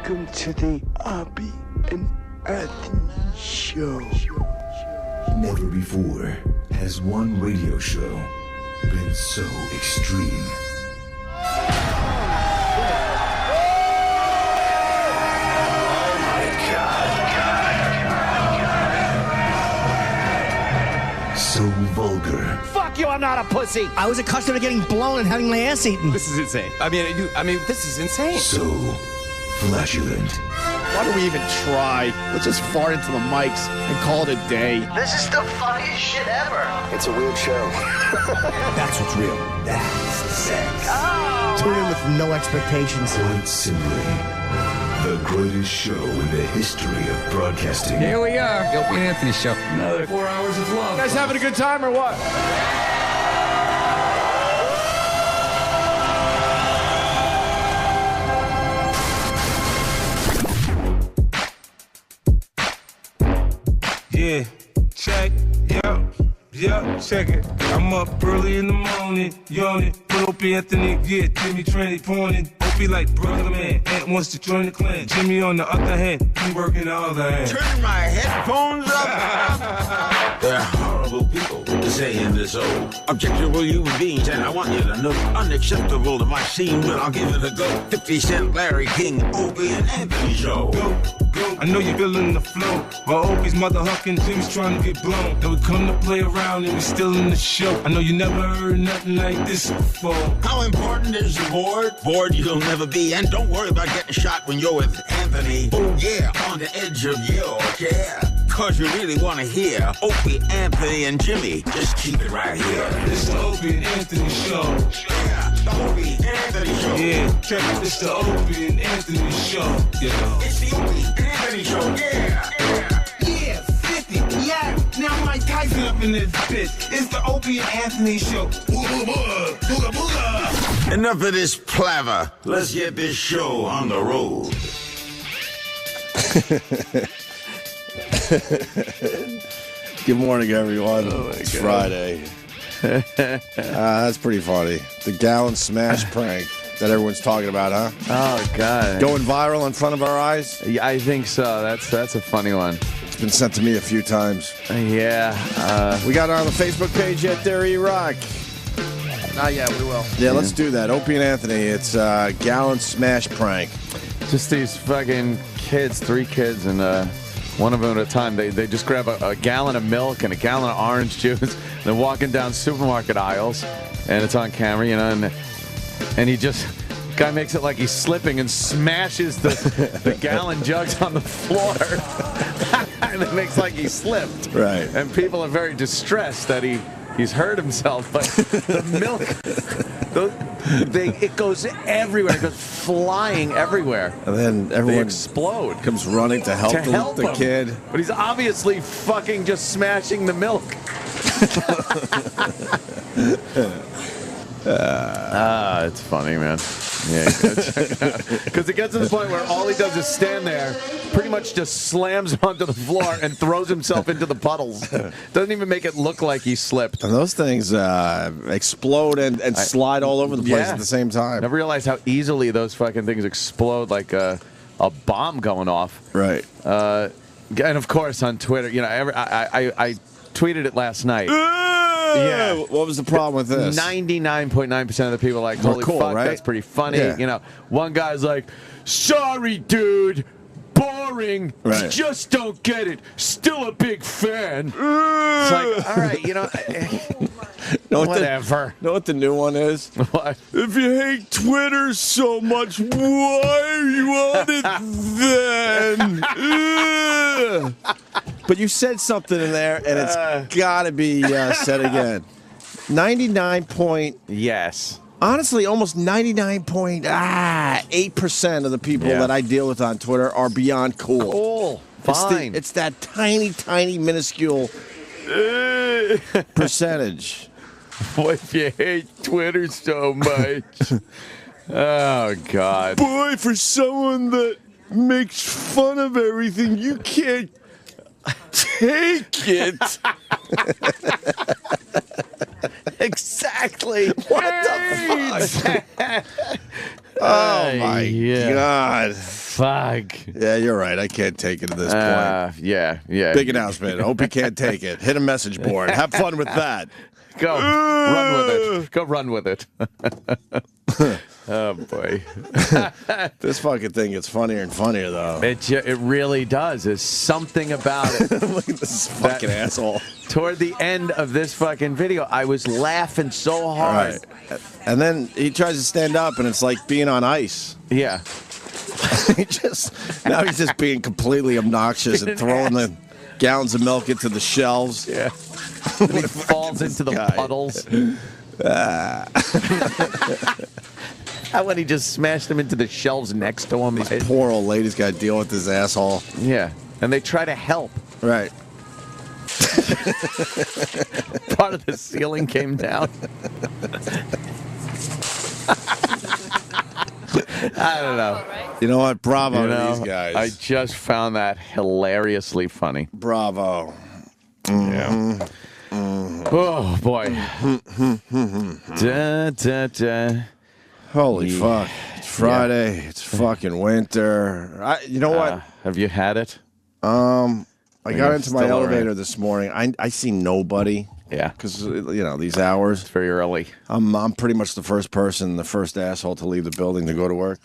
Welcome to the Opie and Anthony Show. Never before has one radio show been so extreme. So vulgar. Fuck you, I'm not a pussy. I was accustomed to getting blown and having my ass eaten. This is insane. I mean, this is insane. So flatulent. Why do we even try? Let's just fart into the mics and call it a day. This is the funniest shit ever. It's a weird show. That's what's real. That's sex. Tune in with no expectations. Quite simply, the greatest show in the history of broadcasting. Here we are, the Opie and Anthony Show. Another 4 hours of love. You guys having a good time or what? Yeah, check, yeah, check it. I'm up early in the morning, yawning. Put Opie Anthony, yeah, Jimmy tranny pawning. Opie like brother man, Ant wants to join the clan. Jimmy on the other hand, he working the other hand. Turn my headphones up. There are horrible people to say in this old objectionable human beings, and I want you to know unacceptable to my scene, but I'll give it a go. 50 Cent, Larry King, Opie and Anthony Show. Go, I know you're feeling the flow. While Opie's mother hucking, Jimmy's trying to get blown. Then we come to play around and we still in the show. I know you never heard nothing like this before. How important is the board? Bored you'll never be, and don't worry about getting shot when you're with Anthony. Oh yeah, on the edge of your chair. Cause you really wanna hear Opie, Anthony, and Jimmy. Just keep it right here. It's the Opie and Anthony Show. Yeah, the Opie, Anthony Show. Yeah, check it. It's the Opie and Anthony Show. Yeah. It's the Opie, Anthony Show. Yeah, 50. Yeah, now Mike Tyson up in this bitch. It's the Opie and Anthony Show. Booga, booga, booga. Enough of this palaver. Let's get this show on the road. Good morning, everyone. It's Friday. That's pretty funny. The gallon smash prank that everyone's talking about, huh? Oh, God. Going viral in front of our eyes? Yeah, I think so. That's a funny one. It's been sent to me a few times. Yeah. We got it on the Facebook page yet there, E-Rock? Not yet, we will. Yeah, let's do that. Opie and Anthony, it's gallon smash prank. Just these fucking kids, 3 kids, and one of them at a time. They just grab a gallon of milk and a gallon of orange juice. They're walking down supermarket aisles, and it's on camera, you know, and he just... Guy makes it like he's slipping and smashes the gallon jugs on the floor. And it makes like he slipped. Right. And people are very distressed that he's hurt himself. But the milk, it goes everywhere. It goes flying everywhere. And then everyone they explode. Comes running to help the him. kid. But he's obviously fucking just smashing the milk. It's funny, man. Yeah, because it gets to the point where all he does is stand there, pretty much just slams onto the floor and throws himself into the puddles. Doesn't even make it look like he slipped. And those things explode and slide all over the place at the same time. I never realized how easily those fucking things explode like a bomb going off. Right. And of course on Twitter, you know, I tweeted it last night. Yeah. What was the problem with this? 99.9% of the people are like, holy cool, fuck, right? that's pretty funny. Yeah. You know, one guy's like, sorry, dude, boring. Right. Just don't get it. Still a big fan. It's like, all right, you know, whatever. Know what the new one is? What? If you hate Twitter so much, why are you on it then? But you said something in there, and it's got to be said again. 99 point... Yes. Honestly, almost 99.8% of the people that I deal with on Twitter are beyond cool. Cool. Fine. It's that tiny, tiny, minuscule percentage. Boy, if you hate Twitter so much. Oh, God. Boy, for someone that makes fun of everything, you can't take it. Exactly. What the fuck? Oh my yeah. God. Fuck. Yeah, you're right. I can't take it at this point. Yeah. Big announcement. I hope you can't take it. Hit a message board. Have fun with that. Go. Run with it. Go run with it. Oh, boy. This fucking thing gets funnier and funnier, though. It really does. There's something about it. Look at this fucking asshole. Toward the end of this fucking video, I was laughing so hard. Right. And then he tries to stand up, and it's like being on ice. Yeah. Now he's just being completely obnoxious and throwing the gallons of milk into the shelves. Yeah. And he falls into the puddles. How when he just smashed them into the shelves next to him. These poor old ladies got to deal with this asshole. Yeah. And they try to help. Right. Part of the ceiling came down. I don't know. You know what? Bravo to these guys. I just found that hilariously funny. Bravo. Yeah. Oh, boy. Da, da, da. Holy fuck. It's Friday. Yeah. It's fucking winter. You know what? Have you had it? I got into my elevator this morning. I see nobody. Yeah. Because, these hours. It's very early. I'm pretty much the first asshole to leave the building to go to work.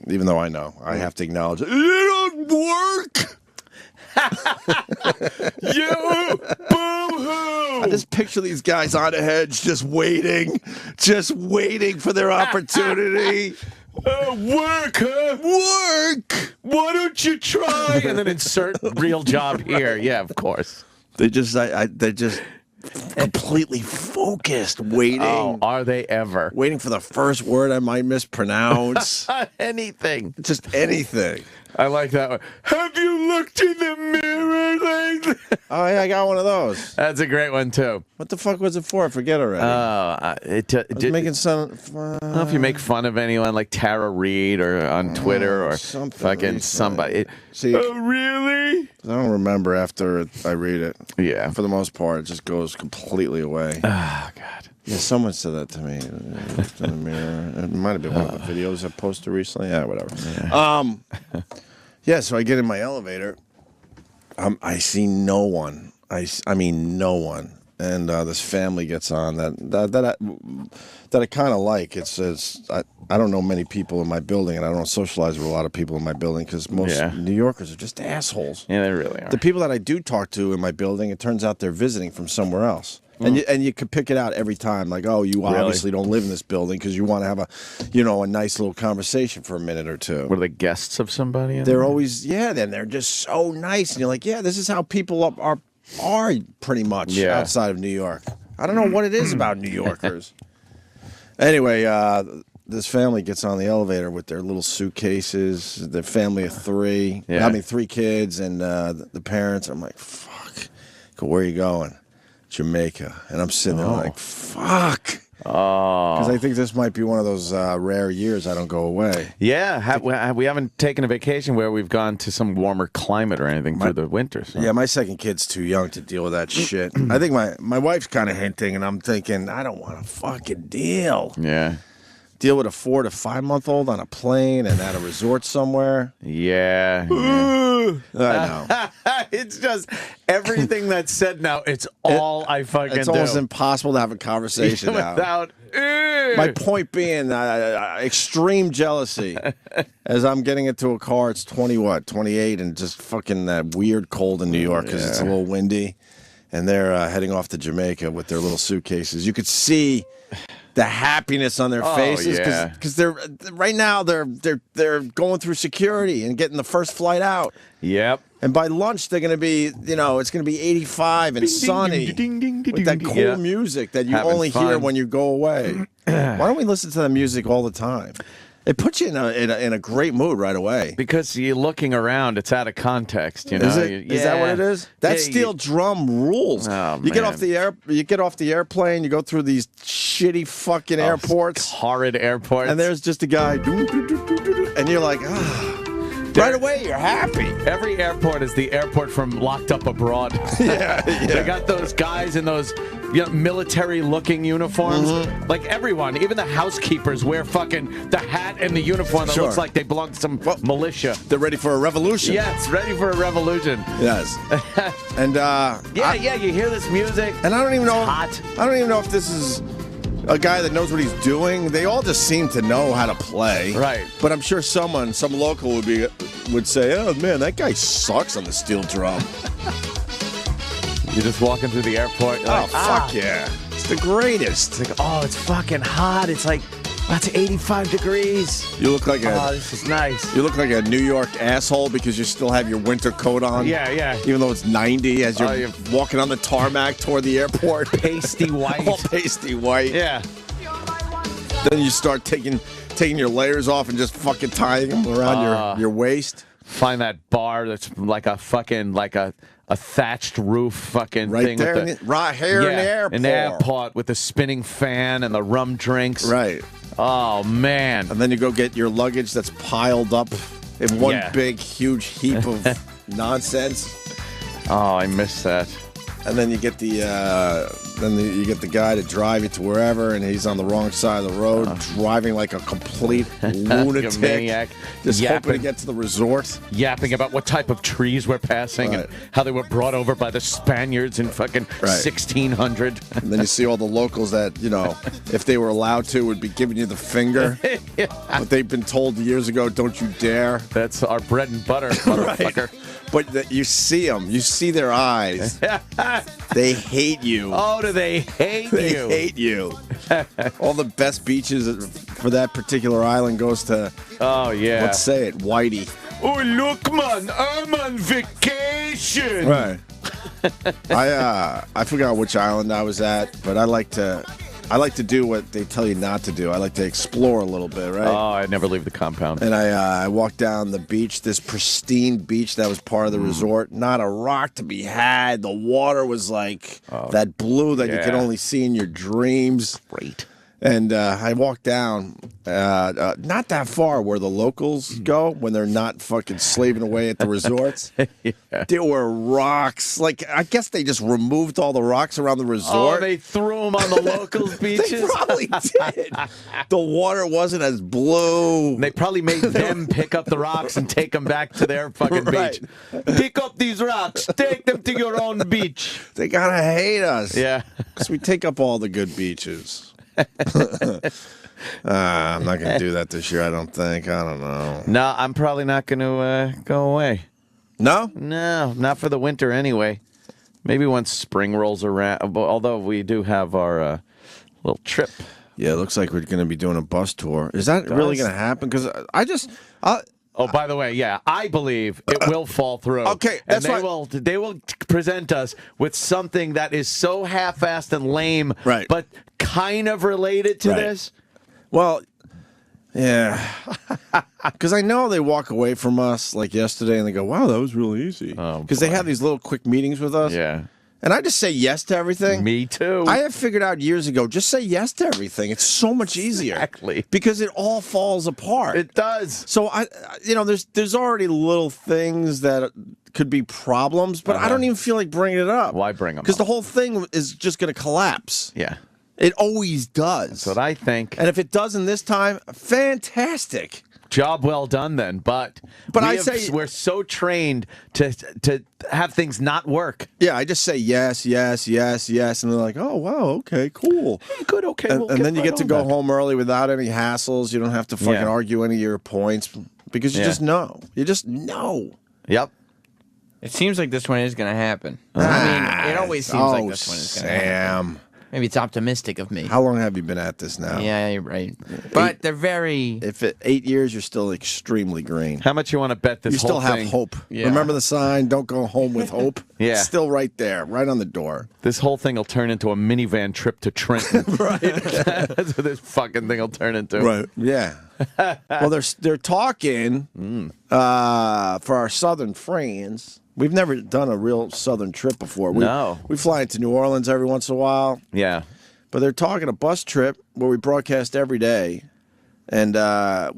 Even though I know. I have to acknowledge it. You don't work! You! Boo-hoo! I just picture these guys on the hedge just waiting for their opportunity. Work, huh? Work! Why don't you try? And then insert real job here. Yeah, of course. They're just completely focused, waiting. Oh, are they ever? Waiting for the first word I might mispronounce. Anything. Just anything. I like that one. Have you looked in the mirror lately? Oh, yeah, I got one of those. That's a great one, too. What the fuck was it for? I forget already. I was making some... I don't know if you make fun of anyone like Tara Reid or on Twitter or fucking somebody. See, oh, really? I don't remember after I read it. Yeah. For the most part, it just goes completely away. Oh, God. Yeah, someone said that to me in the mirror. It might have been one of the videos I posted recently. Yeah, whatever. Yeah. Yeah, so I get in my elevator. I see no one. I mean, no one. And this family gets on that I kind of like. I don't know many people in my building, and I don't socialize with a lot of people in my building because most New Yorkers are just assholes. Yeah, they really are. The people that I do talk to in my building, it turns out they're visiting from somewhere else. And you could pick it out every time, like, oh, you obviously don't live in this building because you want to have a nice little conversation for a minute or two. Were they guests of somebody? They're always, then they're just so nice, and you're like, yeah, this is how people are pretty much outside of New York. I don't know what it is about New Yorkers. Anyway, this family gets on the elevator with their little suitcases. Their family of three. Yeah. I mean, 3 kids and the parents. I'm like, fuck. Where are you going? Jamaica. And I'm sitting there like, fuck. Oh. Because I think this might be one of those rare years I don't go away. Yeah. We haven't taken a vacation where we've gone to some warmer climate or anything through the winter. So. Yeah, my second kid's too young to deal with that shit. I think my wife's kind of hinting, and I'm thinking, I don't want to fucking deal. Yeah. Deal with a 4 to 5 month old on a plane and at a resort somewhere. Yeah. I know. It's just everything that's said now. It's all I fucking It's almost impossible to have a conversation now. Without. My point being, extreme jealousy. As I'm getting into a car, it's 28, and just fucking that weird cold in New York because it's a little windy. And they're heading off to Jamaica with their little suitcases. You could see the happiness on their faces because they're right now they're going through security and getting the first flight out. Yep. And by lunch they're going to be, it's going to be 85 and sunny with that cool music that you only hear when you go away. Why don't we listen to the music all the time? It puts you in a great mood right away. Because you're looking around, it's out of context. You know, is that what it is? That steel drum rules. Oh, you get off the airplane, you go through these shitty fucking airports, horrid airports, and there's just a guy, and you're like, right away you're happy. Every airport is the airport from Locked Up Abroad. Yeah. They got those guys in those military-looking uniforms. Mm-hmm. Like everyone, even the housekeepers wear fucking the hat and the uniform that Sure. looks like they belong to some militia. They're ready for a revolution. Yes, ready for a revolution. Yes. And you hear this music. And I don't even know. It's hot. I don't even know if this is a guy that knows what he's doing. They all just seem to know how to play. Right. But I'm sure some local would say, "Oh man, that guy sucks on the steel drum." You're just walking through the airport. You're like, fuck yeah! It's the greatest. It's like, oh, it's fucking hot. It's like, that's 85 degrees. You look like this is nice. You look like a New York asshole because you still have your winter coat on. Yeah. Even though it's 90 as you're walking on the tarmac toward the airport. Pasty white. All pasty white. Yeah. Then you start taking your layers off and just fucking tying them around your waist. Find that bar that's like a fucking, like a thatched roof fucking Right thing. there, with right here in the airport. An airport with the spinning fan and the rum drinks. Right. Oh, man. And then you go get your luggage that's piled up in one Yeah. big, huge heap of nonsense. Oh, I miss that. And then you get you get the guy to drive you to wherever, and he's on the wrong side of the road, driving like a complete lunatic, maniac. just hoping to Yapping. get to the resort. Yapping about what type of trees we're passing and how they were brought over by the Spaniards in fucking 1600. And then you see all the locals that, if they were allowed to, would be giving you the finger. But they've been told years ago, don't you dare. That's our bread and butter, motherfucker. But you see them. You see their eyes. They hate you. Oh, do they hate you? They hate you. All the best beaches for that particular island goes to, oh, yeah. let's say it, Whitey. Oh, look, man, I'm on vacation. Right. I forgot which island I was at, but I like to do what they tell you not to do. I like to explore a little bit, right? Oh, I never leave the compound. And I walked down the beach, this pristine beach that was part of the resort. Not a rock to be had. The water was like that blue that you can only see in your dreams. Great. And I walked down, not that far where the locals go when they're not fucking slaving away at the resorts. There were rocks. Like, I guess they just removed all the rocks around the resort. Oh, they threw them on the locals' beaches? They probably did. The water wasn't as blue. They probably made them pick up the rocks and take them back to their fucking Right. beach. Pick up these rocks. Take them to your own beach. They gotta hate us. Yeah. Because we take up all the good beaches. I'm not going to do that this year, I don't think. I don't know. No, I'm probably not going to go away. No? No, not for the winter anyway. Maybe once spring rolls around, although we do have our little trip. Yeah, it looks like we're going to be doing a bus tour. Is that really going to happen? Because Oh, by the way, yeah, I believe it will fall through. Okay, that's and why they will present us with something that is so half-assed and lame, right, but kind of related to Right. this. Well, yeah, because I know they walk away from us like yesterday and they go, "Wow, that was really easy." Because they have these little quick meetings with us. Yeah. And I just say yes to everything. Me too. I have figured out years ago, just say yes to everything. It's so much easier. Exactly. Because it all falls apart. It does. So there's already little things that could be problems, but I don't even feel like bringing it up. Why bring them up? Because the whole thing is just going to collapse. Yeah. It always does. That's what I think. And if it doesn't this time, fantastic. Job well done then, but we're so trained to have things not work. Yeah, I just say yes, yes, yes, yes, and they're like, "Oh, wow, okay, cool, good, okay." And then you get to go home early without any hassles. You don't have to fucking argue any of your points because you just know. You just know. Yep. It seems like this one is going to happen. I mean, it always seems like this one is going to happen. Maybe it's optimistic of me. How long have you been at this now? Yeah, you're right. But they're very... If 8 years, you're still extremely green. How much you want to bet this You whole still have thing? hope. Yeah. Remember the sign, don't go home with hope? Yeah. It's still right there, right on the door. This whole thing will turn into a minivan trip to Trenton. Right. That's what this fucking thing will turn into. Right. Yeah. Well, they're talking for our southern friends. We've never done a real southern trip before. No. We fly into New Orleans every once in a while. Yeah. But they're talking a bus trip where we broadcast every day. And the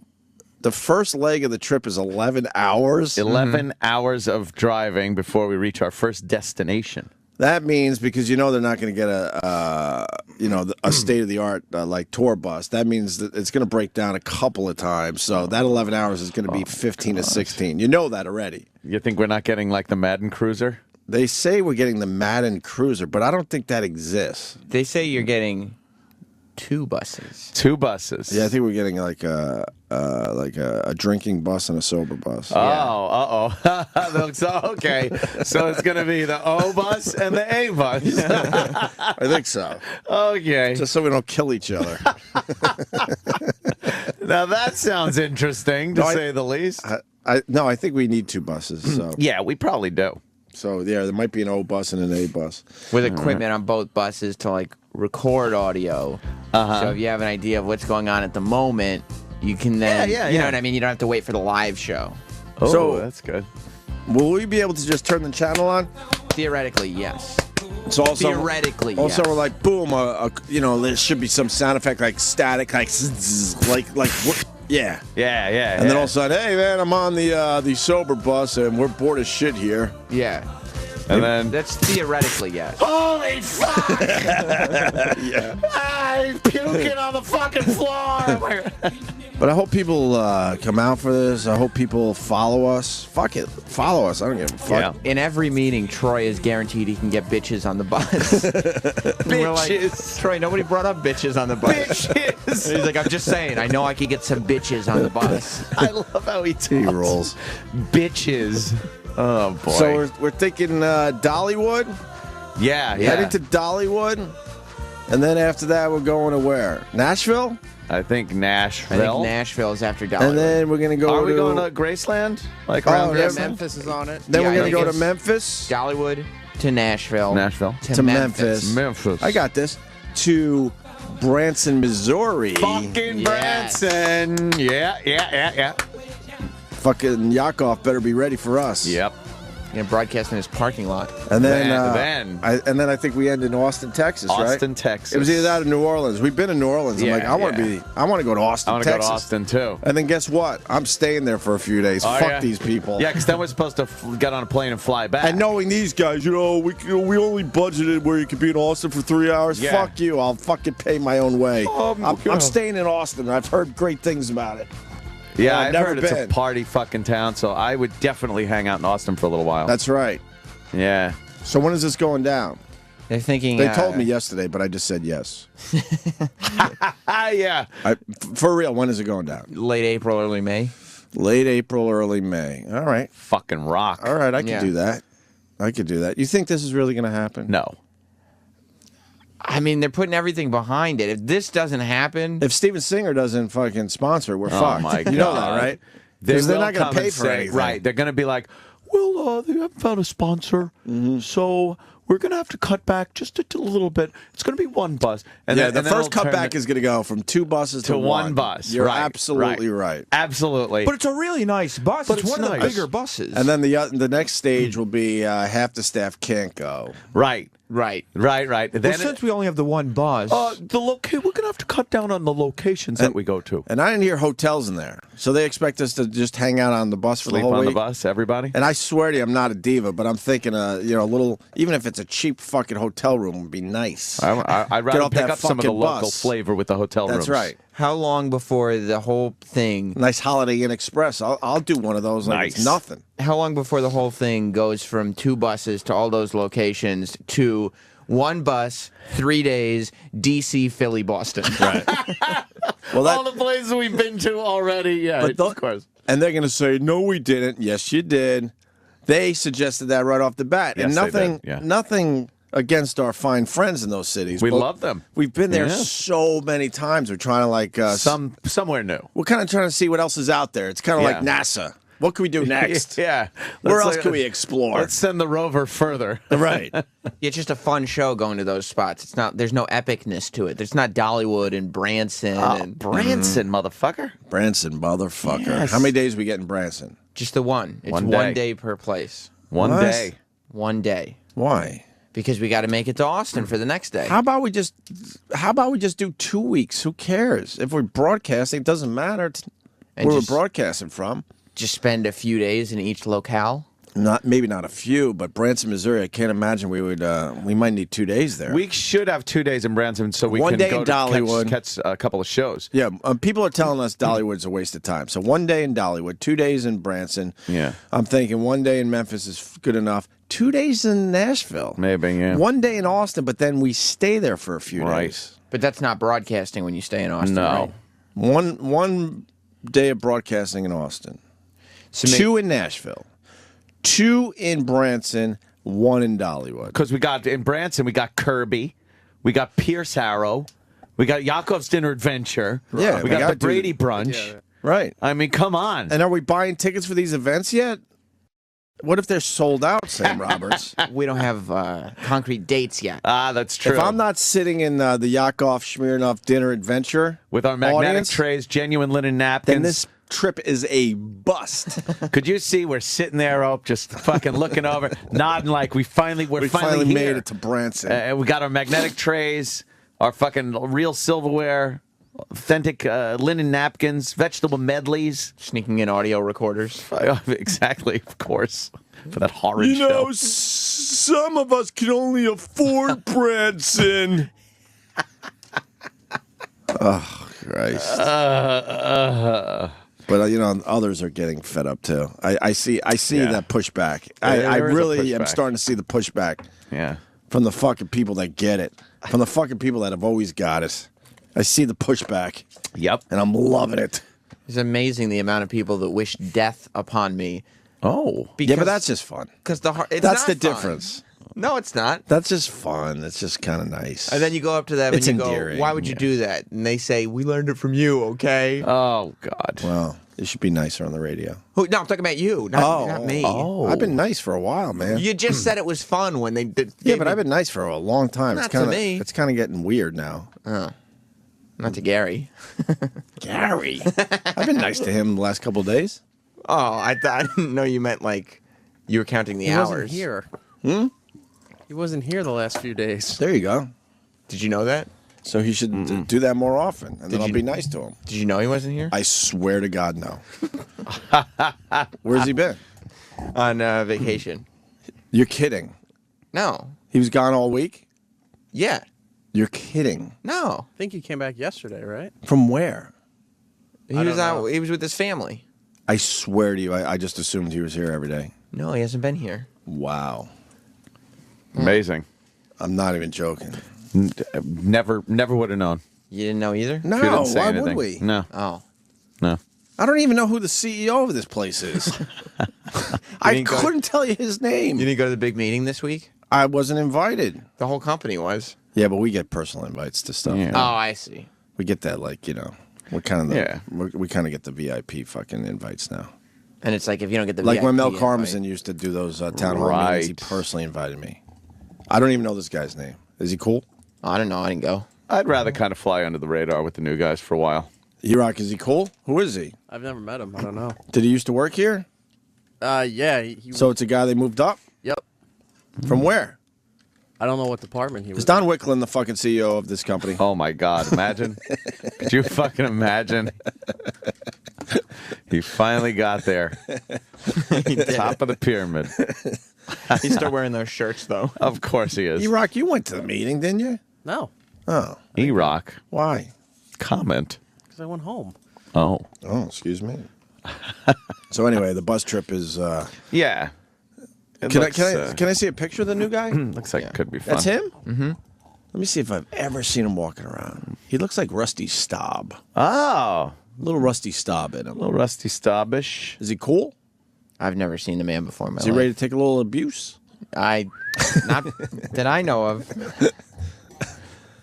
first leg of the trip is 11 hours. 11 hours of driving before we reach our first destination. That means because they're not going to get a state of the art like tour bus. That means that it's going to break down a couple of times. So that 11 hours is going to be 15 to 16. You know that already. You think we're not getting like the Madden Cruiser? They say we're getting the Madden Cruiser, but I don't think that exists. They say you're getting 2 buses. 2 buses. Yeah, I think we're getting like a drinking bus and a sober bus. Oh, so, okay. So it's going to be the O bus and the A bus. I think so. Okay. Just so we don't kill each other. Now that sounds interesting, to say the least. I think we need 2 buses. So. Yeah, we probably do. So, yeah, there might be an O bus and an A bus. With equipment on both buses to, like, record audio. So if you have an idea of what's going on at the moment, you can then, you know what I mean? You don't have to wait for the live show. Oh, So- that's good. Will we be able to just turn the channel on? Theoretically, yes. So also, Theoretically, also yes. we're like, boom, there should be some sound effect like static, like, yeah. Yeah. And then all of a sudden, hey man, I'm on the sober bus and we're bored as shit here. Yeah. And then That's theoretically, yes. holy fuck! Yeah. I'm puking on the fucking floor. But I hope people come out for this. I hope people follow us. Fuck it, follow us. I don't give a fuck. In every meeting, Troy is guaranteed he can get bitches on the bus. And we're like, Bitches. Troy, nobody brought up bitches on the bus. Bitches. And he's like, I'm just saying, I know I could get some bitches on the bus. I love how he talks. He rolls. Bitches. Oh boy. So we're thinking Dollywood. yeah. Heading to Dollywood, and then after that we're going to where? Nashville. I think I Nashville. think Nashville is after Dollywood. And then we're gonna go. Are we to, going to Graceland? Like around yeah, Graceland? Memphis is on it. Then Yeah, we're I gonna think go to it's Memphis. Dollywood to Nashville. Nashville. To Memphis. Memphis. I got this. To Branson, Missouri. Fucking Yes. Branson. Yeah. Fucking Yakov better be ready for us. Yep. And broadcast in his parking lot. And then, Then. I think we end in Austin, Texas, right? Austin, Texas. It was either that or New Orleans. We've been in New Orleans. I'm Yeah, like, I want to go to Austin, I want to go Texas. to Austin too. And then guess what? I'm staying there for a few days. Oh, Fuck yeah. these people. Yeah, because then we're supposed to get on a plane and fly back. And knowing these guys, we only budgeted where you could be in Austin for 3 hours. Yeah. Fuck you. I'll fucking pay my own way. I'm yeah. staying in Austin. I've heard great things about it. Yeah, I've I've never heard it's been. a party fucking town, so I would definitely hang out in Austin for a little while. That's right. Yeah. So when is this going down? They're thinking. They told me yesterday, but I just said yes. Yeah. For real, when is it going down? Late April, early May. Late April, early May. All right. Fucking rock. All right, I can Yeah. do that. I could do that. You think this is really going to happen? No. I mean, they're putting everything behind it. If this doesn't happen, If Steven Singer doesn't fucking sponsor, we're Oh fucked. my You know that, God. right? Because they're will not going come to pay and for say- anything. Right. They're going to be like, well, they haven't found a sponsor, so we're going to have to cut back just a little bit. It's going to be 1 bus. And Yeah, then, the and then first it'll turn cutback it is going to go from 2 buses to 1 bus. You're Right, absolutely right. Absolutely. but it's a really nice bus. But it's it's one of the nice. bigger buses. And then the next stage will be half the staff can't go. right. right. Right. Then since we only have the one bus, we're going to have to cut down on the locations that we go to. And I didn't hear hotels in there. So they expect us to just hang out on the bus for Sleep the whole on week. the bus, everybody. And I swear to you, I'm not a diva, but I'm thinking a little, even if it's a cheap fucking hotel room, would be nice. I'd Get rather off pick that up some of the fucking local bus. flavor with the hotel rooms. That's right. how long before the whole thing? Nice Holiday Inn Express. I'll do one of those like it's Nice. nothing. How long before the whole thing goes from 2 buses to all those locations to 1 bus, 3 days, DC, Philly, Boston? Right. Well, All the places we've been to already, yeah, of course. And they're going to say, no, we didn't. Yes, you did. They suggested that right off the bat. Yes, and they nothing, did, yeah. nothing against our fine friends in those cities. We but love them. We've been there Yeah. so many times. We're trying to Somewhere new. we're kind of trying to see what else is out there. It's kind of Yeah. like NASA. What can we do next? Yeah. Where Let's else like- can we explore? Let's send the rover further. Right. It's just a fun show going to those spots. It's not. There's no epicness to it. There's not Dollywood and Branson and Branson, motherfucker. Branson, motherfucker. Yes. How many days we get in Branson? just the one. It's One one day. day per place. One What? day. 1 day. Why? Because we got to make it to Austin for the next day. How about we just do 2 weeks? Who cares? If we're broadcasting, it doesn't matter And where just- we're broadcasting from. Just spend a few days in each locale. Maybe not a few, but Branson, Missouri. I can't imagine we would. We might need 2 days there. We should have 2 days in Branson, so we One can day go in to Dollywood. catch a couple of shows. Yeah, people are telling us Dollywood's a waste of time. So 1 day in Dollywood, 2 days in Branson. Yeah. I'm thinking 1 day in Memphis is good enough. 2 days in Nashville. Maybe, yeah. 1 day in Austin, but then we stay there for a few days. But that's not broadcasting when you stay in Austin, No. right? One day of broadcasting in Austin. So 2 in Nashville. 2 in Branson. 1 in Dollywood. Because we got in Branson, we got Kirby, we got Pierce Harrow, we got Yakov's Dinner Adventure. Yeah, we we got gotta the Brady do- Brunch. Right. I mean, come on. And are we buying tickets for these events yet? What if they're sold out, Sam Roberts? We don't have concrete dates yet. Ah, that's true. If I'm not sitting in the Yakov Smirnoff Dinner Adventure with our magnetic audience, trays, genuine linen napkins, then this trip is a bust. Could you see we're sitting there, just fucking looking over, nodding like we're finally finally made here. it to Branson. We got our magnetic trays, our fucking real silverware, authentic linen napkins, vegetable medleys. Sneaking in audio recorders. Exactly, of course, for that horrid show. Some of us can only afford Branson. Oh, Christ. But others are getting fed up too. I see that pushback. I there is a really am pushback. starting to see the pushback. Yeah. From the fucking people that get it. From the fucking people that have always got it. I see the pushback. Yep. And I'm loving it. It's amazing the amount of people that wish death upon me. Oh. Yeah, but that's just fun. Because That's not the fun. difference. No, it's not. That's just fun. It's just kind of nice. And then you go up to them It's and you endearing, go, why would you do that? And they say, we learned it from you, okay? Oh, God. Well, it should be nicer on the radio. No, I'm talking about you, not me. Oh. I've been nice for a while, man. You just said it was fun when they did. Yeah, but I've been nice for a long time. Not It's kinda, to me. It's kind of getting weird now. Oh. Not to Gary. Gary. I've been nice to him the last couple of days. Oh, I didn't know you meant like you were counting the He hours. wasn't here. Hmm? He wasn't here the last few days. There you go. Did you know that? So he should do that more often, and then I'll be nice to him. Did you know he wasn't here? I swear to God, no. Where's he been? On vacation. You're kidding. No. He was gone all week? Yeah. You're kidding. No. I think he came back yesterday, right? From where? He was out. He was with his family. I swear to you, I just assumed he was here every day. No, he hasn't been here. Wow. Amazing. I'm not even joking. Never would have known. You didn't know either? If you No, didn't say why anything. would we? No. Oh. No. I don't even know who the CEO of this place is. I couldn't tell you his name. You didn't go to the big meeting this week? I wasn't invited. The whole company was. Yeah, but we get personal invites to stuff. Yeah. Oh, I see. We get that, we're kind of we kind of get the VIP fucking invites now. And it's like if you don't get the Like when Mel VIP Karmazin used to do those town hall meetings, he Right. personally invited me. I don't even know this guy's name. Is he cool? I don't know. I didn't go. I'd rather kind of fly under the radar with the new guys for a while. E-Rock, is he cool? Who is he? I've never met him. I don't know. Did he used to work here? Yeah. He So it's a guy they moved up? Yep. From where? I don't know what department he was. Is Don Wicklund the fucking CEO of this company? Oh my God! Imagine. Could you fucking imagine? He finally got there. Top of the pyramid. He's still wearing those shirts, though. Of course he is. E-Rock, you went to the meeting, didn't you? No, Oh, E-Rock. why? Comment. because I went home. Oh. Oh, excuse me. So anyway, the bus trip is. Yeah. It Can looks, I see a picture of the new guy? Looks like it could be fun. That's him? Mm-hmm. Let me see if I've ever seen him walking around. He looks like Rusty Staub. Oh. Little Rusty Staub in him. A little Rusty Staubish. Is he cool? I've never seen the man before in my Is he life. ready to take a little abuse? Not that I know of.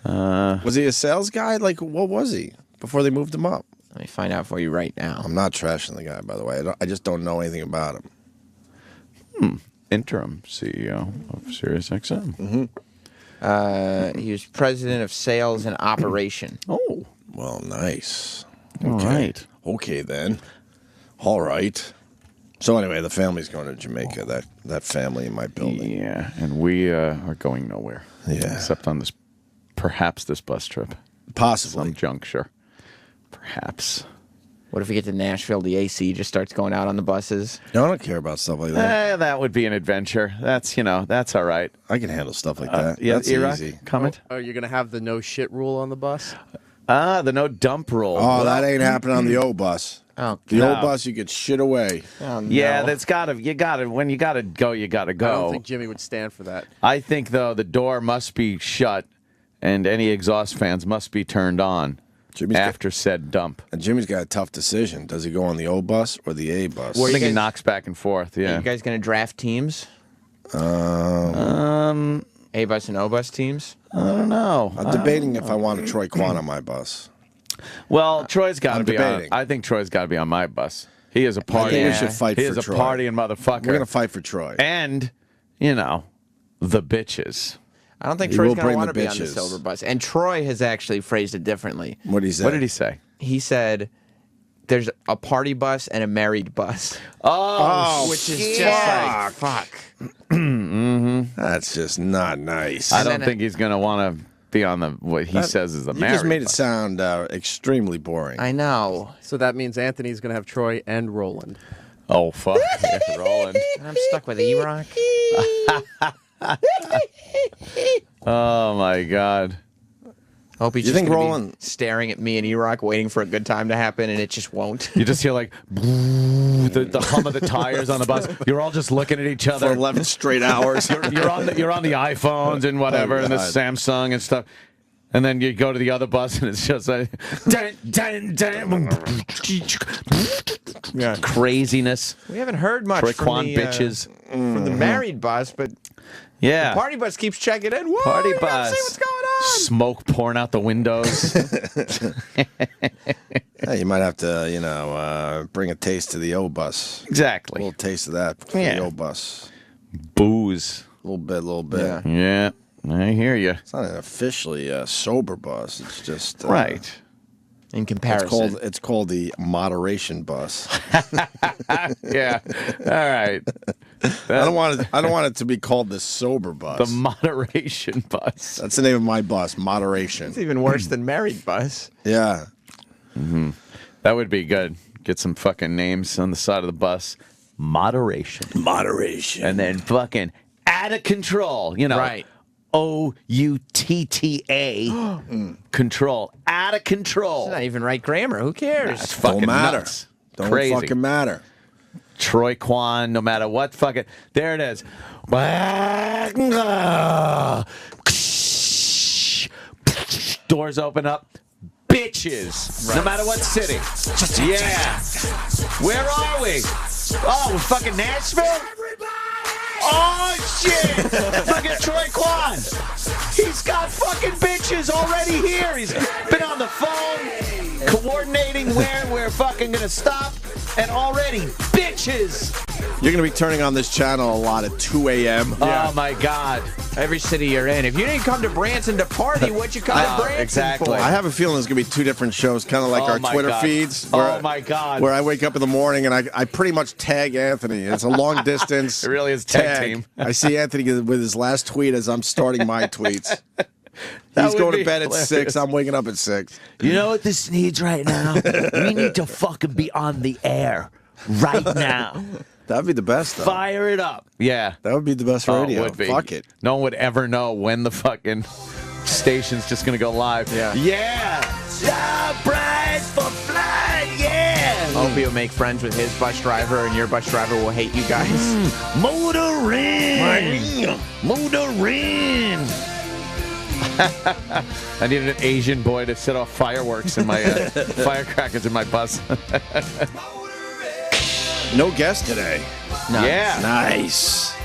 Was he a sales guy? Like, what was he before they moved him up? Let me find out for you right now. I'm not trashing the guy, by the way. I just don't know anything about him. Interim CEO of SiriusXM. He was president of sales and operation. Oh. Well, nice. All right. Okay, then. All right. So anyway, the family's going to Jamaica. That family in my building. Yeah, and we are going nowhere. Yeah. Except on perhaps this bus trip. Possibly. Some juncture. Perhaps. What if we get to Nashville, the AC just starts going out on the buses? I don't care about stuff like that. That would be an adventure. That's that's all right. I can handle stuff like that. Yeah, That's Iraq, easy. comment. Oh, you're gonna have the no shit rule on the bus? The no dump rule. Oh, that ain't happening on the O bus. Oh, The no. old bus, you get shit away. Oh, no. Yeah, that's you gotta when you gotta go, you gotta go. I don't think Jimmy would stand for that. I think though the door must be shut, and any exhaust fans must be turned on after said dump. And Jimmy's got a tough decision. Does he go on the O bus or the A bus? I think he guys- knocks back and forth. Are Yeah. you guys going to draft teams? A-bus and O-bus teams? I don't know. I'm debating if I want a Troy Quan on my bus. Well, Troy's got to I'm be on. debating. I think Troy's got to be on my bus. He is a I party. think we should fight He for is a Troy. partying motherfucker. We're gonna fight for Troy. And the bitches. I don't think He Troy's will going to bring want to the be on the bitches. silver bus. And Troy has actually phrased it differently. What did he say? What did he say? He said there's a party bus and a married bus. Oh, Which is just like, fuck. That's just not nice. I don't think he's going to want to be on what he says is the You married just made it bus. sound extremely boring. I know. So that means Anthony's gonna have Troy and Roland. Oh, fuck. Yeah, Roland. And I'm stuck with E-Rock. Oh, my God. Hope he's You just think gonna be Roland- staring at me and E-Rock waiting for a good time to happen, and it just won't. You just hear like the hum of the tires on the bus. You're all just looking at each For other. 11 straight hours. You're on the iPhones and whatever, Oh, and the God. Samsung and stuff. And then you go to the other bus, and it's just like craziness. We haven't heard much Troy from Quan the bitches. from the married bus, but Yeah. the party bus keeps checking in. Whoa, Party we gotta bus. see what's going on. Smoke pouring out the windows. Yeah, you might have to, bring a taste to the O bus. A Exactly. little taste of that for Yeah. the O bus. Booze. A little bit. Yeah. Yeah. I hear you. It's not an officially sober bus. It's just Right. In comparison, It's called the moderation bus. Yeah. All right. I don't want it to be called the sober bus. The moderation bus. That's the name of my bus, moderation. it's even worse than married bus. Yeah. That would be good. Get some fucking names on the side of the bus. Moderation. Moderation. And then fucking out of control. Right. OUTTA. Control. Out of control. It's not even right grammar. Who cares? That's fucking Don't matter. nuts. Don't Crazy. fucking matter. Troy Quan, no matter what fucking. There it is. Doors open up. Bitches. No matter what city. Yeah. Where are we? Oh, we're fucking Nashville? Oh, shit. Fucking Troy Quan. He's got fucking bitches already here. He's been on the phone, coordinating where we're fucking gonna stop, and already bitches. You're going to be turning on this channel a lot at 2 a.m. Oh, my God. Every city you're in. If you didn't come to Branson to party, what you come to Branson exactly. for? I have a feeling there's going to be two different shows, kind of like Oh, our my Twitter God. feeds. Oh, my God. Where I wake up in the morning and I pretty much tag Anthony. It's a long distance. It really is tag team. I see Anthony with his last tweet as I'm starting my tweets. That He's would going be to bed hilarious. at 6. I'm waking up at 6. You know what this needs right now? We need to fucking be on the air right now. That'd be the best, though. Fire it up. Yeah. That would be the best Oh, it radio. would be. Fuck it. No one would ever know when the fucking station's just going to go live. Yeah. Yeah. The bride for flight, yeah. Hope you'll make friends with his bus driver, and your bus driver will hate you guys. Motorin. Motorin. I needed an Asian boy to set off fireworks in my firecrackers in my bus. No guest today. Yeah. Nice.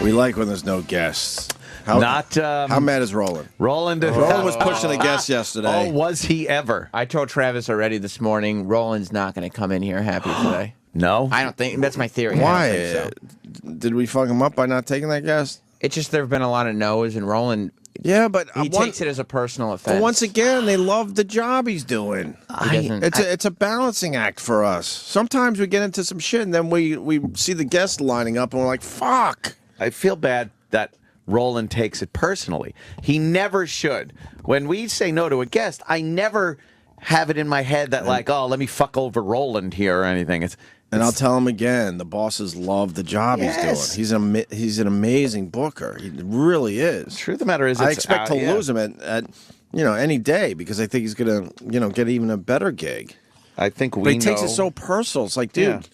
We like when there's no guests. How mad is Roland? Roland Was pushing a guest yesterday. Oh, was he ever? I told Travis already this morning, Roland's not going to come in here happy today. No. I don't think, that's my theory. Why? I don't think so. Did we fuck him up by not taking that guest? It's just there have been a lot of no's, and Roland, Yeah, but he takes it as a personal offense. But once again, they love the job he's doing. He doesn't- It's a balancing act for us. Sometimes we get into some shit, and then we see the guests lining up, and we're like, "Fuck." I feel bad that Roland takes it personally. He never should. When we say no to a guest, I never have it in my head that like, oh, let me fuck over Roland here or anything. And I'll tell him again, the bosses love the job he's doing. He's an amazing booker. He really is. Truth of the matter is, I expect to lose him at any day because I think he's gonna get even a better gig. I think But he takes it so personal. It's like, dude,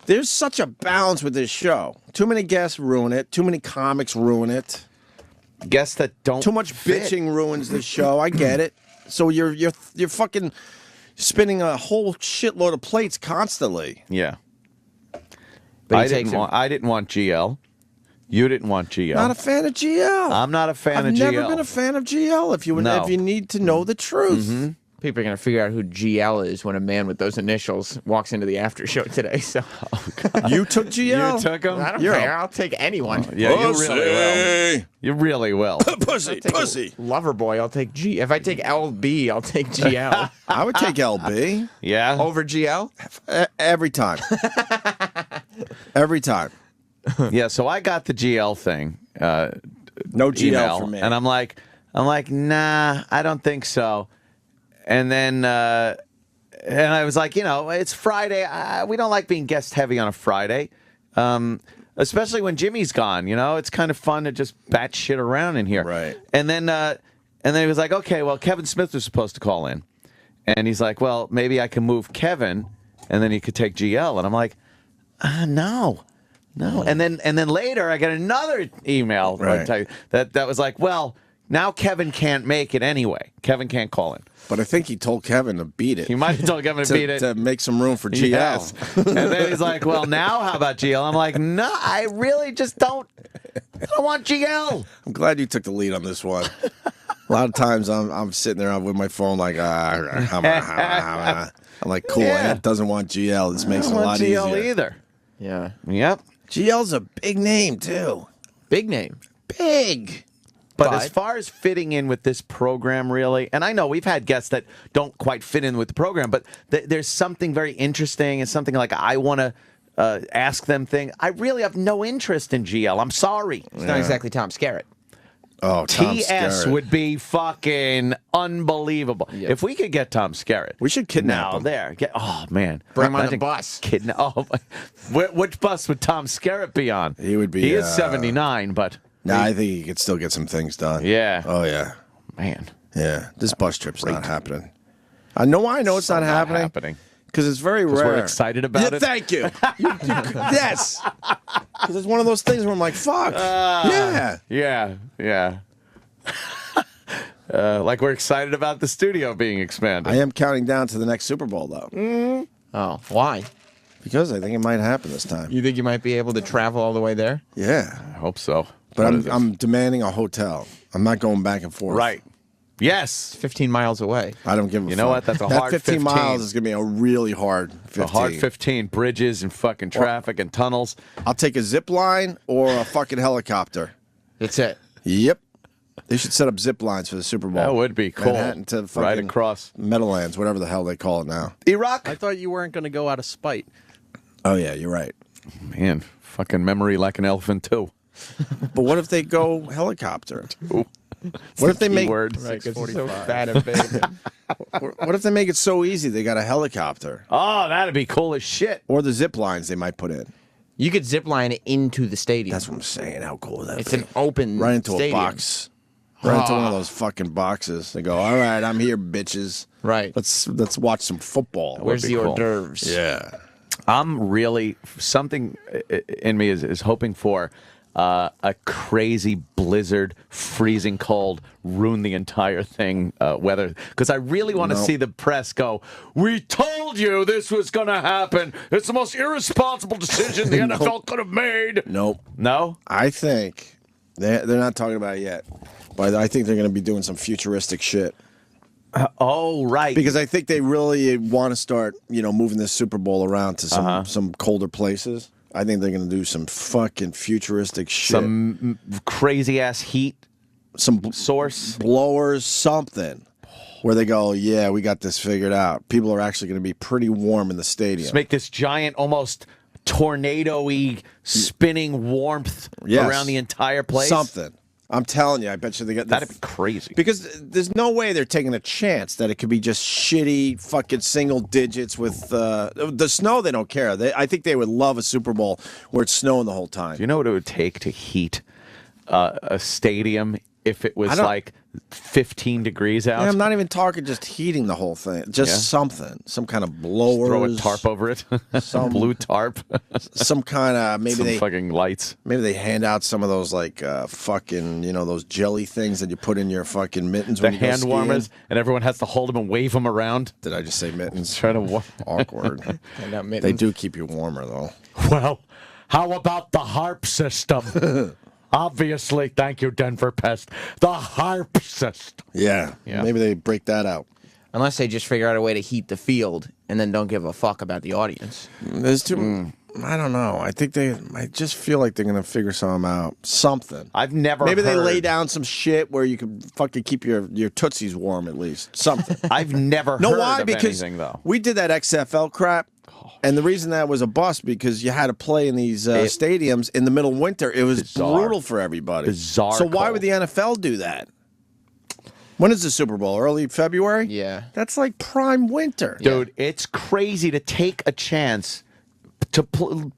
there's such a balance with this show. Too many guests ruin it. Too many comics ruin it. Guests that don't too much bitching ruins the show. I get it. So you're fucking spinning a whole shitload of plates constantly. Yeah. But I didn't want GL. You didn't want GL. Not a fan of GL. I'm not a fan of GL. I've never been a fan of GL. If you need to know the truth. People are going to figure out who GL is when a man with those initials walks into the after show today. So you took GL. You took him. I don't care. I'll take anyone. Yeah, you really will. You really will. Pussy. Lover boy. I'll take G. If I take LB, I'll take GL. I would take LB. Yeah. Over GL every time. Every time. Yeah. So I got the GL thing. No GL email, for me. And I'm like, nah, I don't think so. And then, and I was like, it's Friday. We don't like being guest heavy on a Friday, especially when Jimmy's gone. It's kind of fun to just bat shit around in here. Right. And then he was like, okay, well, Kevin Smith was supposed to call in, and he's like, well, maybe I can move Kevin, and then he could take GL. And I'm like, no. And then later, I got another email that was like, well, now Kevin can't make it anyway. Kevin can't call in. But I think he told Kevin to beat it. He might have told Kevin to beat it. To make some room for GL. Yes. And then he's like, well, now how about GL? I'm like, no, I really just don't want GL. I'm glad you took the lead on this one. A lot of times I'm sitting there with my phone like, I'm like, cool, Ant doesn't want GL. This makes it a lot easier. I don't want GL either. Yeah. Yep. GL's a big name, too. Big name. Big. But as far as fitting in with this program, really, and I know we've had guests that don't quite fit in with the program, but there's something very interesting and something like I want to ask them thing. I really have no interest in GL. I'm sorry. It's not exactly Tom Skerritt. Oh, Tom TS Skerritt would be fucking unbelievable. Yep. If we could get Tom Skerritt. We should kidnap him. Oh, man. Bring him on the bus. Which bus would Tom Skerritt be on? He would be. He is 79, but... No, I think he could still get some things done. Yeah. Oh, yeah. Man. Yeah. This bus trip's not happening. I know why I know it's not happening. Because it's very rare. We're excited about it. Thank you. Yes. Because it's one of those things where I'm like, fuck. Yeah. Like we're excited about the studio being expanded. I am counting down to the next Super Bowl, though. Oh, why? Because I think it might happen this time. You think you might be able to travel all the way there? Yeah. I hope so. But I'm demanding a hotel. I'm not going back and forth. Right. Yes. 15 miles away. I don't give a fuck. You know what? That's a hard 15 miles is going to be a really hard 15. A hard 15. Bridges and fucking traffic and tunnels. I'll take a zip line or a fucking helicopter. That's it. Yep. They should set up zip lines for the Super Bowl. That would be cool. Manhattan to fucking right across. Meadowlands, whatever the hell they call it now. Iraq? I thought you weren't going to go out of spite. Oh, yeah, you're right. Man, fucking memory like an elephant, too. But what if they go helicopter? What if they make Right, 'cause it's so fat and big. What if they make it so easy they got a helicopter? Oh, that'd be cool as shit. Or the zip lines they might put in. You could zip line into the stadium. That's what I'm saying. How cool is that? It's an open right into stadium. a box. Right into one of those fucking boxes. They go, all right, I'm here, bitches. Right. Let's watch some football. Where's the hors cool. d'oeuvres? Yeah. I'm really, something in me is hoping for a crazy blizzard, freezing cold, ruin the entire thing, weather. Because I really want to see the press go, we told you this was going to happen. It's the most irresponsible decision the NFL could have made. Nope. No? I think they're not talking about it yet. But I think they're going to be doing some futuristic shit. Oh, right. Because I think they really want to start, moving this Super Bowl around to some colder places. I think they're going to do some fucking futuristic shit. Some crazy ass heat. Some source. Blowers, something. Where they go, yeah, we got this figured out. People are actually going to be pretty warm in the stadium. Just make this giant, almost tornado-y spinning warmth around the entire place. Something. I'm telling you, I bet you they got That'd be crazy. because there's no way they're taking a chance that it could be just shitty fucking single digits with the snow. They don't care. I think they would love a Super Bowl where it's snowing the whole time. Do you know what it would take to heat a stadium if it was like 15 degrees out? Yeah, I'm not even talking just heating the whole thing. Just something, some kind of blowers. Throw a tarp over it. Some blue tarp. Some kind of maybe some they fucking lights. Maybe they hand out some of those like fucking those jelly things that you put in your fucking mittens. The when you go hand skiing. warmers, and everyone has to hold them and wave them around. Did I just say mittens? Try to warm. Awkward. They do keep you warmer though. Well, how about the HARP system? Obviously, thank you, Denver Pest. The HARP system. Yeah. Maybe they break that out. Unless they just figure out a way to heat the field and then don't give a fuck about the audience. There's too. I don't know. I think I just feel like they're gonna figure something out. Something. I've never. Maybe they heard- lay down some shit where you can fucking keep your tootsies warm at least. Something. I've never No, heard why? of Because anything, though. we did that XFL crap, and the reason that was a bust because you had to play in these stadiums in the middle of winter. It was brutal for everybody. Bizarre So why cold. would the NFL do that? When is the Super Bowl? Early February? Yeah. That's like prime winter. Dude, it's crazy to take a chance to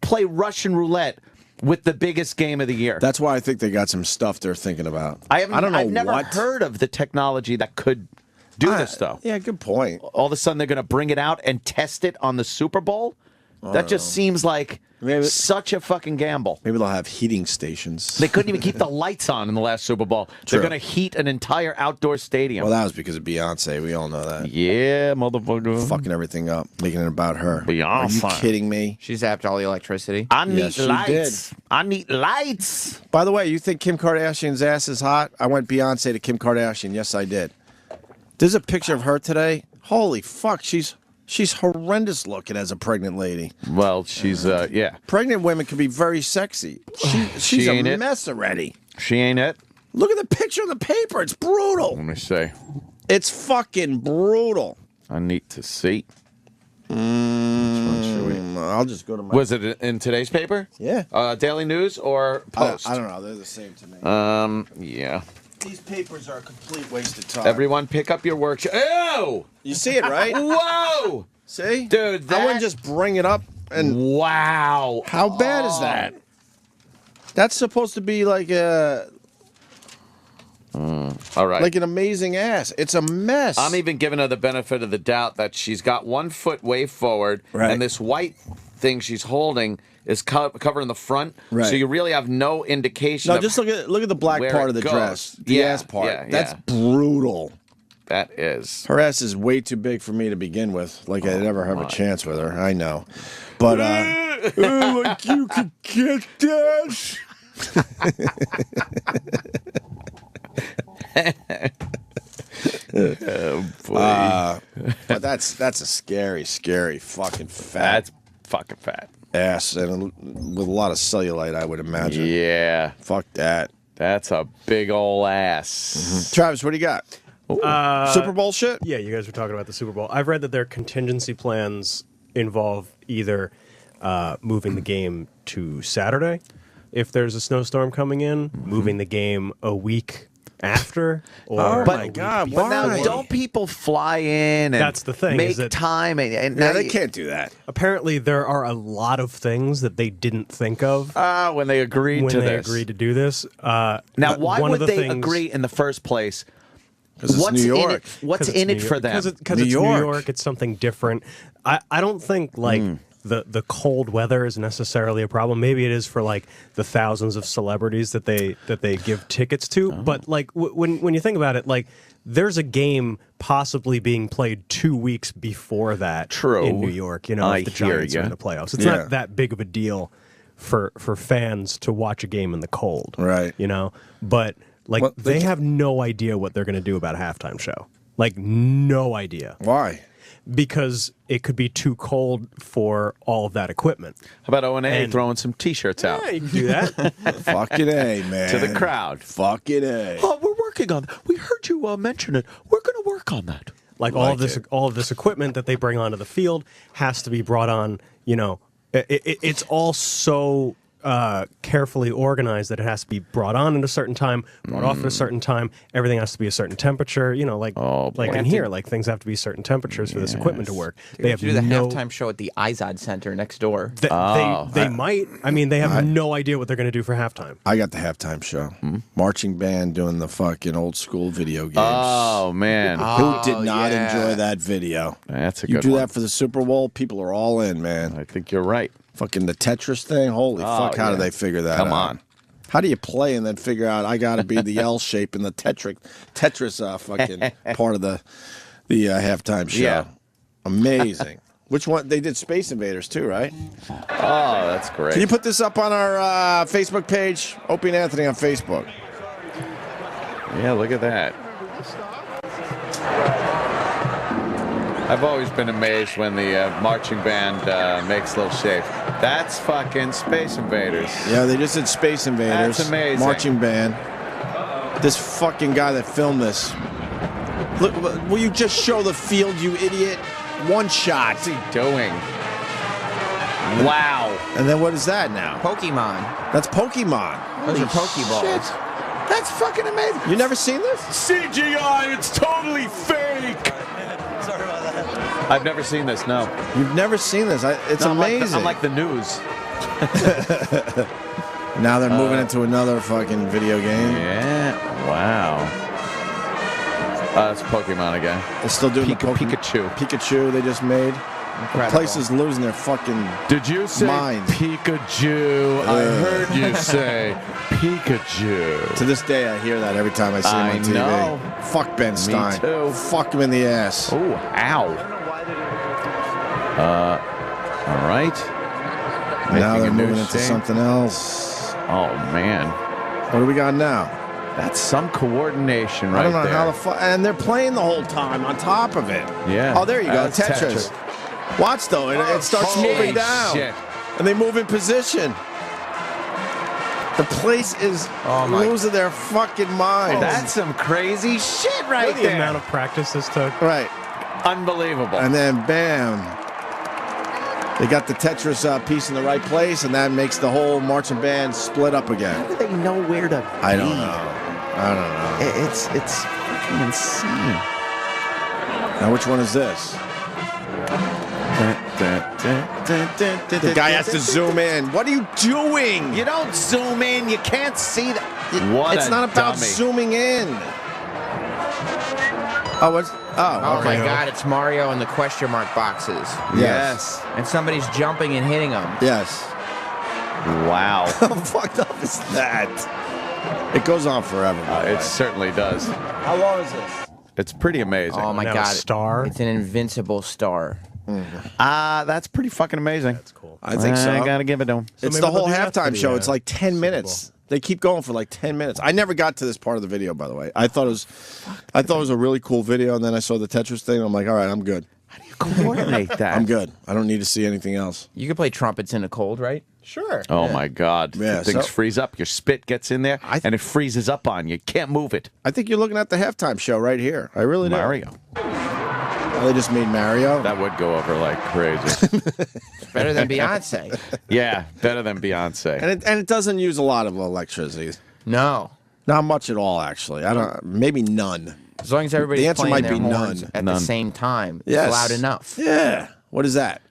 play Russian roulette with the biggest game of the year. That's why I think they got some stuff they're thinking about. I don't know. I've never what. heard of the technology that could do this, though. Yeah, good point. All of a sudden, they're going to bring it out and test it on the Super Bowl? That just seems like such a fucking gamble. Maybe they'll have heating stations. They couldn't even keep the lights on in the last Super Bowl. True. They're going to heat an entire outdoor stadium. Well, that was because of Beyonce. We all know that. Yeah, motherfucker. Fucking everything up, making it about her. Beyonce. Are you kidding me? She zapped all the electricity. I need Yes, she lights. I need lights. By the way, you think Kim Kardashian's ass is hot? I went Beyonce to Kim Kardashian. Yes, I did. There's a picture of her today. Holy fuck, she's horrendous looking as a pregnant lady. Well, she's, yeah. Pregnant women can be very sexy. She's a ain't it. mess already. She ain't it. Look at the picture in the paper. It's brutal. Let me see. It's fucking brutal. I need to see. I'll just go to my... Was it in today's paper? Yeah. Daily News or Post? I don't know. They're the same to me. Yeah. These papers are a complete waste of time. Everyone pick up your worksheet. Ew! You see it, right? Whoa! See? Dude, I wouldn't just bring it up and... Wow. How bad is that? That's supposed to be like a... All right. Like an amazing ass. It's a mess. I'm even giving her the benefit of the doubt that she's got 1 foot way forward, Right. and this white thing she's holding is covering the front, Right. so you really have no indication. No, of just look at the black where part it of the goes. dress. The Yeah, ass part. yeah, That's yeah. brutal. That is. Her ass is way too big for me to begin with. Like I'd ever have a chance with her. I know. But like you could get that. Oh, boy. But that's a scary fucking fat That's fucking fat. ass and with a lot of cellulite, I would imagine. Yeah. Fuck that. That's a big ol' ass. Travis, what do you got? Super Bowl shit? Yeah, you guys were talking about the Super Bowl. I've read that their contingency plans involve either moving the game to Saturday if there's a snowstorm coming in, moving the game a week after, or Oh a my week God, before. But now, Why? don't people fly in and That's the thing, make is that- time? And Yeah, now they you- can't do that. Apparently, there are a lot of things that they didn't think of when they agreed when to they this. agreed to do this. Now, why one would of the they things- agree in the first place? 'Cause it's What's New in York. it? What's 'Cause it's in it New for York. them? Because New it's New York. York, it's something different. I don't think like the cold weather is necessarily a problem. Maybe it is for like the thousands of celebrities that they give tickets to. But like when you think about it, like there's a game possibly being played 2 weeks before that. True. In New York, if I the hear Giants are ya. in the playoffs, it's Yeah. not that big of a deal for fans to watch a game in the cold. Right. But like Well, they have no idea what they're going to do about a halftime show. Like no idea. Why? Because it could be too cold for all of that equipment. How about O&A And- throwing some T-shirts out Yeah, you can do that. Fucking A, man. to the crowd? Fucking A. Oh, we're working on that. We heard you mention it. We're going to work on that. Like Like all of this equipment that they bring onto the field has to be brought on. It's all so carefully organized that it has to be brought on at a certain time, brought off at a certain time. Everything has to be a certain temperature. You know, like in here, like things have to be certain temperatures for this equipment to work. They have do the halftime show at the Izod Center next door. They might. I mean, they have no idea what they're going to do for halftime. I got the halftime show. Marching band doing the fucking old school video games. Oh, man. Who did not enjoy that video? That's a You good do one. that for the Super Bowl, people are all in, man. I think you're right. Fucking the Tetris thing, holy fuck, how do they figure that out? Come on. How do you play and then figure out I got to be the L shape in the Tetris fucking part of the halftime show? Yeah. Amazing. Which one? They did Space Invaders too, right? Oh, that's great. Can you put this up on our Facebook page? Opie and Anthony on Facebook. Yeah, look at that. I've always been amazed when the marching band makes little shape. That's fucking Space Invaders. Yeah, they just did Space Invaders. That's amazing. Marching band. This fucking guy that filmed this. Look, will you just show the field, you idiot? One shot. What's he doing? Wow. And then what is that now? Pokemon. That's Pokemon. Those are Pokeballs. Shit. That's fucking amazing. You never seen this? CGI, it's totally fake. I've never seen this, no. You've never seen this. It's No, amazing. I'm like the news. Now they're moving into another fucking video game. Yeah. Wow. That's Pokemon again. They're still doing Pikachu. Pikachu they just made. The place is losing their fucking Did you say mind. Pikachu? I heard you say Pikachu. To this day, I hear that every time I see him on TV. know. Fuck Ben Stein. too. Fuck him in the ass. Oh, ow. All right. Now Making they're a new moving into shape. something else. Oh, man. What do we got now? That's some coordination right I don't know there. how the fuck. And they're playing the whole time on top of it. Yeah. Oh, there you go. That's Tetris. Watch though, it starts Holy moving down, shit. and they move in position. The place is losing their fucking mind. That's some crazy shit right The there. amount of practice this took. Right. Unbelievable. And then bam, they got the Tetris piece in the right place, and that makes the whole marching band split up again. How do they know where to I be? don't know. It's fucking insane. Now which one is this? The guy has to zoom in. What are you doing? You don't zoom in. You can't see that. What It's a not about dummy. zooming in. Oh, what's? Oh okay. my God! It's Mario in the question mark boxes, Yes. and somebody's jumping and hitting him. Yes. Wow. How fucked up is that? It goes on forever. by the It way. certainly does. How long is this? It's pretty amazing. Oh my Now a God! star? It's an invincible star. That's pretty fucking amazing. That's cool. I think so. I gotta give it to him. It's maybe the whole they'll do that for halftime the, show. It's like 10 Super minutes. They keep going for like 10 minutes. I never got to this part of the video, by the way. I thought it was a really cool video, and then I saw the Tetris thing. And I'm like, all right, I'm good. How do you coordinate that? I'm good. I don't need to see anything else. You can play trumpets in the cold, right? Sure. Oh my God! Yeah, Things so- freeze up. Your spit gets in there, and it freezes up on you. Can't move it. I think you're looking at the halftime show right here. I really do. Mario. Oh, they just made Mario. That would go over like crazy. It's better than Beyonce. Yeah, better than Beyonce. And it doesn't use a lot of electricity. No, Not much at all, actually. I don't. Maybe none. as long as everybody's The answer playing might their be horns none. at None. the same time. Yes. It's loud enough. Yeah. What is that?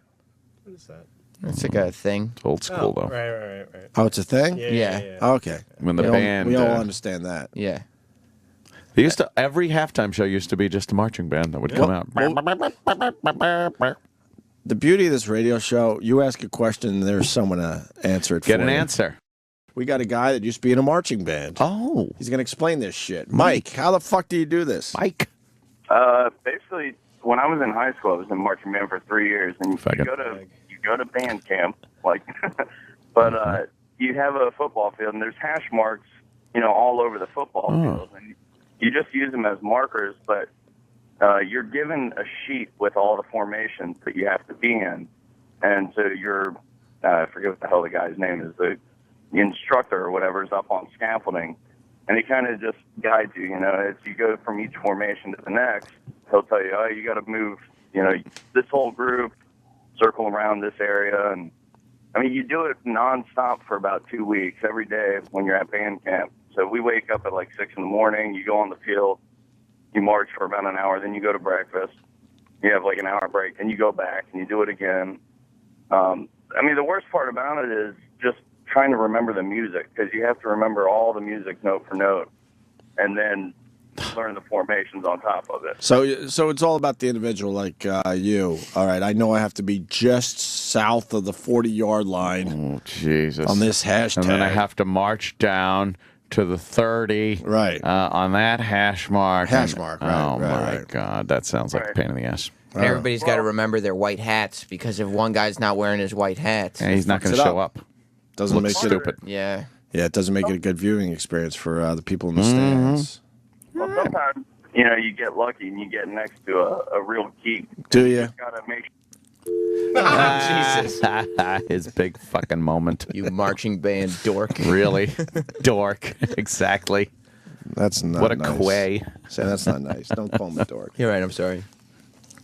It's like a thing. It's old school though. Right. Oh, it's a thing. Yeah. Okay. When the we band, we all understand that. Yeah. They used to every halftime show used to be just a marching band that would come out. The beauty of this radio show, you ask a question, and there's someone to answer it for Get an you. answer. We got a guy that used to be in a marching band. Oh, He's going to explain this shit. Mike, how the fuck do you do this? Mike. Basically, when I was in high school, I was in marching band for 3 years, and you Fucking- go to band camp, like, but you have a football field, and there's hash marks, all over the football field, and you just use them as markers, but you're given a sheet with all the formations that you have to be in, and so I forget what the hell the guy's name is, the instructor or whatever is up on scaffolding, and he kind of just guides you, as you go from each formation to the next. He'll tell you, you got to move, this whole group, circle around this area, and I mean, you do it nonstop for about 2 weeks every day when you're at band camp. So we wake up at like 6 in the morning. You go on the field. You march for about an hour. Then you go to breakfast. You have like an hour break. Then you go back and you do it again. I mean, the worst part about it is just trying to remember the music, because you have to remember all the music note for note, and then learn the formations on top of it. So it's all about the individual, like you. All right, I know I have to be just south of the 40-yard line. Oh, Jesus. On this hashtag. And then I have to march down to the 30. Right. On that hash mark. Hash mark, right. Oh, my right. God. That sounds like a pain in the ass. And everybody's got to remember their white hats, because if one guy's not wearing his white hats, And he's not going to show up. Doesn't Looks make it stupid. Yeah. Yeah, it doesn't make it a good viewing experience for the people in the stands. Well, sometimes, you know, you get lucky and you get next to a real geek. Do you? Got to make Jesus. His big fucking moment. You marching band dork. Really? Dork. Exactly. That's not What a nice. quay. Say that's not nice. Don't call him a dork. You're right. I'm sorry.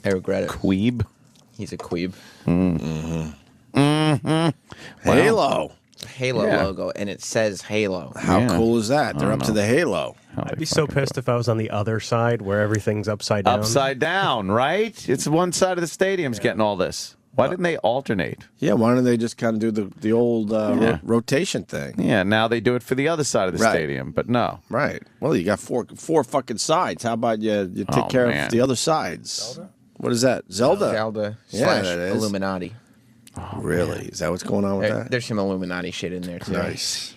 I regret it. Queeb. He's a queeb. Halo. Halo logo, and it says Halo. How cool is that? They're up to the Halo. I'd be so pissed if I was on the other side where everything's upside down. Upside down, right? It's one side of the stadium's getting all this. Why didn't they alternate? Yeah, why don't they just kind of do the old rotation thing? Yeah, now they do it for the other side of the Right. stadium, but no. Right. Well, you got four fucking sides. How about you take Oh, care man. of the other sides? What is that? Zelda. Zelda Yeah, slash that is. Illuminati. Really? Is that what's going on with that? There's some Illuminati shit in there too. Nice.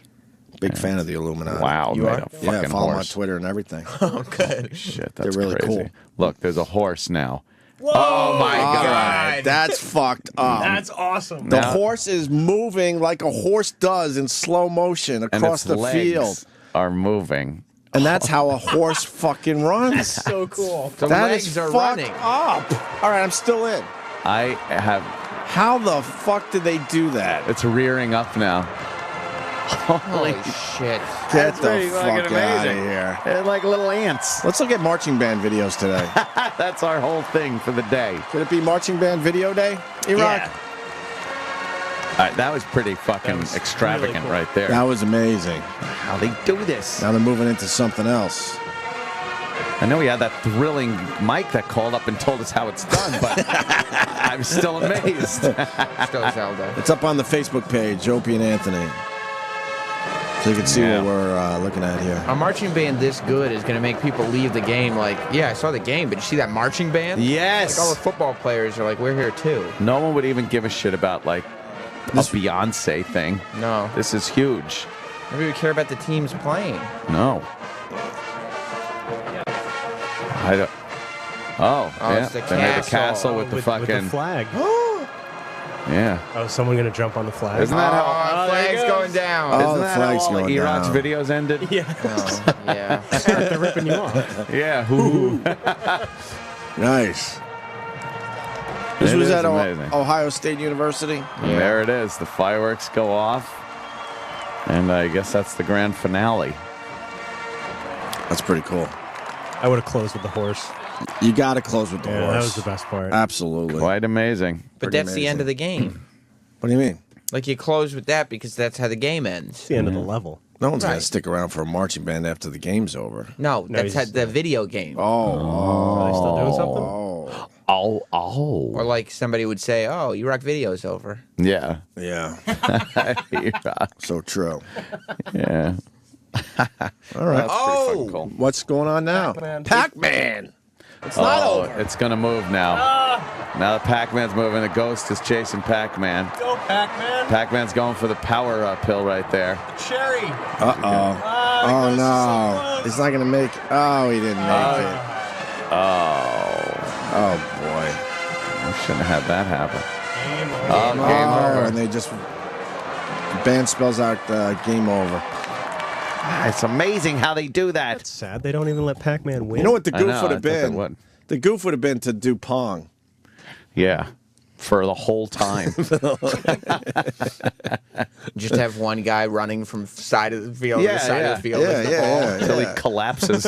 Big fan of the Illuminati. Wow, You made are? a Yeah, fucking follow them on horse. Twitter and everything. Oh, good. Shit, They're that's really crazy. cool. Look, there's a horse now. Oh my All God. right, that's fucked up. That's awesome. The Now- horse is moving like a horse does in slow motion And across its the legs field. are moving. And that's how a horse fucking runs. So cool. The That legs is are fucked running. up. All right, I'm still in. I have. How the fuck did they do that? It's rearing up now. Holy shit. Get the pretty fuck fucking out of amazing. here. They're like little ants. Let's look at marching band videos today. That's our whole thing for the day. Could it be marching band video day? Iraq? Yeah. All right, that was pretty fucking was extravagant really cool. right there. That was amazing. How they do this. Now they're moving into something else. I know we had that thrilling Mike that called up and told us how it's done, but I'm still amazed. Still Zelda. It's up on the Facebook page, Opie and Anthony. So you can see Yeah. what we're looking at here. A marching band this good is going to make people leave the game like, yeah, I saw the game, but you see that marching band? Yes. Like all the football players are like, we're here too. No one would even give a shit about like a Beyonce thing. No. This is huge. Maybe we care about the teams playing. No. I don't. Oh, yeah. it's the They made the castle. castle with the fucking. with the flag. Yeah. Oh, is someone gonna jump on the flag? Isn't that how? Oh, flag's going down. Oh, Isn't the that flag's how all going Iraq's down. videos ended? Yeah. Oh, yeah. They're ripping you off. Yeah. Who? Nice. This It was is at amazing. Ohio State University. And there it is. The fireworks go off. And I guess that's the grand finale. That's pretty cool. I would have closed with the horse. You got to close with the Yeah, horse. that was the best part. Absolutely. Quite amazing. But Pretty that's the end amazing. of the game. What do you mean? Like you close with that because that's how the game ends. It's the end of the level. No one's going Right. to stick around for a marching band after the game's over. No, that's he's- how the video game. Are they still doing something? Oh. Oh. Or like somebody would say, oh, Iraq video's over. Yeah. Yeah. Yeah. So true. Yeah. All right. That's pretty fucking cool. What's going on now? Pac-Man. It's not Oh, over. it's going to move now. Now that Pac-Man's moving, the ghost is chasing Pac-Man. Go, Pac-Man. Pac-Man's going for the power pill right there. Cherry. Uh-oh. Oh, no. He's not going to make Oh, he didn't make it. Oh, boy. I shouldn't have had that happen. Game Game Oh, over. and they just... The band spells out game over. It's amazing how they do that. That's sad. They don't even let Pac-Man win. You know what the I goof know, would I have thought they been? would. The goof would have been to do Pong. Yeah. For the whole time. Just have one guy running from side of the field to side of the field Yeah, with the yeah, ball. yeah. Until he collapses.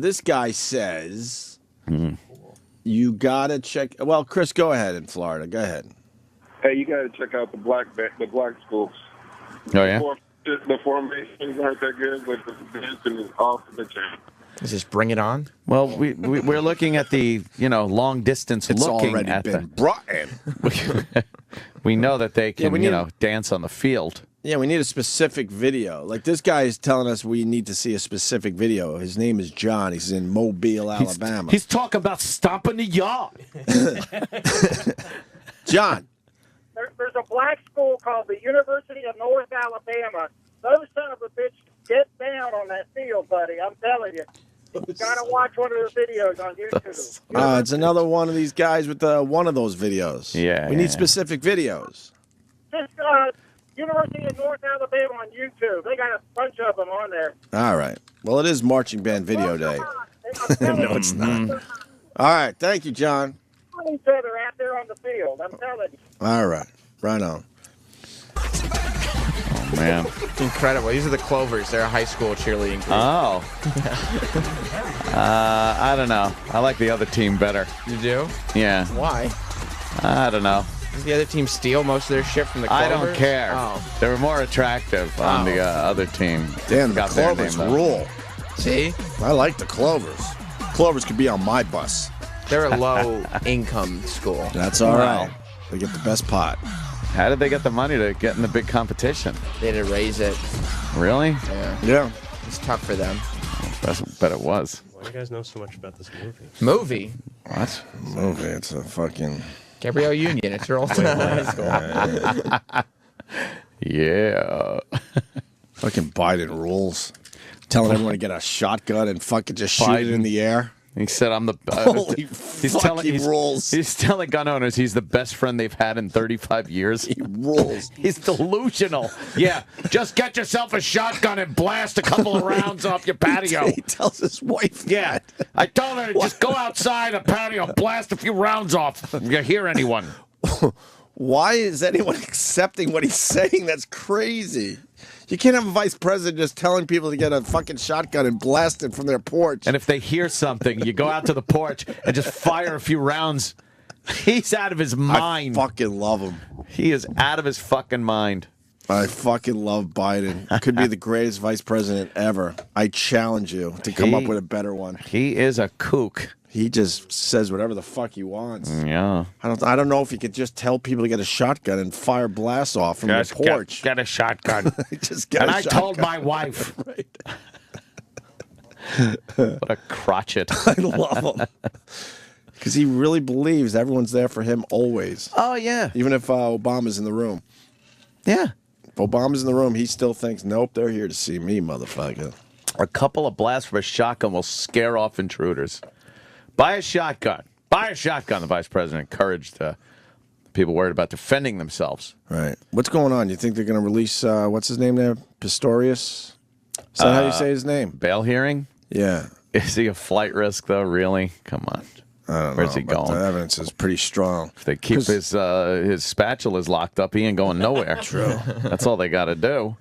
This guy says you gotta check. Well, Chris, go ahead in Florida. Go ahead. Hey, you got to check out the black schools. Oh yeah. The formations aren't that good, but the dancing is off the chain. Is this Bring It On? Well, we're looking at the long distance. It's looking already at been brought in. We know that they can we need- dance on the field. Yeah, we need a specific video. Like this guy is telling us we need to see a specific video. His name is John. He's in Mobile, Alabama. He's talking about stomping the yard. John. There's a black school called the University of North Alabama. Those son of a bitch get down on that field, buddy. I'm telling you. You gotta watch one of their videos on YouTube. It's another one of these guys with one of those videos. Yeah. We need specific videos. Just University of North Alabama on YouTube. They got a bunch of them on there. All right. Well, it is Marching Band Video Day. No, it's not. All right. Thank you, John. Each other out there on the field. I'm telling you. All right. Right on. Oh, man. Incredible. These are the Clovers. They're a high school cheerleading group. Oh. I don't know. I like the other team better. You do? Yeah. Why? I don't know. Does the other team steal most of their shit from the Clovers? I don't care. Oh. They were more attractive on the other team. Damn, the Got their Clovers name, though. rule. See? I like the Clovers. Clovers could be on my bus. They're a low-income school. That's all right. They get the best pot. How did they get the money to get in the big competition? They had to raise it. Really? Yeah. It's tough for them. I bet it was. Why do you guys know so much about this movie? Movie? What? Movie. It's a fucking... Gabrielle Union. It's your old high school. Yeah. Fucking Biden rules. Telling everyone to get a shotgun and fucking just shoot it in the air. He said, "I'm the." Holy fucking rules. He's telling gun owners he's the best friend they've had in 35 years. He rules. He's delusional. Yeah, just get yourself a shotgun and blast a couple of rounds off your patio. He tells his wife. Yeah, I told her to just go outside the patio, blast a few rounds off. If you hear anyone. Why is anyone accepting what he's saying? That's crazy. You can't have a vice president just telling people to get a fucking shotgun and blast it from their porch. And if they hear something, you go out to the porch and just fire a few rounds. He's out of his mind. I fucking love him. He is out of his fucking mind. I fucking love Biden. Could be the greatest vice president ever. I challenge you to come up with a better one. He is a kook. He just says whatever the fuck he wants. Yeah. I don't know if he could just tell people to get a shotgun and fire blasts off from the porch. Get a shotgun. Just get and a I shotgun. told my wife. Right. What a crotchet. I love him. Because he really believes everyone's there for him always. Oh, yeah. Even if Obama's in the room. Yeah. If Obama's in the room, he still thinks, nope, they're here to see me, motherfucker. A couple of blasts from a shotgun will scare off intruders. Buy a shotgun. Buy a shotgun, the vice president encouraged people worried about defending themselves. Right. What's going on? You think they're going to release, what's his name there? Pistorius? Is that how you say his name? Bail hearing? Yeah. Is he a flight risk, though, really? Come on. I don't know. Where's he but going? The evidence is pretty strong. If they keep his spatulas locked up, he ain't going nowhere. True. That's all they got to do.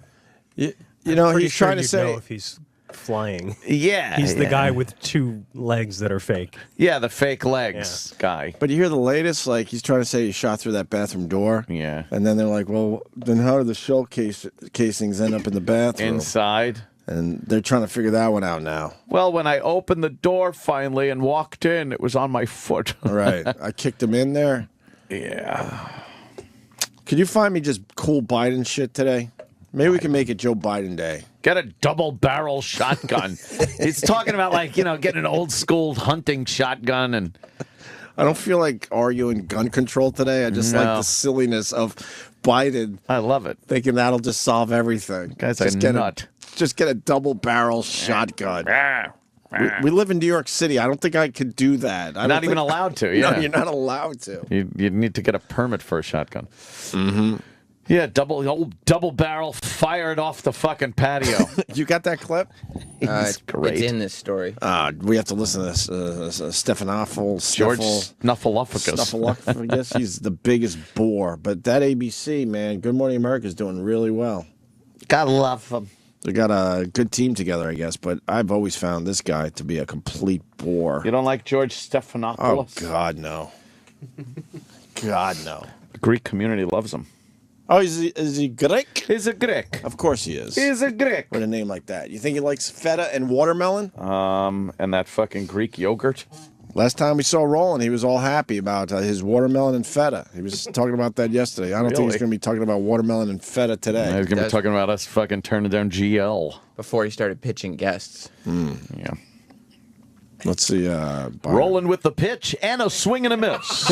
You know, Pretty he's sure trying to you'd say... know if he's flying. Yeah. He's the guy with two legs that are fake. Yeah, the fake legs guy. But you hear the latest, like he's trying to say he shot through that bathroom door. Yeah. And then they're like, well, then how did the shell casings end up in the bathroom? Inside. And they're trying to figure that one out now. Well, when I opened the door finally and walked in, it was on my foot. All right. I kicked him in there. Yeah. Could you find me just cool Biden shit today? Maybe we can make it Joe Biden Day. Get a double barrel shotgun. He's talking about getting an old school hunting shotgun and I don't feel like arguing gun control today. I just like the silliness of Biden. I love it. Thinking that'll just solve everything. Guy's just a nut. Just get a double barrel shotgun. We live in New York City. I don't think I could do that. You're not even allowed to. Yeah. No, you're not allowed to. You need to get a permit for a shotgun. Mm-hmm. Yeah, double barrel, fire it off the fucking patio. You got that clip? It's great. It's in this story. We have to listen to this. Stephanopoulos. George Snuffleupagus. Snuffleupagus. He's the biggest bore. But that ABC, man, Good Morning America is doing really well. Gotta love him. They got a good team together, I guess. But I've always found this guy to be a complete bore. You don't like George Stephanopoulos? Oh, God, no. God, no. Greek community loves him. Oh, is he Greek? He's a Greek. Of course he is. He's a Greek. With a name like that. You think he likes feta and watermelon? And that fucking Greek yogurt. Last time we saw Roland, he was all happy about his watermelon and feta. He was talking about that yesterday. I don't think he's going to be talking about watermelon and feta today. He's going to be talking about us fucking turning down GL. Before he started pitching guests. Yeah. Let's see. Rolling with the pitch and a swing and a miss.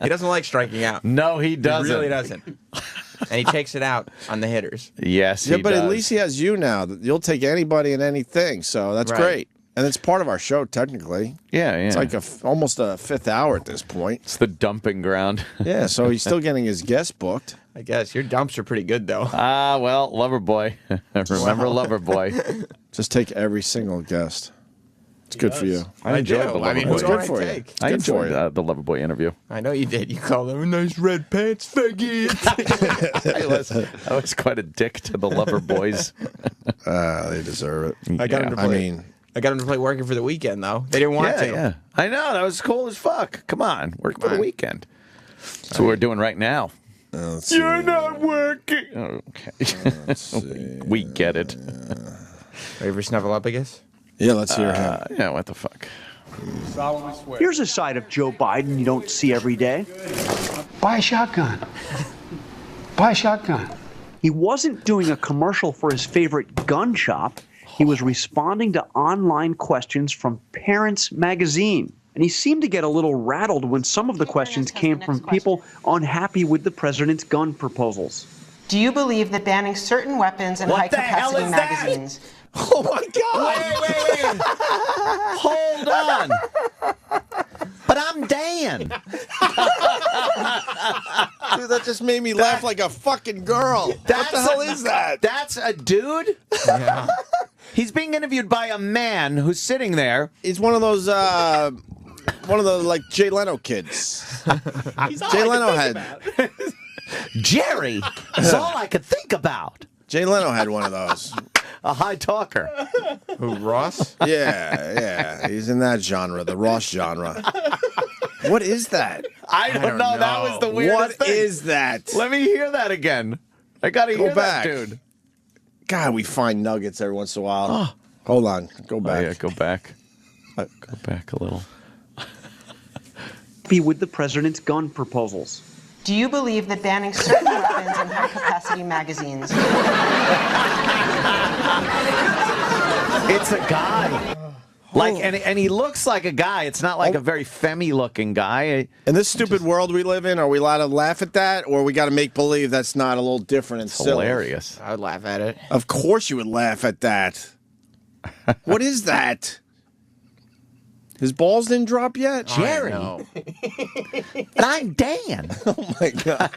He doesn't like striking out. No, he doesn't. He really doesn't. And he takes it out on the hitters. Yes, yeah, he but does. at least he has you now. You'll take anybody and anything, so that's Right. great. And it's part of our show, technically. Yeah. It's like almost a fifth hour at this point. It's the dumping ground. Yeah, so he's still getting his guests booked. I guess. Your dumps are pretty good, though. Well, Loverboy. Remember Loverboy. Just take every single guest. It's good for you. I enjoyed the Loverboy. I mean, It's who good do for you. take? It's I good for enjoyed you. the Loverboy interview. I know you did. You called him a nice red pants faggot. I was quite a dick to the Loverboys. They deserve it. I got him to play. I got him to play Working for the Weekend, though. They didn't want to. Yeah. I know. That was cool as fuck. Come on. Work for the weekend. That's what we're doing right now. You're not working. Okay. We get it. Ready for Snuffleupagus? Yeah, let's hear him. Yeah, what the fuck? Here's a side of Joe Biden you don't see every day. Buy a shotgun. Buy a shotgun. He wasn't doing a commercial for his favorite gun shop. He was responding to online questions from Parents Magazine. And he seemed to get a little rattled when some of the questions came from people unhappy with the president's gun proposals. Do you believe that banning certain weapons and high-capacity magazines... Oh, my God. Wait. Hold on. But I'm Dan. Dude, that just made me laugh like a fucking girl. What the hell is that? That's a dude? Yeah. He's being interviewed by a man who's sitting there. He's one of those, like, Jay Leno kids. Jay Leno had... Jerry is all I could think about. Jay Leno had one of those. A high talker. Who, Ross? Yeah. He's in that genre, the Ross genre. What is that? I don't know. That was the weirdest What thing. is that? Let me hear that again. I gotta hear back. that, dude. God, we find nuggets every once in a while. Hold on. Go back. Oh, yeah, go back. Go back a little. Be with the president's gun proposals. Do you believe that banning certain weapons and high-capacity magazines... It's a guy. Like, and he looks like a guy. It's not like a very femmy-looking guy. In this stupid world we live in, are we allowed to laugh at that, or we got to make believe that's not a little different and silly? Hilarious. I would laugh at it. Of course you would laugh at that. What is that? His balls didn't drop yet? Jerry. And I'm Dan. Oh, my God.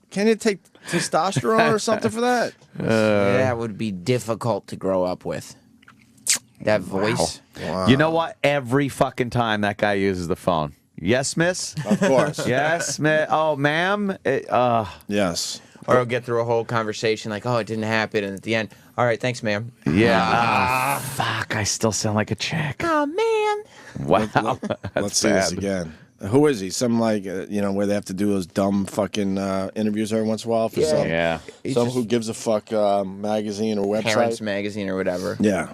Can you take testosterone or something for that? That would be difficult to grow up with. That voice. Wow. You know what? Every fucking time that guy uses the phone. Yes, miss? Of course. Yes, miss? Oh, ma'am? Yes. Or he'll get through a whole conversation like, oh, it didn't happen. And at the end, all right, thanks, ma'am. Yeah. Fuck, I still sound like a chick. Oh, man. Wow. Let's see this again. Who is he? Some like, where they have to do those dumb fucking interviews every once in a while for some who gives a fuck magazine or website. Parents Magazine or whatever. Yeah.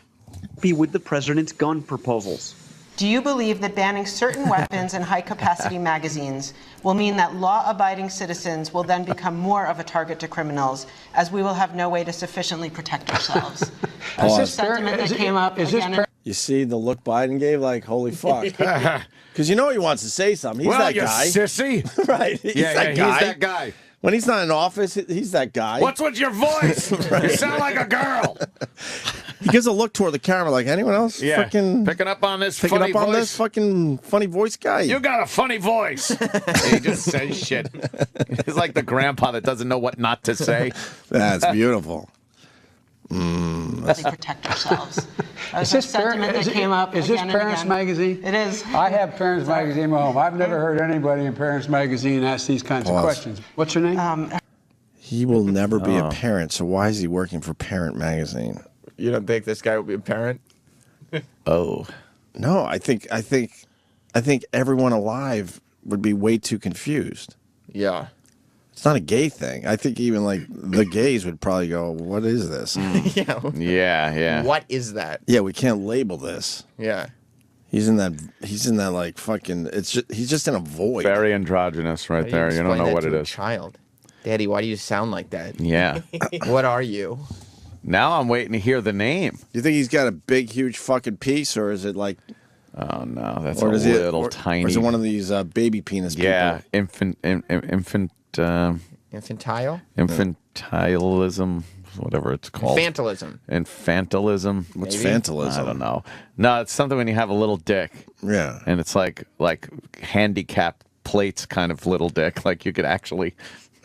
Be with the president's gun proposals. Do you believe that banning certain weapons and high-capacity magazines will mean that law-abiding citizens will then become more of a target to criminals, as we will have no way to sufficiently protect ourselves? That's a sentiment that came up again. You see the look Biden gave, like, holy fuck. Because he wants to say something. He's well, that you guy. sissy. Right. He's that guy. He's that guy. When he's not in office, he's that guy. What's with your voice? Right. You sound like a girl. He gives a look toward the camera like anyone else. Yeah. Fucking Picking up on this picking funny up on voice. this fucking funny voice guy. You got a funny voice. He just says shit. He's like the grandpa that doesn't know what not to say. That's beautiful. Protect ourselves. Is this Parents Magazine? It is. I have Parents Magazine at home. I've never heard anybody in Parents Magazine ask these kinds of questions. What's your name? He will never be a parent, so why is he working for Parent Magazine? You don't think this guy will be a parent? Oh. No, I think everyone alive would be way too confused. Yeah. It's not a gay thing. I think even like the gays would probably go, "What is this?" Yeah. What is that? Yeah, we can't label this. Yeah. He's in that like fucking. He's just in a void. Very androgynous, right there. You don't know what it is. Child, Daddy, why do you sound like that? Yeah. What are you? Now I'm waiting to hear the name. Do you think he's got a big, huge fucking piece, or is it like? Oh no, that's or a is it- little or- tiny. Or is it one of these baby penis? Yeah, people? Infantile? Infantilism, whatever it's called. Infantilism. Infantilism. What's Maybe. Fantilism? I don't know. No, it's something when you have a little dick. Yeah. And it's like handicapped plates kind of little dick. Like you could actually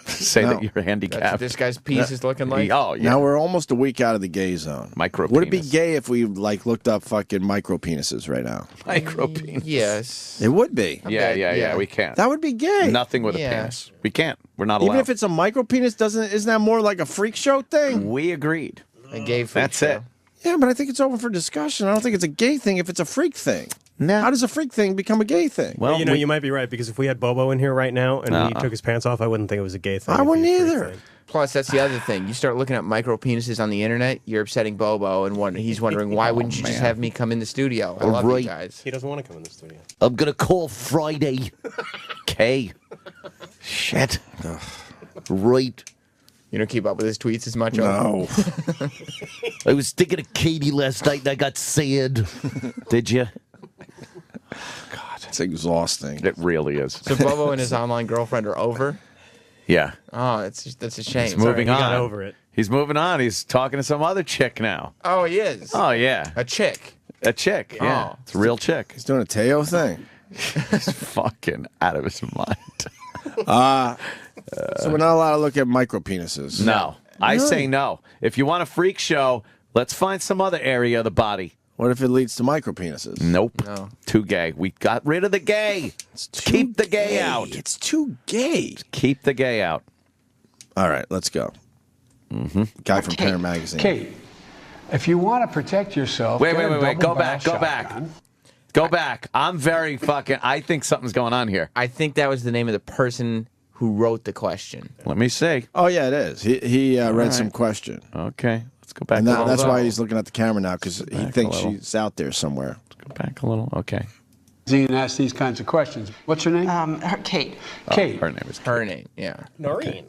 say No. that you're handicapped. That's what this guy's piece is looking like? Oh, yeah. Now we're almost a week out of the gay zone. Micro Would it be penis. gay if we like looked up fucking micro penises right now? Micro penis. Yes. It would be. Yeah, we can't. That would be gay. Nothing with Yeah. a penis. We can't. We're not allowed. Even if it's a micro penis, isn't that more like a freak show thing? We agreed. A gay freak That's show. it. Yeah, but I think it's open for discussion. I don't think it's a gay thing if it's a freak thing. No. How does a freak thing become a gay thing? Well, you might be right because if we had Bobo in here right now and he took his pants off, I wouldn't think it was a gay thing. I wouldn't either. Plus, that's the other thing. You start looking at micro penises on the internet, you're upsetting Bobo, and he's wondering, why wouldn't you just have me come in the studio? I love you guys. He doesn't want to come in the studio. I'm going to call Friday. K. Shit. Right. You don't keep up with his tweets as much? No. I was thinking of Katie last night and I got sad. Did you? It's exhausting. It really is. So Bobo and his online girlfriend are over? Yeah. Oh, that's a shame. He's moving on. He got over it. He's moving on. He's talking to some other chick now. Oh, he is? Oh, yeah. A chick? A chick, yeah. Oh. It's a real chick. He's doing a Teo thing. He's fucking out of his mind. So we're not allowed to look at micro penises. No. I say no. If you want a freak show, let's find some other area of the body. What if it leads to micro penises? Nope. No. Too gay. We got rid of the gay. Keep the gay out. It's too gay. Keep the gay out. All right, let's go. Mm-hmm. Guy from Parent Magazine. Kate, if you want to protect yourself, Wait. get a Go double back. barrel Go back. shotgun. Go back. I'm very fucking. I think something's going on here. I think that was the name of the person who wrote the question. Let me see. Oh yeah, it is. He read right. some question, Okay. Let's go back and a little. that's why he's looking at the camera now because he Back a thinks little. she's out there somewhere. Go back a little. Okay. Zine asks these kinds of questions. What's her name? Kate. Kate. Her name is Her name, yeah. Noreen.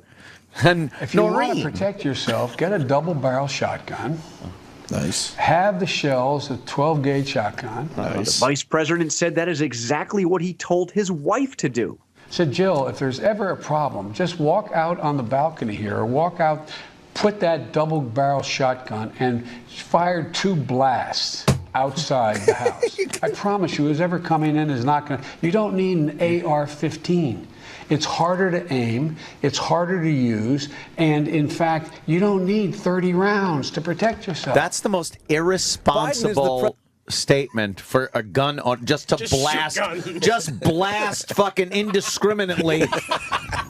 And If you want to protect yourself, get a double barrel shotgun. Nice. Have the shells, a 12 gauge shotgun. The vice president said that is exactly what he told his wife to do. Said, Jill, if there's ever a problem, just walk out on the balcony here or walk out, put that double barrel shotgun and fire 2 blasts outside the house. I promise you, who's ever coming in is not going to, you don't need an AR-15. It's harder to aim, it's harder to use, and in fact, you don't need 30 rounds to protect yourself. That's the most irresponsible statement for a gun on just to blast, just blast fucking indiscriminately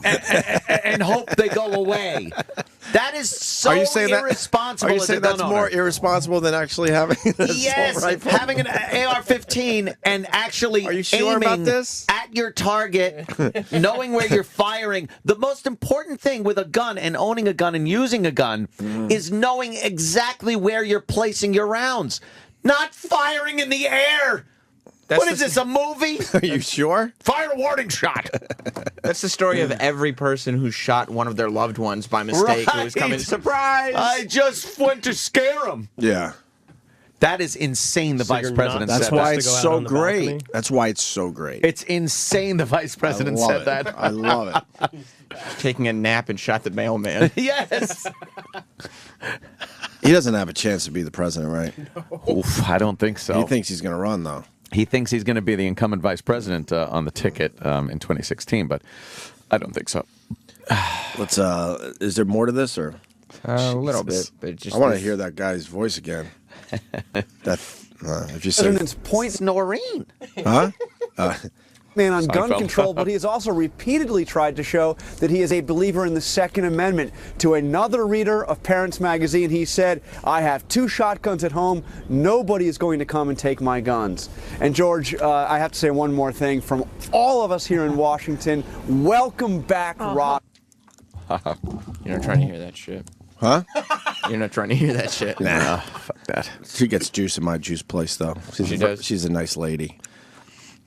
and hope they go away. That is so irresponsible. Are you as saying a gun that's more owner. irresponsible than actually having an assault Yes, rifle? having an AR-15 and actually Are you sure aiming about this? at your target, knowing where you're firing. The most important thing with a gun and owning a gun and using a gun is knowing exactly where you're placing your rounds, not firing in the air. What is this, a movie? Are you sure? Fire a warning shot. That's the story of every person who shot one of their loved ones by mistake who was coming. Right. Surprise! I just went to scare him. Yeah. That is insane, the So vice you're not president That's said why that. it's to go out so on the great. balcony? That's why it's so great. It's insane the vice president I love said it. that. I love it. Taking a nap and shot the mailman. Yes. He doesn't have a chance to be the president, right? Oof, I don't think so. He thinks he's going to run, though. He thinks he's going to be the incumbent vice president on the ticket in 2016, but I don't think so. Let's. Is there more to this, or A little bit, but just I want to hear that guy's voice again. That if you say, President's points Noreen. huh? man on gun Seinfeld. control, but he has also repeatedly tried to show that he is a believer in the Second Amendment. To another reader of Parents Magazine, he said, "I have 2 shotguns at home. Nobody is going to come and take my guns." And George, I have to say one more thing from all of us here in Washington. Welcome back, Rob. You're not trying to hear that shit. Huh? You're not trying to hear that shit. Nah, fuck that. She gets juice in my juice place, though. She does? She's a nice lady.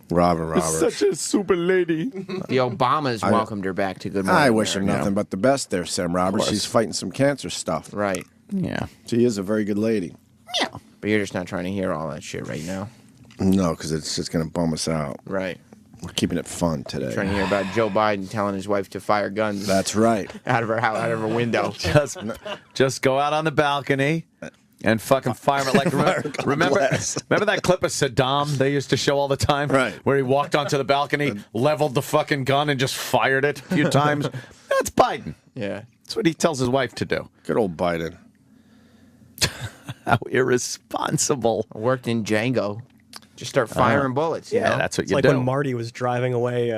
Robin Roberts. Such a super lady. The Obamas welcomed her back to Good Morning I wish her America. nothing but the best there, Sam Roberts. course. She's fighting some cancer stuff. Right. Yeah. She is a very good lady. But you're just not trying to hear all that shit right now. No, because it's just going to bum us out. Right. We're keeping it fun today. Trying to hear about Joe Biden telling his wife to fire guns. That's right. Out of her house, out of her window. Just go out on the balcony and fucking fire it. Like remember that clip of Saddam they used to show all the time, right? Where he walked onto the balcony, leveled the fucking gun, and just fired it a few times. That's Biden. Yeah, that's what he tells his wife to do. Good old Biden. How irresponsible. Worked in Django. Just start firing bullets. You know? That's what It's you like do. when Marty was driving away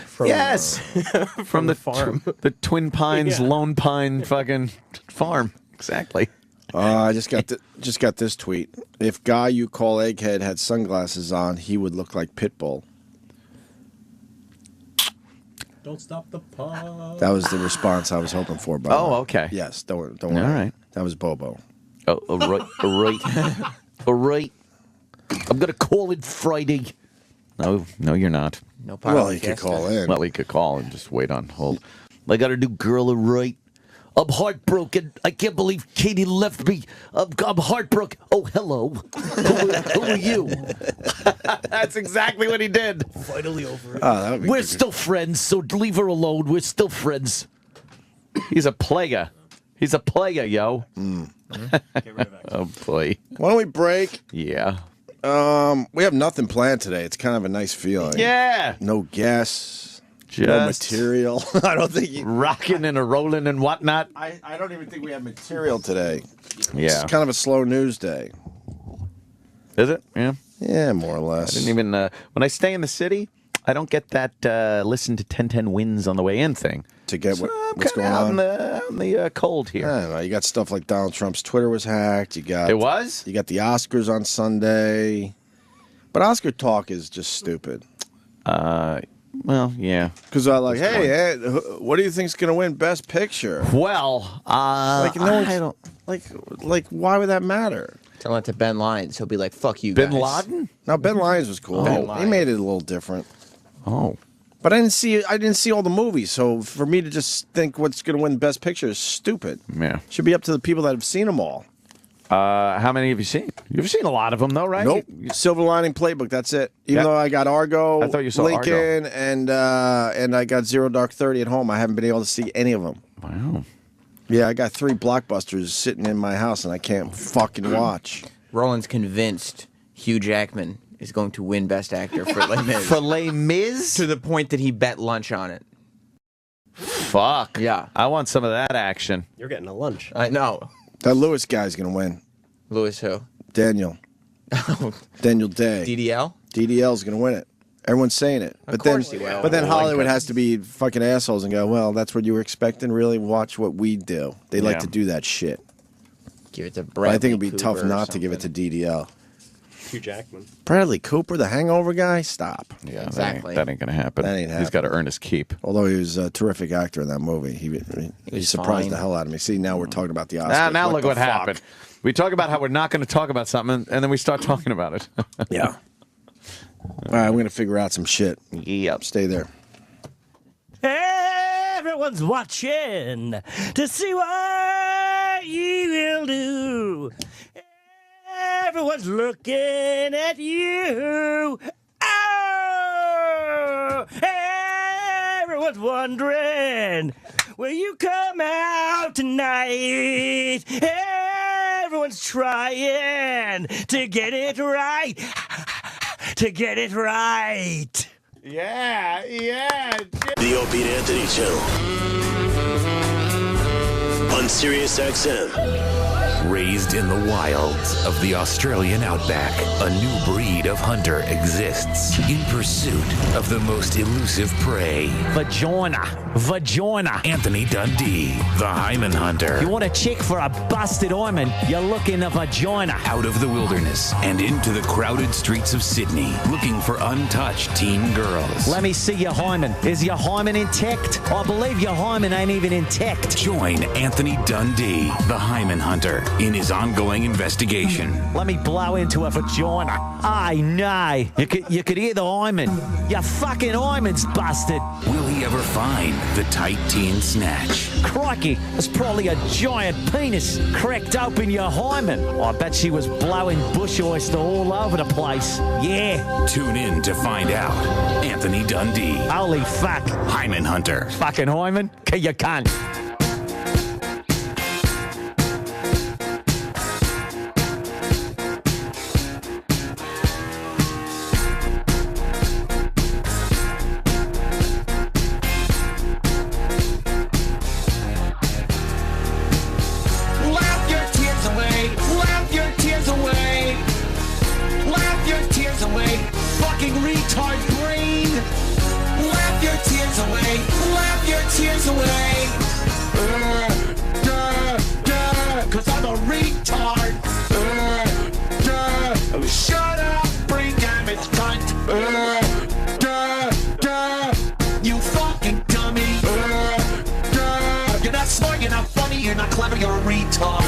from from the farm. the Twin Pines Yeah. Lone Pine fucking farm. Exactly. I just got this tweet. If guy you call Egghead had sunglasses on, he would look like Pitbull. Don't stop the pump. That was the response I was hoping for. By the way. Okay. Yes, don't All worry. right. That was Bobo. Oh, all right, all right, all right. I'm gonna call it Friday. No, you're not. No Well, he could call in. Well, he could call and just wait on hold. I got a new girl, all right. I'm heartbroken. I can't believe Katie left me. I'm heartbroken. Oh, hello. Who are you? That's exactly what he did. Finally over it. that would be We're good. still friends, so leave her alone. We're still friends. He's a player. He's a player, yo. Oh, boy. Why don't we break? Yeah. We have nothing planned today. It's kind of a nice feeling. Yeah. No guests. No Just material. I don't think you... rocking and a rolling and whatnot. I don't even think we have material today. Yeah. It's kind of a slow news day. Is it? Yeah. Yeah, more or less. I didn't even when I stay in the city, I don't get that listen to 1010 wins on the way in thing. To get what's going out on? in the cold here. I don't know. You got stuff like Donald Trump's Twitter was hacked. You got It was? You got the Oscars on Sunday. But Oscar talk is just stupid. Well, yeah. Because I like, hey, what do you think's going to win Best Picture? Well, like no one's- I don't. Like why would that matter? Tell it to Ben Lyons. He'll be like, "Fuck you, Bin guys." Laden? No, Ben Lyons was cool. Ben He made it a little different. Oh. But I didn't see all the movies, so for me to just think what's going to win Best Picture is stupid. Yeah. Should be up to the people that have seen them all. How many have you seen? You've seen a lot of them, though, right? Nope. Silver Lining Playbook. That's it. Even though I got Argo, I thought you saw Lincoln, and I got Zero Dark 30 at home. I haven't been able to see any of them. Wow. Yeah, I got 3 blockbusters sitting in my house, and I can't fucking watch. Roland's convinced Hugh Jackman is going to win Best Actor for Les Mis. For Les Mis? To the point that he bet lunch on it. Fuck. Yeah. I want some of that action. You're getting a lunch. I know. That Lewis guy's going to win. Lewis who? Daniel. Daniel Day. DDL? DDL's going to win it. Everyone's saying it. But then, course he will. but then Oh, Hollywood like has to be fucking assholes and go, well, that's what you were expecting? Really? Watch what we do. They like Yeah. to do that shit. Give it to But Bradley I think it'd be Cooper tough or not to give it to DDL. Hugh Jackman. Bradley Cooper, the Hangover guy? Stop. Yeah, Exactly. That ain't going to happen. That ain't He's got to earn his keep. Although he was a terrific actor in that movie. He was surprised fine. the hell out of me. See, now we're talking about the Oscars. Now look the what fuck? happened. We talk about how we're not going to talk about something, and then we start talking about it. Yeah. All right, I'm going to figure out some shit. Yep. Stay there. Everyone's watching to see what you will do. Everyone's looking at you. Oh, everyone's wondering, will you come out tonight? Everyone's trying to get it right. To get it right. Yeah. The Opie and Anthony Channel on Sirius XM. Raised in the wilds of the Australian outback, a new breed of hunter exists in pursuit of the most elusive prey. Vagina. Anthony Dundee, the Hyman Hunter. You want to check for a busted hymen, you're looking a vagina. Out of the wilderness and into the crowded streets of Sydney, looking for untouched teen girls. Let me see your hymen. Is your hymen intact? I believe your hymen ain't even intact. Join Anthony Dundee, the Hyman Hunter, in his ongoing investigation. Let me blow into a vagina. Aye, nay. You could hear the hymen. Your fucking hymen's busted. Will he ever find the tight teen snatch? Crikey, it's probably a giant penis cracked open your hymen. I bet she was blowing bush oyster all over the place. Yeah. Tune in to find out. Anthony Dundee. Holy fuck. Hyman Hunter. Fucking hymen? You can't. Laugh your tears away. Laugh your tears away. Laugh your tears away. Fucking retard brain. Laugh your tears away. Laugh your tears away. Cause I'm a retard. Shut up, brain damage cunt. You fucking dummy. You're not smart, you're not funny, you're not clever, you're a retard.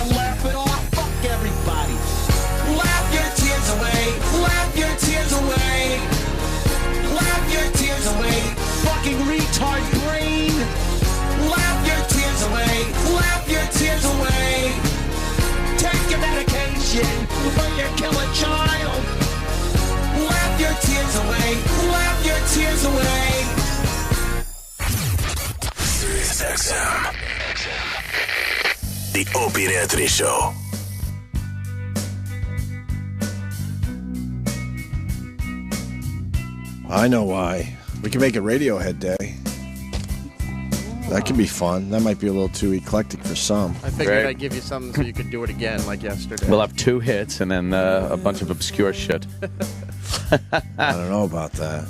Laugh it off, fuck everybody. Laugh your tears away, laugh your tears away. Laugh your tears away, fucking retard brain. Laugh your tears away, laugh your tears away. Take your medication before you kill a child. Laugh your tears away, laugh your tears away. Sirius XM. The Opie and Anthony Show. I know why. We can make it Radiohead Day. That could be fun. That might be a little too eclectic for some. I figured I'd give you something so you could do it again like yesterday. We'll have 2 hits and then a bunch of obscure shit. I don't know about that.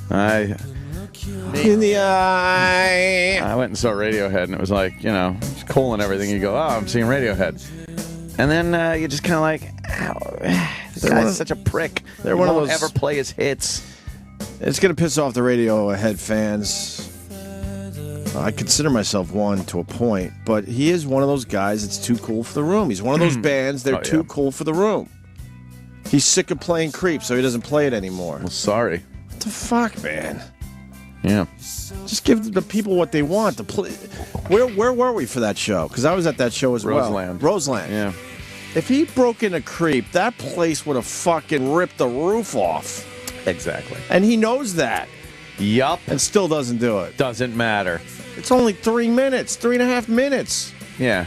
In the eye. I went and saw Radiohead, and it was like, you know, it's cool and everything. You go, oh, I'm seeing Radiohead. And then you're just kind of like, ow, this guy's such a prick. They're one of Won't those ever play his hits. It's going to piss off the Radiohead fans. I consider myself one to a point, but he is one of those guys that's too cool for the room. He's one of those bands, they're too cool for the room. He's sick of playing Creep, so he doesn't play it anymore. Well, sorry. What the fuck, man? Yeah. Just give the people what they want. Where were we for that show? Because I was at that show as Roseland. well. Roseland. Yeah. If he broke into Creep, that place would have fucking ripped the roof off. Exactly. And he knows that. Yup. And still doesn't do it. Doesn't matter. It's only 3 minutes, 3.5 minutes. Yeah.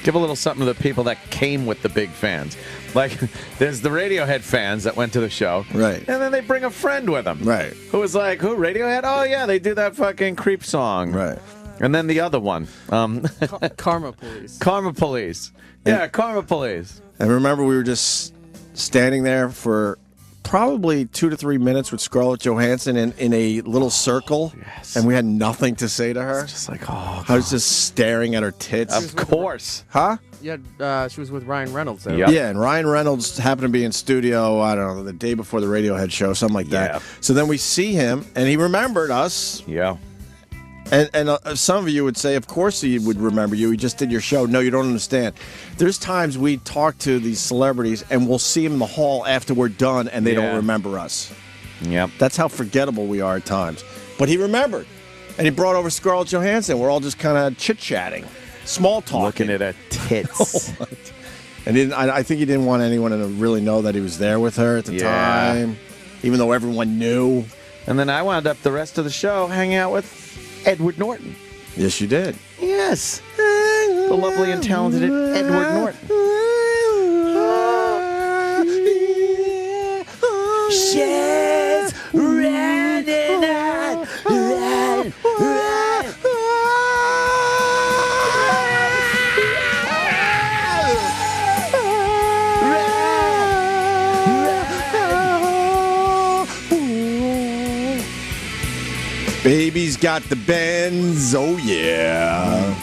Give a little something to the people that came with the big fans. Like, there's the Radiohead fans that went to the show. Right. And then they bring a friend with them. Right. Who was like, who, Radiohead? Oh, yeah, they do that fucking Creep song. Right. And then the other one. Karma Police. Karma Police. Yeah, Karma Police. And remember, we were just standing there for probably 2 to 3 minutes with Scarlett Johansson in a little circle. Yes. And we had nothing to say to her. It's just like, oh, I was just staring at her tits. Of course. Huh? Yeah, she was with Ryan Reynolds, though. Yep. Yeah, and Ryan Reynolds happened to be in studio, I don't know, the day before the Radiohead show, something like that. Yeah. So then we see him, and he remembered us. Yeah. And some of you would say, of course he would remember you. He just did your show. No, you don't understand. There's times we talk to these celebrities, and we'll see them in the hall after we're done, and they don't remember us. Yep. That's how forgettable we are at times. But he remembered. And he brought over Scarlett Johansson. We're all just kind of chit-chatting. Small talk. Looking at her tits. And I think he didn't want anyone to really know that he was there with her at the time, even though everyone knew. And then I wound up the rest of the show hanging out with Edward Norton. Yes, you did. Yes. The lovely and talented Edward Norton. Baby's got the Benz. Oh, yeah.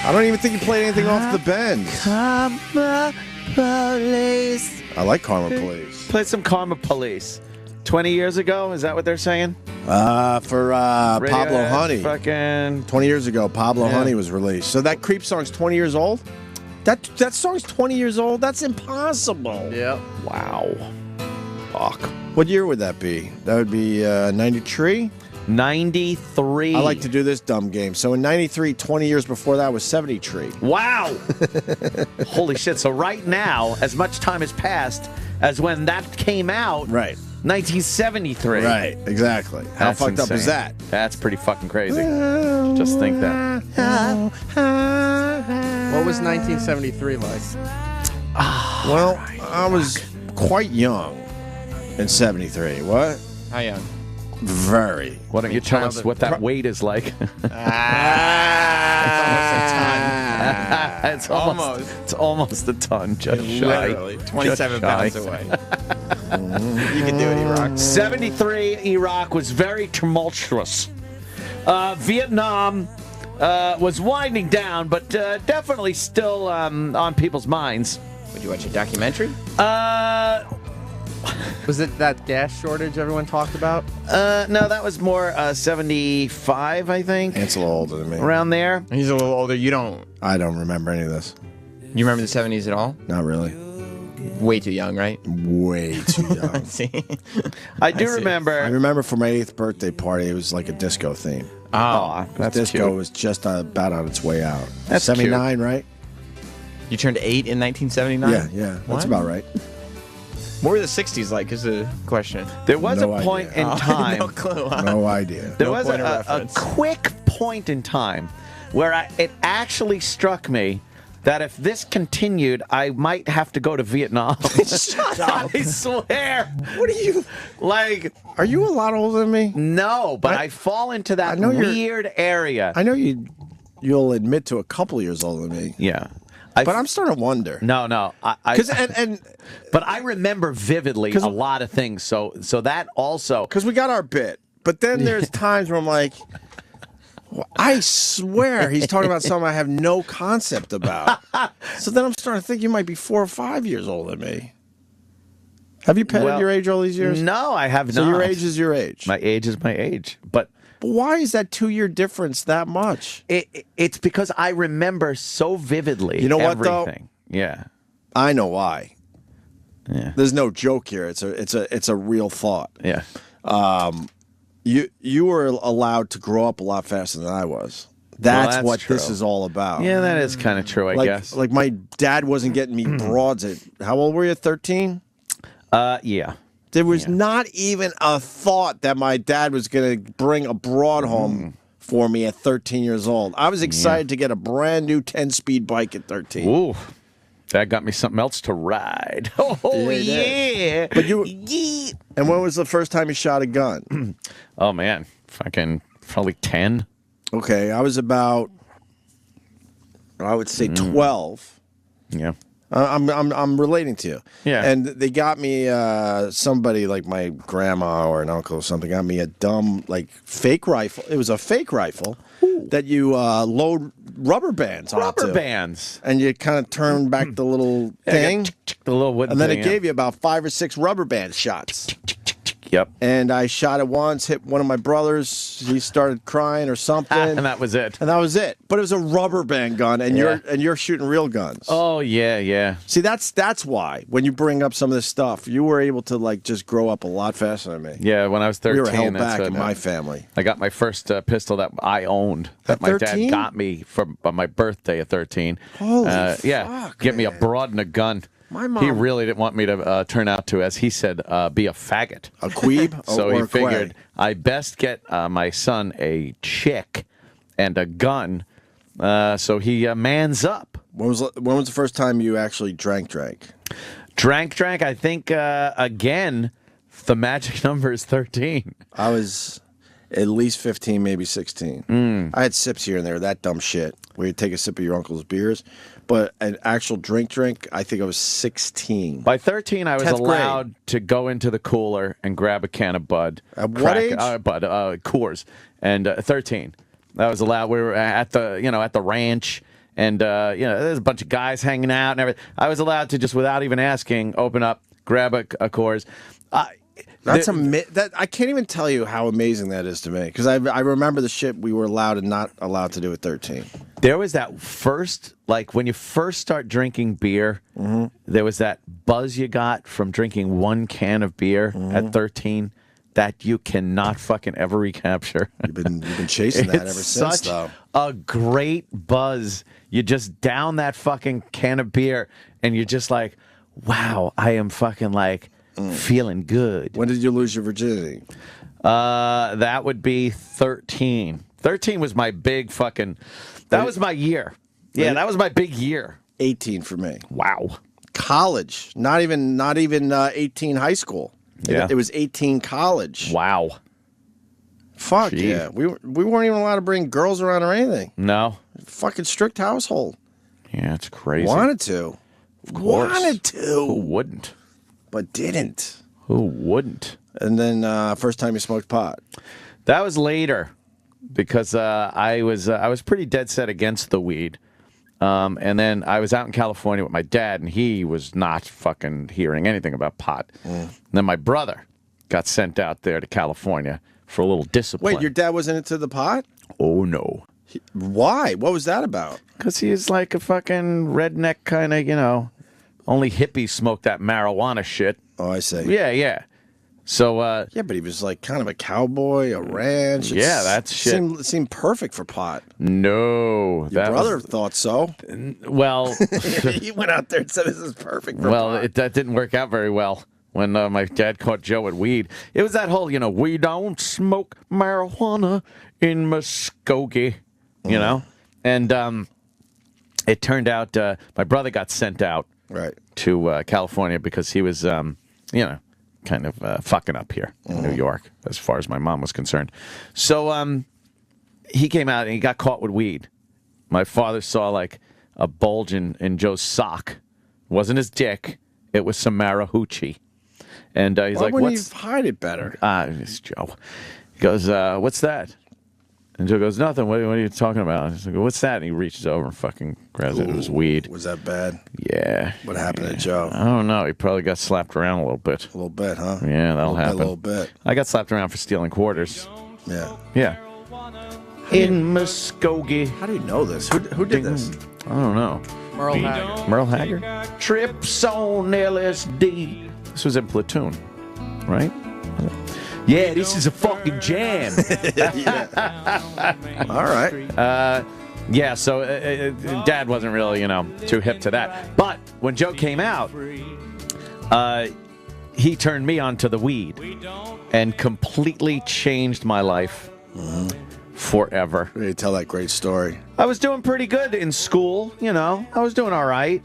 I don't even think he played anything off the Benz. Karma Police. I like Karma Police. Play some Karma Police. 20 years ago, is that what they're saying? For Pablo Honey. Fucking 20 years ago, Pablo Yeah. Honey was released. So that Creep song's 20 years old? That song's 20 years old? That's impossible. Yep. Wow. Fuck. What year would that be? That would be 93? 93. I like to do this dumb game. So in 93, 20 years before that was 73. Wow. Holy shit. So right now, as much time has passed as when that came out. Right. 1973. Right, exactly. How That's fucked up is insane. that? That's pretty fucking crazy. Just think that. What was 1973 like? Well, I was quite young in 73. What? How young? Very. Why don't you tell us what that weight is like? It's almost a ton. Just shy. Literally 27 Just shy. pounds away. You can do it, Iraq. 73, Iraq was very tumultuous. Vietnam was winding down, but definitely still on people's minds. Would you watch a documentary? Was it that gas shortage everyone talked about? No, that was more 75, I think. It's a little older than me. Around there. He's a little older. You don't. I don't remember any of this. You remember the 70s at all? Not really. Way too young, right? Way too young. See? I do I remember. remember for my 8th birthday party, it was like a disco theme. Oh, that's disco cute. was just about on its way out. That's 79, right? You turned 8 in 1979? Yeah, What? that's about right. What were the 60s like is the question. There was No a point idea. in time. No clue. Huh? No idea. There No was point of a reference. quick point in time where it actually struck me that if this continued, I might have to go to Vietnam. Shut up. I swear. What are you? Like, Are you a lot older than me? no, but I fall into that know you're- weird area. I know you'll admit to a couple years older than me. Yeah. But I'm starting to wonder. No. Because and But I remember vividly a lot of things. So that also. because we got our bit, but then there's times where I'm like, well, I swear he's talking about something I have no concept about. So then I'm starting to think you might be 4 or 5 years older than me. Have you petted Well, your age all these years? No, I have So not. your age is your age. My age is my age. But why is that 2-year difference that much? it's because I remember so vividly. You know what, though? everything. Yeah. I know why. Yeah. There's no joke here. It's a real thought. Yeah. You were allowed to grow up a lot faster than I was. That's what true. this is all about. Yeah, that is kind of true, I guess. Like my dad wasn't getting me broads at how old were you? 13? Yeah. There was not even a thought that my dad was going to bring a broad home for me at 13 years old. I was excited to get a brand new 10-speed bike at 13. Ooh. That got me something else to ride. Oh, yeah. But you. And when was the first time you shot a gun? Oh, man. Fucking probably 10. Okay, I was about, I would say 12. Yeah. I'm relating to you. Yeah. And they got me somebody like my grandma or an uncle or something got me a dumb like fake rifle. It was a fake rifle that you load rubber bands onto. Rubber bands. And you kind of turn back the little thing. The little wooden And then thing, it gave you about 5 or 6 rubber band shots. Yep. And I shot it once, hit one of my brothers. He started crying or something. And that was it. And that was it. But it was a rubber band gun, and Yeah. you're shooting real guns. Oh, yeah. See, that's why when you bring up some of this stuff, you were able to like just grow up a lot faster than me. Yeah, when I was 13. We were held that's back when, in my family. I got my first pistol that I owned that At my 13? dad got me for on my birthday at 13. Holy Yeah, fuck, get me a broad and a gun. My mom. He really didn't want me to turn out to, as he said, be a faggot. A queeb? So or he a figured quay? I best get my son a chick and a gun. So he mans up. When was the first time you actually drank? Drank. I think again, the magic number is 13. I was at least 15, maybe 16. I had sips here and there. That dumb shit. where you take a sip of your uncle's beers. But an actual drink, I think I was 16. By 13, I was 10th grade. allowed to go into the cooler and grab a can of Bud. At what age? Coors. And 13. That was allowed. We were at the ranch, and there's a bunch of guys hanging out and everything. I was allowed to just, without even asking, open up, grab a Coors. I can't even tell you how amazing that is to me, because I remember the shit we were allowed and not allowed to do at 13. There was that first, like when you first start drinking beer, there was that buzz you got from drinking one can of beer at 13 that you cannot fucking ever recapture. You've been chasing that ever since, though. A great buzz. You just down that fucking can of beer, and you're just like, wow, I am fucking like feeling good. When did you lose your virginity? That would be 13. 13 was my big fucking. That was my year. Yeah, that was my big year. 18 for me. Wow. College. Not even 18 high school. Yeah. It was 18 college. Wow. Fuck Gee. yeah. We weren't even allowed to bring girls around or anything. No. Fucking strict household. Yeah, it's crazy. Wanted to. Of course. Wanted to. Who wouldn't? But didn't. Who wouldn't? And then first time you smoked pot. That was later, because I was pretty dead set against the weed. And then I was out in California with my dad, and he was not fucking hearing anything about pot. And then my brother got sent out there to California for a little discipline. Wait, your dad wasn't into the pot? Oh, no. Why? What was that about? Because he's like a fucking redneck kind of, only hippies smoke that marijuana shit. Oh, I see. Yeah. So, yeah, but he was like kind of a cowboy, a ranch. Yeah, that's shit. Seemed perfect for pot. No. Your brother thought so. Well. He went out there and said, this is perfect for pot. Well, that didn't work out very well when my dad caught Joe with weed. It was that whole, we don't smoke marijuana in Muskogee, And it turned out my brother got sent out to California because he was, kind of fucking up here in New York, as far as my mom was concerned. So he came out and he got caught with weed. My father saw like a bulge in Joe's sock. It wasn't his dick. It was some Marahoochee. And he's Why like, wouldn't what's... you hide it better? It's Joe. He goes, what's that? And Joe goes, nothing. What are you talking about? He's like, what's that? And he reaches over and fucking grabs it. It was weed. Was that bad? Yeah. What happened to Joe? I don't know. He probably got slapped around a little bit. A little bit, huh? Yeah, that'll happen. A little bit. I got slapped around for stealing quarters. Yeah. Yeah. In Muskogee. How do you know this? Who did this? I don't know. Merle Haggard. Merle Haggard? Trips on LSD. This was in Platoon, right? Yeah, this is a fucking jam. All right. Yeah, so Dad wasn't really, too hip to that. But when Joe came out, he turned me onto the weed and completely changed my life forever. You tell that great story. I was doing pretty good in school, I was doing all right.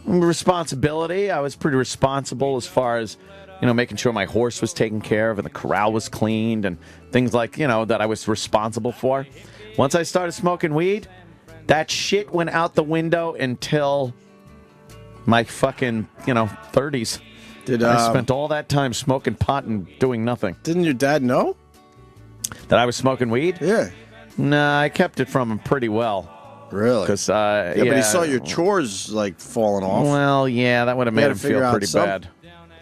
Responsibility, I was pretty responsible as far as, making sure my horse was taken care of and the corral was cleaned and things like, that I was responsible for. Once I started smoking weed, that shit went out the window until my fucking, 30s. I spent all that time smoking pot and doing nothing. Didn't your dad know that I was smoking weed? Yeah. Nah, I kept it from him pretty well. Really? Because but he saw your chores like falling off. Well, yeah, that would have made him feel pretty bad.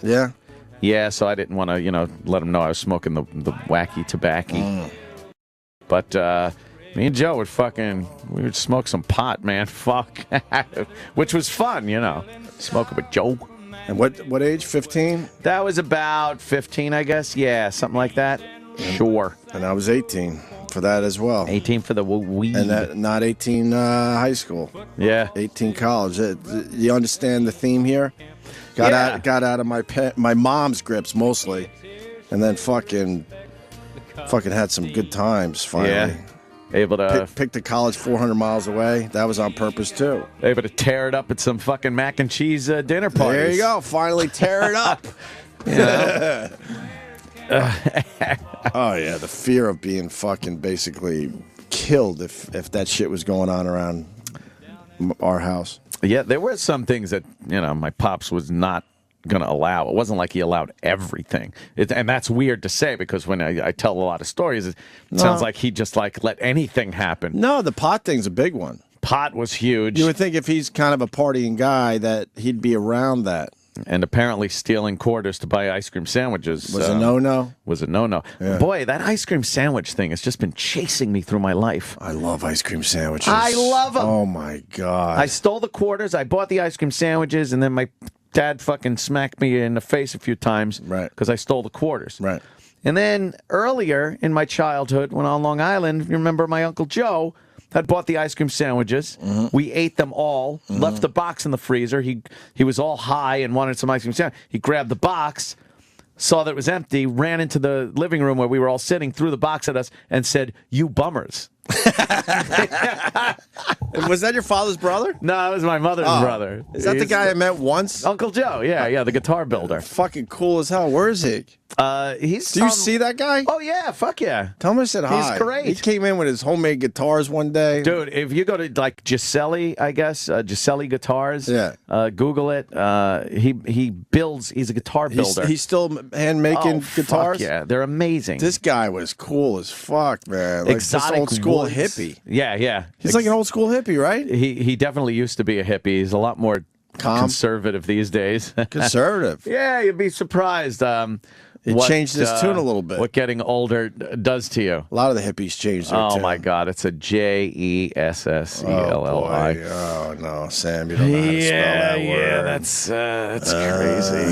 Yeah. Yeah, so I didn't want to, let him know I was smoking the wacky tobacco. But me and Joe we would smoke some pot, man. Fuck. Which was fun, Smoking with Joe. And what age? 15? That was about 15, I guess. Yeah, something like that. Sure. And I was 18 for that as well. 18 for the weed. And not 18 high school. Yeah. 18 college. You understand the theme here? Got out of my mom's grips mostly, and then fucking had some good times finally. Yeah. Able to pick the college 400 miles away. That was on purpose too. Able to tear it up at some fucking mac and cheese dinner parties. There you go. Finally tear it up. Oh yeah, the fear of being fucking basically killed if that shit was going on around our house. Yeah, there were some things that, my pops was not going to allow. It wasn't like he allowed everything. And that's weird to say because when I tell a lot of stories, it sounds like he just let anything happen. No, the pot thing's a big one. Pot was huge. You would think if he's kind of a partying guy that he'd be around that. And apparently stealing quarters to buy ice cream sandwiches was a no-no. Was a no-no. Yeah. Boy, that ice cream sandwich thing has just been chasing me through my life. I love ice cream sandwiches. I love them. Oh, my God. I stole the quarters, I bought the ice cream sandwiches, and then my dad fucking smacked me in the face a few times because I stole the quarters. Right. And then earlier in my childhood, when on Long Island, you remember my Uncle Joe had bought the ice cream sandwiches. Mm-hmm. We ate them all, left the box in the freezer. He was all high and wanted some ice cream sandwich. He grabbed the box, saw that it was empty, ran into the living room where we were all sitting, threw the box at us, and said, "You bummers." Was that your father's brother? No, it was my mother's brother. Is that the guy I met once? Uncle Joe, yeah, the guitar builder. Fucking cool as hell. Where is he? Do you see that guy? Oh, yeah, fuck yeah. Tell him I said hi. He's great. He came in with his homemade guitars one day. Dude, if you go to Giuselli, I guess, Giuselli Guitars, Google it. He's a guitar builder. He's still hand-making guitars? Fuck yeah, they're amazing. This guy was cool as fuck, man. Like Exotic old school woods. hippie. Yeah. He's like an old school hippie, right? He definitely used to be a hippie. He's a lot more conservative these days. Conservative. Yeah, you'd be surprised. It changed his tune a little bit. What getting older does to you. A lot of the hippies changed their tune. Oh, my God. It's a Jesselli. Oh, no, Sam, you don't know how to spell that word. Yeah, that's crazy.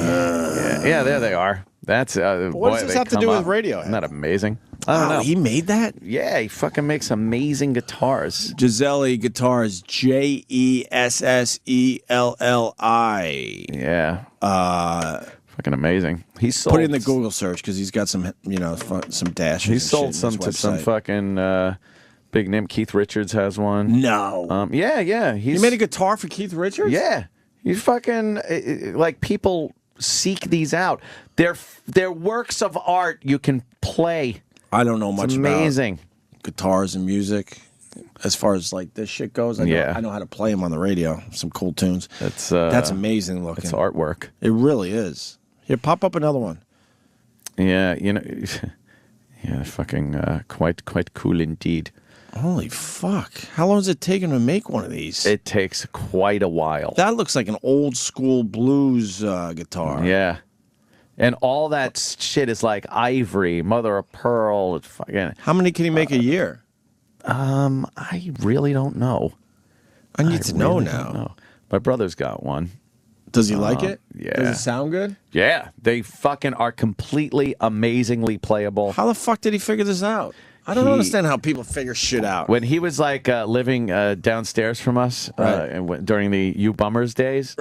Yeah, there they are. That's what does this have to do with radio? Isn't that amazing? I don't know. He made that? Yeah, he fucking makes amazing guitars. Giuselli Guitars, Jesselli. Yeah. Fucking amazing. He sold. Put it in the Google search because he's got some, some dashes. He sold some to some fucking big name. Keith Richards has one. No. Yeah. He made a guitar for Keith Richards? Yeah. You fucking people seek these out. They're works of art you can play. I don't know much amazing. About guitars and music as far as this shit goes. I know how to play them on the radio. Some cool tunes. That's amazing looking. It's artwork. It really is. Here, pop up another one. Yeah, fucking quite cool indeed. Holy fuck. How long is it taking to make one of these? It takes quite a while. That looks like an old school blues guitar. Yeah. And all that shit is like ivory, mother of pearl. It's fucking. How many can he make a year? I really don't know. I need to know now. My brother's got one. Does he like it? Yeah. Does it sound good? Yeah. They fucking are completely, amazingly playable. How the fuck did he figure this out? I don't understand how people figure shit out. When he was living downstairs from us during the You Bummers days,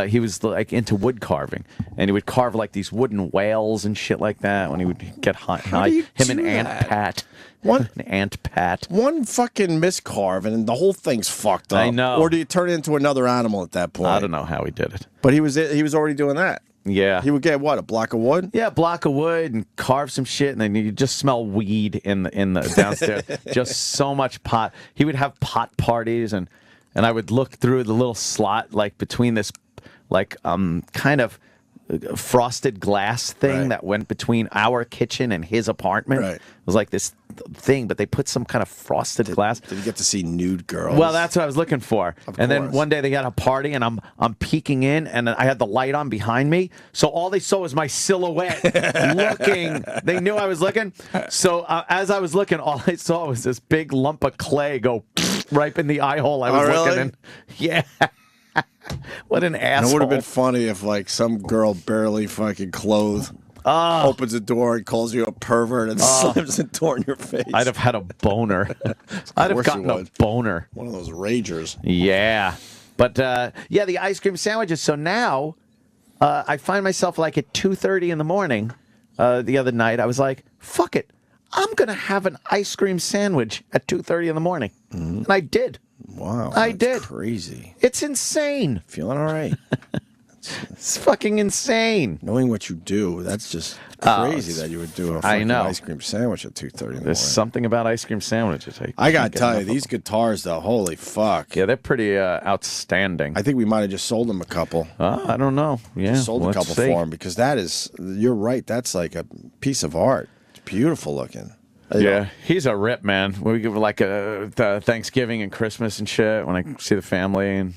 he was into wood carving, and he would carve these wooden whales and shit like that. When he would get high, him and Aunt Pat. One fucking miscarve, and the whole thing's fucked up. I know. Or do you turn it into another animal at that point? I don't know how he did it, but he was already doing that. Yeah. He would get what, a block of wood? Yeah, a block of wood and carve some shit, and then you just smell weed in the downstairs. Just so much pot. He would have pot parties, and I would look through the little slot between this kind of frosted glass thing that went between our kitchen and his apartment. It was like this thing, but they put some kind of frosted glass. Did you get to see nude girls? Well, that's what I was looking for. And then one day they got a party, and I'm peeking in, and I had the light on behind me, so all they saw was my silhouette looking. They knew I was looking. So as I was looking, all I saw was this big lump of clay go right in the eye hole I was looking in. Yeah. What an asshole. It would have been funny if some girl barely fucking clothed opens the door and calls you a pervert and slams the door in your face. I'd have had a boner. I'd have gotten a boner. One of those ragers. Yeah. But, the ice cream sandwiches. So now I find myself at 2:30 in the morning the other night. I was like, fuck it. I'm going to have an ice cream sandwich at 2:30 in the morning. Mm-hmm. And I did. Wow. I did. Crazy. It's insane. Feeling all right. It's fucking insane. Knowing what you do, that's just crazy that you would do a fucking ice cream sandwich at 2:30 in the morning. There's something about ice cream sandwiches. I got to tell you, these guitars, though, holy fuck. Yeah, they're pretty outstanding. I think we might have just sold them a couple. I don't know. Yeah, sold a couple for them because that is, you're right, that's like a piece of art. It's beautiful looking. Yeah, he's a rip, man. We give like the Thanksgiving and Christmas and shit when I see the family, and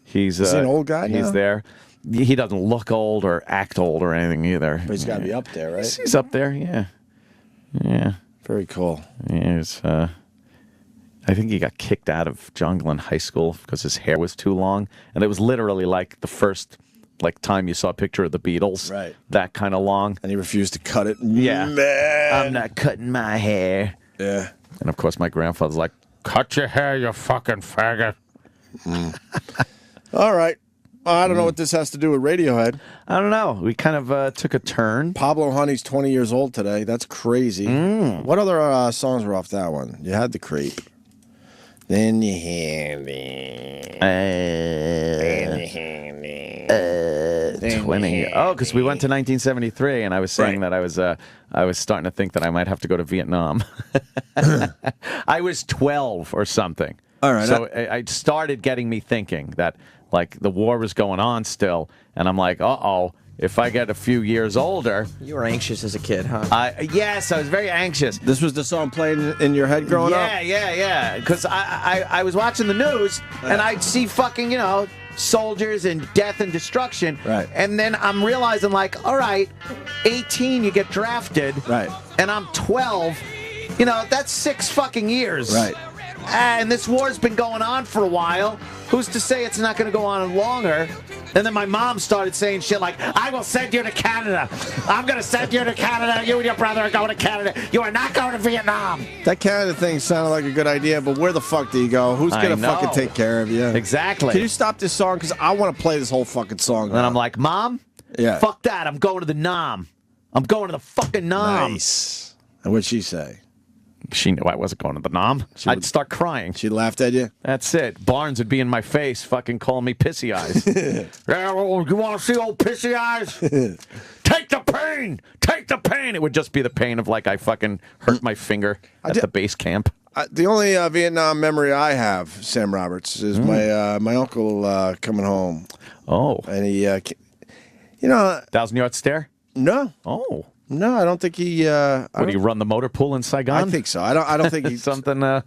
he's Is he an old guy He's now? there. He doesn't look old or act old or anything either. But he's got to be up there, right? He's up there, yeah. Yeah. Very cool. He's, I think he got kicked out of Jungle in high school because his hair was too long. And it was literally like the first time you saw a picture of the Beatles. Right. That kind of long. And he refused to cut it. Yeah. Man. I'm not cutting my hair. Yeah. And of course my grandfather's like, cut your hair, you fucking faggot. All right. I don't know what this has to do with Radiohead. I don't know. We kind of took a turn. Pablo Honey's 20 years old today. That's crazy. What other songs were off that one? You had The Creep. Then you had the... 20. Oh, because we went to 1973, and I was saying that I was starting to think that I might have to go to Vietnam. I was 12 or something. All right. So it started getting me thinking that, like, the war was going on still, and I'm like, uh-oh, if I get a few years older... You were anxious as a kid, huh? Yes, I was very anxious. This was the song playing in your head growing up? Yeah. Because I was watching the news, and I'd see fucking, soldiers and death and destruction. Right. And then I'm realizing, like, all right, 18, you get drafted. Right. And I'm 12. That's 6 fucking years. Right. And this war's been going on for a while. Who's to say it's not going to go on longer? And then my mom started saying shit like, I will send you to Canada. I'm going to send you to Canada. You and your brother are going to Canada. You are not going to Vietnam. That Canada thing sounded like a good idea, but where the fuck do you go? Who's going to fucking take care of you? Exactly. Can you stop this song? Because I want to play this whole fucking song. And then I'm like, Mom, fuck that. I'm going to the Nam. I'm going to the fucking Nam. Nice. And what'd she say? She knew I wasn't going to the Nam. I'd start crying. She laughed at you? That's it. Barnes would be in my face, fucking calling me pissy eyes. Yeah, well, you want to see old pissy eyes? Take the pain! Take the pain! It would just be the pain of, like, I fucking hurt my finger at the base camp. The only Vietnam memory I have, Sam Roberts, is my uncle coming home. Oh. And he, 1,000-yard stare? No. Oh. No, I don't think he. Would he run the motor pool in Saigon? I think so. I don't think he's something. I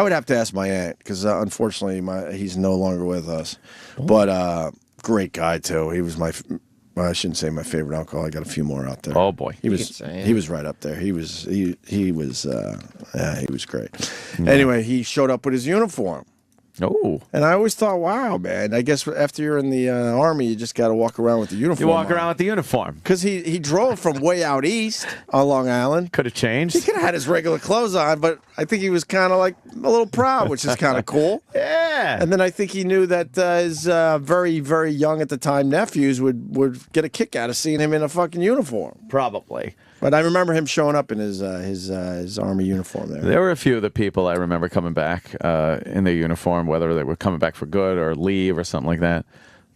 would have to ask my aunt because unfortunately he's no longer with us. But great guy too. He was I shouldn't say my favorite uncle. I got a few more out there. Oh boy, he was right up there. He was great. Yeah. Anyway, he showed up with his uniform. Oh. And I always thought, wow, man. I guess after you're in the Army, you just got to walk around with the uniform. You walk around with the uniform. Because he drove from way out east on Long Island. Could have changed. He could have had his regular clothes on, but I think he was kind of like a little proud, which is kind of cool. Yeah. And then I think he knew that his very, very young at the time nephews would get a kick out of seeing him in a fucking uniform. Probably. But I remember him showing up in his Army uniform there. There were a few of the people I remember coming back in their uniform, whether they were coming back for good or leave or something like that.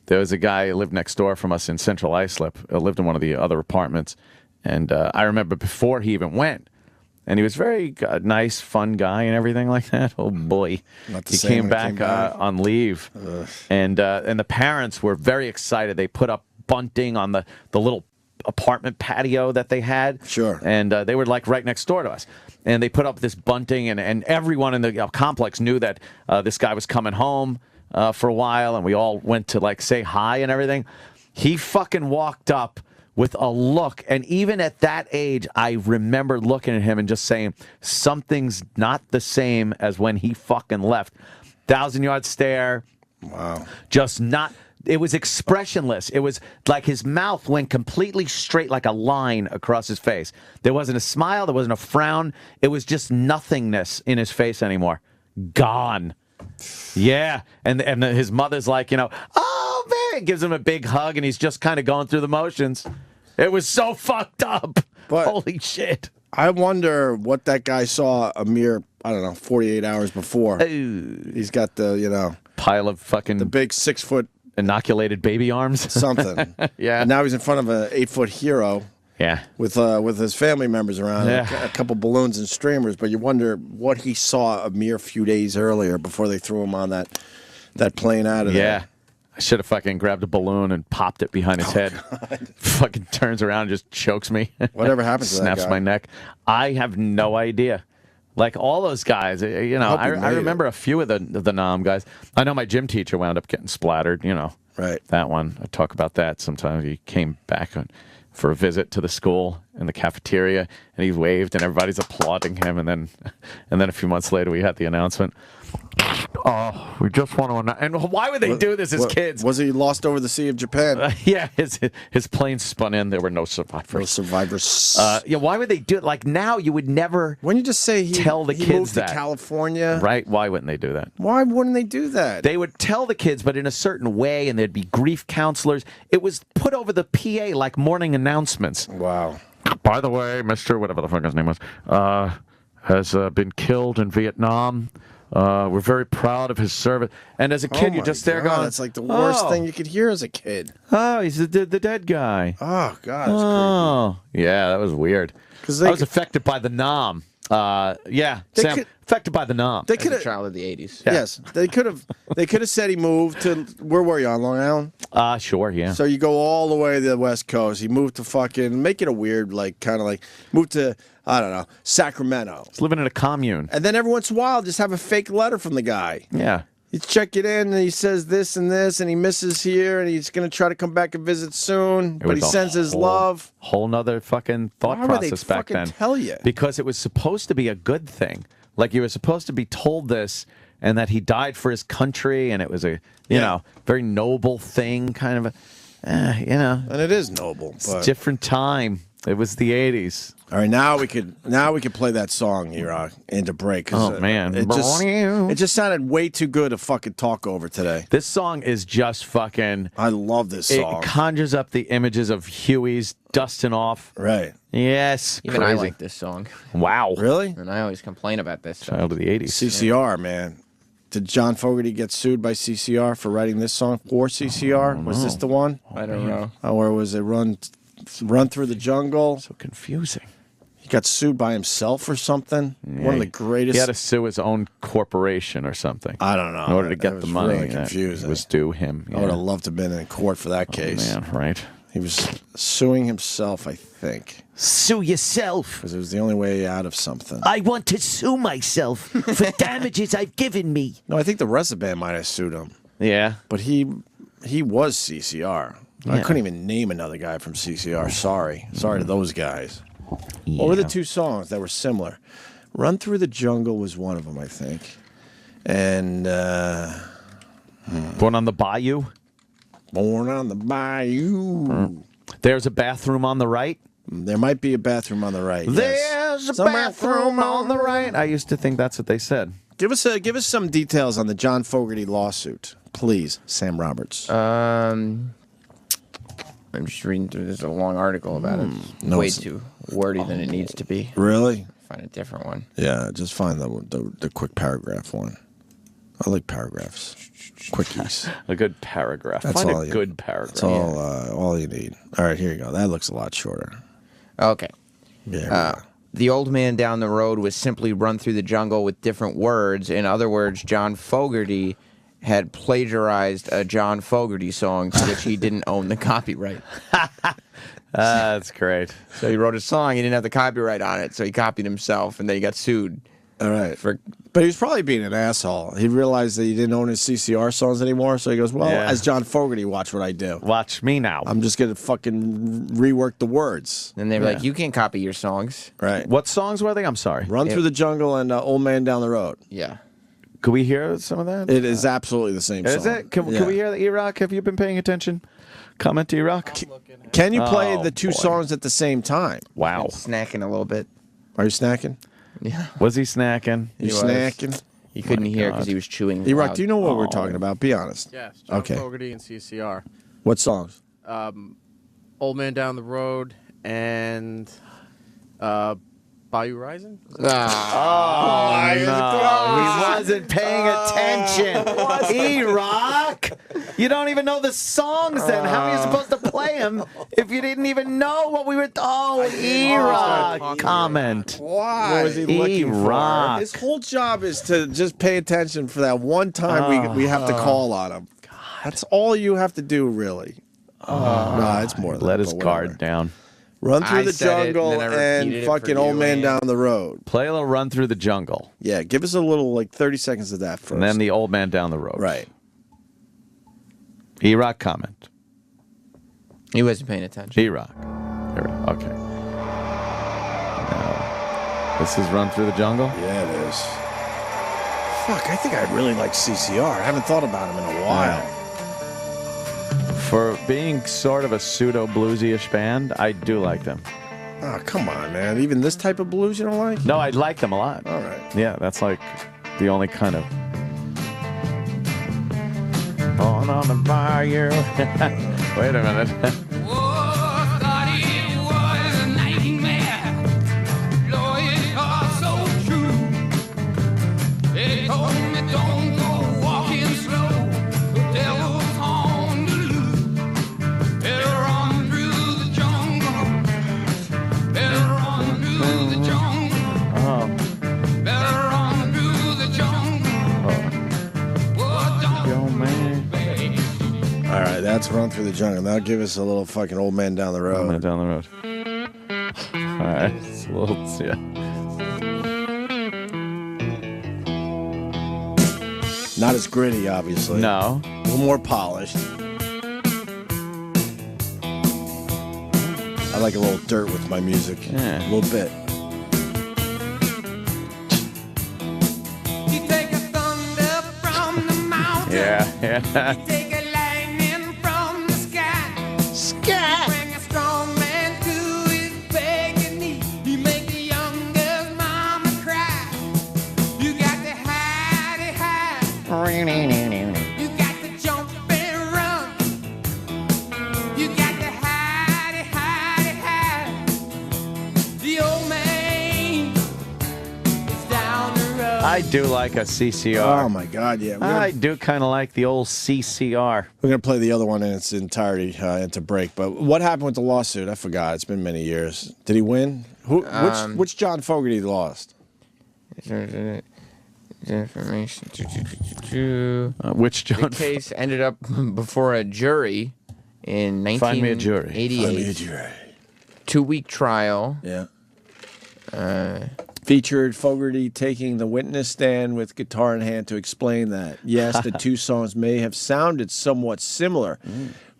There was a guy who lived next door from us in Central Islip, lived in one of the other apartments. And I remember before he even went, and he was very nice, fun guy and everything like that. Oh, boy. He came back on leave. And the parents were very excited. They put up bunting on the little apartment patio that they had. Sure. And they were like right next door to us. And they put up this bunting, and everyone in the complex knew that this guy was coming home for a while, and we all went to like say hi and everything. He fucking walked up with a look, and even at that age, I remember looking at him and just saying, something's not the same as when he fucking left. 1,000-yard stare. Wow. Just not... It was expressionless. It was like his mouth went completely straight like a line across his face. There wasn't a smile. There wasn't a frown. It was just nothingness in his face anymore. Gone. Yeah. And his mother's like, oh, man, gives him a big hug, and he's just kind of going through the motions. It was so fucked up. But holy shit. I wonder what that guy saw a mere, 48 hours before. He's got the, pile of fucking... The big 6 foot inoculated baby arms. Something. Yeah. And now he's in front of an 8-foot hero. Yeah. With his family members around, a couple balloons and streamers. But you wonder what he saw a mere few days earlier before they threw him on that plane out of there. Yeah. I should have fucking grabbed a balloon and popped it behind his head. Fucking turns around and just chokes me. Whatever happens to that Snaps guy? my neck. I have no idea. Like all those guys, you know, Hope he I made remember a few of the Nam guys. I know my gym teacher wound up getting splattered, you know. Right. That one. I talk about that sometimes. He came back for a visit to the school in the cafeteria, and he waved, and everybody's applauding him. And then a few months later, we had the announcement. Oh, we just want to announce. And why would they do this as kids? Was he lost over the Sea of Japan? Yeah, his plane spun in. There were no survivors. No survivors. Yeah, why would they do it? Like now, you would never. When you just say tell the he kids moved that to California, right? Why wouldn't they do that? Why wouldn't they do that? They would tell the kids, but in a certain way, and there'd be grief counselors. It was put over the PA like morning announcements. Wow. By the way, Mr. whatever the fuck his name was, has been killed in Vietnam. We're very proud of his service. And as a kid, you're just there going, that's like the worst thing you could hear as a kid. Oh, he's the dead guy. Oh, God. Oh, yeah, that was weird. I was affected by the Nam. Yeah, Sam, affected by the Nam. They could have child of the 80s. Yes, they could have. They could have said he moved to where were you on Long Island? Sure, yeah. So you go all the way to the West Coast. He moved to fucking make it a weird, like kind of like moved to I don't know Sacramento. He's living in a commune. And then every once in a while, just have a fake letter from the guy. Yeah. You check it in, and he says this and this, and he misses here, and he's going to try to come back and visit soon, but he sends his love. Whole nother fucking thought Why would they process back fucking then. tell you? Because it was supposed to be a good thing. Like you were supposed to be told this, and that he died for his country, and it was a you know very noble thing, kind of a you know. And it is noble. It's a different time. It was the 80s. All right, now we could play that song, E-Rock, into break. Oh, man. It just sounded way too good to fucking talk over today. This song is just fucking... I love this song. It conjures up the images of Huey's dusting off. Right. Yes. Even crazy. I like this song. Wow. Really? And I always complain about this song. Child of the 80s. CCR, man. Did John Fogerty get sued by CCR for writing this song for CCR? Was this the one? I don't know. Or was it Run Through the Jungle? So confusing. He got sued by himself or something. Yeah, One of the greatest. He had to sue his own corporation or something. I don't know. In order to get That the was money really that confusing. was due him. I would have loved to have been in court for that case. Man, right. He was suing himself, I think. Sue yourself. Because it was the only way out of something. I want to sue myself for damages I've given me. No, I think the rest of the band might have sued him. Yeah. But he was CCR. I Yeah. couldn't even name another guy from CCR. Sorry to those guys. What were the two songs that were similar? Run Through the Jungle was one of them, I think. And Born on the Bayou. Born on the Bayou. There's a bathroom on the right. There might be a bathroom on the right. There's a bathroom on the right. I used to think that's what they said. Give us some details on the John Fogerty lawsuit, please, Sam Roberts. I'm just reading through. There's a long article about it. It's No, way it's- too wordy than it needs to be. Really? Find a different one. Yeah, just find the quick paragraph one. I like paragraphs, quickies. A good paragraph. Find a good paragraph. That's all you need. All right, here you go. That looks a lot shorter. Okay. Yeah. The old man down the road was simply run through the jungle with different words. In other words, John Fogerty had plagiarized a John Fogerty song to which he didn't own the copyright. That's great. So he wrote a song, he didn't have the copyright on it, so he copied himself, and then he got sued. All right. But he was probably being an asshole. He realized that he didn't own his CCR songs anymore, so he goes, well, Yeah. as John Fogerty, watch what I do. Watch me now. I'm just going to fucking rework the words. And they were like, you can't copy your songs. Right. What songs were they? I'm sorry. Run Through the Jungle and Old Man Down the Road. Yeah. Could we hear some of that? It is absolutely the same song. Is it? Can Yeah. we hear the E-Rock? Have you been paying attention? Comment to E-Rock. Can you play Oh, the two boy. songs at the same time? Wow. Snacking a little bit. Are you snacking? Yeah. Was he snacking? You was. snacking? He couldn't My hear God. because he was chewing. E-Rock, loud. do you know what we're talking about? Be honest. Yes, John Okay. Fogerty and CCR. What songs? Old Man Down the Road and Bayou Rising? Oh, no. He wasn't paying attention. E-Rock. You don't even know the songs then. How are you supposed to play them if you didn't even know what we were... Oh, E-Rock comment. Why? What was he looking E-Rock. for? His whole job is to just pay attention for that one time we have to call on him. That's all you have to do, really. No, it's more than Let that, his but guard whatever. down. Run through the said it, jungle and then I repeated it fucking for old you, man and- down the road. Play a little Run Through the Jungle. Yeah, give us a little, like 30 seconds of that first. And then the old man down the road. Right. E-Rock comment. He wasn't paying attention. E-Rock. There we go. Okay. Now, this is Run Through the Jungle? Yeah, it is. Fuck, I think I really like CCR. I haven't thought about him in a while. For being sort of a pseudo-bluesy-ish band, I do like them. Oh, come on, man. Even this type of blues you don't like? No, I like them a lot. All right. Yeah, that's like the only kind of... Born on the fire. Wait a minute. All right, that's Run Through the Jungle. Now give us a little fucking old man down the road. Old man down the road. All right. It's a little... Yeah. Not as gritty, obviously. No. A little more polished. I like a little dirt with my music. Yeah. A little bit. Yeah, yeah. Take a lightning from the sky. Sky. Bring a strong man to his begging knee. You make the youngest mama cry. You got to hide it high. You got to jump and run. You got to hide it high. The old man is down the road. I do like a CCR. Oh, my God, yeah. I do kind of like the old CCR. We're going to play the other one in its entirety into break. But what happened with the lawsuit? I forgot. It's been many years. Did he win? Which John Fogerty lost? Information. Which John? The case ended up before a jury in 1988. Find me a jury. Find me a jury. 2-week trial. Yeah. Featured Fogerty taking the witness stand with guitar in hand to explain that, yes, the two songs may have sounded somewhat similar,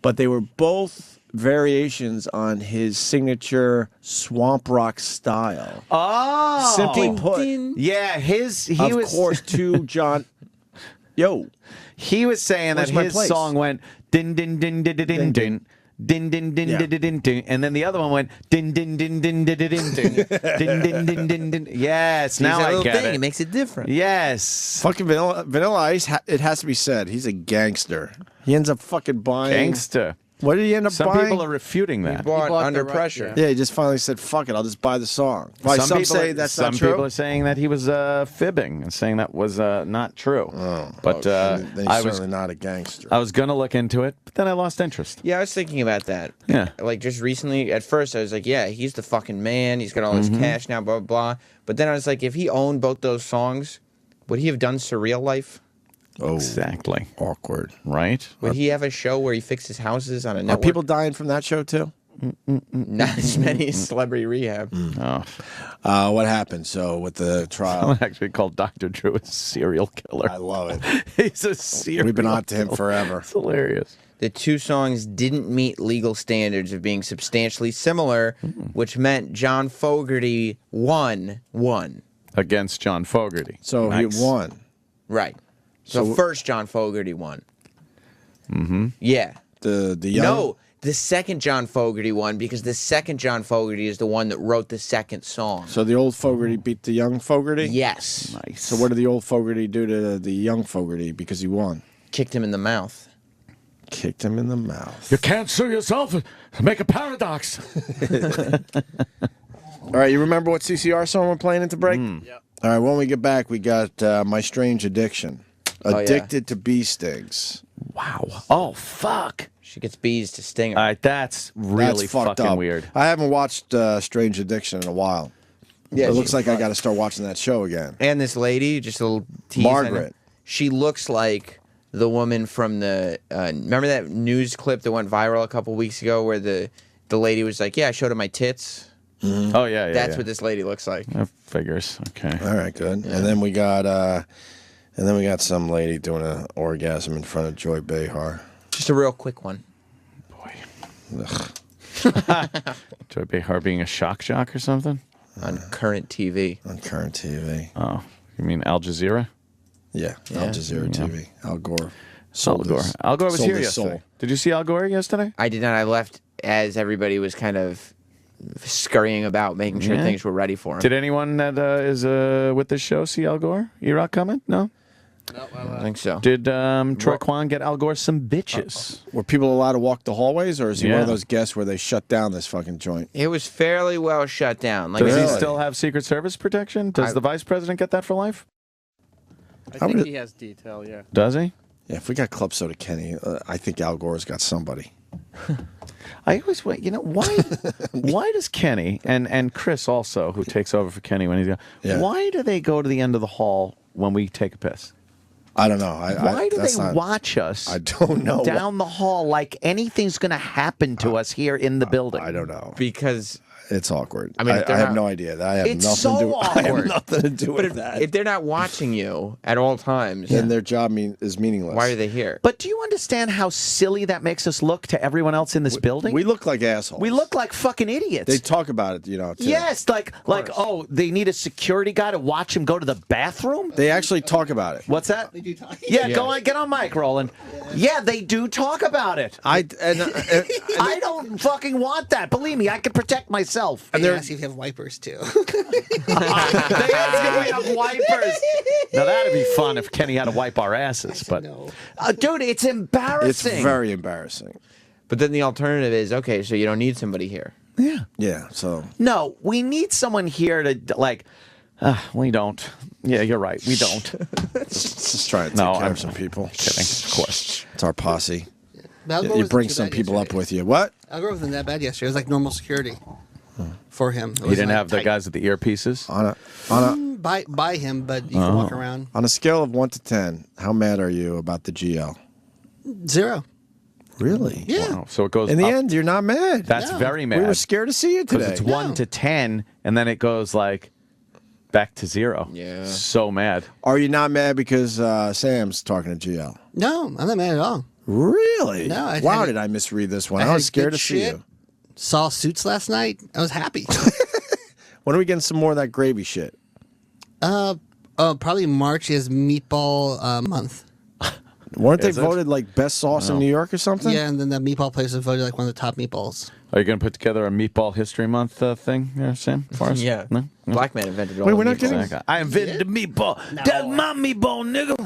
but they were both variations on his signature swamp rock style. Oh, Simply put, yeah, he of was course, to John. Yo, he was saying Where's that my his place? song went din din din din din din din. Din din din din din din din, and then the other one went din din din din din din din din din din din din. Yes, now I get it. It makes it different. Yes, fucking Vanilla Ice. It has to be said, he's a gangster. He ends up fucking buying gangster. What did he end up Some buying? people are refuting that. Bought Under Pressure. Yeah, he just finally said, "Fuck it, I'll just buy the song." Why, some people say are, that's some not true. people are saying that he was fibbing and saying that was not true. But then he's I was certainly not a gangster. I was gonna look into it, but then I lost interest. Yeah, I was thinking about that. Yeah. Like just recently, at first I was like, yeah, he's the fucking man. He's got all his cash now, blah, blah, blah. But then I was like, if he owned both those songs, would he have done Surreal Life? Oh, exactly. Awkward, right? Would he have a show where he fixes houses on a Are network? people dying from that show too? Not as many as Celebrity Rehab. Oh. What happened? So with the trial, Someone actually called Dr. Drew a serial killer. I love it. He's a serial. We've been on to him killer. forever. It's hilarious. The two songs didn't meet legal standards of being substantially similar, which meant John Fogerty won. Against John Fogerty. So Nice. he won. Right. So first John Fogerty won. Mm-hmm. Yeah. The young. No, the second John Fogerty won because the second John Fogerty is the one that wrote the second song. So the old Fogerty beat the young Fogerty. Yes. Nice. So what did the old Fogerty do to the young Fogerty because he won? Kicked him in the mouth. Kicked him in the mouth. You can't sue yourself. Make a paradox. All right, you remember what CCR song we're playing into break? Yep. All right, when we get back, we got My Strange Addiction. Addicted to bee stings. Wow. Oh, fuck. She gets bees to sting her. All right, that's really That's fucked fucking up. weird. I haven't watched Strange Addiction in a while. Yeah, it looks she's like I fucked. got to start watching that show again. And this lady, just a little tease. Margaret. She looks like the woman from the. Remember that news clip that went viral a couple weeks ago, where the lady was like, "Yeah, I showed her my tits." Oh yeah, yeah. That's yeah. what this lady looks like. That figures. Okay. All right, good. And then we got some lady doing an orgasm in front of Joy Behar. Just a real quick one. Joy Behar being a shock jock or something? On current TV. On current TV. Oh, you mean Al Jazeera? Yeah, Al Jazeera TV. Al Gore. Al Gore. Al Gore was sold here his yesterday. soul. Did you see Al Gore yesterday? I did not. I left as everybody was kind of scurrying about, making sure Yeah. things were ready for him. Did anyone that is with this show see Al Gore? E-Rock comment? No? I don't think so. Did Troy Kwan get Al Gore some bitches? Were people allowed to walk the hallways, or is he one Yeah. of those guests where they shut down this fucking joint? It was fairly well shut down. Like Does he still have Secret Service protection? Does the vice president get that for life? I How think many- he has detail, yeah. Does he? Yeah, if we got Club Soda Kenny, I think Al Gore's got somebody. I always wait. You know why? Why does Kenny and Chris also, who takes over for Kenny when he's gone? Yeah. Why do they go to the end of the hall when we take a piss? I don't know. Why do they watch us? I don't know. Down the hall like anything's going to happen to us here in the building. I don't know. Because It's awkward. I mean, if I they're have not- no idea. I have It's nothing so to do. I have awkward. nothing to do But with if, that. if they're not watching you at all times, Then their job is meaningless. why are they here? But do you understand how silly that makes us look to everyone else in this building? We look like assholes. We look like fucking idiots. They talk about it, too. Yes, like oh, they need a security guy to watch him go to the bathroom. They actually talk about it. What's that? Yeah, go on, get on mic, Roland. Yeah, they do talk about it. I don't fucking want that. Believe me, I can protect myself. And they ask if you have wipers too. They ask if we have wipers. Now that'd be fun if Kenny had to wipe our asses, but dude, it's It's embarrassing. very embarrassing. But then the alternative is okay, so you don't need somebody here. Yeah. Yeah. So No, we need someone here to like. We don't. Yeah, you're right. We don't. just try to take No, care I'm of some people. Kidding, of course. It's our posse. Al Gore You wasn't bring too some bad people yesterday. up with you. What? Al Gore wasn't that bad yesterday. It was like normal security for him. It He was didn't like have the tight. guys with the earpieces. by him, but you can walk around. On a scale of 1 to 10, how mad are you about the GL? 0. Really? Yeah. Wow. So it goes In the up. end, you're not mad. That's very mad. We were scared to see you because today. it's 1 to 10, and then it goes like back to 0. Yeah. So mad. Are you not mad because Sam's talking to GL? No, I'm not mad at all. Really? No, I Wow, had- did I misread this one? I I, had was scared good to see shit. you. Saw Suits last night. I was happy. When are we getting some more of that gravy shit? Probably March is meatball month. Weren't they Is it? voted like best sauce in New York or something? Yeah, and then the meatball place was voted like one of the top meatballs. Are you going to put together a Meatball History Month thing there, Sam? For us? Yeah. No? No? Black man invented all Wait, the we're not meatballs. getting- I invented the meatball. That's my meatball, nigga.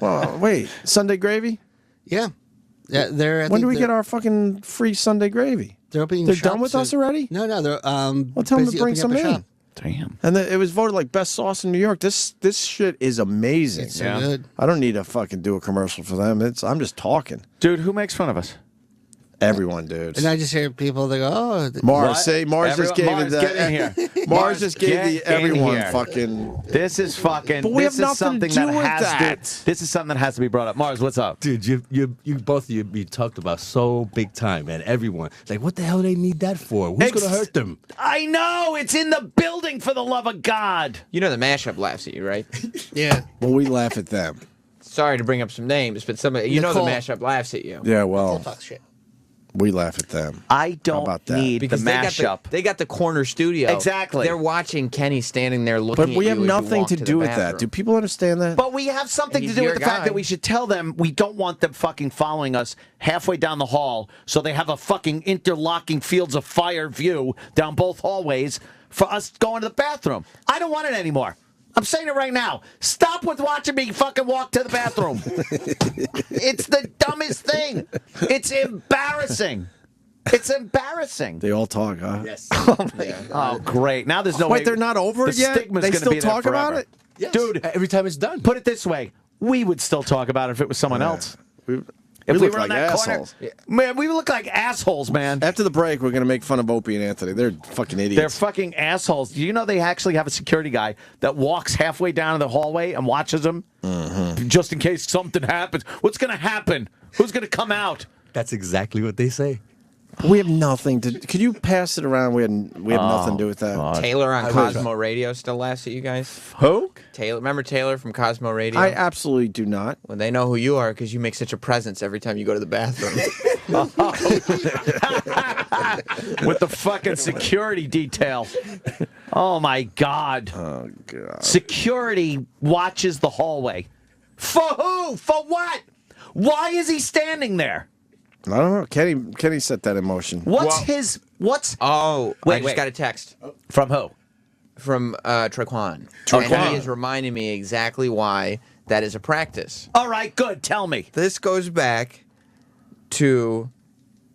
Well, wait, Sunday gravy? Yeah. Yeah, they're. I When think do we they're- get our fucking free Sunday gravy? They're opening. They're shop done with soon. us already? No, they're. Well, tell them to busy bring opening some up a in. shop. Damn. And it was voted like best sauce in New York. This shit is amazing. It's so good. I don't need to fucking do a commercial for them. I'm just talking. Dude, who makes fun of us? Everyone, dude. And I just hear people. They go, "Oh, Mars, What? say Mars just gave Mars, it. get in here. Mars Mars, just gave get the in everyone here. fucking. This is fucking. But we this have is nothing to something do with has that. to. This is something that has to be brought up. Mars, what's up? Dude, you both of you be talked about so big time, man. Everyone. Like, what the hell they need that for? Who's gonna hurt them? I know it's in the building. For the love of God. You know the mashup laughs at you, right? yeah." Well, we laugh at them. Sorry to bring up some names, but somebody you know the Nicole. mashup laughs at you. Yeah, well, Talk shit. we laugh at them. I don't about that? need Because the mashup. they got the corner studio. Exactly. They're watching Kenny standing there looking But we at have you as you nothing walk to the do with that. bathroom. Do people understand that? But we have something to He's do with your the fact guy. that we should tell them we don't want them fucking following us halfway down the hall so they have a fucking interlocking fields of fire view down both hallways for us going to the bathroom. I don't want it anymore. I'm saying it right now. Stop with watching me fucking walk to the bathroom. It's the dumbest thing. It's embarrassing. It's embarrassing. They all talk, huh? Yes. Oh, great. Now there's no way. Wait, they're not over the it yet? stigma's They gonna still be there talk about forever. it? Dude, every time it's done. Put it this way. We would still talk about it if it was someone else. If we look were like on that assholes. corner, man, we look like assholes, man. After the break, we're going to make fun of Opie and Anthony. They're fucking idiots. They're fucking assholes. Do you know they actually have a security guy that walks halfway down the hallway and watches them just in case something happens? What's going to happen? Who's going to come out? That's exactly what they say. We have nothing to. Could you pass it around? We have nothing to do with that. Taylor on Cosmo Radio still laughs at you guys? Who? Taylor. Remember Taylor from Cosmo Radio? I absolutely do not. Well, they know who you are because you make such a presence every time you go to the bathroom. With the fucking security detail. Oh, my God. Oh, God. Security watches the hallway. For who? For what? Why is he standing there? I don't know. Kenny set that in motion. What's Oh, Wait, I just wait. got a text. From who? From Traquan. Traquan. And he is reminding me exactly why that is a practice. All right, good. Tell me. This goes back to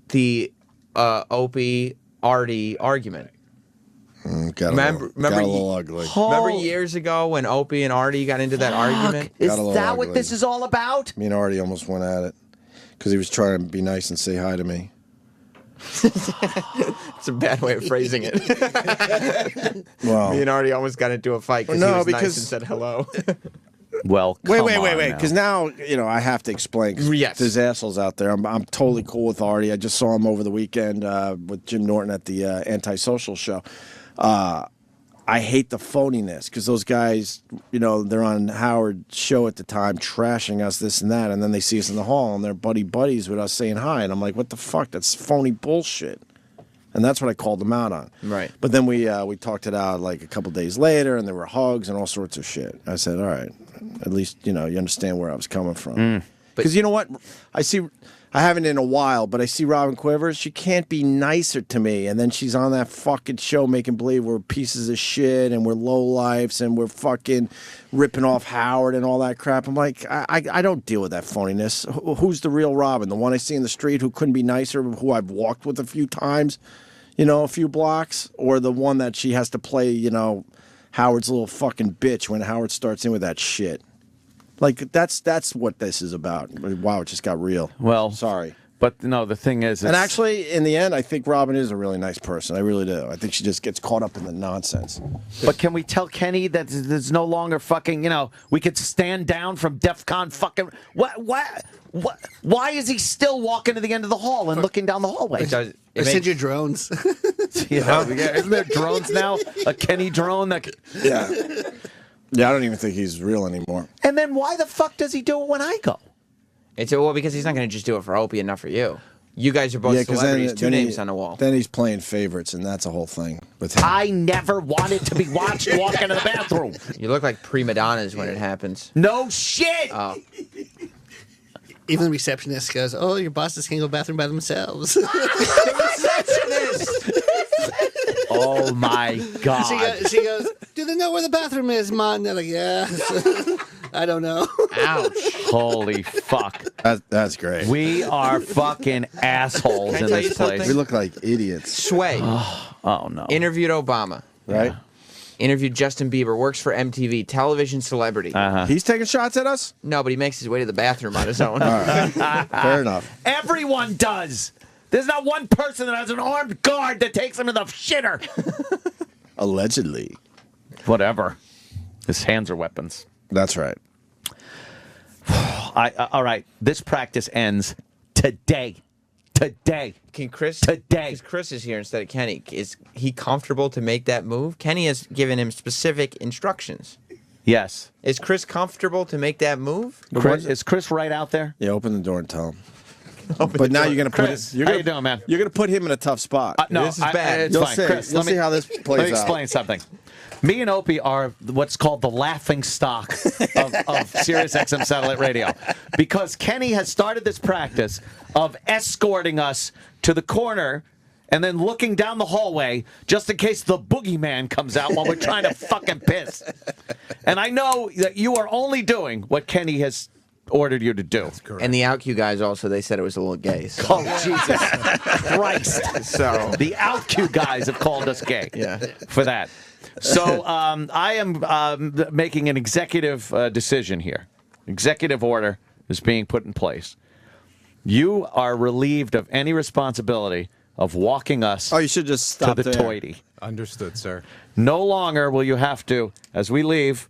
the Opie Artie argument. Got a little ugly. Remember years ago when Opie and Artie got into that argument? Is Got a little that what ugly. this is all about? Me and Artie almost went at it because he was trying to be nice and say hi to me. It's a bad way of phrasing it. Well, Me and Artie almost got into a fight because No, he was nice because- and said hello. Well, wait, come wait, on because now I have to explain. 'Cause Yes. there's assholes out there. I'm totally cool with Artie. I just saw him over the weekend with Jim Norton at the Antisocial show. I hate the phoniness because those guys, they're on Howard's show at the time, trashing us, this and that, and then they see us in the hall and they're buddies with us saying hi, and I'm like, what the fuck? That's phony bullshit. And that's what I called them out on. Right. But then we talked it out like a couple days later, and there were hugs and all sorts of shit. I said, all right, at least you understand where I was coming from. Because you know what, I haven't in a while, but I see Robin Quivers. She can't be nicer to me, and then she's on that fucking show making believe we're pieces of shit and we're lowlifes and we're fucking ripping off Howard and all that crap. I'm like, I don't deal with that phoniness. Who's the real Robin? The one I see in the street who couldn't be nicer, who I've walked with a few times, a few blocks, or the one that she has to play, Howard's little fucking bitch when Howard starts in with that shit. Like, that's what this is about. Wow, it just got real. Well, sorry. But no, the thing is, And actually, in the end, I think Robin is a really nice person. I really do. I think she just gets caught up in the nonsense. But can we tell Kenny that there's no longer fucking, we could stand down from DEF CON fucking... Why is he still walking to the end of the hall and looking down the hallway? Send your drones. Isn't there drones now? A Kenny drone? Yeah. Yeah, I don't even think he's real anymore. And then why the fuck does he do it when I go? It's because he's not going to just do it for Opie and not for you. You guys are both 'cause celebrities, then two names on the wall. Then he's playing favorites, and that's a whole thing with him. I never wanted to be watched walk into the bathroom. You look like prima donnas when it happens. No shit! Oh. Even the receptionist goes, "Oh, your bosses can go to the bathroom by themselves." Oh my God! She goes, "Do they know where the bathroom is, Mon?" They're like, "Yeah." I don't know. Ouch! Holy fuck! That's great. We are fucking assholes Can I in tell you this place. something? We look like idiots. Sway Oh no! interviewed Obama. Right? Interviewed Justin Bieber. Works for MTV. Television celebrity. He's taking shots at us? No, but he makes his way to the bathroom on his own. All right. Fair enough. Everyone does. There's not one person that has an armed guard that takes him to the shitter. Allegedly. Whatever. His hands are weapons. That's right. All right. This practice ends today. Today. Can Chris? Today. Because Chris is here instead of Kenny. Is he comfortable to make that move? Kenny has given him specific instructions. Yes. Is Chris comfortable to make that move? Is Chris right out there? Yeah, open the door and tell him. But now you're going to put Chris, it. You're how gonna, you doing, man? You're going to put him in a tough spot. No, This is bad. It's You'll fine. see. Chris, You'll let me, see how this plays Let me out. explain something. Me and Opie are what's called the laughing stock of Sirius XM Satellite Radio. Because Kenny has started this practice of escorting us to the corner and then looking down the hallway just in case the boogeyman comes out while we're trying to fucking piss. And I know that you are only doing what Kenny has ordered you to do. And the OutQ guys also, they said it was a little gay. So. Oh, Jesus Christ. So The OutQ guys have called us gay yeah. for that. So I am making an executive decision here. Executive order is being put in place. You are relieved of any responsibility of walking us you should just stop to the there. toity. Understood, sir. No longer will you have to, as we leave,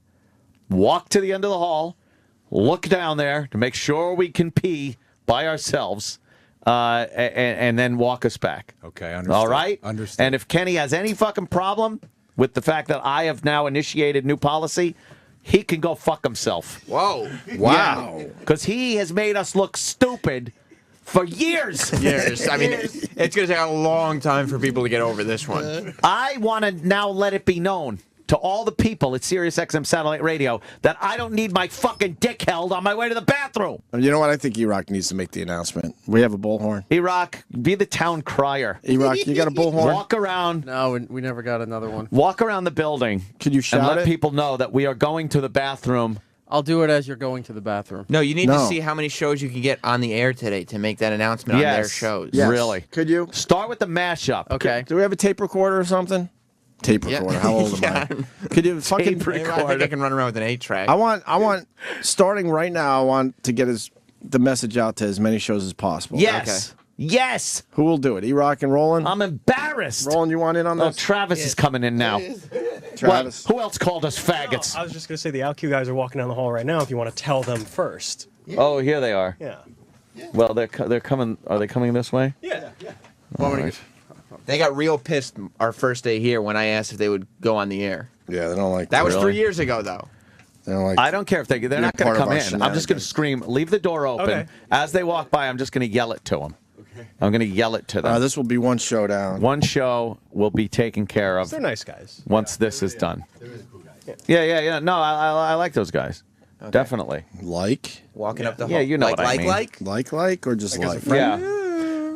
walk to the end of the hall, look down there to make sure we can pee by ourselves, and then walk us back. Okay, understood. All right? Understood. And if Kenny has any fucking problem with the fact that I have now initiated new policy, he can go fuck himself. Whoa. Wow. Because he has made us look stupid for years. Years. I mean, it's going to take a long time for people to get over this one. I want to now let it be known to all the people at SiriusXM Satellite Radio that I don't need my fucking dick held on my way to the bathroom. You know what? I think E-Rock needs to make the announcement. We have a bullhorn. E-Rock, be the town crier. E-Rock, you got a bullhorn? Walk around. No, we never got another one. Walk around the building. Could you shout and let it? people know that we are going to the bathroom. I'll do it as you're going to the bathroom. No, you need to see how many shows you can get on the air today to make that announcement on their shows. Yes. Really. Could you? Start with the mashup. Okay. Do we have a tape recorder or something? Tape recorder. How old am I? Could you fucking I think I can run around with an 8-track. I want starting right now. I want to get the message out to as many shows as possible. Yes. Okay. Yes. Who will do it? E-Rock and Roland? I'm embarrassed. Roland, you want in on Oh, this? Travis is coming in now. Travis. What? Who else called us faggots? I was just going to say the OutQ guys are walking down the hall right now if you want to tell them first. Oh, here they are. Yeah. Well, they're coming. Are they coming this way? Yeah. All right. They got real pissed our first day here when I asked if they would go on the air. Yeah, they don't like that. Was Really? 3 years ago, though. They don't like I don't care if they're You're not going part to of come our in. I'm just going to shenanigans. scream, leave the door open. Okay. As they walk by, I'm just going to yell it to them. Okay. I'm going to yell it to them. This will be one showdown. One show will be taken care of They're nice guys. once this is done. Yeah. No, I like those guys. Definitely. Like? Walking up the hall. Yeah, you know what I mean. Like, or just like? Yeah.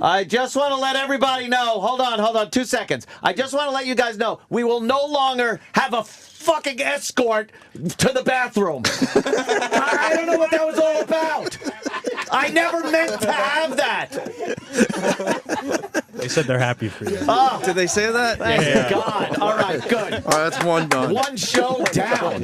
I just want to let everybody know. Hold on. 2 seconds. I just want to let you guys know we will no longer have a fucking escort to the bathroom. I don't know what that was all about. I never meant to have that. They said they're happy for you. Oh, Did they say that? thank God. All right, good. All right, that's one done. One show down.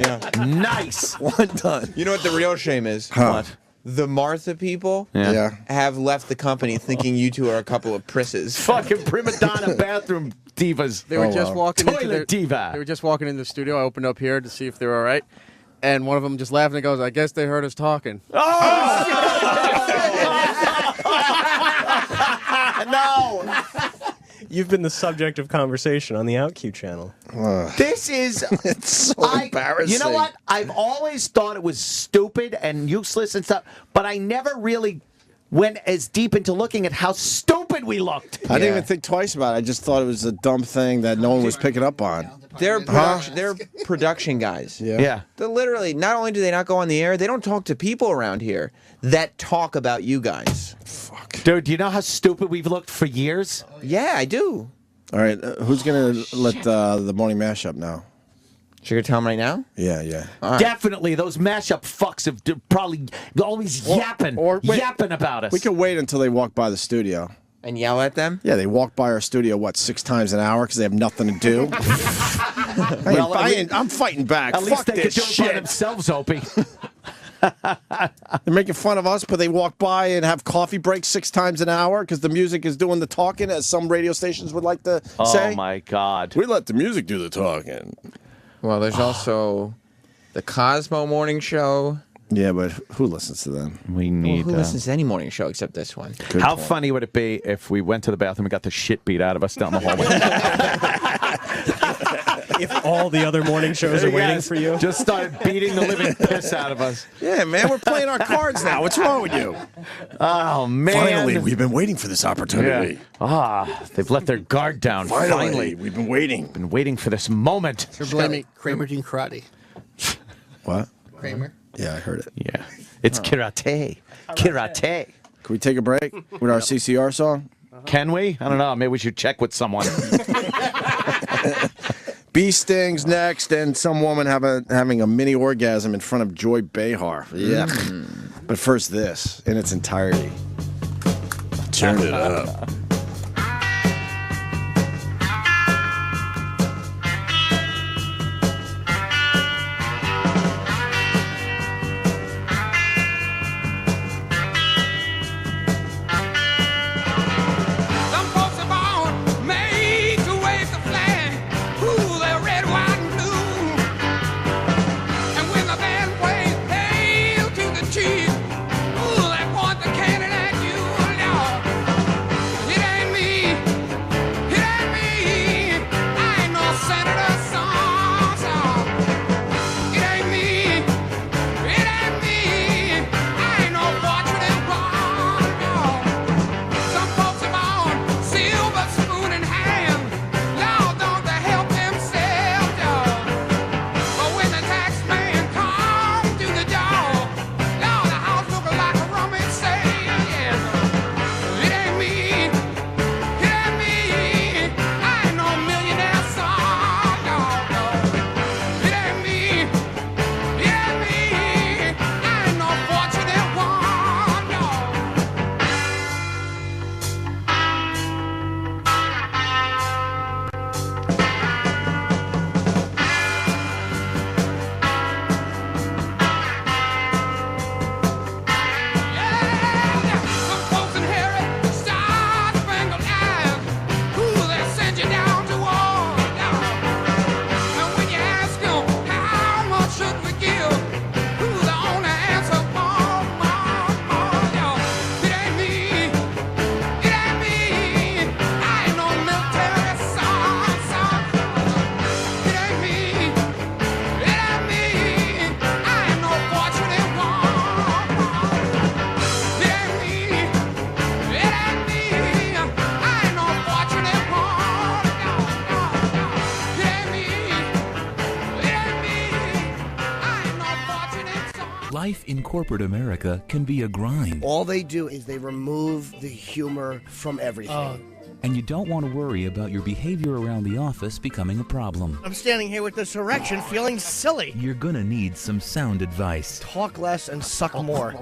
Nice. One done. You know what the real shame is? What? The Martha people Yeah. have left the company thinking you two are a couple of prisses. Fucking prima donna bathroom divas. They were Oh, just wow. walking into Toilet the, diva. They were just walking into the studio. I opened up here to see if they were all right. And one of them just laughed and goes, I guess they heard us talking. No. You've been the subject of conversation on the OutQ channel. This is It's so embarrassing. You know what? I've always thought it was stupid and useless and stuff, but I never really went as deep into looking at how stupid we looked. I didn't even think twice about it. I just thought it was a dumb thing that no one was picking up on. They're production guys. Yeah. They're literally, not only do they not go on the air, they don't talk to people around here that talk about you guys. Dude, do you know how stupid we've looked for years? Yeah, I do. All right, who's going to let the morning mashup know? Should I tell them right now? Yeah. All right. Definitely, those mashup fucks have probably always yapping about us. We can wait until they walk by the studio. And yell at them? Yeah, they walk by our studio, 6 times an hour because they have nothing to do? I'm fighting back. At least Fuck they could this do it by shit. themselves, Opie. They're making fun of us, but they walk by and have coffee breaks 6 times an hour because the music is doing the talking, as some radio stations would like to say. Oh, my God. We let the music do the talking. Well, there's also the Cosmo Morning Show. Yeah, but who listens to them? We need... Who listens to any morning show except this one? How funny would it be if we went to the bathroom and got the shit beat out of us down the hallway? If all the other morning shows are waiting for you. Just started beating the living piss out of us. Yeah, man, we're playing our cards now. What's wrong with you? Oh, man. Finally, we've been waiting for this opportunity. Yeah. They've let their guard down. Finally, we've been waiting. Been waiting for this moment. You're blaming Kramer doing karate. What? Kramer. Yeah, I heard it. Yeah. It's karate. Karate. Can we take a break with our CCR song? Can we? I don't know. Maybe we should check with someone. Bee Stings next, and some woman having a mini orgasm in front of Joy Behar. Yeah. But first, this in its entirety. Turn it up. life in corporate America can be a grind. All they do is they remove the humor from everything. And you don't want to worry about your behavior around the office becoming a problem. I'm standing here with this erection feeling silly. You're gonna need some sound advice Talk less and suck more.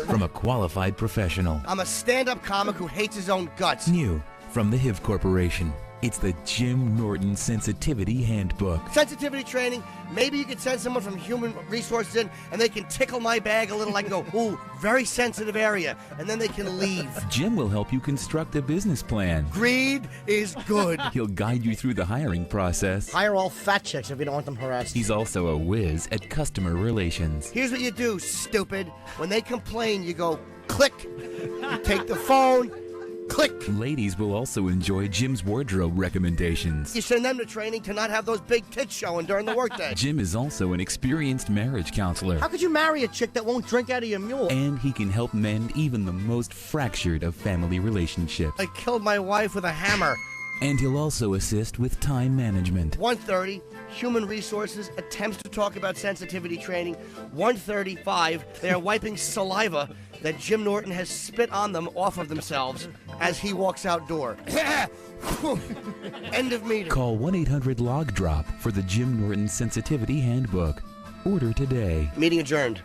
from a qualified professional. I'm a stand-up comic who hates his own guts. New from the HIV Corporation. It's the Jim Norton Sensitivity Handbook. Sensitivity training. Maybe you could send someone from Human Resources in and they can tickle my bag a little. I can go, ooh, very sensitive area. And then they can leave. Jim will help you construct a business plan. Greed is good. He'll guide you through the hiring process. Hire all fat chicks if you don't want them harassed. He's also a whiz at customer relations. Here's what you do, stupid. When they complain, you go, click. You take the phone, click. Ladies will also enjoy Jim's wardrobe recommendations. You send them to training to not have those big tits showing during the workday. Jim is also an experienced marriage counselor. How could you marry a chick that won't drink out of your mule? And he can help mend even the most fractured of family relationships. I killed my wife with a hammer. And he'll also assist with time management. 1:30, Human Resources attempts to talk about sensitivity training. 1:35, they are wiping saliva that Jim Norton has spit on them off of themselves as he walks outdoor. End of meeting. Call 1-800-LOG-DROP for the Jim Norton Sensitivity Handbook. Order today. Meeting adjourned.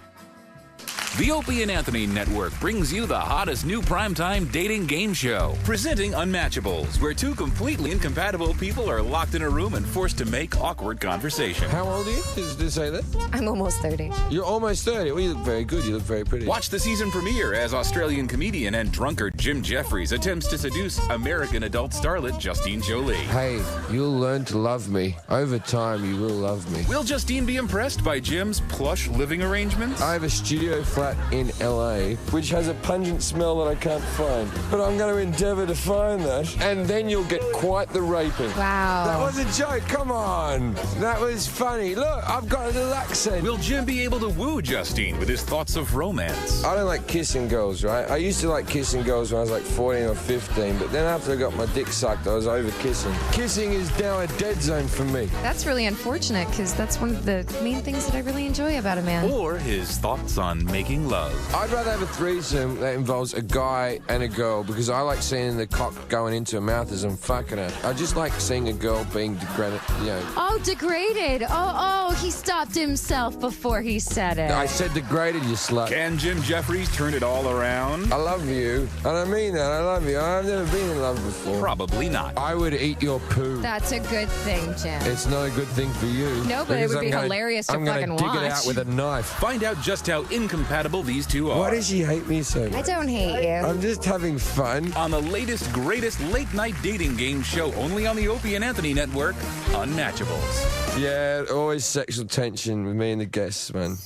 The Opie and Anthony Network brings you the hottest new primetime dating game show. Presenting Unmatchables, where two completely incompatible people are locked in a room and forced to make awkward conversation. How old are you? Did you say that? I'm almost 30. You're almost 30. Well, you look very good. You look very pretty. Watch the season premiere as Australian comedian and drunkard Jim Jeffries attempts to seduce American adult starlet Justine Jolie. Hey, you'll learn to love me. Over time, you will love me. Will Justine be impressed by Jim's plush living arrangements? I have a studio flat in LA, which has a pungent smell that I can't find. But I'm going to endeavor to find that, and then you'll get quite the raping. Wow. That was a joke, come on. That was funny. Look, I've got a little accent. Will Jim be able to woo Justine with his thoughts of romance? I don't like kissing girls, right? I used to like kissing girls when I was like 14 or 15, but then after I got my dick sucked, I was over kissing. Kissing is now a dead zone for me. That's really unfortunate because that's one of the main things that I really enjoy about a man. Or his thoughts on making love. I'd rather have a threesome that involves a guy and a girl because I like seeing the cock going into her mouth as I'm fucking her. I just like seeing a girl being degraded, you know. Oh, degraded. Oh, he stopped himself before he said it. I said degraded, you slut. Can Jim Jeffries turn it all around? I love you. And I mean that. I love you. I've never been in love before. Probably not. I would eat your poo. That's a good thing, Jim. It's not a good thing for you. No, but it would be hilarious to fucking watch. I'm gonna dig it out with a knife. Find out just how incompatible these two are. Why does she hate me so much? I don't hate you. I'm just having fun. On the latest, greatest late-night dating game show only on the Opie and Anthony Network, Unmatchables. Yeah, always sexual tension with me and the guests, man.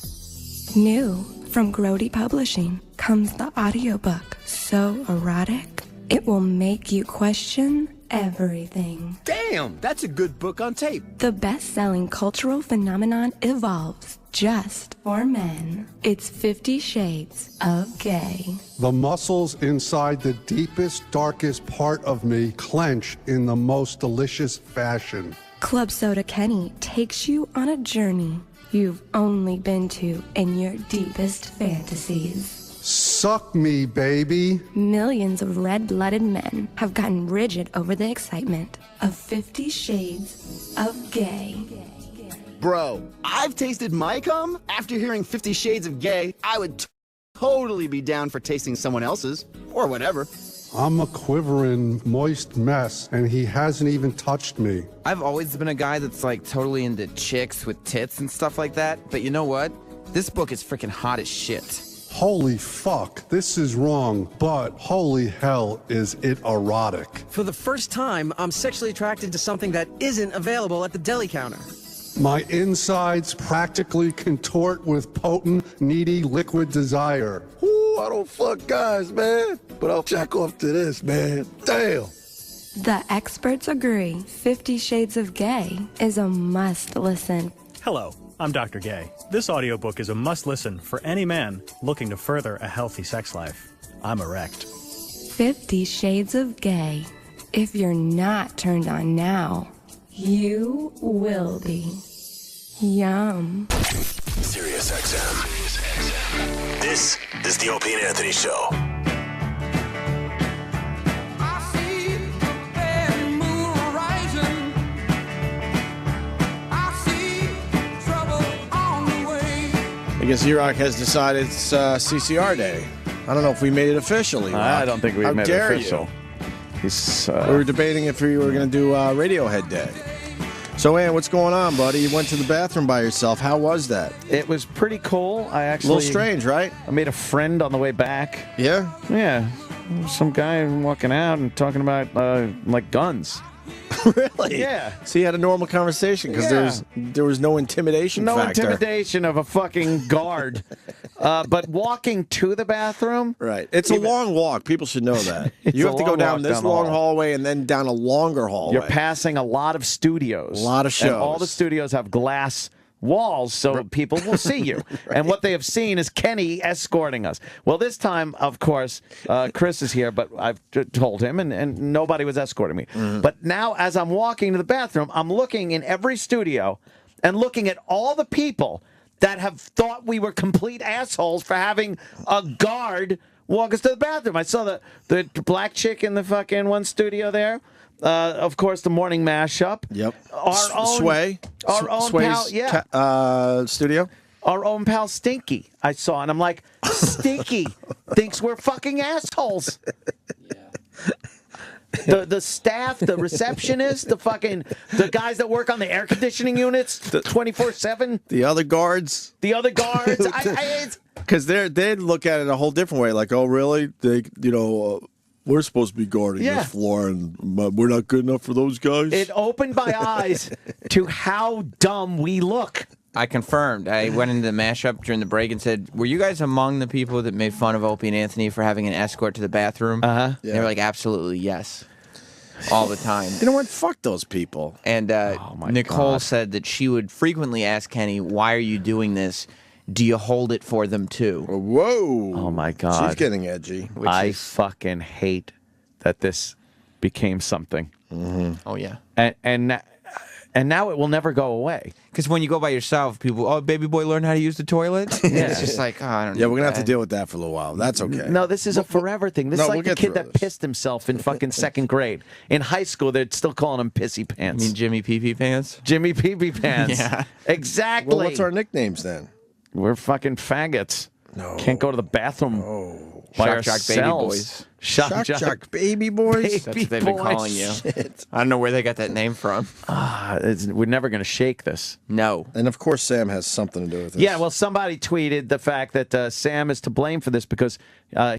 New from Grody Publishing comes the audiobook so erotic, it will make you question everything. Damn, that's a good book on tape. The best-selling cultural phenomenon evolves just for men. It's 50 Shades of Gay. The muscles inside the deepest, darkest part of me clench in the most delicious fashion. Club Soda Kenny takes you on a journey you've only been to in your deepest fantasies. Suck me, baby. Millions of red-blooded men have gotten rigid over the excitement of 50 Shades of Gay. Bro, I've tasted my cum. After hearing 50 Shades of Gay, I would totally be down for tasting someone else's, or whatever. I'm a quivering, moist mess, and he hasn't even touched me. I've always been a guy that's like totally into chicks with tits and stuff like that, but you know what? This book is freaking hot as shit. Holy fuck, this is wrong, but holy hell is it erotic. For the first time, I'm sexually attracted to something that isn't available at the deli counter. My insides practically contort with potent, needy liquid desire. Ooh, I don't fuck guys, man, but I'll jack off to this, man. Damn. The experts agree 50 Shades of Gay is a must-listen. Hello, I'm Dr. Gay. This audiobook is a must-listen for any man looking to further a healthy sex life. I'm erect. 50 Shades of Gay. If you're not turned on now, you will be. Yum. SiriusXM. This is the Opie and Anthony Show. I guess E-Rock has decided it's CCR Day. I don't know if we made it official, E-Rock. I don't think we How made it dare official. You? He's, we were debating if we were going to do Radiohead Day. So, Ann, what's going on, buddy? You went to the bathroom by yourself. How was that? It was pretty cool. I actually A little strange, right? I made a friend on the way back. Yeah? Yeah. Some guy walking out and talking about like guns. Really? Yeah. So you had a normal conversation because there was no intimidation No factor. intimidation of a fucking guard. But walking to the bathroom. Right. It's a long walk. People should know that. You have to go down this long hallway and then down a longer hallway. You're passing a lot of studios. A lot of shows. And all the studios have glass walls so people will see you. And what they have seen is Kenny escorting us. Well, this time, of course, Chris is here, but I've told him, and nobody was escorting me. But now, as I'm walking to the bathroom, I'm looking in every studio and looking at all the people that have thought we were complete assholes for having a guard walk us to the bathroom. I saw the black chick in the fucking one studio there. Of course, the morning mashup. Yep. Our own Sway. Our own Sway's pal. studio. Our own pal Stinky. I saw, and I'm like, Stinky thinks we're fucking assholes. The staff, the receptionist, the guys that work on the air conditioning units, 24/7. The other guards. The other guards. Because they look at it a whole different way. Like, oh, really? We're supposed to be guarding Yeah. this floor, and we're not good enough for those guys. It opened my eyes to how dumb we look. I confirmed. I went into the mashup during the break and said, were you guys among the people that made fun of Opie and Anthony for having an escort to the bathroom? Uh-huh. They were like, absolutely, yes. All the time. You know what? Fuck those people. And Nicole said that she would frequently ask Kenny, why are you doing this? Do you hold it for them too? Whoa. Oh, my God. She's getting edgy. I fucking hate that this became something. Oh, yeah. And now it will never go away. Because when you go by yourself, people, oh, baby boy learned how to use the toilet? Yeah. It's just like, oh, I don't know. Yeah, we're going to have to deal with that for a little while. That's okay. No, this is a forever thing. This No, is like we'll the get kid through that pissed himself in fucking second grade. In high school, they're still calling him Pissy Pants. You mean Jimmy Pee-Pee Pants? Jimmy Pee-Pee Pants. Yeah. Exactly. Well, what's our nicknames then? We're fucking faggots. No. Can't go to the bathroom by Shock Jock Baby ourselves. Boys. Shock Jock Baby Boys? That's what they've been calling you. I don't know where they got that name from. We're never going to shake this. No. And of course, Sam has something to do with this. Yeah, well, somebody tweeted the fact that Sam is to blame for this because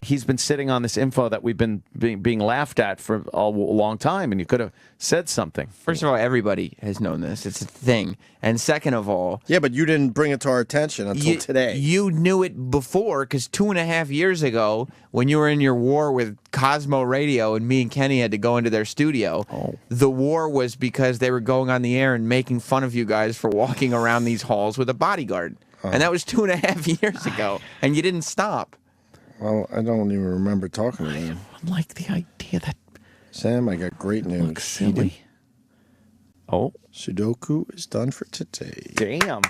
he's been sitting on this info that we've been being laughed at for a long time, and you could have said something. First of all, everybody has known this. It's a thing. And second of all... Yeah, but you didn't bring it to our attention until today. You knew it before, because 2.5 years ago, when you were in your war with Cosmo Radio and me and Kenny had to go into their studio, the war was because they were going on the air and making fun of you guys for walking around these halls with a bodyguard. And that was 2.5 years ago, and you didn't stop. Well, I don't even remember talking to him. I like the idea that... Sam, I got great news. Look silly. Oh. Sudoku is done for today. Damn.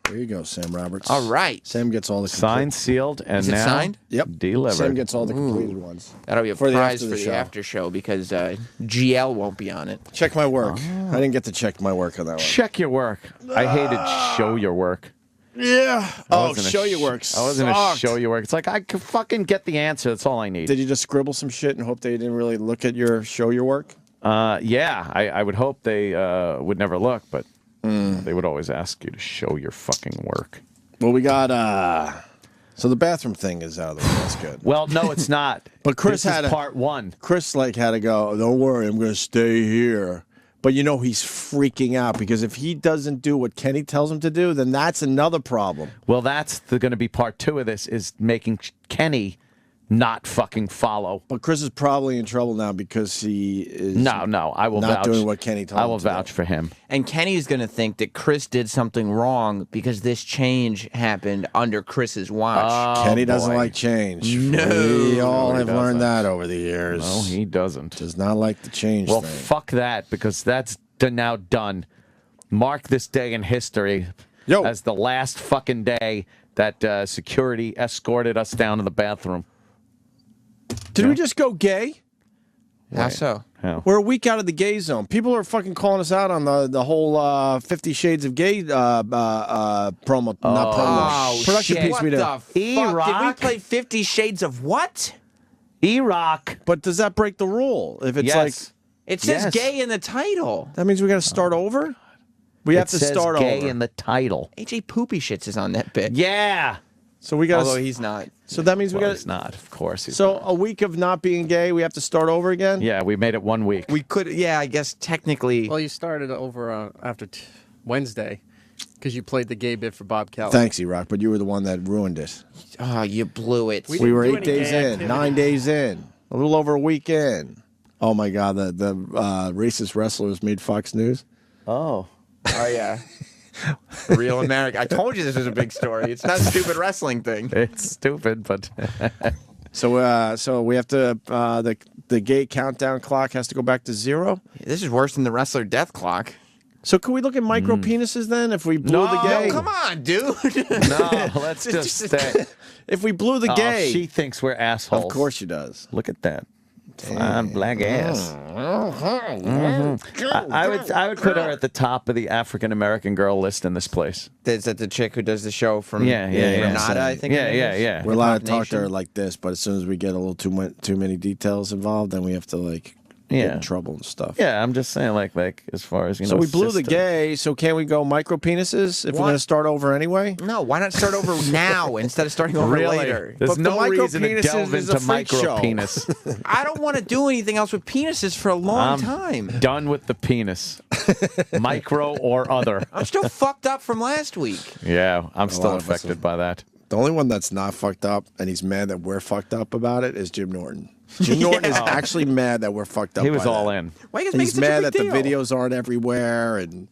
There you go, Sam Roberts. All right. Sam gets all the Signed, sealed, and Is it now signed? Yep. delivered. Sam gets all the completed ones. That'll be a For the prize after for the the show. after show because GL won't be on it. Check my work. I didn't get to check my work on that one. Check your work. I hated show your work. Yeah. Oh, wasn't a show your sh- work. I wasn't a sucked. show your work. It's like I could fucking get the answer. That's all I need. Did you just scribble some shit and hope they didn't really look at your show your work? Yeah, I would hope they would never look, but they would always ask you to show your fucking work. Well, we got so the bathroom thing is out of the way. That's good. Well, no, it's not. But Chris This had is a- part one. Chris had to go, don't worry, I'm going to stay here. But he's freaking out because if he doesn't do what Kenny tells him to do, then that's another problem. Well, that's going to be part two of this, is making Kenny not fucking follow. But Chris is probably in trouble now because he is No, I will not vouch. doing what Kenny told him I will to vouch do. for him. And Kenny's going to think that Chris did something wrong because this change happened under Chris's watch. Kenny doesn't boy. like change. No. We all he have doesn't. learned that over the years. No, he doesn't. Does not like the change Well, thing. fuck that, because that's now done. Mark this day in history as the last fucking day that security escorted us down to the bathroom. Did we just go gay? How so? How? We're a week out of the gay zone. People are fucking calling us out on the whole 50 Shades of Gay promo. Not promo. Production piece what we did. the fuck? Did we play 50 Shades of what? E-Rock. But does that break the rule? If it's Yes. like... It says gay in the title. That means we got to start over? We have to start gay over. in the title. AJ Poopy Shits is on that bit. Yeah. So we got. Although he's not. So that means we Well, got. he's not. Of course he's So a week of not being gay, we have to start over again. Yeah, we made it 1 week. We could, yeah, I guess technically. Well, you started over after Wednesday because you played the gay bit for Bob Kelly. Thanks, E-Rock, but you were the one that ruined it. Oh, you blew it. We were 8 days in, 9 days in, a little over a week in. Oh my God, the racist wrestlers made Fox News. Oh. Oh, yeah. Real America. I told you this was a big story. It's not a stupid wrestling thing. It's stupid, but So we have to the gay countdown clock has to go back to 0. This is worse than the wrestler death clock. So can we look at micro penises then? If we blew the gay, No, come on, dude. no, let's just stay. If we blew the Oh, gay, she thinks we're assholes. of course she does. Look at that. Fine black ass. I would put her at the top of the African American girl list in this place. Is that the chick who does the show from Yeah. Renata, I think? Yeah, her name yeah, is? yeah. We're allowed to Pop talk to her Nation. like this, but as soon as we get a little too many details involved, then we have to get Yeah. in trouble and stuff. Yeah, I'm just saying, like as far as So we blew the gay. So can we go micro penises if we're What? going to start over anyway? No, why not start over now instead of starting over Really? later? There's But the no micro reason to penises delve is into a freak micro show. penis. I don't want to do anything else with penises for a long time. Done with the penis, micro or other. I'm still fucked up from last week. Yeah, I'm still lot of us affected by that. The only one that's not fucked up, and he's mad that we're fucked up about it, is Jim Norton. Jim Norton is actually mad that we're fucked up. He was by all that. in. Why you guys And make he's such a mad big that deal? the videos aren't everywhere, and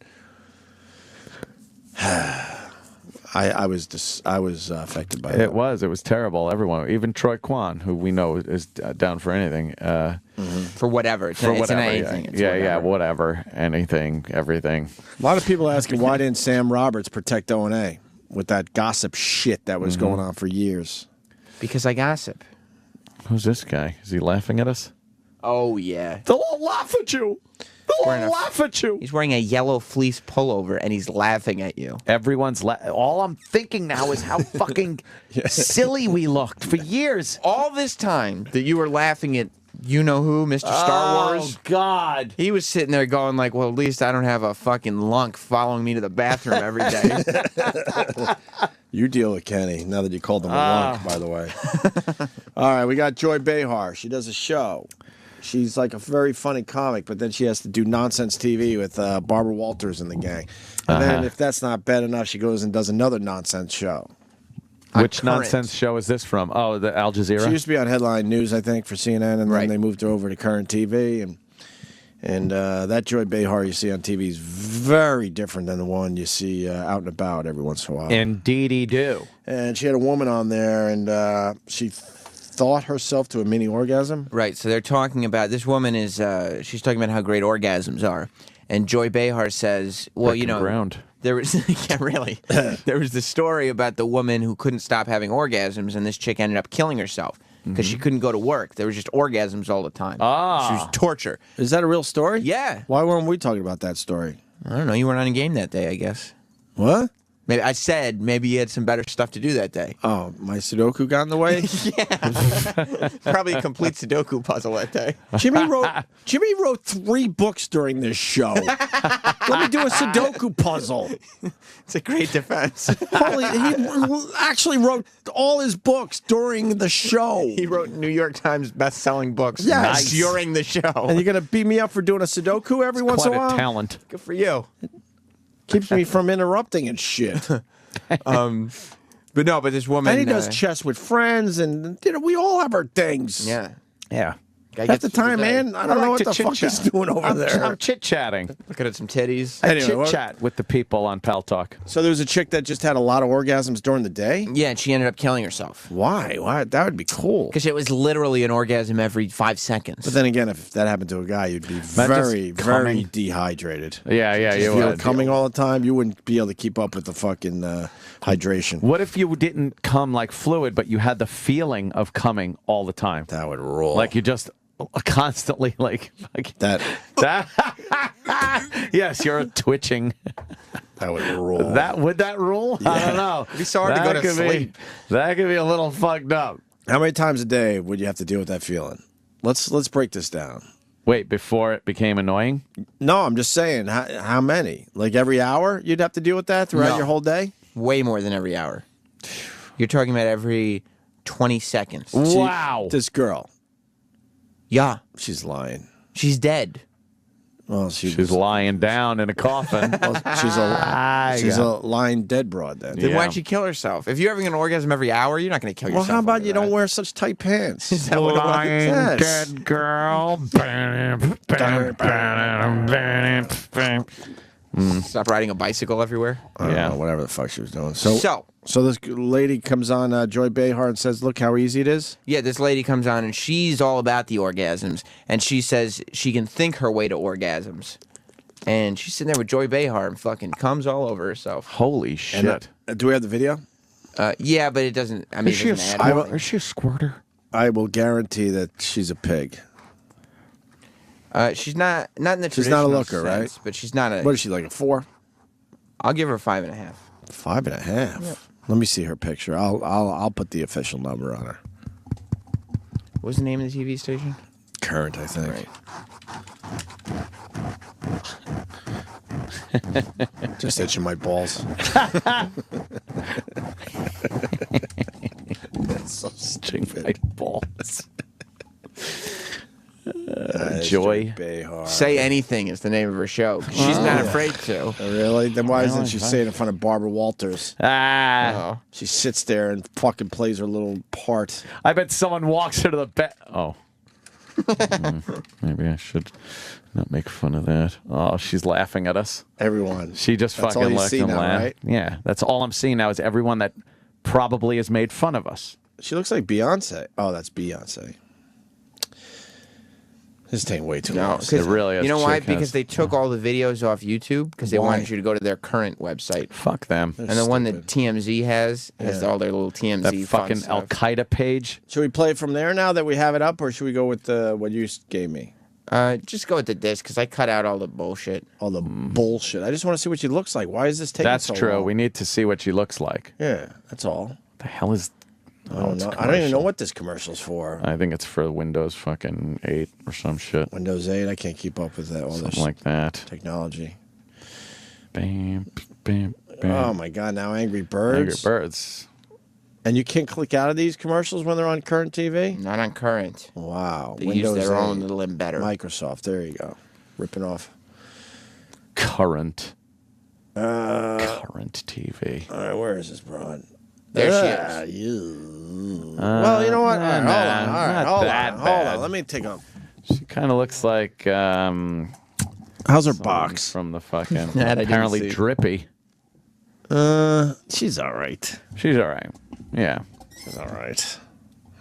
I was affected by that. It was terrible. Everyone, even Troy Kwan, who we know is down for anything. For whatever. It's, For it's whatever, an anything. It's yeah, whatever, anything, everything. A lot of people asking why didn't Sam Roberts protect O&A with that gossip shit that was going on for years. Because I gossip. Who's this guy? Is he laughing at us? Oh, yeah. They'll all laugh at you. They'll all laugh at you. He's wearing a yellow fleece pullover and he's laughing at you. Everyone's all I'm thinking now is how fucking silly we looked for years. All this time that you were laughing at you-know-who, Mr. Star Wars. Oh, God. He was sitting there going like, well, at least I don't have a fucking lunk following me to the bathroom every day. You deal with Kenny, now that you called him a lunk, by the way. All right, we got Joy Behar. She does a show. She's like a very funny comic, but then she has to do nonsense TV with Barbara Walters and the gang. And then if that's not bad enough, she goes and does another nonsense show. Which Current. nonsense show is this from? Oh, the Al Jazeera? She used to be on Headline News, I think, for CNN, and then they moved her over to Current TV. And that Joy Behar you see on TV is very different than the one you see out and about every once in a while. Indeedy do. And she had a woman on there, and she thought herself to a mini orgasm. Right, so they're talking about, this woman is, she's talking about how great orgasms are. And Joy Behar says, well, Breaking ground. there was, yeah, really. There was this story about the woman who couldn't stop having orgasms, and this chick ended up killing herself because she couldn't go to work. There was just orgasms all the time. Ah. She was torture. Is that a real story? Yeah. Why weren't we talking about that story? I don't know, you weren't on a game that day, I guess. What? Maybe I said maybe you had some better stuff to do that day. Oh, my Sudoku got in the way? Probably a complete Sudoku puzzle that day. Jimmy wrote 3 books during this show. Let me do a Sudoku puzzle. It's a great defense. Holy, he actually wrote all his books during the show. He wrote New York Times best-selling books Yes. during the show. And you're going to beat me up for doing a Sudoku every once in a Quite while? a talent. Good for you. Keeps me from interrupting and shit. But this woman... And he does chess with friends, and we all have our things. Yeah. Yeah. Half the time, man, I don't know what the fuck he's doing over there. I'm chit-chatting. Looking at some titties. I Anyway, what- chit-chat with the people on Pal Talk. So there was a chick that just had a lot of orgasms during the day? Yeah, and she ended up killing herself. Why? Why? That would be cool. Because it was literally an orgasm every 5 seconds. But then again, if that happened to a guy, you'd be very, very dehydrated. Yeah, If you you were would. coming all the time, you wouldn't be able to keep up with the fucking hydration. What if you didn't come like fluid, but you had the feeling of coming all the time? That would rule. Like you just constantly like that. Yes, you're twitching. That would rule. Would that rule? I don't know. It'd be so hard to go to sleep. That could be a little fucked up. How many times a day would you have to deal with that feeling? Let's break this down. Wait, before it became annoying? No, I'm just saying. How many? Like every hour you'd have to deal with that throughout No. your whole day? Way more than every hour. You're talking about every 20 seconds. Wow. This girl. Yeah. She's lying. She's dead. Well, she's lying down in a coffin. Well, she's a lying dead broad then. Then why'd she kill herself? If you're having an orgasm every hour, you're not going to kill Well, yourself. how about over you that. don't wear such tight pants? Is that what it was? Lying Yes. dead girl. Stop riding a bicycle everywhere? I don't know, whatever the fuck she was doing. So this lady comes on Joy Behar and says, look how easy it is. Yeah, this lady comes on and she's all about the orgasms. And she says she can think her way to orgasms. And she's sitting there with Joy Behar and fucking comes all over herself. Holy shit. And, do we have the video? Yeah, but it doesn't. I mean, Is she a doesn't Is she a squirter? I will guarantee that she's a pig. She's not in the She's not a traditional looker, sense, right? But she's not a. What is she, like a 4? I'll give her 5.5. 5.5. Yep. Let me see her picture. I'll put the official number on her. What's the name of the TV station? Current, I think. Just itching my balls. That's so stupid. My balls. Joy Behar. Say Anything is the name of her show. 'Cause she's not afraid to. Really? Then why isn't Really? she saying in front of Barbara Walters? Ah. She sits there and fucking plays her little part. I bet someone walks her to the bed. Oh. Maybe I should not make fun of that. Oh, she's laughing at us. Everyone. She just That's all fucking you looked see and now, laughed. right? Yeah, that's all I'm seeing now is everyone that probably has made fun of us. She looks like Beyonce. Oh, that's Beyonce. This is taking way too long. It really is. You know why? Chick has- Because they took all the videos off YouTube because they Why? wanted you to go to their current website. Fuck them. And the one that TMZ has Yeah. all their little TMZ That fucking fun Al stuff. Qaeda page. Should we play it from there now that we have it up, or should we go with what you gave me? Just go with the disc because I cut out all the bullshit. All the bullshit. I just want to see what she looks like. Why is this taking That's so true. long? We need to see what she looks like. Yeah, that's all. The hell is? I don't know. I don't even know what this commercial's for. I think it's for Windows fucking 8 or some shit. Windows 8. I can't keep up with that. All Something this like that. technology. Bam, bam, bam. Oh my God! Now Angry Birds. Angry Birds. And you can't click out of these commercials when they're on current TV. Not on current. Wow. They use their own little embedder. Microsoft. There you go. Ripping off. Current. Uh, Current TV. All right, where is this broad? There she is. Well, you know what? All right, hold on. All right, hold on. Let me take a. She kind of looks like. How's her box? From the fucking. That I didn't apparently see. drippy. She's all right. She's all right. Yeah. She's all right.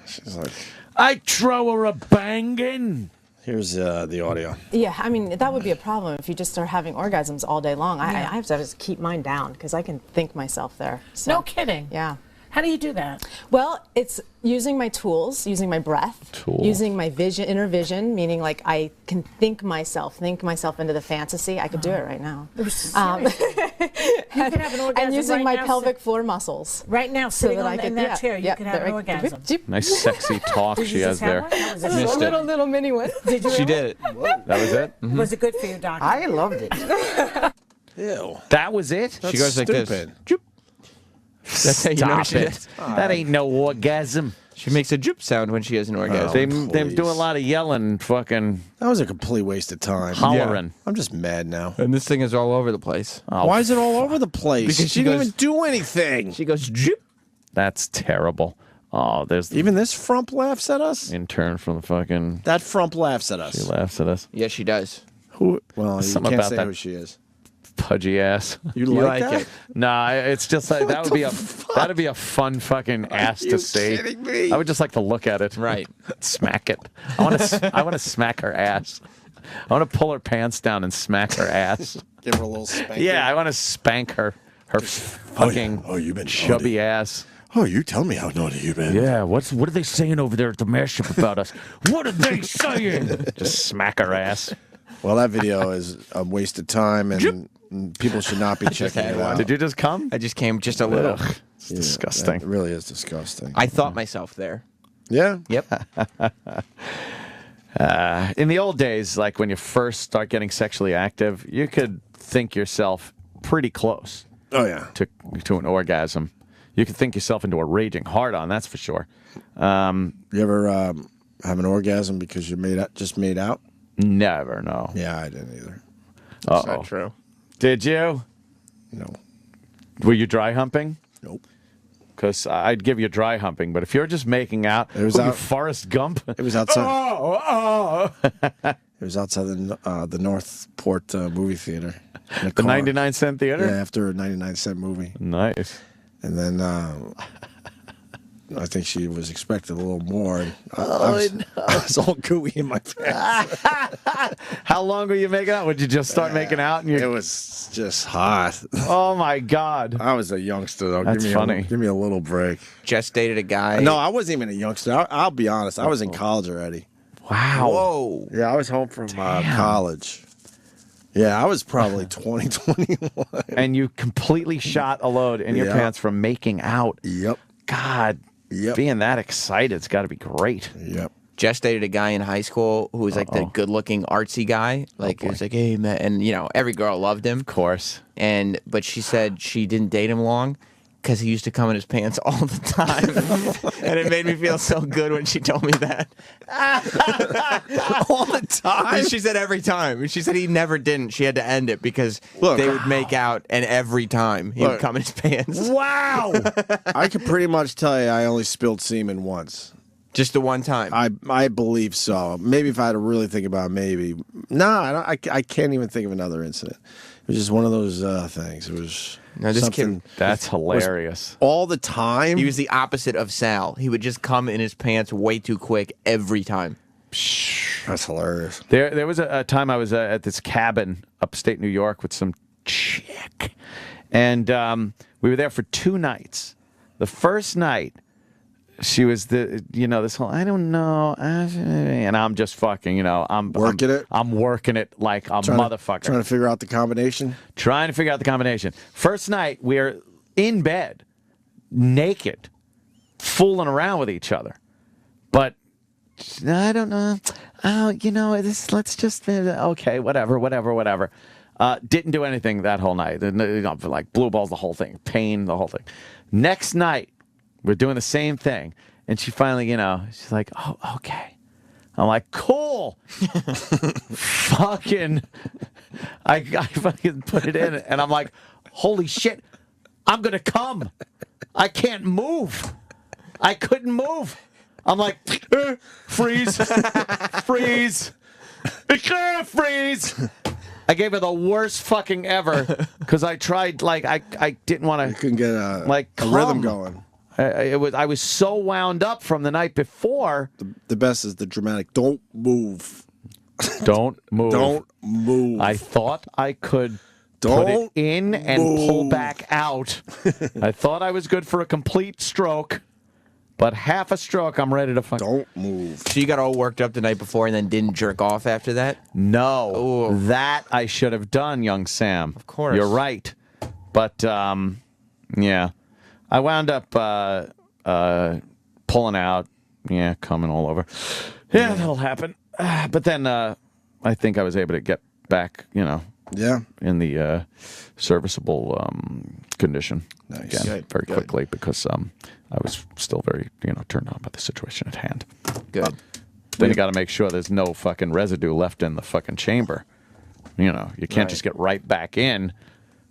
She's like. I throw her a banging. Here's the audio. Yeah, I mean, that would be a problem if you just start having orgasms all day long. I have to just keep mine down because I can think myself there. So, No kidding. Yeah. How do you do that? Well, it's using my tools, using my breath, using my vision, inner vision, meaning like I can think myself into the fantasy. I could do it right now. You could have an orgasm And using right my now, pelvic floor muscles. Right now, so sitting that on I could, in that chair, you could have there an I- orgasm. Nice sexy talk Did she you has just have there. one? That was A Missed it. little mini one. Did you She really? did it. That was it. Mhm. Was it good for you, doctor? I loved it. Ew. That was it. That's she goes like this. stupid. That's how you know Stop she it. is. That ain't no orgasm. She makes a droop sound when she has an orgasm. They do a lot of yelling, fucking That was a complete waste of time. hollering. I'm just mad now. And this thing is all over the place. Oh, Why is it all over the place? Because she didn't even do anything. She goes droop. That's terrible. Oh, there's Even this frump laughs at us? intern from the fucking. That frump laughs at us. She laughs at us. Yes, she does. Who? Well, you Something can't about say that who she is. Pudgy ass. You like that? Nah, it's just like that would be that'd be a fun fucking ass to you see. kidding me? I would just like to look at it. Right. Smack it. I want to smack her ass. I want to pull her pants down and smack her ass. Give her a little spank. Yeah, I want to spank her fucking you've been chubby ass. Oh, you tell me how naughty you've been. Yeah, what are they saying over there at the mashup about us? What are they saying? Just smack her ass. Well, that video is a waste of time, and people should not be checking it out. Did you just come? I just came just a little. Ugh, it's disgusting. It really is disgusting. I thought myself there. Yeah. Yep. In the old days, like when you first start getting sexually active, you could think yourself pretty close. Oh yeah. To an orgasm. You could think yourself into a raging hard-on, that's for sure. You ever have an orgasm because you just made out? Never, no. Yeah, I didn't either. That's not true. Did you? No. Were you dry humping? Nope. Because I'd give you dry humping, but if you're just making out, It was who, you out- Forrest Gump. It was outside. Oh. It was outside the Northport movie theater. In a The car. 99-cent theater? Yeah, after a 99-cent movie. Nice. And then I think she was expecting a little more. And I was all gooey in my pants. How long were you making out? Would you just start making out? And It was just hot. Oh my God! I was a youngster though. That's funny. Give me a little break. Just dated a guy. No, I wasn't even a youngster. I'll be honest. I was in college already. Wow. Whoa. Yeah, I was home from college. Yeah, I was probably 20, 21. And you completely shot a load in your Yeah. pants from making out. Yep. God, being that excited's got to be great. Yep. Just dated a guy in high school who was like the good-looking artsy guy. Like he was like, "Hey man," and every girl loved him, of course. But she said she didn't date him long because he used to come in his pants all the time, and it made me feel so good when she told me that. All the time. And she said every time. And she said he never didn't. She had to end it because they would make out, and every time he would come in his pants. Wow. I could pretty much tell you I only spilled semen once. Just the one time. I believe so. Maybe if I had to really think about it, maybe. No, I can't even think of another incident. It was just one of those things. It was this something. kid, That's hilarious. All the time. He was the opposite of Sal. He would just come in his pants way too quick every time. That's hilarious. There was a time I was at this cabin upstate New York with some chick, and we were there for 2 nights. The first night, she was this whole I don't know, and I'm just fucking I'm working it like a motherfucker. Trying to figure out the combination. First night, we're in bed, naked, fooling around with each other, but I don't know. Oh, let's just okay, whatever. Didn't do anything that whole night. Like blue balls, the whole thing, pain, the whole thing. Next night, we're doing the same thing, and she finally, she's like, "Oh, okay." I'm like, "Cool." Fucking, I fucking put it in, and I'm like, "Holy shit, I'm gonna come. I can't move. I couldn't move." I'm like, freeze, freeze, freeze. I gave her the worst fucking ever because I tried, I didn't want to. You couldn't get a come. rhythm going. I was so wound up from the night before. The best is the dramatic. Don't move. Don't move. Don't move. I thought I could put it in and pull back out. I thought I was good for a complete stroke. But half a stroke, I'm ready to fuck. Don't move. So you got all worked up the night before and then didn't jerk off after that? No. Ooh. That I should have done, young Sam. Of course. You're right. But, yeah. I wound up pulling out. Yeah, coming all over. Yeah, that'll happen. But then I think I was able to get back, in the serviceable condition again very quickly because I was still very, turned on by the situation at hand. Good. Then you got to make sure there's no fucking residue left in the fucking chamber. You can't just get right back in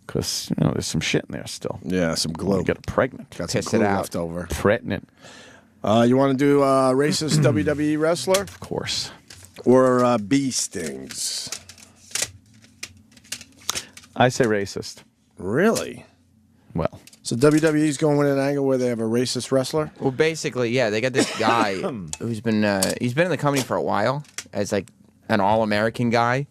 because, there's some shit in there still. Yeah, some glue. You get pregnant. Got some glue left over. Pregnant. You want to do racist WWE wrestler? Of course. Or bee stings? I say racist. Really? Well. So WWE's going with an angle where they have a racist wrestler? Well, basically, yeah, they got this guy who's been he's been in the company for a while as like an all-American guy,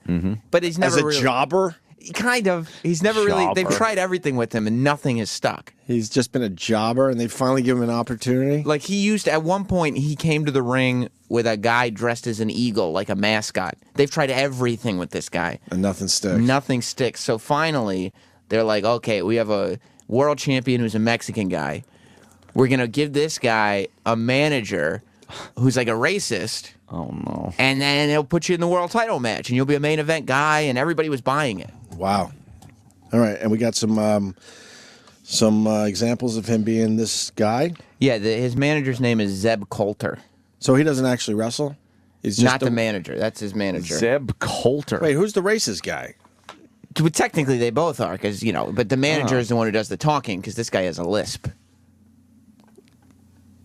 but he's never As a really, jobber? Kind of. He's never really. They've tried everything with him, and nothing has stuck. He's just been a jobber, and they finally give him an opportunity? Like he used at one point, he came to the ring with a guy dressed as an eagle, like a mascot. They've tried everything with this guy, and nothing sticks. Nothing sticks. So finally, they're like, okay, we have a world champion who's a Mexican guy. We're gonna give this guy a manager who's like a racist. Oh no! And then he'll put you in the world title match, and you'll be a main event guy, and everybody was buying it. Wow. All right, and we got some examples of him being this guy. Yeah, his manager's name is Zeb Coulter. So he doesn't actually wrestle? He's just not the manager. That's his manager. Zeb Coulter. Wait, who's the racist guy? Well, technically, they both are, because but the manager is the one who does the talking, because this guy has a lisp.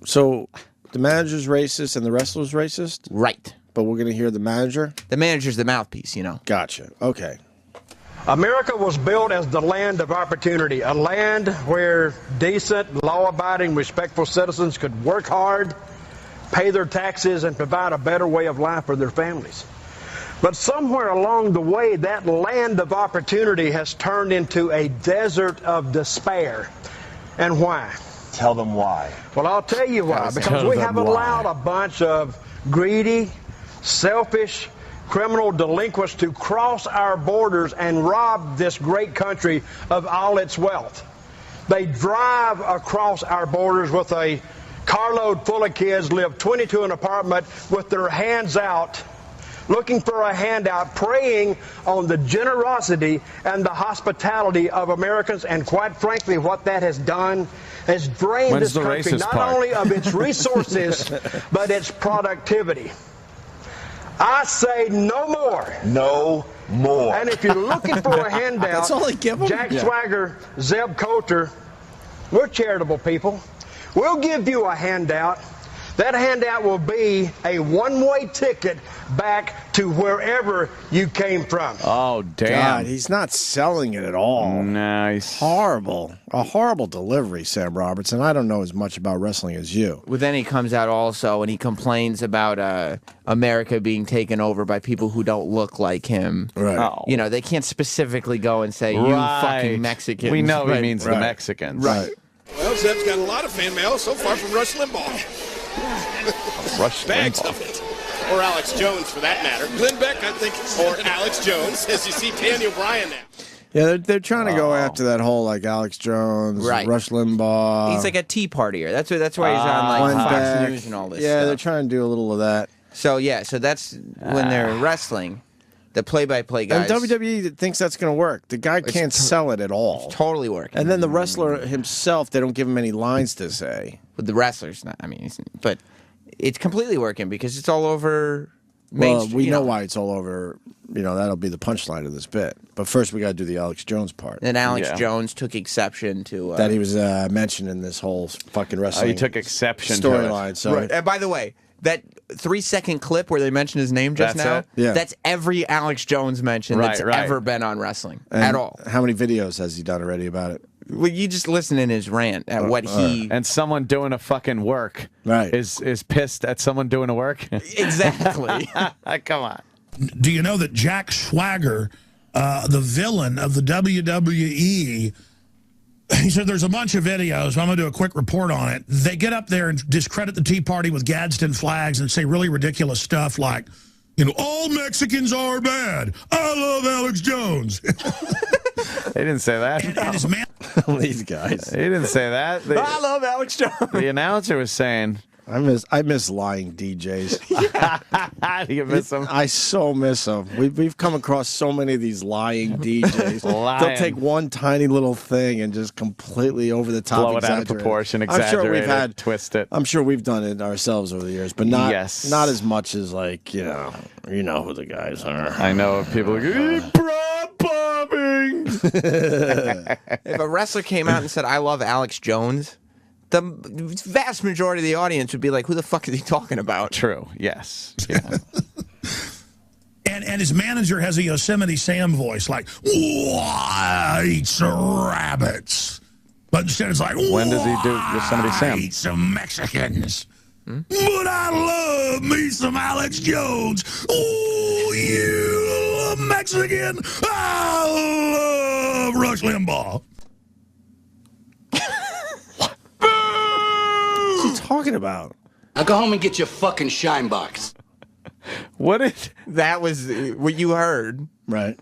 So the manager's racist and the wrestler's racist? Right. But we're going to hear the manager? The manager's the mouthpiece, Gotcha. Okay. America was built as the land of opportunity, a land where decent, law-abiding, respectful citizens could work hard, pay their taxes, and provide a better way of life for their families. But somewhere along the way, that land of opportunity has turned into a desert of despair. And why? Tell them why. Well, I'll tell you why. Because we have allowed a bunch of greedy, selfish, criminal delinquents to cross our borders and rob this great country of all its wealth. They drive across our borders with a carload full of kids, live 22 in an apartment with their hands out, looking for a handout, preying on the generosity and the hospitality of Americans. And quite frankly, what that has done has drained this country not only of its resources, but its productivity. I say no more. No more. And if you're looking for a handout, That's all they give them? Jack Yeah. Swagger, Zeb Coulter, we're charitable people. We'll give you a handout. That handout will be a one-way ticket back to wherever you came from. Oh, damn. God, he's not selling it at all. Nice. Horrible. A horrible delivery, Sam Robertson. I don't know as much about wrestling as you. Well, then he comes out also and he complains about America being taken over by people who don't look like him. Right. Oh. They can't specifically go and say, you Right. fucking Mexicans. We know Right. he means the Mexicans. Right. Well, Zeb's got a lot of fan mail so far from Rush Limbaugh. Bags of it. Or Alex Jones, for that matter. Glenn Beck, I think. Or Alex Jones, as you see Daniel Bryan now. Yeah, they're trying to go after that whole like Alex Jones, Right. Rush Limbaugh. He's like a tea partier. That's why he's on like Glenn Fox Beck. News and all this Yeah, stuff. they're trying to do a little of that. So that's when they're wrestling. The play-by-play guys. And WWE thinks that's going to work. The guy can't sell it at all. It's totally working. And then the wrestler himself, they don't give him any lines to say. But the wrestler's not. But it's completely working because it's all over. Well, we know why it's all over. That'll be the punchline of this bit. But first, we got to do the Alex Jones part. And Alex Jones took exception to that he was mentioned in this whole fucking wrestling. He took exception to storyline. it. So right. And by the way, that 3-second clip where they mentioned his name just That's now, it? Yeah. that's every Alex Jones mention that's ever been on wrestling And at all. How many videos has he done already about it? Well, you just listen in his rant at what he And someone doing a fucking work is pissed at someone doing a work. Exactly. Come on. Do you know that Jack Swagger, the villain of the WWE, he said there's a bunch of videos. I'm going to do a quick report on it. They get up there and discredit the Tea Party with Gadsden flags and say really ridiculous stuff like, all Mexicans are bad. I love Alex Jones. They didn't say that. And his man. These guys. He didn't say that. I love Alex Jones. The announcer was saying, I miss lying DJs. do you miss them? I so miss them. We've come across so many of these lying DJs. They'll take one tiny little thing and just completely over the top, Blow it out of proportion, exaggerate it, twist it. I'm sure we've done it ourselves over the years, but not as much as like you know who the guys are. I know people like prop bombing. If a wrestler came out and said, I love Alex Jones, the vast majority of the audience would be like, "Who the fuck is he talking about?" True. Yes. Yeah. And his manager has a Yosemite Sam voice, like, "I eat some rabbits." But instead it's like, When does he do Yosemite Sam? I eat some Mexicans. But I love me some Alex Jones. Oh, you Mexican. I love Rush Limbaugh. What's he talking about? Now go home and get your fucking shine box. What is that? Was what you heard, right?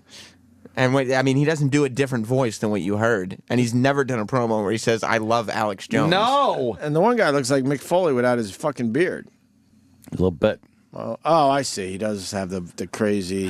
And I mean, he doesn't do a different voice than what you heard, and he's never done a promo where he says, "I love Alex Jones." No. And the one guy looks like Mick Foley without his fucking beard. A little bit. Oh, I see. He does have the crazy,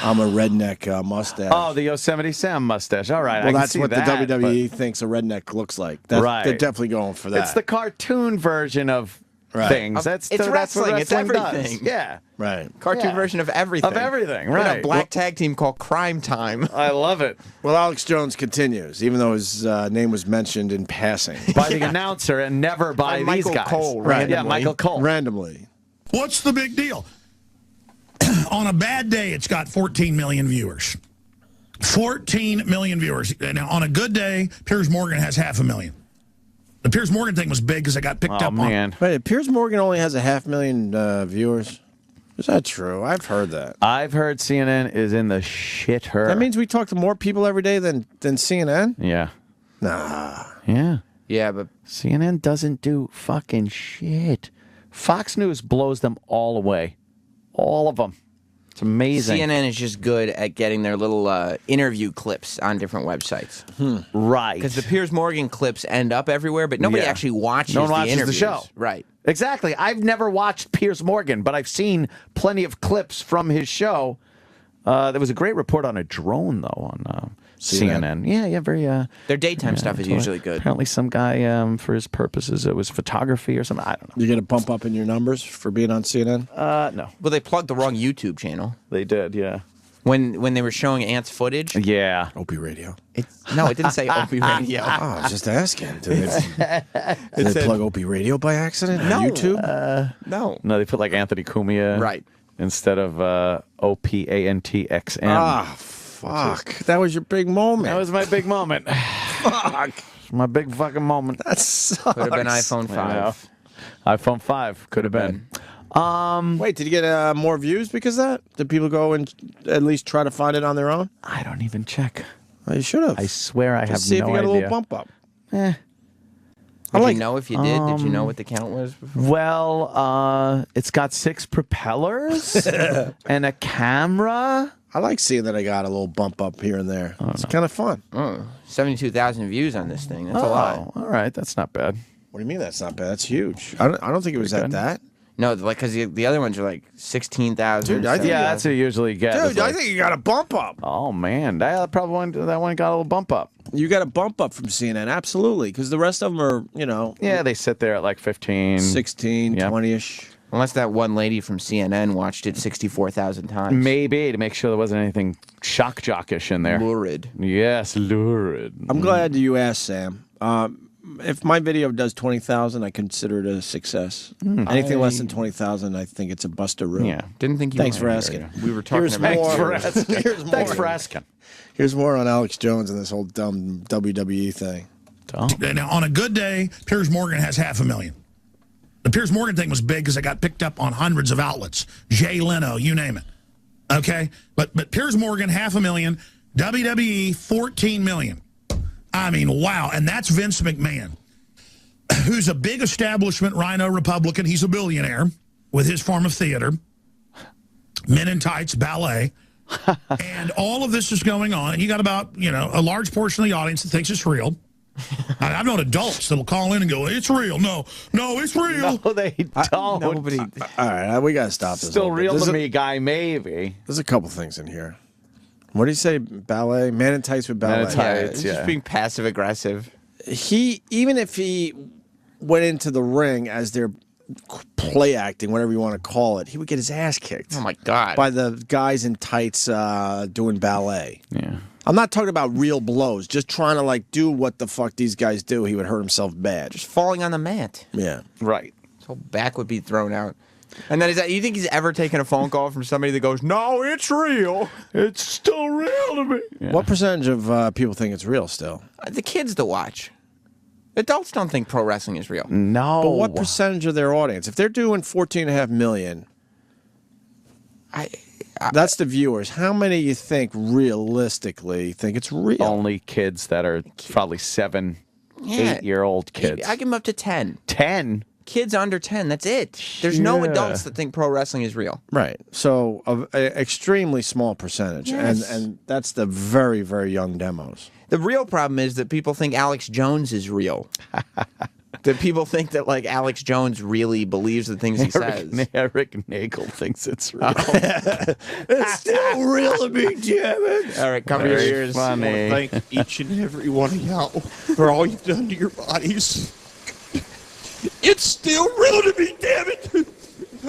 I'm a redneck mustache. Oh, the Yosemite Sam mustache. All right. Well, I can that's see what that, the WWE thinks a redneck looks like. Right. They're definitely going for that. It's the cartoon version of Right. things. That's It's that's what wrestling. It's wrestling everything. does. Yeah. Right. Cartoon Yeah. version of everything. Of everything, We had right. a black tag team called Crime Time. I love it. Well, Alex Jones continues, even though his name was mentioned in passing. By the announcer and never by these Michael guys. Cole, Right. Yeah, randomly. Michael Cole. Randomly. What's the big deal? On a bad day, it's got 14 million viewers. 14 million viewers. Now, on a good day, Piers Morgan has 500,000. The Piers Morgan thing was big because it got picked up on. Wait, Piers Morgan only has 500,000 viewers? Is that true? I've heard that. I've heard CNN is in the shitter. That means we talk to more people every day than CNN? Yeah. Nah. Yeah. Yeah, but CNN doesn't do fucking shit. Fox News blows them all away. All of them. It's amazing. CNN is just good at getting their little interview clips on different websites. Right. Because the Piers Morgan clips end up everywhere, but nobody Yeah. actually watches No one the watches the interviews. show. Right. Exactly. I've never watched Piers Morgan, but I've seen plenty of clips from his show. There was a great report on a drone, though, on CNN. Yeah, very... Their daytime stuff is totally. usually good. Apparently some guy, for his purposes, it was photography or something. I don't know. You get a bump up in your numbers for being on CNN? No. Well, they plugged the wrong YouTube channel. They did, yeah. When they were showing Ant's footage. Yeah. Opie Radio. No, it didn't say Opie Radio. Oh, I was just asking. Did they said- plug Opie Radio by accident No. on YouTube? No. No, they put like Anthony Cumia Right. instead of OPANTXN. Ah, fuck. That was your big moment. That was my big moment. Fuck. My big fucking moment. That sucks. Could have been iPhone 5. iPhone 5 could have been. Wait, did you get more views because of that? Did people go and at least try to find it on their own? I don't even check. Well, you should have. I swear I have no idea. See if you got a little bump up. Did you know if you did? Did you know what the count was? Well, it's got 6 propellers and a camera. I like seeing that I got a little bump up here and there. It's kind of fun. 72,000 views on this thing. That's a lot. All right, that's not bad. What do you mean that's not bad? That's huge. I don't think it was at that. No, like because the other ones are like 16,000. Dude, I think Yeah, that's what you usually get. Dude, It's I like- think you got a bump up. Oh man, that one got a little bump up. You got a bump up from CNN, absolutely, because the rest of them are, Yeah, they sit there at like 15, 16, Yep. 20-ish. Unless that one lady from CNN watched it 64,000 times. Maybe to make sure there wasn't anything shock jockish in there. Lurid. Yes, lurid. I'm glad you asked, Sam. If my video does 20,000, I consider it a success. Anything less than 20,000, I think it's a buster room. Yeah. Didn't think you Thanks were. for asking. We were talking Here's about more. Here's more. Thanks for asking. Here's more on Alex Jones and this whole dumb WWE thing. Now, on a good day, Piers Morgan has 500,000. The Piers Morgan thing was big because it got picked up on hundreds of outlets. Jay Leno, you name it. Okay? But Piers Morgan, 500,000. WWE, 14 million. I mean, wow. And that's Vince McMahon, who's a big establishment rhino Republican. He's a billionaire with his form of theater, Men in Tights, ballet. And all of this is going on. And you got about, a large portion of the audience that thinks it's real. I've known adults that'll call in and go, it's real. No, it's real. No, they don't. Nobody. All right, we got to stop this. Still a little bit. real There's to a- me, guy. Maybe. There's a couple things in here. What do you say? Ballet? Man in Tights with ballet. Man in Yeah, Tights, it's yeah. just being passive aggressive. Even if he went into the ring as they're play acting, whatever you want to call it, he would get his ass kicked. Oh my God. By the guys in tights doing ballet. Yeah. I'm not talking about real blows. Just trying to like do what the fuck these guys do. He would hurt himself bad. Just falling on the mat. Yeah. Right. His whole back would be thrown out. And then you think he's ever taken a phone call from somebody that goes, "No, it's real. It's still real to me." Yeah. What percentage of people think it's real still? The kids that watch. Adults don't think pro wrestling is real. No. But what percentage of their audience? If they're doing 14.5 million, that's the viewers. How many you think realistically think it's real? Only kids that are probably 7, 8-year-old kids. I give them up to 10. 10? Kids under 10, that's it. There's no adults that think pro wrestling is real. Right. So, an extremely small percentage. Yes. And that's the very, very young demos. The real problem is that people think Alex Jones is real. That people think that like Alex Jones really believes the things he says. Eric Nagel thinks it's real. It's still real to me, damn it. All right, cover your ears. Funny. I thank each and every one of y'all for all you've done to your bodies. It's still real to me, damn it.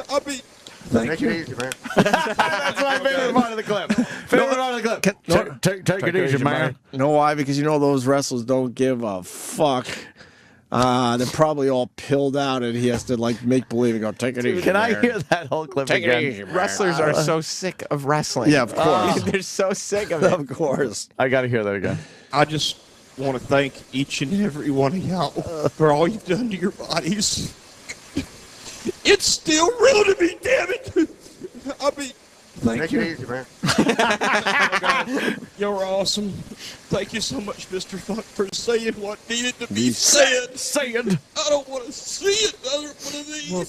I mean, thank you. Easy, man. That's my favorite part of the clip. Favorite part of the clip. Take it easy, man. You know why? Because you know those wrestlers don't give a fuck. They're probably all pilled out, and he has to like make believe and go, "Take it easy." Can I man. hear that whole clip Take again? it easy, man. Wrestlers are so sick of wrestling. Yeah, of course. They're so sick of it. Of course. I got to hear that again. I just want to thank each and every one of y'all for all you've done to your bodies. It's still real to me, damn it. I mean, thank Take you. it easy, man. You're awesome. Thank you so much, Mr. Funk, for saying what needed to be said. Saying. I don't want to see another one of these. Well,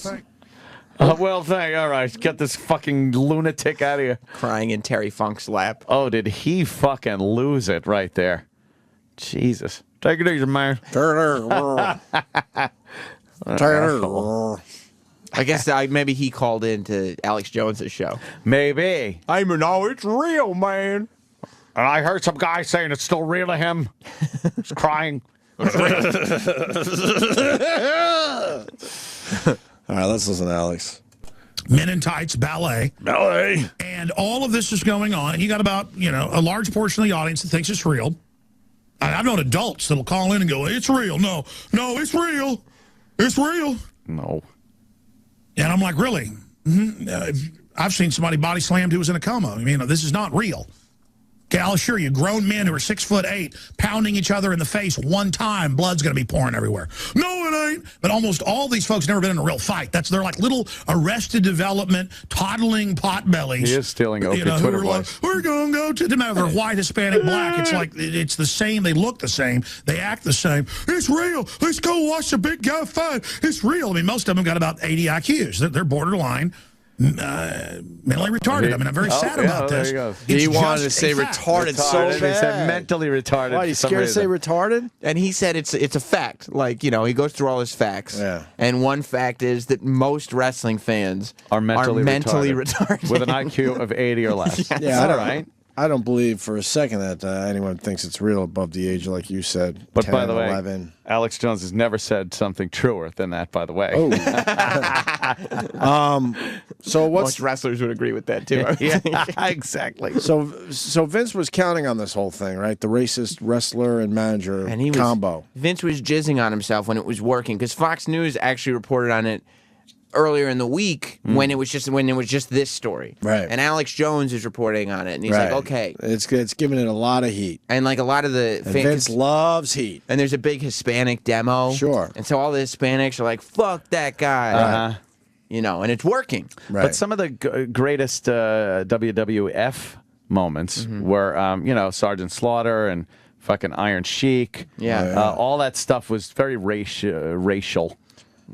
thank. All right, get this fucking lunatic out of here. Crying in Terry Funk's lap. Oh, did he fucking lose it right there? Jesus. Take it easy, man. I guess maybe he called in to Alex Jones' show. Maybe. I mean, no, it's real, man. And I heard some guy saying it's still real to him. He's crying. All right, let's listen to Alex. Men in Tights Ballet. And all of this is going on. And you got about, a large portion of the audience that thinks it's real. I've known adults that'll call in and go, "It's real." No, it's real. It's real. No. And I'm like, really? I've seen somebody body slammed who was in a coma. This is not real. Okay, I'll assure you, grown men who are 6'8", pounding each other in the face one time, blood's going to be pouring everywhere. No, it ain't. But almost all these folks never been in a real fight. They're like little Arrested Development, toddling potbellies. He is stealing Opie who Twitter are like, voice. "We're going to go to," no matter if they're white, Hispanic, black. It's like, it's the same. They look the same. They act the same. It's real. Let's go watch a big guy fight. It's real. Most of them got about 80 IQs. They're borderline mentally retarded. I'm very sad about this. He wanted to say retarded so bad. He said mentally retarded. Why, you scared to say retarded? And he said it's a fact. Like, he goes through all his facts. Yeah. And one fact is that most wrestling fans are mentally retarded. With an IQ of 80 or less. Yes. Yeah, all right. I don't believe for a second that anyone thinks it's real above the age, like you said, But 10, by the way, 11. Alex Jones has never said something truer than that, by the way. Oh. So Most wrestlers would agree with that, too. Yeah, exactly. So Vince was counting on this whole thing, right? The racist wrestler and manager combo. Vince was jizzing on himself when it was working, because Fox News actually reported on it earlier in the week when it was just this story. Right. And Alex Jones is reporting on it, and he's Right. like, okay. It's giving it a lot of heat. And like a lot of the And Vince loves heat. And there's a big Hispanic demo. Sure. And so all the Hispanics are like, fuck that guy. Uh-huh. And it's working. But some of the greatest WWF moments were, Sergeant Slaughter and fucking Iron Sheik. Yeah. All that stuff was very racial.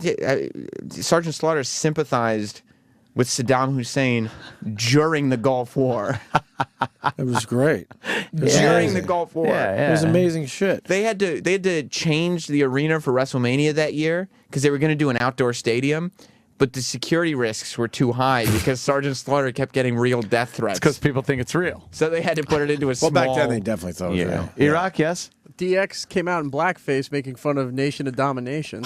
Yeah, Sergeant Slaughter sympathized with Saddam Hussein during the Gulf War. It was great. During the Gulf War. It was amazing shit. They had to change the arena for WrestleMania that year because they were going to do an outdoor stadium. But the security risks were too high because Sergeant Slaughter kept getting real death threats. Because people think it's real. So they had to put it into a small... Well, back then they definitely thought it was real. Iraq, yes? DX came out in blackface making fun of Nation of Domination.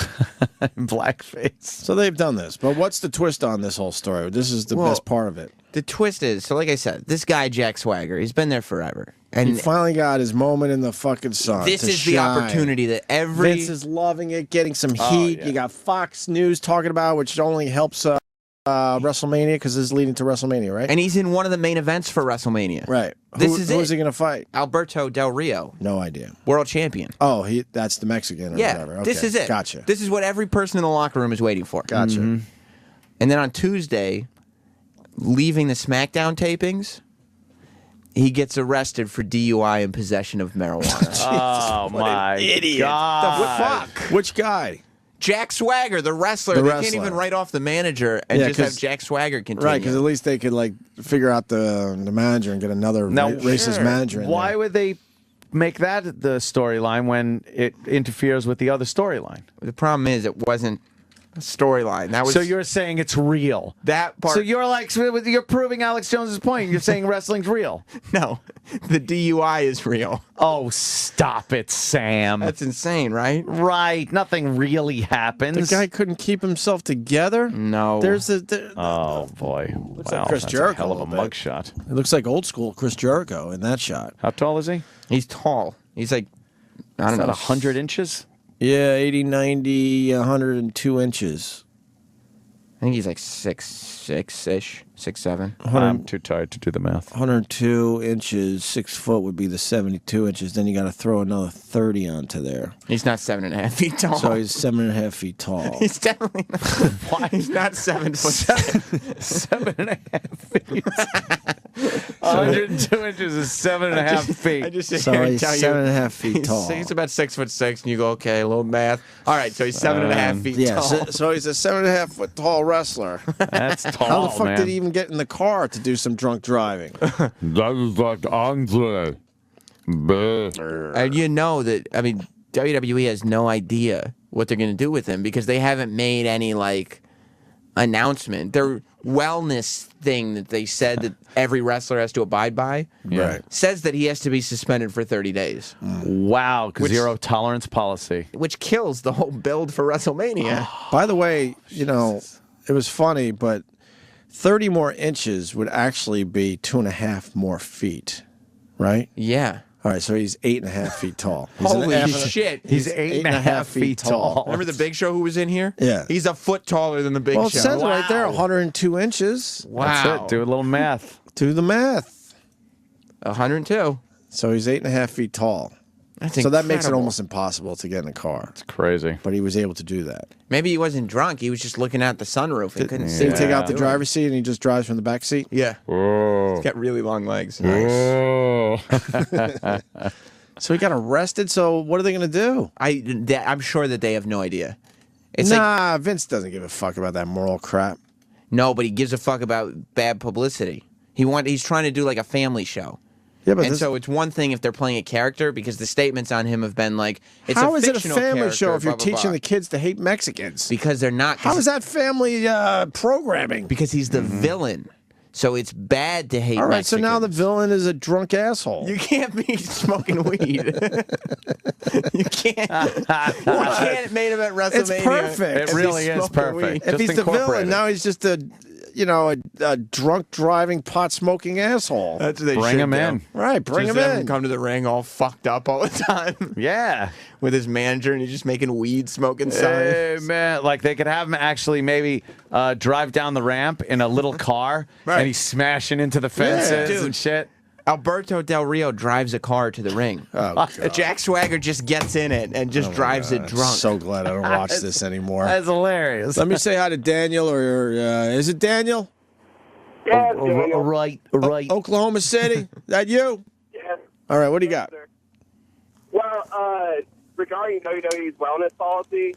Blackface. So they've done this. But what's the twist on this whole story? This is the best part of it. The twist is, so like I said, this guy, Jack Swagger, he's been there forever. And he finally got his moment in the fucking sun. this to is the shine. opportunity that every Vince is loving it, getting some Oh, heat. yeah. You got Fox News talking about it, which only helps WrestleMania because it's leading to WrestleMania, right? and he's in one of the main events for WrestleMania. Right. This is who it. is he going to fight? Alberto Del Rio, No idea. world champion. Oh, that's the Mexican or Yeah, whatever. this Okay, is it. Gotcha. This is what every person in the locker room is waiting for. Gotcha. And then on Tuesday, leaving the SmackDown tapings, he gets arrested for DUI and possession of marijuana. Oh my idiot. God! The fuck? Which guy? Jack Swagger, the wrestler. The They wrestler. can't even write off the manager and Yeah, just have 'cause- Jack Swagger continue. Right, because at least they could figure out the manager and get another racist manager in Why there. would they make that the storyline when it interferes with the other storyline? The problem is it wasn't a storyline. That was So you're saying it's real. that part. So you're proving Alex Jones's point. You're saying wrestling's real. No, the DUI is real. Oh, stop it, Sam. That's insane, right? Right. Nothing really happens. The guy couldn't keep himself together? No. There's Oh boy. Looks Wow, like Chris that's Jericho. a hell of a little bit. mugshot. It looks like old school Chris Jericho in that shot. How tall is he? He's tall. He's like, I don't Is know, that 100 inches? Yeah, 80, 90, 102 inches. I think he's like 6'6"-ish, 6'7". I'm too tired to do the math. 102 inches, 6 foot would be the 72 inches. Then you got to throw another 30 onto there. He's not 7.5 feet tall. So he's 7.5 feet tall. He's definitely not. Why? He's not 7 foot. 7.5 feet. 102 inches is 7.5 feet. I just sit So here and he's tell you 7.5 feet he's- tall. He's about 6'6", and you go, okay, a little math. All right, so he's 7.5 feet Yeah, tall. so he's a 7.5 foot tall wrestler. That's tall, How the fuck man. did he even get in the car to do some drunk driving? That is like Andre. And you know that, I mean, WWE has no idea what they're going to do with him because they haven't made any, like, announcement. Their wellness thing that they said that every wrestler has to abide by Right. says that he has to be suspended for 30 days. Wow, Which- zero tolerance policy. Which kills the whole build for WrestleMania. By the way, you know, it was funny, but 30 more inches would actually be 2.5 more feet, right? Yeah. All right, so he's 8.5 feet tall. He's Holy shit. He's 8.5 feet tall. Remember the Big Show who was in here? Yeah. He's a foot taller than the Big Well, it Show. says it right there, 102 inches. Wow. That's it. Do a little math. Do the math. 102. So he's 8.5 feet tall. That's so that makes it incredible. almost impossible to get in a car. It's crazy. But he was able to do that. Maybe he wasn't drunk. He was just looking out the sunroof and couldn't see. Did he take out the Yeah. driver's seat and he just drives from the back seat? Yeah. Oh. He's got really long legs. Oh. So he got arrested. So what are they going to do? I'm sure that they have no idea. It's Nah, Vince doesn't give a fuck about that moral crap. No, but he gives a fuck about bad publicity. He's trying to do like a family show. Yeah, but and so it's one thing if they're playing a character because the statements on him have been like, it's how a is it a fictional family character, show if you're blah, blah, teaching blah. the kids to hate Mexicans? Because they're not. How is that family programming? Because he's the villain. So it's bad to hate All right, Mexicans. so now the villain is a drunk asshole. You can't be smoking weed. You can't main event WrestleMania. It's perfect. It really is perfect. If Just he's the incorporate villain, it. now he's just a drunk driving, pot smoking asshole. That's what they Bring should him do. in. Right, bring Just him have in. come to the ring all fucked up all the time. Yeah. With his manager and he's just making weed smoking Hey, signs. man, like they could have him actually maybe drive down the ramp in a little car Right. and he's smashing into the fences Dude. and shit. Alberto Del Rio drives a car to the ring. Oh, God. Jack Swagger just gets in it and just drives it drunk. I'm so glad I don't watch this anymore. That's hilarious. Let me say hi to Daniel, or is it Daniel? Yeah, Right. Oklahoma City. That you? Yes. All right, what do you got? Sir. Well, regarding WWE's wellness policy,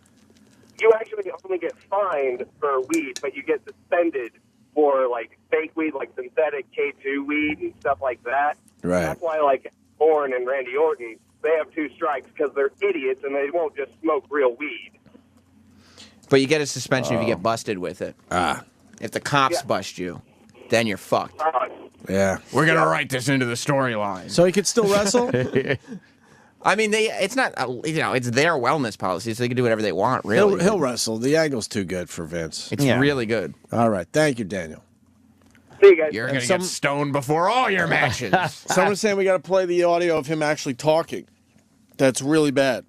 you actually only get fined for weed, but you get suspended for like fake weed, like synthetic K2 weed and stuff like that. Right. That's why, like Orton and Randy Orton, they have 2 strikes because they're idiots and they won't just smoke real weed. But you get a suspension if you get busted with it. Ah. If the cops bust you, then you're fucked. Yeah. We're going to write this into the storyline. So he could still wrestle? I mean, it's not, it's their wellness policy, so they can do whatever they want, really. He'll wrestle. The angle's too good for Vince. It's really good. All right. Thank you, Daniel. See you guys. You're going to some- get stoned before all your matches. Someone's saying we got to play the audio of him actually talking. That's really bad.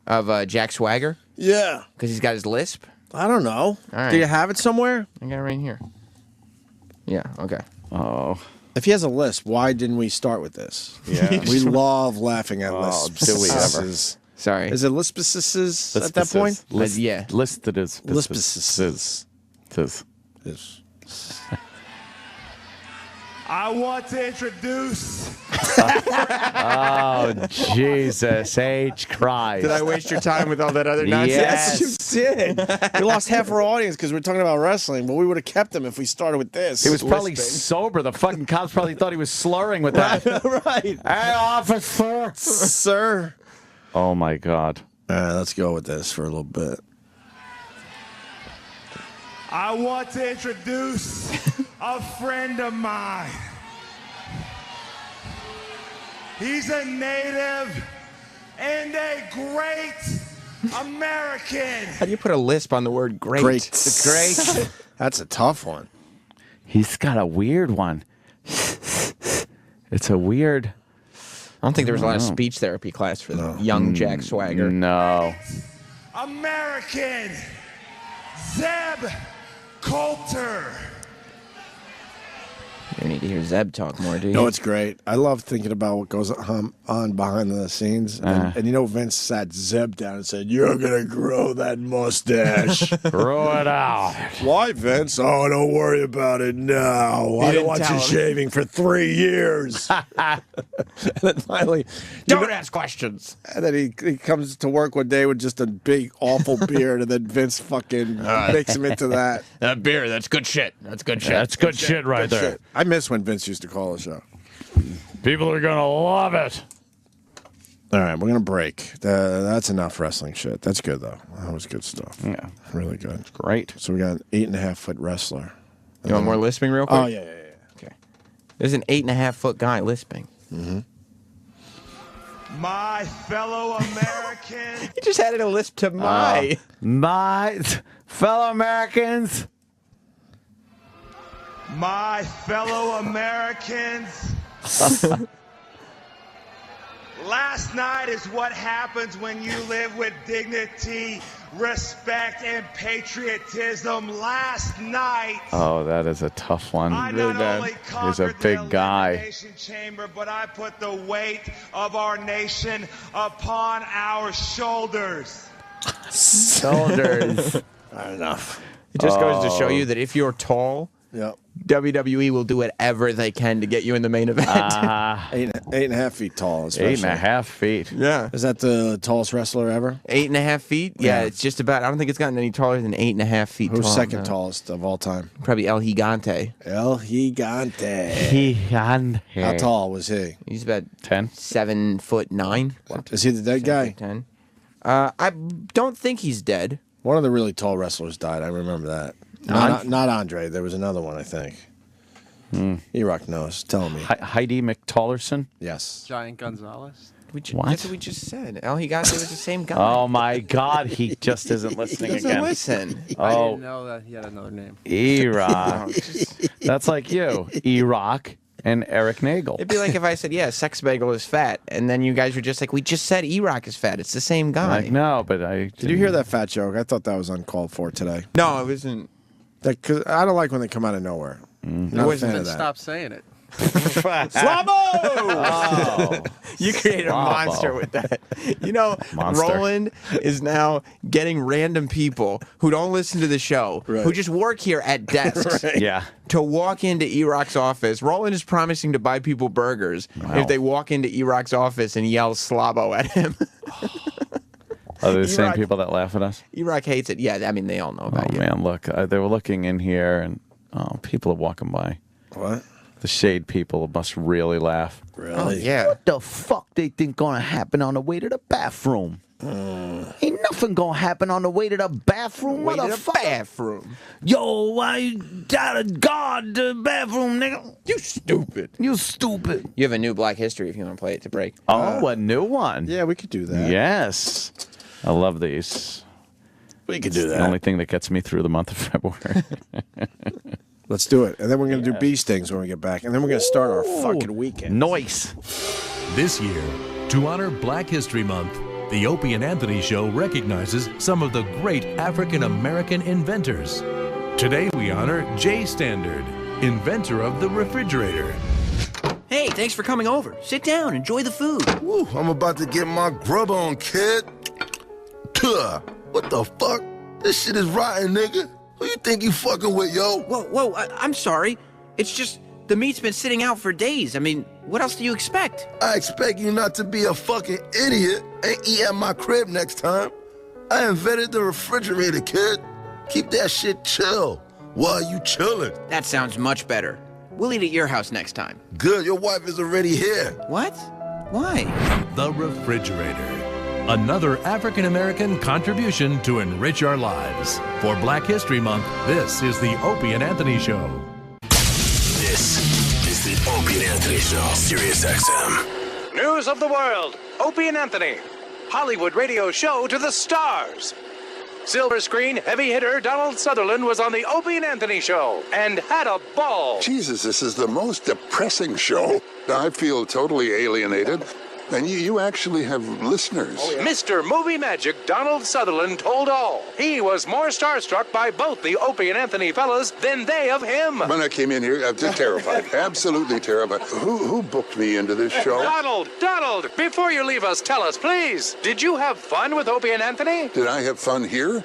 Of Jack Swagger? Yeah. Because he's got his lisp? I don't know. All right. Do you have it somewhere? I got it right here. Yeah, okay. Oh. If he has a lisp, why didn't we start with this? Yeah. We love laughing at lisps. do we ever. Sorry. Is it lispises at that point? Yeah. Listed as Lispises. I want to introduce. Oh, Jesus H. Christ. Did I waste your time with all that other nonsense? Yes. Yes, you did. We lost half our audience because we're talking about wrestling, but we would have kept them if we started with this. He was probably Lisping. sober. The fucking cops probably thought he was slurring with that. Right. Hey, officer. Sir. Oh, my God. All right, let's go with this for a little bit. I want to introduce a friend of mine. He's a native and a great American. How do you put a lisp on the word great? Great. Great. That's a tough one. He's got a weird one. It's a weird. I don't think there was a lot of speech therapy class for the young Jack Swagger. No. American Zeb Coulter. You need to hear Zeb talk more, do you? No, it's great. I love thinking about what goes on behind the scenes. And you know, Vince sat Zeb down and said, "You're going to grow that mustache." Grow it out. Why, Vince? Oh, don't worry about it now. I don't want you shaving for 3 years. And then finally, Don't ask questions. And then he comes to work one day with just a big, awful beard, and then Vince fucking makes him into that. That beer, that's good shit. That's good shit. That's good shit right there. Shit. I miss when Vince used to call the show. People are going to love it. All right, we're going to break. That's enough wrestling shit. That's good, though. That was good stuff. Yeah. Really good. Great. So we got an 8.5-foot wrestler. You want more lisping real quick? Oh, yeah. Okay. There's an 8.5-foot guy lisping. Mm-hmm. My fellow American. You just added a lisp to my. My fellow Americans. My fellow Americans. Last night is what happens when you live with dignity, respect, and patriotism. Last night, Oh, that is a tough one. I Really not bad. only He's a conquered big the guy. Elimination Chamber, but I put the weight of our nation upon our shoulders. Shoulders. Not enough. It just goes to show you that if you're tall, Yep. WWE will do whatever they can to get you in the main event. 8.5 feet tall. Especially. 8.5 feet. Yeah. Is that the tallest wrestler ever? 8.5 feet? Yeah, it's just about. I don't think it's gotten any taller than 8.5 feet Who's tall. second no. tallest of all time? Probably El Gigante. El Gigante. Gigante. How tall was he? He's about 10. 7'9". Is he the dead guy? 10. I don't think he's dead. One of the really tall wrestlers died. I remember that. Not Andre. There was another one, I think. E-Rock knows. Tell me. Heidi McTollerson. Yes. Giant Gonzalez. That's What? what we just said. El Gigante was the same guy. Oh my God, he just isn't listening He doesn't again. listen. I Oh, didn't know that he had another name. E-Rock. That's like you, E-Rock and Eric Nagel. It'd be like if I said, yeah, Sex Bagel is fat, and then you guys were just like, we just said E-Rock is fat. It's the same guy. Like, no, but I. Did you hear that fat joke? I thought that was uncalled for today. No, it wasn't. Cause I don't like when they come out of nowhere. Not a fan of that. Stop saying it. Slabo! Oh, You created a Slabo. monster with that. You know, Monster. Roland is now getting random people who don't listen to the show, Right. who just work here at desks, Yeah. to walk into E-Rock's office. Roland is promising to buy people burgers Wow. if they walk into E-Rock's office and yell Slabo at him. Are they the same E-Rock- people that laugh at us? E-Rock hates it. Yeah, I mean, they all know about Oh you. man, look, they were looking in here, and people are walking by. What? The shade people must really laugh. Really? Oh, yeah. What the fuck they think gonna happen on the way to the bathroom? Ain't nothing gonna happen on the way to the bathroom, Wait in the motherfucker. bathroom. Yo, why gotta guard the bathroom, nigga? You stupid. You stupid. You have a new Black History if you want to play it to break. Oh, a new one. Yeah, we could do that. Yes. I love these. We could do It's that. the only thing that gets me through the month of February. Let's do it. And then we're going to do bee stings when we get back. And then we're going to start our fucking weekend. Nice. This year, to honor Black History Month, the Opie and Anthony Show recognizes some of the great African American inventors. Today we honor Jay Standard, inventor of the refrigerator. Hey, thanks for coming over. Sit down, enjoy the food. Woo, I'm about to get my grub on, kid. Tuh, what the fuck? This shit is rotten, nigga. Who you think you fucking with, yo? Whoa, I'm sorry. It's just the meat's been sitting out for days. I mean, what else do you expect? I expect you not to be a fucking idiot and eat at my crib next time. I invented the refrigerator, kid. Keep that shit chill while you chillin'. That sounds much better. We'll eat at your house next time. Good, your wife is already here. What? Why? The refrigerator. Another African American contribution to enrich our lives. For Black History Month, this is the Opie and Anthony Show. This is the Opie and Anthony Show, Sirius XM. News of the world. Opie and Anthony. Hollywood radio show to the stars. Silver screen heavy hitter Donald Sutherland was on the Opie and Anthony Show and had a ball. Jesus, this is the most depressing show. I feel totally alienated. And you actually have listeners. Mr. Movie Magic Donald Sutherland told all. He was more starstruck by both the Opie and Anthony fellas than they of him. When I came in here, I was terrified. Absolutely terrified. Who booked me into this show? Donald, before you leave us, tell us, please, did you have fun with Opie and Anthony? Did I have fun here?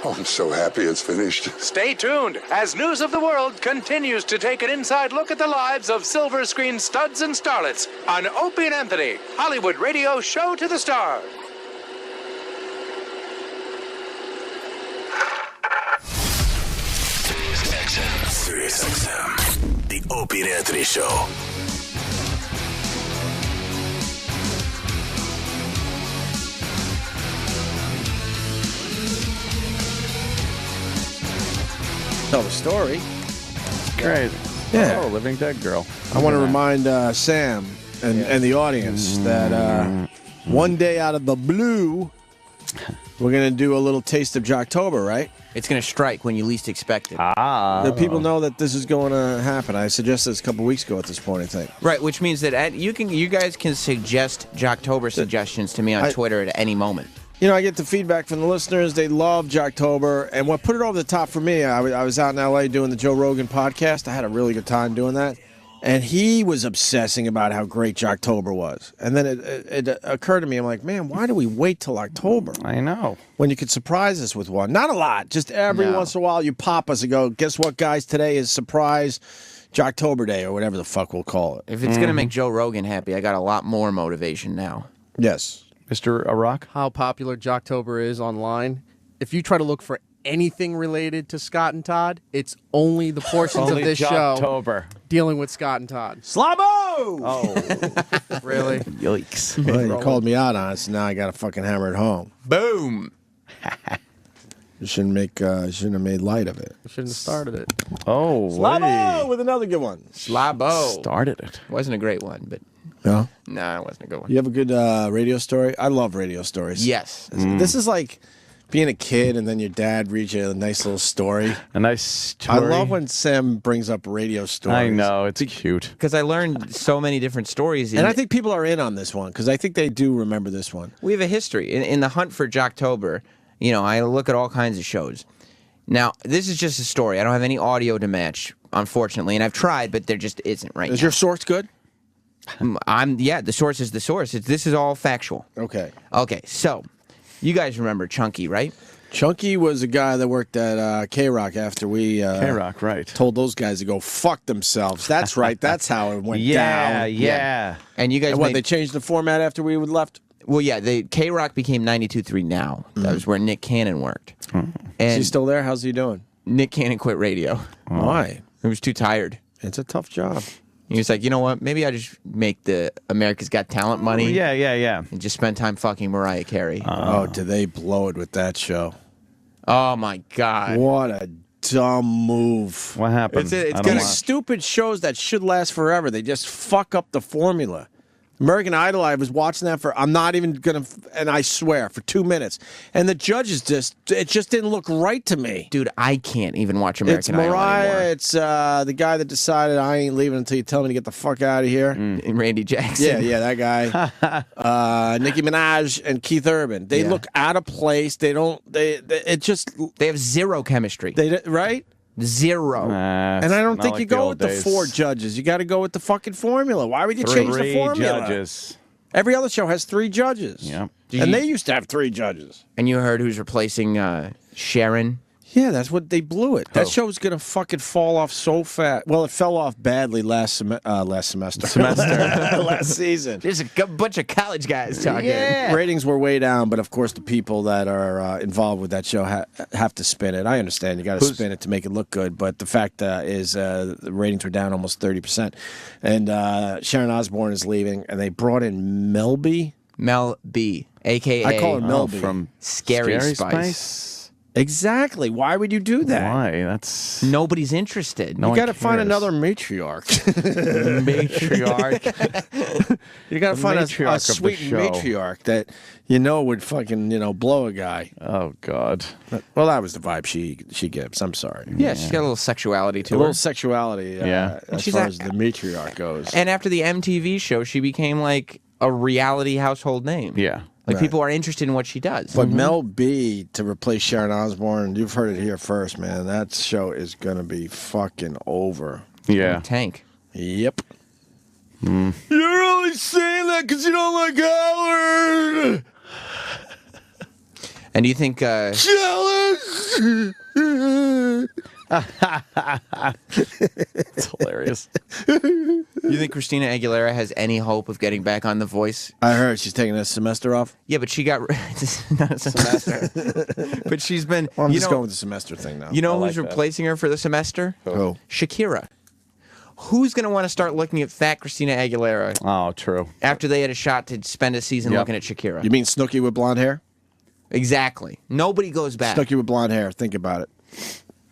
Oh, I'm so happy it's finished. Stay tuned as News of the World continues to take an inside look at the lives of silver screen studs and starlets on Opie and Anthony, Hollywood radio show to the stars. Sirius XM, the Opie and Anthony Show. Tell the story. Crazy. Yeah. Oh, Living Dead girl. I want to remind Sam and the audience that one day out of the blue, we're going to do a little taste of Jocktober, right? It's going to strike when you least expect it. The people know that this is going to happen. I suggested this a couple weeks ago at this point, I think. Right, which means that you guys can suggest Jocktober suggestions to me on Twitter at any moment. You know, I get the feedback from the listeners. They love Jocktober. And what put it over the top for me, I was out in L.A. doing the Joe Rogan podcast. I had a really good time doing that. And he was obsessing about how great Jocktober was. And then it occurred to me, I'm like, man, why do we wait till October? I know. When you could surprise us with one. Not a lot. Just every once in a while you pop us and go, guess what, guys? Today is surprise Jocktober Day or whatever the fuck we'll call it. If it's going to make Joe Rogan happy, I got a lot more motivation now. Yes. Mr. Iraq? How popular Jocktober is online. If you try to look for anything related to Scott and Todd, it's only the portions of this Jocktober. show dealing with Scott and Todd. Slabo! Oh. Really? Yikes. Well, you called me out on it, so now I got to fucking hammer it home. Boom. You shouldn't have made light of it. You shouldn't have started it. Oh, Slabo with another good one. Slabo. Started it. Wasn't a great one, but... No? No, it wasn't a good one. You have a good radio story? I love radio stories. Yes. This is like being a kid and then your dad reads you a nice little story. A nice story. I love when Sam brings up radio stories. I know. It's cute. Because I learned so many different stories. And I think people are in on this one because I think they do remember this one. We have a history. In the hunt for Jocktober, you know, I look at all kinds of shows. Now, this is just a story. I don't have any audio to match, unfortunately, and I've tried, but there just isn't right now. Is your source good? The source is the source. This is all factual. Okay. Okay, so you guys remember Chunky, right? Chunky was a guy that worked at K-Rock after we K-Rock, right. told those guys to go fuck themselves. That's right. That's how it went down. Yeah. And you guys they changed the format after we left? Well, yeah, K-Rock became 92.3 Now. That was where Nick Cannon worked. And Is he still there? How's he doing? Nick Cannon quit radio. Why? He was too tired. It's a tough job. He was like, you know what? Maybe I just make the America's Got Talent money. Yeah. And just spend time fucking Mariah Carey. Oh, did they blow it with that show? Oh, my God. What a dumb move. What happened? It's got stupid shows that should last forever. They just fuck up the formula. American Idol, I was watching that I'm not even going to, and I swear, for 2 minutes. And the judges it just didn't look right to me. Dude, I can't even watch American It's Idol Mariah, anymore. it's the guy that decided I ain't leaving until you tell me to get the fuck out of here. And Randy Jackson. Yeah, that guy. Nicki Minaj and Keith Urban. They look out of place. They have zero chemistry. Right? Zero. And I don't think you go with the 4 judges. You got to go with the fucking formula. Why would you change the formula? Judges. Every other show has 3 judges. Yep. And they used to have 3 judges. And you heard who's replacing Sharon? Yeah, that's what they blew it. That show's gonna fucking fall off so fast. Well, it fell off badly last semester. Last season. There's a bunch of college guys talking. Yeah. Ratings were way down, but of course the people that are involved with that show have to spin it. I understand you got to spin it to make it look good, but the fact is the ratings were down almost 30%. And Sharon Osbourne is leaving, and they brought in Mel B, a.k.a. I call her Mel B. from Scary Spice. Exactly. Why would you do that? Why? That's nobody's interested. You got to find another matriarch. Matriarch. You got to find a matriarch of the sweet show. matriarch that would fucking blow a guy. Oh God. Well, that was the vibe she gives. I'm sorry. Yeah, she's got a little sexuality to A her. little sexuality. Yeah. As She's far a- as the matriarch goes. And after the MTV show, she became like a reality household name. Yeah. Like Right. people are interested in what she does. But Mel B to replace Sharon Osbourne, you've heard it here first, man. That show is gonna be fucking over. Yeah. Tank. Yep. You're only saying that because you don't like Howard. And do you think Jealous. It's hilarious. you think Christina Aguilera has any hope of getting back on The Voice? I heard she's taking a semester off. Yeah, but she got not a semester. But she's been. Well, I'm you just know, going with the semester thing now. You know I who's like that. replacing her for the semester? Who? Shakira. Who's going to want to start looking at fat Christina Aguilera Oh, true. after they had a shot to spend a season Yep. looking at Shakira? You mean Snooki with blonde hair? Exactly. Nobody goes back. Snooki with blonde hair. Think about it.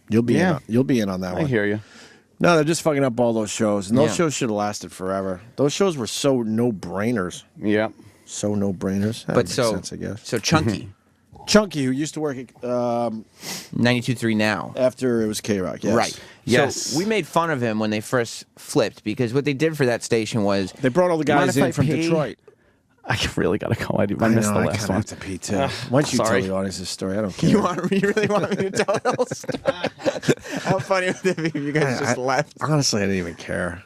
You'll be Yeah. you'll be in on that I one. hear you. No, they're just fucking up all those shows, and those Yeah. shows should have lasted forever. Those shows were so no brainers. Yeah. So no brainers. But so, sense, I guess. so Chunky, Chunky, who used to work at 92.3 now. after it was K-Rock, yes. Right. Yes. So we made fun of him when they first flipped because what they did for that station was They brought all the Mind guys if I in from pee? Detroit. I really gotta go. I missed the I last kinda one. have to pee too. Why don't you sorry. tell the audience this story? I don't care. you really want me to tell the whole story? How funny would it be if you guys just left? Honestly, I didn't even care.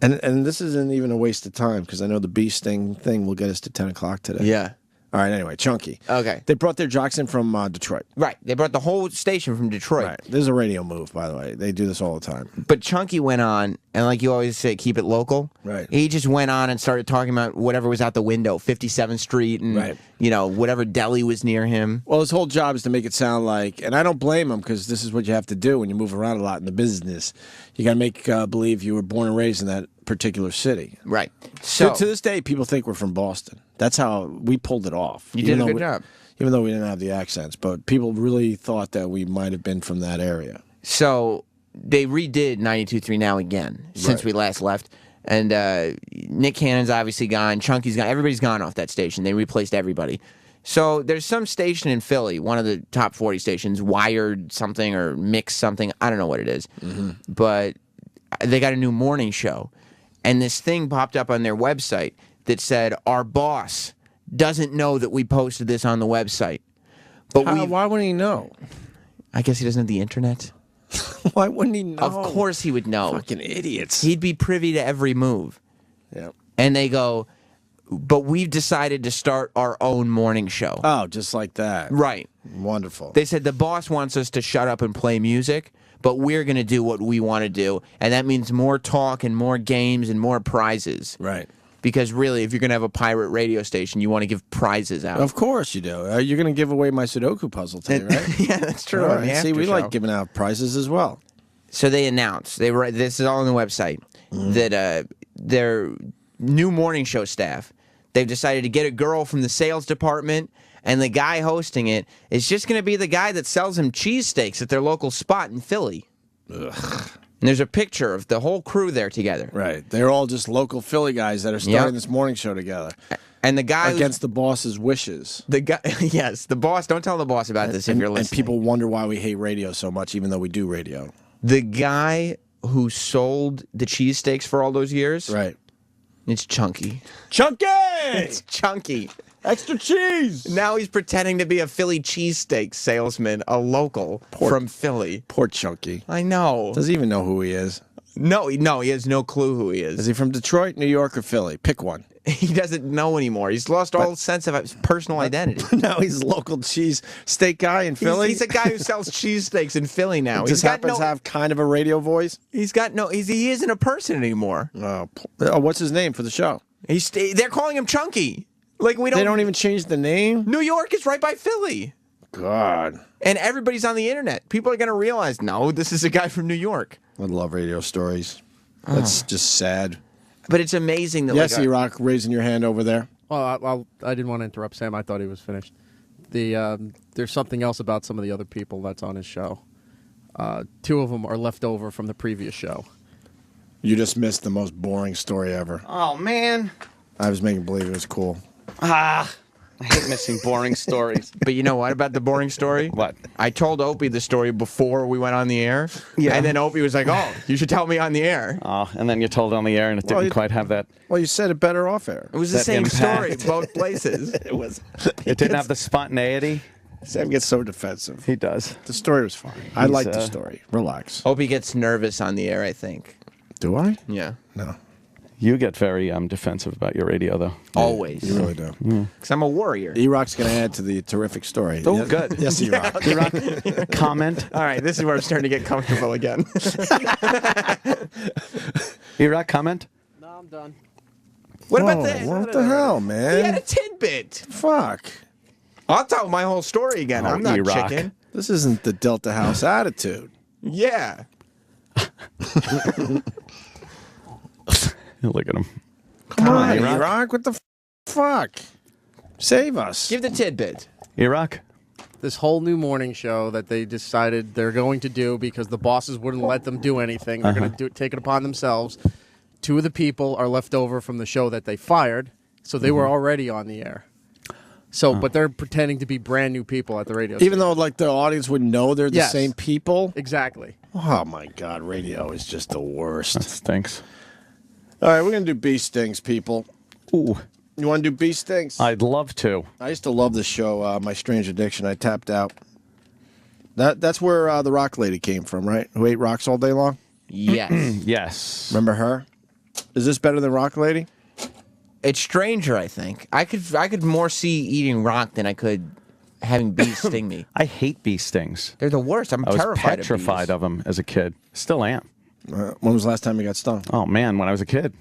And this isn't even a waste of time because I know the bee sting thing will get us to 10 o'clock today. Yeah. All right, anyway, Chunky. Okay. They brought their jocks in from Detroit. Right. They brought the whole station from Detroit. Right. This is a radio move, by the way. They do this all the time. But Chunky went on, and like you always say, keep it local. Right. He just went on and started talking about whatever was out the window, 57th Street, and Right. Whatever deli was near him. Well, his whole job is to make it sound like, and I don't blame him because this is what you have to do when you move around a lot in the business. You got to make believe you were born and raised in that particular city. Right. So to this day, people think we're from Boston. That's how we pulled it off. You did a good though job. Even though we didn't have the accents, but people really thought that we might have been from that area. So they redid 92.3 Now again since Right. we last left. And Nick Cannon's obviously gone. Chunky's gone. Everybody's gone off that station. They replaced everybody. So there's some station in Philly, one of the top 40 stations, Wired something or Mix something. I don't know what it is. But they got a new morning show. And this thing popped up on their website that said, our boss doesn't know that we posted this on the website. But Why wouldn't he know? I guess he doesn't have the internet. Why wouldn't he know? Of course he would know. Fucking idiots. He'd be privy to every move. Yeah. And they go, but we've decided to start our own morning show. Oh, just like that. Right. Wonderful. They said the boss wants us to shut up and play music, but we're going to do what we want to do. And that means more talk and more games and more prizes. Right. Because really, if you're going to have a pirate radio station, you want to give prizes out. Of course you do. You're going to give away my Sudoku puzzle today, right? Yeah, that's true. All on the right. See, after we show. like giving out prizes as well. So they announced, this is all on the website, that their new morning show staff, they've decided to get a girl from the sales department, and the guy hosting it is just going to be the guy that sells them cheesesteaks at their local spot in Philly. Ugh. And there's a picture of the whole crew there together. Right. They're all just local Philly guys that are starting this morning show together. And the guy against the boss's wishes. The guy, yes, the boss. Don't tell the boss about this if you're listening. And people wonder why we hate radio so much, even though we do radio. The guy who sold the cheesesteaks for all those years, right? It's Chunky. Chunky! It's Chunky. Extra cheese. Now he's pretending to be a Philly cheesesteak salesman, a local from Philly. Poor Chunky. I know. Does he even know who he is? No, he has no clue who he is. Is he from Detroit, New York, or Philly? Pick one. He doesn't know anymore. He's lost all sense of his personal identity. Now he's a local cheese steak guy in Philly. He's a guy who sells cheesesteaks in Philly now. He just happens to have kind of a radio voice. He isn't a person anymore. Oh, what's his name for the show? They're calling him Chunky. Like we don't. They don't even change the name. New York is right by Philly. God. And everybody's on the internet. People are going to realize, no, this is a guy from New York. I love radio stories. That's just sad. But it's amazing that. Yes, E-Rock, raising your hand over there. Well, I didn't want to interrupt Sam. I thought he was finished. There's something else about some of the other people that's on his show. 2 of them are left over from the previous show. You just missed the most boring story ever. Oh, man. I was making believe it was cool. I hate missing boring stories. But you know what about the boring story? What? I told Opie the story before we went on the air. Yeah. And then Opie was like, oh, you should tell me on the air. Oh, and then you told it on the air and it didn't quite have that. Well, you said it better off air. It was the same story, both places. It was. It didn't have the spontaneity. Sam gets so defensive. He does. The story was fine. I like the story. Relax. Opie gets nervous on the air, I think. Do I? Yeah. No. You get very defensive about your radio, though. Always. You really do. Because I'm a warrior. E-Rock's going to add to the terrific story. Oh, Yes- good. Yes, E-Rock. E-Rock, comment. All right, this is where I'm starting to get comfortable again. E-Rock, comment. No, I'm done. What about this? What the hell, He man? had a tidbit. Fuck. I'll tell my whole story again. I'm not E-Rock. chicken. This isn't the Delta House attitude. Yeah. Look at him. Come on, E-Rock. E-Rock. What the fuck? Save us. Give the tidbit. E-Rock. This whole new morning show that they decided they're going to do because the bosses wouldn't let them do anything. They're going to take it upon themselves. 2 of the people are left over from the show that they fired, so they were already on the air. So, but they're pretending to be brand new people at the radio Even though, like, the audience would know they're the Yes. same people? Exactly. Oh, my God. Radio is just the worst. That stinks. All right, we're going to do bee stings, people. Ooh. You want to do bee stings? I'd love to. I used to love the show, My Strange Addiction. I tapped out. That's where the rock lady came from, right? Who ate rocks all day long? Yes. Yes. Remember her? Is this better than Rock Lady? It's stranger, I think. I could more see eating rock than I could having bees sting me. I hate bee stings. They're the worst. I'm I was terrified petrified of of them as a kid. Still am. When was the last time you got stung? Oh, man, when I was a kid.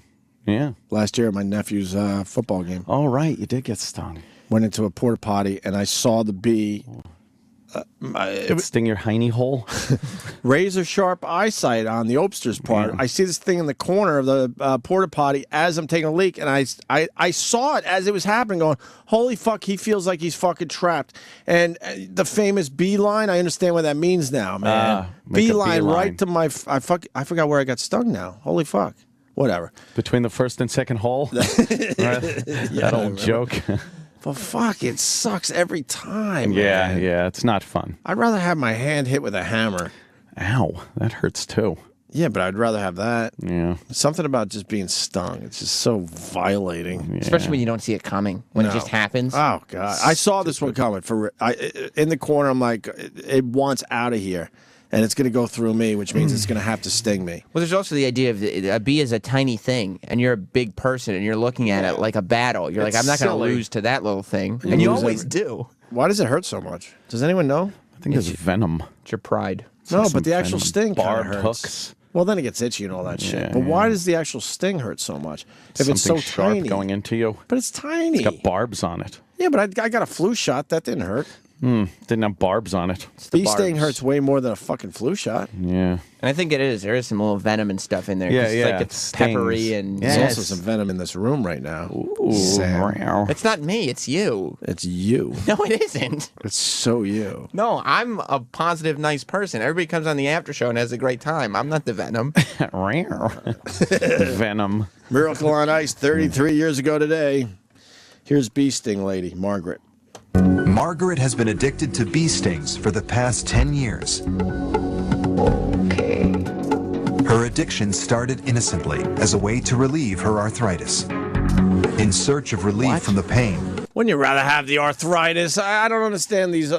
Yeah. Last year at my nephew's football game. Oh, right. You did get stung. Went into a porta potty and I saw the bee. Did it sting your hiney hole? Razor sharp eyesight on the Opster's part. Yeah. I see this thing in the corner of the porta potty as I'm taking a leak, and I saw it as it was happening, going, holy fuck, he feels like he's fucking trapped. And the famous beeline, I understand what that means now, man. make a Beeline beeline. right to my, I forgot where I got stung now. Holy fuck. Whatever. Between the first and second hole? That old joke. But fuck, it sucks every time. Yeah, man. yeah, it's not fun. I'd rather have my hand hit with a hammer. Ow, that hurts too. Yeah, but I'd rather have that. Yeah. Something about just being stung. It's just so violating. Especially when you don't see it coming. When it No. just happens. Oh, God. I saw this one coming. In the corner, I'm like, it wants out of here. And it's going to go through me, which means it's going to have to sting me. Well, there's also the idea of a bee is a tiny thing, and you're a big person, and you're looking at it like a battle. You're like, It's I'm not going to silly. lose to that little thing. And you lose always every- do. Why does it hurt so much? Does anyone know? I think it's venom. It's your pride. No, Some but the actual venom. sting kind of Barbed hurts. hooks. Well, then it gets itchy and all that shit. Yeah, But why yeah. does the actual sting hurt so much? If it's so Something sharp tiny. going into you. But it's tiny. It's got barbs on it. Yeah, but I got a flu shot. That didn't hurt. Didn't have barbs on it. Bee sting hurts way more than a fucking flu shot. Yeah. And I think it is. There is some little venom and stuff in there. Yeah, 'cause yeah, Like it's it stings. peppery and There's also some venom in this room right now. Sam. It's not me. It's you. It's you. No, it isn't. It's so you. No, I'm a positive, nice person. Everybody comes on the after show and has a great time. I'm not the venom. Venom. Miracle on Ice 33 years ago today. Here's bee sting lady, Margaret. Margaret has been addicted to bee stings for the past 10 years. Her addiction started innocently as a way to relieve her arthritis. In search of relief from the pain, Wouldn't you rather have the arthritis? I don't understand these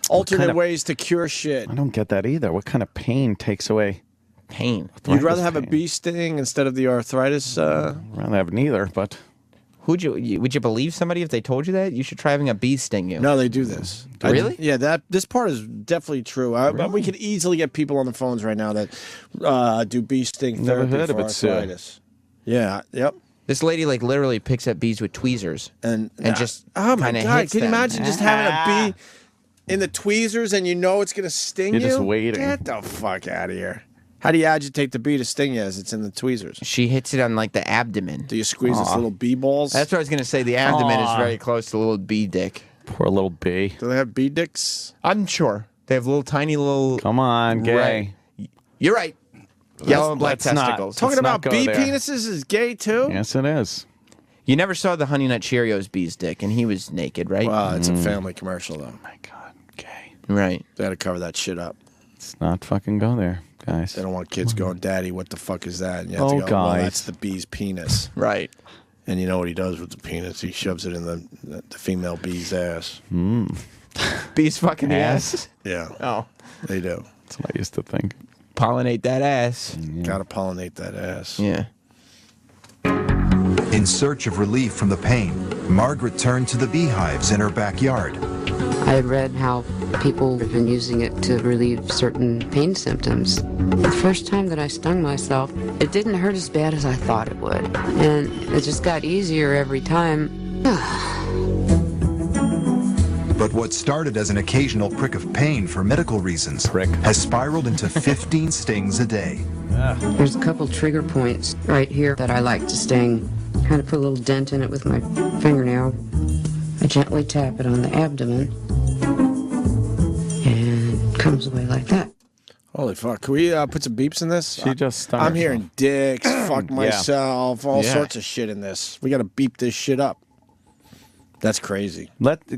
alternate kind of- ways to cure shit. I don't get that either. What kind of pain takes away pain? You'd rather have a bee sting instead of the arthritis? I'd rather have neither, but... Would you believe somebody if they told you that? You should try having a bee sting you. No, they do this. Really? This part is definitely true. We could easily get people on the phones right now that do bee sting Never therapy heard for of it, sir. arthritis. Yeah, yep. This lady like literally picks up bees with tweezers and just oh my kinda god! hits Can you them. imagine just having a bee in the tweezers and you know it's gonna sting you? You're just waiting. Get the fuck out of here! How do you agitate the bee to sting you as it's in the tweezers? She hits it on like the abdomen. Do you squeeze its little bee balls? That's what I was gonna say. The abdomen Aw. is very close to the little bee dick. Poor little bee. Do they have bee dicks? I'm sure they have little tiny little. Come on, gay. Right. You're right. Yellow and black let's not- testicles. Talking Let's not about go bee there. penises is gay too? Yes, it is. You never saw the Honey Nut Cheerios bee's dick, and he was naked, right? Wow, it's a family commercial though. Oh my God, gay. Right. They had to cover that shit up. Let's not fucking go there, guys. They don't want kids going, "Daddy, what the fuck is that?" And you have Oh, to go, "Well, guys. that's the bee's penis." Right. And you know what he does with the penis? He shoves it in the female bee's ass. Bees fucking ass. Yeah. Oh. They do. That's what I used to think. Pollinate that ass. Gotta pollinate that ass. Yeah. in search of relief from the pain, Margaret turned to the beehives in her backyard. I had read how people have been using it to relieve certain pain symptoms. The first time that I stung myself, it didn't hurt as bad as I thought it would. And it just got easier every time. But what started as an occasional prick of pain for medical reasons has spiraled into 15 stings a day. There's a couple trigger points right here that I like to sting. Kind of put a little dent in it with my fingernail. I gently tap it on the abdomen, and it comes away like that. Holy fuck. Can we put some beeps in this? She just stung I'm herself. hearing dicks, fuck myself, all Yeah. sorts of shit in this. We got to beep this shit up. That's crazy.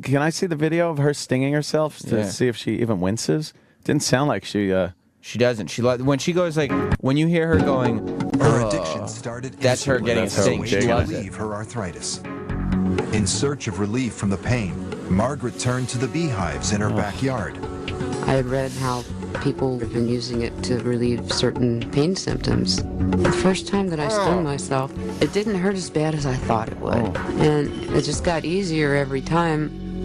Can I see the video of her stinging herself to Yeah. see if she even winces? Didn't sound like she. She doesn't. When she goes like, when you hear her going, Her addiction started that's her innocently getting a as a sting. way She to loves it. relieve her arthritis. In search of relief from the pain, Margaret turned to the beehives in her backyard. I had read how people have been using it to relieve certain pain symptoms. The first time that I stung myself, it didn't hurt as bad as I thought it would. And it just got easier every time.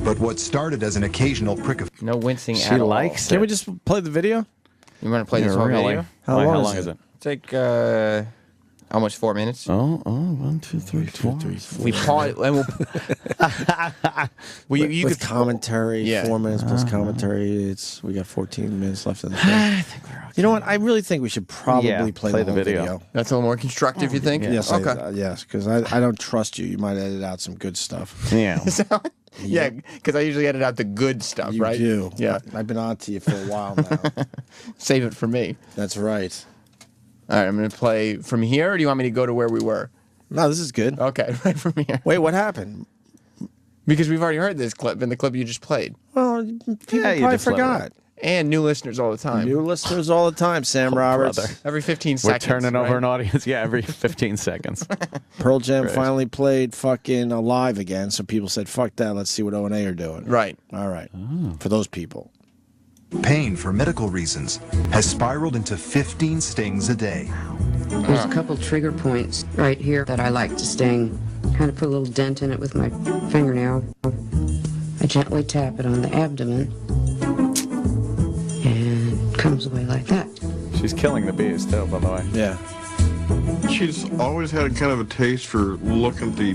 But what started as an occasional prick of no wincing She at all. likes Can we just play the video? You want to play this Yeah, whole really? video? How long is it? It's like almost 4 minutes. Oh, 1, 2, 3, 4. We pause and we'll. You with could commentary, Yeah. 4 minutes plus commentary. We got 14 minutes left in the show. You know what? I really think we should probably Yeah, play play the the whole video. That's a little more constructive, you think? Yes, Okay. yes, because I don't trust you. You might edit out some good stuff. Yeah. Yeah, because I usually edit out the good stuff, You right? do. Yeah. I've been on to you for a while now. Save it for me. That's right. All right, I'm going to play from here, or do you want me to go to where we were? No, this is good. Okay, right from here. Wait, what happened? Because we've already heard this clip in the clip you just played. Well, people you probably just let forgot. And new listeners all the time. New listeners all the time, Sam Roberts. brother. Every 15 We're seconds. turning over right? an audience. Yeah, every 15 seconds. Pearl Jam Great. finally played fucking Alive again, so people said, fuck that, let's see what O&A are doing. Right. All right. For those people. pain for medical reasons has spiraled into 15 stings a day. There's a couple trigger points right here that I like to sting. Kind of put a little dent in it with my fingernail. I gently tap it on the abdomen, and it comes away like that. She's killing the bees, too, by the way. Yeah. She's always had kind of a taste for looking at the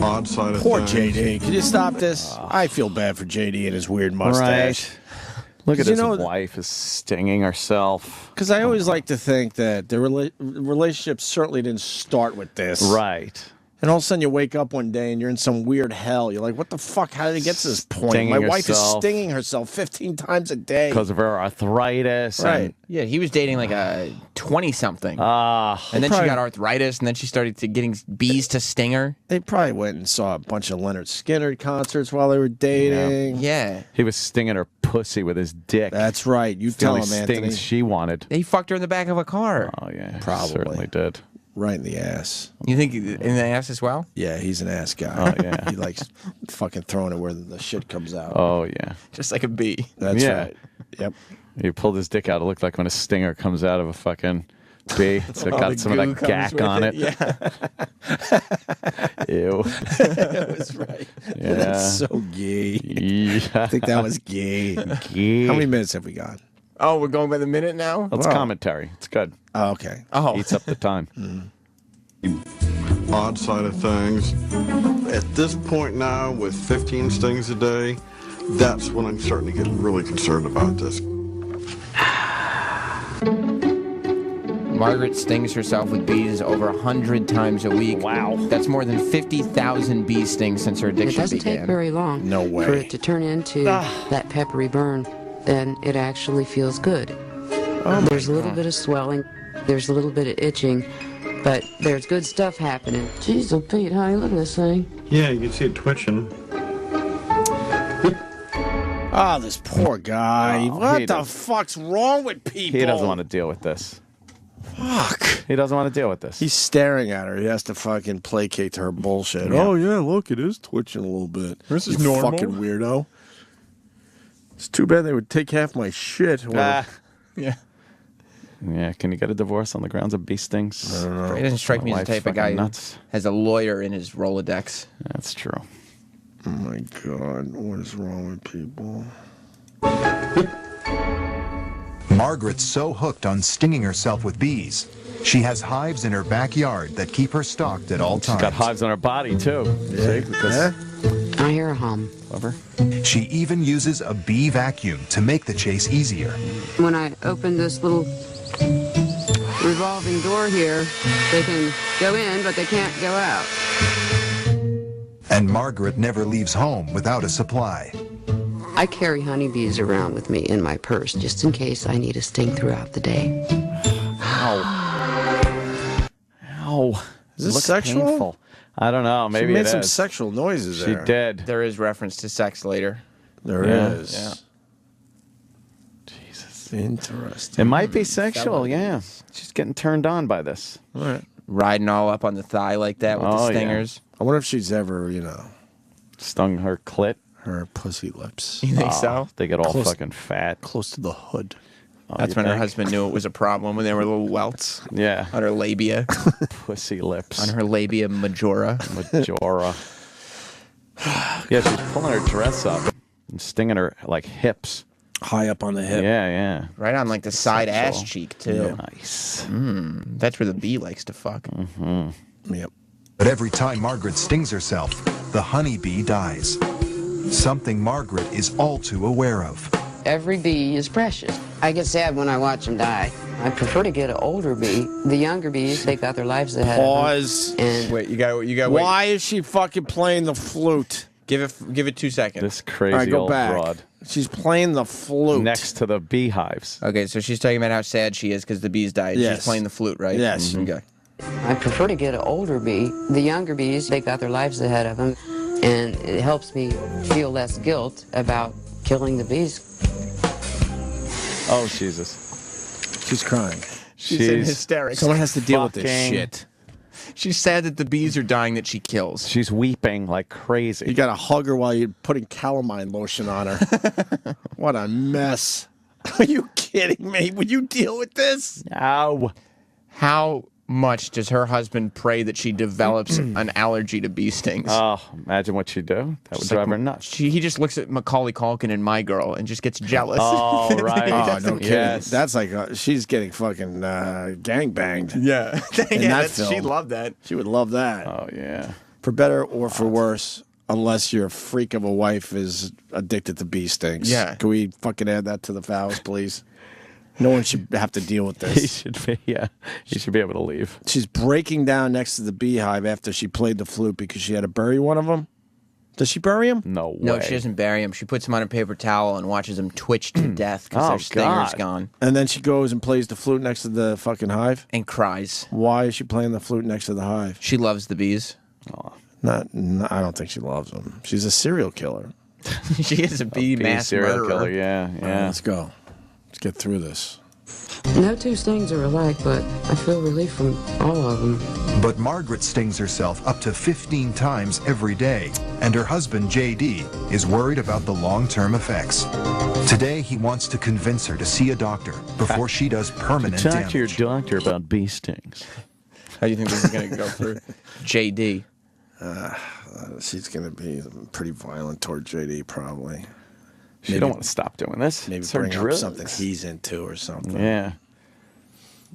odd side of Poor things. JD. Can you stop this? I feel bad for JD and his weird mustache. Right. Look at You his know- wife is stinging herself. Because I always like to think that the relationship certainly didn't start with this. Right. And all of a sudden you wake up one day and you're in some weird hell. You're like, what the fuck? How did it get to this point? Stinging My wife is herself. stinging herself 15 times a day. Because of her arthritis. Right. Yeah, he was dating like a 20-something. Ah. And then Probably- she got arthritis, and then she started getting bees to sting her. They probably went and saw a bunch of Leonard Skinner concerts while they were dating. Yeah. He was stinging her pussy with his dick. That's right. You It's the tell only him, Anthony. stings she wanted. He fucked her in the back of a car. Oh, yeah. Probably. Certainly did. Right in the ass. You think in the ass as well? Yeah, he's an ass guy. Oh, yeah. He likes fucking throwing it where the shit comes out. Oh, yeah. Just like a bee. That's Yeah. right. Yep. He pulled his dick out. It looked like when a stinger comes out of a fucking bee. It's All got the some of goo that comes gack with on it. Ew. That was right. Yeah. That's so gay. Yeah. I think that was gay. Gay. How many minutes have we got? Oh, we're going by the minute now? That's commentary. It's good. Oh, okay. Oh. Eats up the time. Odd side of things. At this point now, with 15 stings a day, that's when I'm starting to get really concerned about this. Margaret stings herself with bees over 100 times a week. Wow. That's more than 50,000 bee stings since her It addiction doesn't began. take very long No way. for it to turn into that peppery burn, and it actually feels good. There's a little bit of swelling, there's a little bit of itching, but there's good stuff happening. Jeez, oh Pete, honey, look at this thing. Yeah, you can see it twitching. Oh, this poor guy. Oh, what he the does- fuck's wrong with people? He doesn't want to deal with this. Fuck. He doesn't want to deal with this. He's staring at her. He has to fucking placate to her bullshit. Yeah. Oh, yeah, look, it is twitching a little bit. This is You normal. fucking weirdo. It's too bad they would take half my shit. Ah. Yeah. Yeah, can you get a divorce on the grounds of bee stings? He doesn't strike me as the Wife's type of fucking guy nuts. who has a lawyer in his Rolodex. That's true. Oh, my God. What is wrong with people? Margaret's so hooked on stinging herself with bees, she has hives in her backyard that keep her stocked at all She's times. got hives on her body, too. See? Because I hear a hum. clever. She even uses a bee vacuum to make the chase easier. When I open this little revolving door here, they can go in, but they can't go out. And Margaret never leaves home without a supply. I carry honeybees around with me in my purse just in case I need a sting throughout the day. Ow. Ow. Is this Looks sexual? painful. I don't know. Maybe she made it some is. sexual noises She there. did. There is reference to sex later. There Yeah. is. Yeah. Jesus. Interesting. It might be sexual, yeah. She's getting turned on by this. All right. Riding all up on the thigh like that with Oh, the yeah. stingers. I wonder if she's ever, Stung her clit. her pussy lips. You think Oh, so? They get all Close- fucking fat. Close to the hood. Oh, That's you when her think? husband knew it was a problem, when there were little welts Yeah. on her labia, Pussy lips. on her labia majora. Majora. Yeah, she's pulling her dress up and stinging her like hips. High up on the hip. Yeah, yeah. Right on like the side ass Sexual. cheek, too. Nice. That's where the bee likes to fuck. Yep. But every time Margaret stings herself, the honeybee dies. Something Margaret is all too aware of. Every bee is precious. I get sad when I watch them die. I prefer to get an older bee. The younger bees, they got their lives ahead Pause. of them. And Wait, you got wait. Why is she fucking playing the flute? Give it 2 seconds. This crazy All right, go old back. broad She's playing the flute. next to the beehives. Okay, so she's talking about how sad she is because the bees died. Yes. She's playing the flute, right? Yes. Okay. I prefer to get an older bee. The younger bees, they got their lives ahead of them. And it helps me feel less guilt about killing the bees. Oh, Jesus. She's crying. She's in hysterics. Someone has to deal with this fucking- shit. She's sad that the bees are dying that she kills. She's weeping like crazy. You gotta hug her while you're putting calamine lotion on her. What a mess. Are you kidding me? Would you deal with this? Ow. How much does her husband pray that she develops an allergy to bee stings? Oh, imagine what she'd do. That would Just drive like- her nuts. He just looks at Macaulay Culkin and My Girl and just gets jealous. Oh, right. Oh, no kidding. Yes. That's like she's getting fucking gang banged. yeah. In that She film. loved that. She would love that. Oh, yeah. For better or for worse, unless your freak of a wife is addicted to bee stings. Yeah. Can we fucking add that to the vows, please? No one should have to deal with this. He should be, yeah. He should be able to leave. She's breaking down next to the beehive after she played the flute because she had to bury one of them. Does she bury him? No way. No, she doesn't bury him. She puts him on a paper towel and watches him twitch to death because their stinger's gone. And then she goes and plays the flute next to the fucking hive? And cries. Why is she playing the flute next to the hive? She loves the bees. I don't think she loves them. She's a serial killer. She is a bee mass serial murderer. killer, yeah. All right, let's go. Let's get through this. No two stings are alike, but I feel relief from all of them. But Margaret stings herself up to 15 times every day, and her husband, J.D., is worried about the long-term effects. Today, he wants to convince her to see a doctor before she does permanent Talk damage. to your doctor about bee stings. How do you think this is going to go through? J.D. She's going to be pretty violent toward J.D., probably. She don't want to stop doing this. Maybe It's her bring up drugs. something he's into or something. Yeah.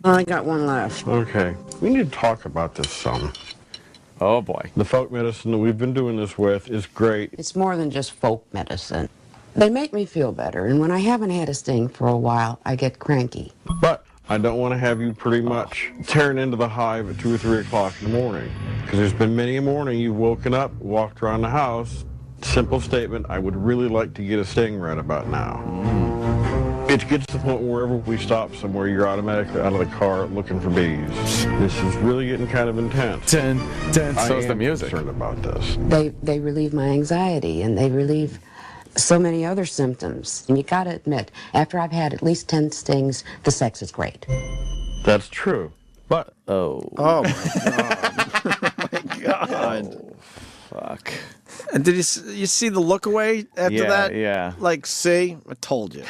I got one left. Okay, we need to talk about this some. Oh boy. The folk medicine that we've been doing this with is great. It's more than just folk medicine. They make me feel better, and when I haven't had a sting for a while, I get cranky. But I don't want to have you pretty much tearing into the hive at 2 or 3 o'clock in the morning. Because there's been many a morning you've woken up, walked around the house. Simple statement, I would really like to get a sting right about now. It gets to the point where wherever we stop somewhere, you're automatically out of the car looking for bees. This is really getting kind of intense. So is the music. I'm concerned about this. They relieve my anxiety, and they relieve so many other symptoms. And you gotta admit, after I've had at least 10 stings, the sex is great. That's true. But Oh my God. Fuck. And did you see the look away after Yeah, that? yeah. Like, see? I told you.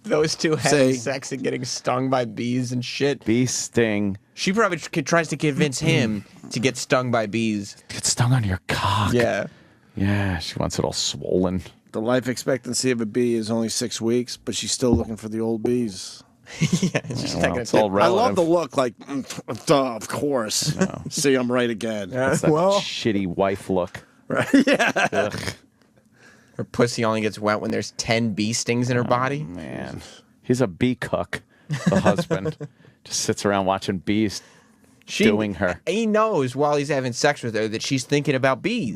Those two having Say- sex and getting stung by bees and shit. Bee sting. She probably tries to convince him to get stung by bees. Get stung on your cock. Yeah. Yeah, she wants it all swollen. The life expectancy of a bee is only 6 weeks, but she's still looking for the old bees. Yeah, it's just well, taking it's all I love relative. the look, like, duh, of course. See, I'm right again. It's that shitty wife look. Right? Yeah. Ugh. Her pussy only gets wet when there's 10 bee stings in her body. Man, he's a bee cook. The husband just sits around watching bees doing her. He knows while he's having sex with her that she's thinking about bees.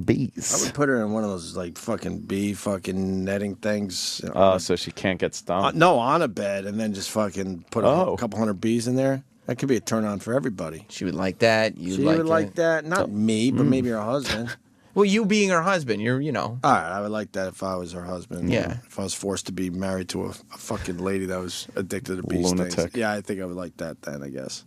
Bees. I would put her in one of those, like, fucking bee fucking netting things. Oh, so she can't get stung. No, on a bed, and then just fucking put a couple hundred bees in there. That could be a turn on for everybody. She would like that. You'd She like would it. like that. Not me, but maybe her husband. Well, you being her husband, you're. All right, I would like that if I was her husband. Yeah. If I was forced to be married to a fucking lady that was addicted to bee stings. Lunatic. Yeah, I think I would like that then, I guess.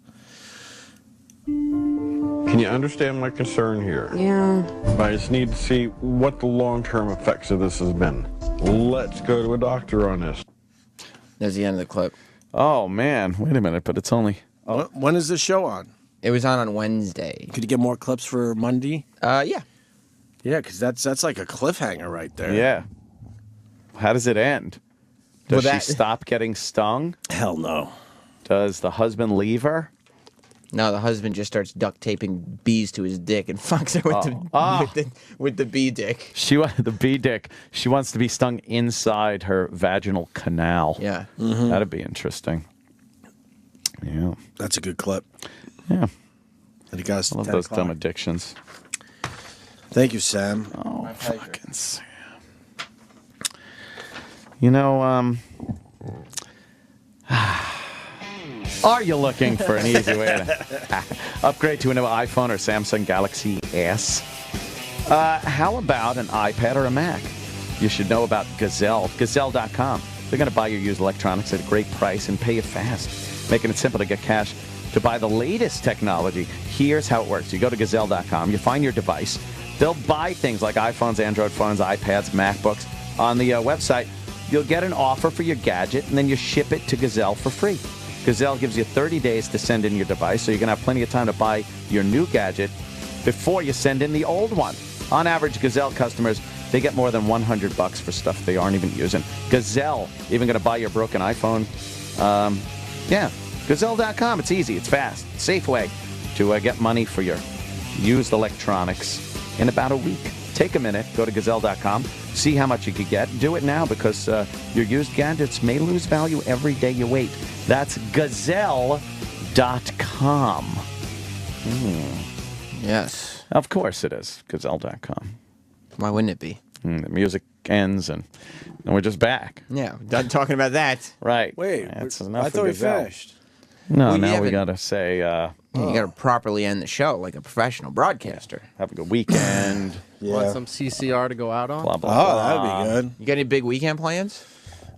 Can you understand my concern here? Yeah. I just need to see what the long-term effects of this has been. Let's go to a doctor on this. There's the end of the clip. Oh, man. Wait a minute, but it's only... When is the show on? It was on Wednesday. Could you get more clips for Monday? Yeah. Yeah, because that's like a cliffhanger right there. Yeah. How does it end? Does Well, she stop getting stung? Hell no. Does the husband leave her? No, the husband just starts duct taping bees to his dick and fucks her with the bee dick. She the bee dick. She wants to be stung inside her vaginal canal. Yeah. That'd be interesting. Yeah. That's a good clip. Yeah. And you guys, I love those dumb addictions. Thank you, Sam. Oh, fucking Sam. You know, are you looking for an easy way to upgrade to a new iPhone or Samsung Galaxy S? How about an iPad or a Mac? You should know about Gazelle, Gazelle.com. They're going to buy your used electronics at a great price and pay you fast, making it simple to get cash to buy the latest technology. Here's how it works. You go to Gazelle.com, you find your device. They'll buy things like iPhones, Android phones, iPads, MacBooks. On the website, you'll get an offer for your gadget, and then you ship it to Gazelle for free. Gazelle gives you 30 days to send in your device, so you're going to have plenty of time to buy your new gadget before you send in the old one. On average, Gazelle customers, they get more than $100 for stuff they aren't even using. Gazelle, even going to buy your broken iPhone. Yeah, Gazelle.com. It's easy. It's fast. Safe way to get money for your used electronics in about a week. Take a minute, go to Gazelle.com, see how much you could get. Do it now because your used gadgets may lose value every day you wait. That's Gazelle.com. Yes. Of course it is. Gazelle.com. Why wouldn't it be? The music ends and we're just back. Yeah, done talking about that. Right. Wait, That's enough I for thought we Gazelle. finished. No, Well, now we haven't- got to say... You got to properly end the show like a professional broadcaster. Have a good weekend. Want some CCR to go out on? Blah, blah, Oh, blah. that'd be good. You got any big weekend plans?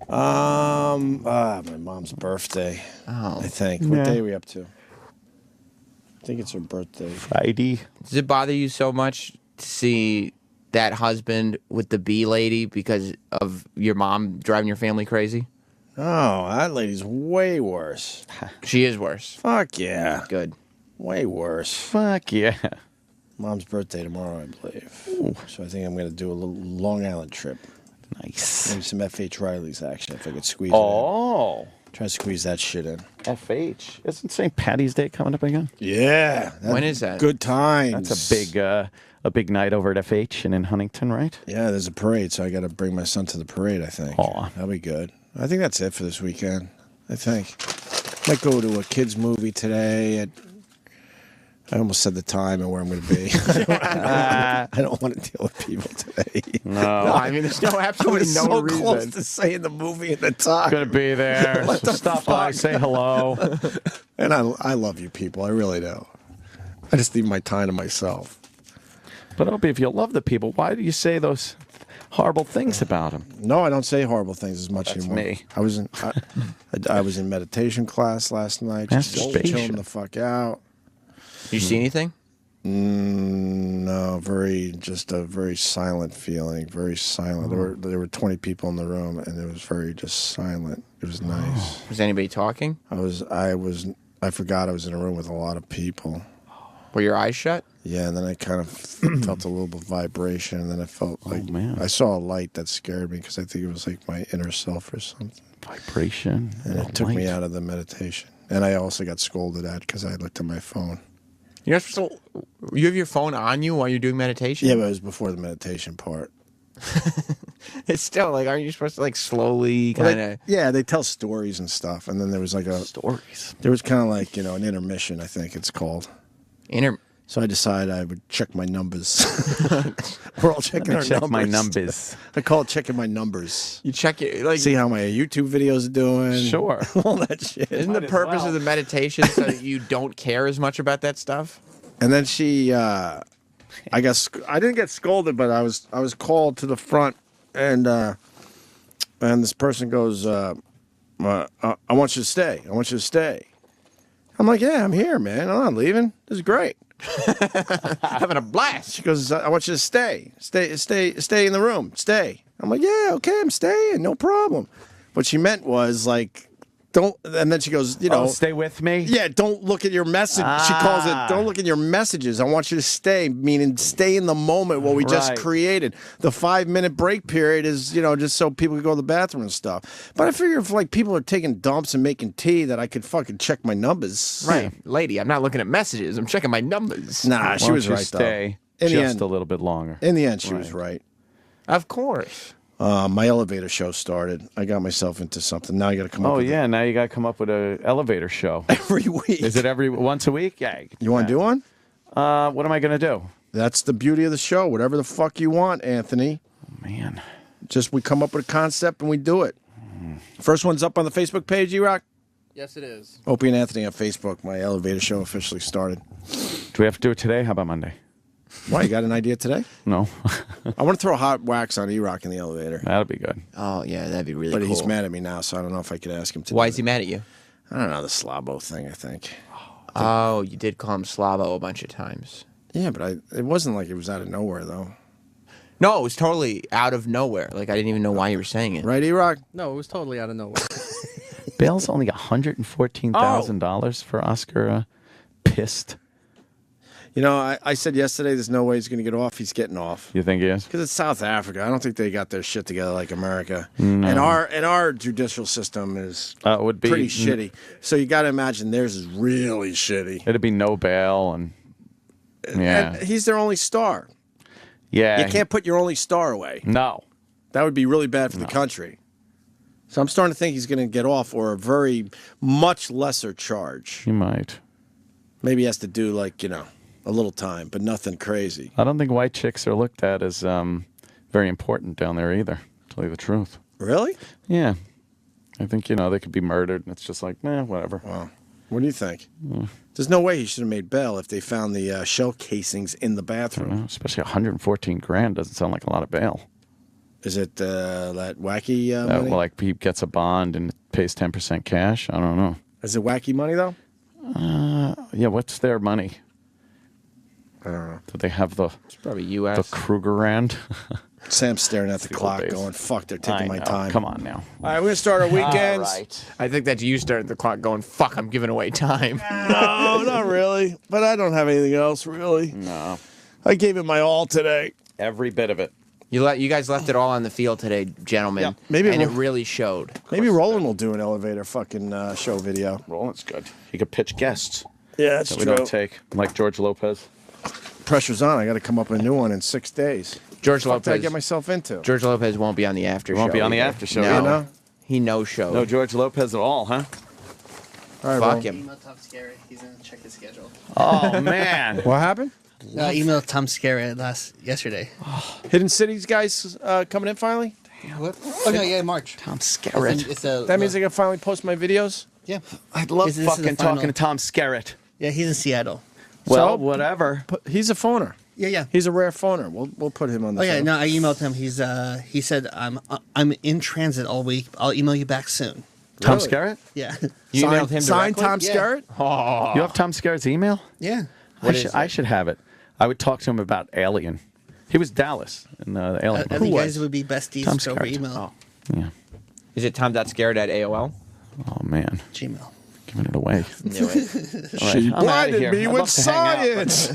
My mom's birthday. Oh. I think. Yeah. What day are we up to? I think it's her birthday. Friday. Does it bother you so much to see that husband with the bee lady because of your mom driving your family crazy? Oh, that lady's way worse. She is worse. Fuck yeah. Good. Way worse. Fuck yeah. Mom's birthday tomorrow, I believe. So I think I'm going to do a little Long Island trip. Nice. Maybe some F.H. Riley's action if I could squeeze it Oh. in. Try to squeeze that shit in. FH. Isn't St. Patty's Day coming up again? Yeah. When is that? Good times. That's a big night over at FH and in Huntington, right? Yeah, there's a parade, so I got to bring my son to the parade, I think. Aw. That'll be good. I think that's it for this weekend. I think. Might go to a kids' movie today. I almost said the time and where I'm going to be. I don't want to deal with people today. No. No, I mean, there's no absolutely was no so reason. close to saying the movie and the time. Gonna be there. What So the stop by, fuck? say hello. And I love you people. I really do. I just need my time to myself. But Opie, if you love the people, why do you say those horrible things about them? No, I don't say horrible things as much That's anymore. me. I was in I was in meditation class last night. Just Masturbation. chilling the fuck out. You see anything? No, just a very silent feeling. Very silent. There were 20 people in the room, and it was very just silent. It was nice. Was anybody talking? I forgot I was in a room with a lot of people. Were your eyes shut? Yeah, and then I kind of felt a little bit of vibration, and then I felt like I saw a light that scared me because I think it was like my inner self or something. Vibration. And it took me out of the meditation. And I also got scolded at because I looked at my phone. You're not supposed to, you have your phone on you while you're doing meditation? Yeah, but it was before the meditation part. It's still like, aren't you supposed to like slowly Well, kind of? Yeah, they tell stories and stuff, and then there was like stories. There was kind of like an intermission, I think it's called. So I decided I would check my numbers. We're all checking our check numbers. my numbers. I call it checking my numbers. You check it, like see how my YouTube videos are doing. Sure, all that shit. Isn't the purpose of the meditation so that you don't care as much about that stuff? And then she, I guess I didn't get scolded, but I was called to the front, and this person goes, I want you to stay. I want you to stay. I'm like, yeah, I'm here, man. I'm not leaving. This is great. Having a blast. She goes, I want you to stay in the room. Stay. I'm like, yeah, okay, I'm staying. No problem. What she meant was like, don't, and then she goes, stay with me? Yeah, don't look at your message. She calls it, don't look at your messages. I want you to stay, meaning stay in the moment what we just Right. created. The 5-minute break period is, just so people can go to the bathroom and stuff. But I figure if like people are taking dumps and making tea that I could fucking check my numbers. Right, lady, I'm not looking at messages. I'm checking my numbers. Nah, she Why was don't you right stay though. In the just end, a little bit longer. in the end, she was right. Of course. My elevator show started. I got myself into something. Now I got to come up Oh with yeah, now you got to come up with an elevator show every week. Is it once a week? Yeah. You want to do one? What am I going to do? That's the beauty of the show. Whatever the fuck you want, Anthony. Man. Just we come up with a concept and we do it. First one's up on the Facebook page, E-Rock. Yes, it is. Opie and Anthony on Facebook. My elevator show officially started. Do we have to do it today? How about Monday? Why, you got an idea today? No. I want to throw hot wax on E-Rock in the elevator. That'll be good. Oh, yeah, that'd be really But cool. he's mad at me now, so I don't know if I could ask him to. Why do is he it. mad at you? I don't know, the Slabo thing, I think. Oh, you did call him Slavo a bunch of times. Yeah, but it wasn't like it was out of nowhere, though. No, it was totally out of nowhere. Like, I didn't even know why you were saying it. Right, E-Rock? No, it was totally out of nowhere. Bail's only $114,000 for Oscar Pissed. You know, I said yesterday there's no way he's going to get off. He's getting off. You think he is? Because it's South Africa. I don't think they got their shit together like America. No. And our judicial system is would be pretty shitty. So you got to imagine theirs is really shitty. It'd be no bail and Yeah. And he's their only star. Yeah. You can't put your only star away. No. That would be really bad for the country. So I'm starting to think he's going to get off for a very much lesser charge. He might. Maybe he has to do like, a little time, but nothing crazy. I don't think white chicks are looked at as very important down there either, to tell you the truth. Really? Yeah. I think, they could be murdered, and it's just like, whatever. Wow. What do you think? There's no way he should have made bail if they found the shell casings in the bathroom. Especially $114,000 doesn't sound like a lot of bail. Is it that wacky money? Well, like he gets a bond and pays 10% cash? I don't know. Is it wacky money, though? Yeah, what's their money? I don't know. Do they have the... It's probably U.S. The Krugerrand? Sam's staring at the clock going, fuck, they're taking my time. Come on now. All right, we're going to start our weekends. All right. I think that's you starting the clock going, fuck, I'm giving away time. No, not really. But I don't have anything else, really. No. I gave it my all today. Every bit of it. You guys left it all on the field today, gentlemen. Yeah, maybe and it we'll- really showed. Maybe Roland will do an elevator fucking show video. Roland's good. He could pitch guests. Yeah, that's that true. we don't take, like George Lopez. Pressure's on. I got to come up with a new one in 6 days. George What did I Lopez. get myself into? George Lopez won't be on the after show. Won't be on the either. after show No. either. He no-showed. No George Lopez at all, huh? All right, Fuck well. him. Tom Scary. He's gonna check his schedule. Oh, man. What happened? I emailed Tom Scary yesterday. Hidden Cities guys coming in finally? What? Oh no, yeah, March. Tom Skerritt. That means I can finally post my videos? Yeah. I'd love This is fucking the final- talking to Tom Skerritt. Yeah, he's in Seattle. Well, So, whatever. He's a phoner. Yeah. He's a rare phoner. We'll put him on the Oh yeah, show. no, I emailed him. He said I'm in transit all week. I'll email you back soon. Tom Really? Skerritt? Yeah. You emailed him Signed directly? Tom Yeah. Skerritt? Oh. You have Tom Skerritt's email? Yeah. I should have it. I would talk to him about Alien. He was Dallas in the Alien. I think you guys would be besties Tom over Skerritt. email. Yeah. Is it tom.scared@AOL? Oh, man. Gmail. Giving it away. Knew it. All right, She I'm outta blinded here. me I'd with love to hang out, science.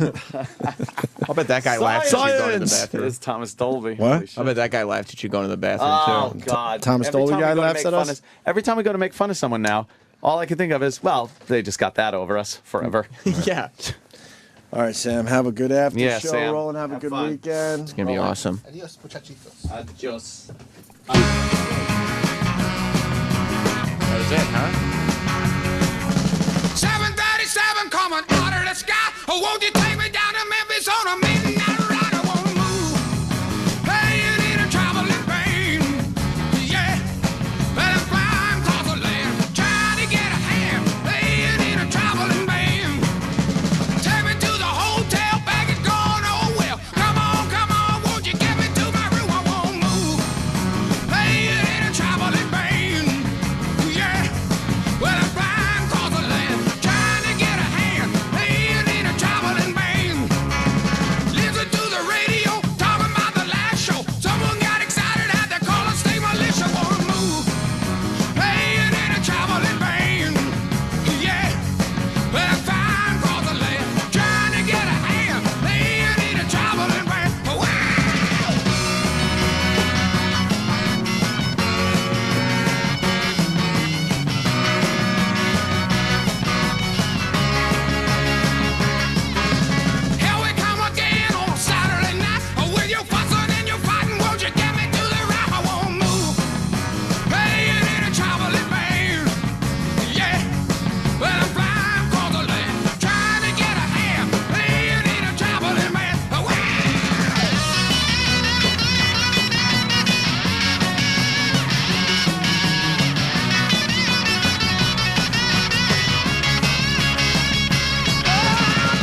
I'll bet that guy laughed at you going to the Science! It bathroom. is Thomas Dolby. What? Holy shit. I bet that guy laughed at you going to the bathroom, Oh, too. God. Thomas Every Dolby time we guy go to laughs make at fun us? every time we go to make fun of someone now, all I can think of is, well, they just got that over us forever. Yeah. All right, Sam, have a good after Yeah, show. Sam. Roland, have a good fun. weekend. It's going to be awesome. Adios, muchachitos. Adios. That was it, huh? 737 coming out of the sky. Oh, won't you take me down to Memphis on a midnight ride? I won't move. Playing in a traveling pain. Yeah. But I'm flying across the land. Trying to get a hand. Playing in a traveling band. Take me to the hotel. Bag is gone. Oh, well. Come on. Won't you get me to my room? I won't move. Playing in a traveling band. Yeah. Well, I'm flying across the land. Trying to get a hand. Playing in a traveling band. Listen to the radio. Talking about the last show. Someone got excited. Had to call and stay militia. Won't move. Playing in a traveling band. Yeah. Well, I'm flying across the land. Trying to get a hand. Playing in a traveling band. Wow. Here we come again on Saturday night. With your fussing and your fighting, won't you get me to the right? I won't move. Playing in a traveling band. Yeah. Well, I'm flying across the land. Trying to get a hand. Playing in a traveling band. Wow.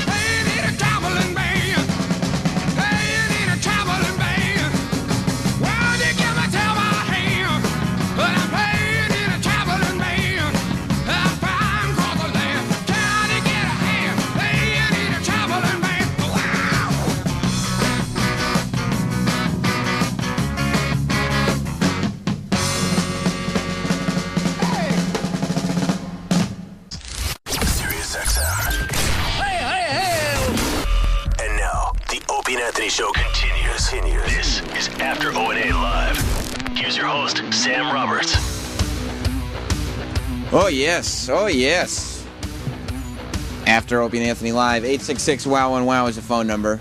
Playing in a traveling band. Playing in a traveling band. Well, you give me tell my hand. But I'm playing in a traveling band. I'm flying across the land. Trying to get a hand. Playing in a traveling band. Wow. Sirius XM. And now, the Opie and Anthony Show continues. This is After O&A Live. Here's your host, Sam Roberts. Oh, yes. Oh, yes. After Opie and Anthony Live, 866-WOW-1-WOW is the phone number.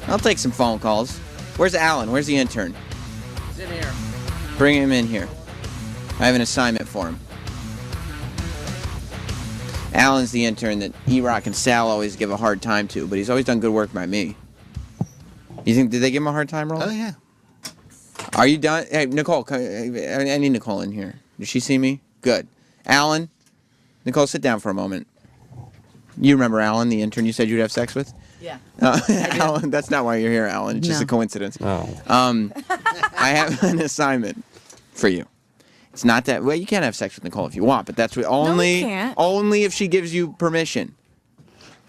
I'll take some phone calls. Where's Alan? Where's the intern? He's in here. Bring him in here. I have an assignment for him. Alan's the intern that E-Rock and Sal always give a hard time to, but he's always done good work by me. You think, did they give him a hard time, Roland? Oh, yeah. Are you done? Hey, Nicole, I need Nicole in here. Does she see me? Good. Alan? Nicole, sit down for a moment. You remember Alan, the intern you said you'd have sex with? Yeah. Alan, that's not why you're here, Alan. It's just a coincidence. Oh. I have an assignment for you. It's not that, well, you can't have sex with Nicole if you want, but that's only if she gives you permission.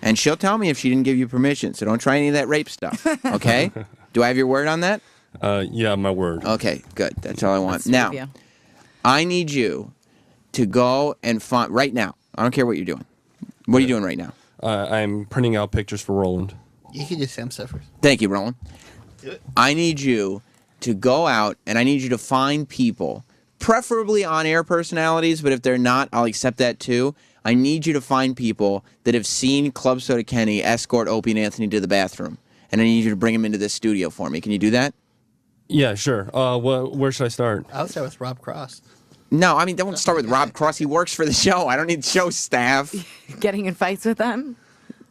And she'll tell me if she didn't give you permission, so don't try any of that rape stuff, okay? Do I have your word on that? Yeah, my word. Okay, good. That's all I want. Now, I need you to go and find, right now, I don't care what you're doing. What are you doing right now? I'm printing out pictures for Roland. You can do Sam stuff first. Thank you, Roland. Do it. I need you to go out and I need you to find people, preferably on-air personalities, but if they're not, I'll accept that too. I need you to find people that have seen Club Soda Kenny escort Opie and Anthony to the bathroom. And I need you to bring them into this studio for me. Can you do that? Yeah, sure. Where should I start? I'll start with Rob Cross. No, I mean, don't start with Rob Cross. He works for the show. I don't need show staff. Getting in fights with them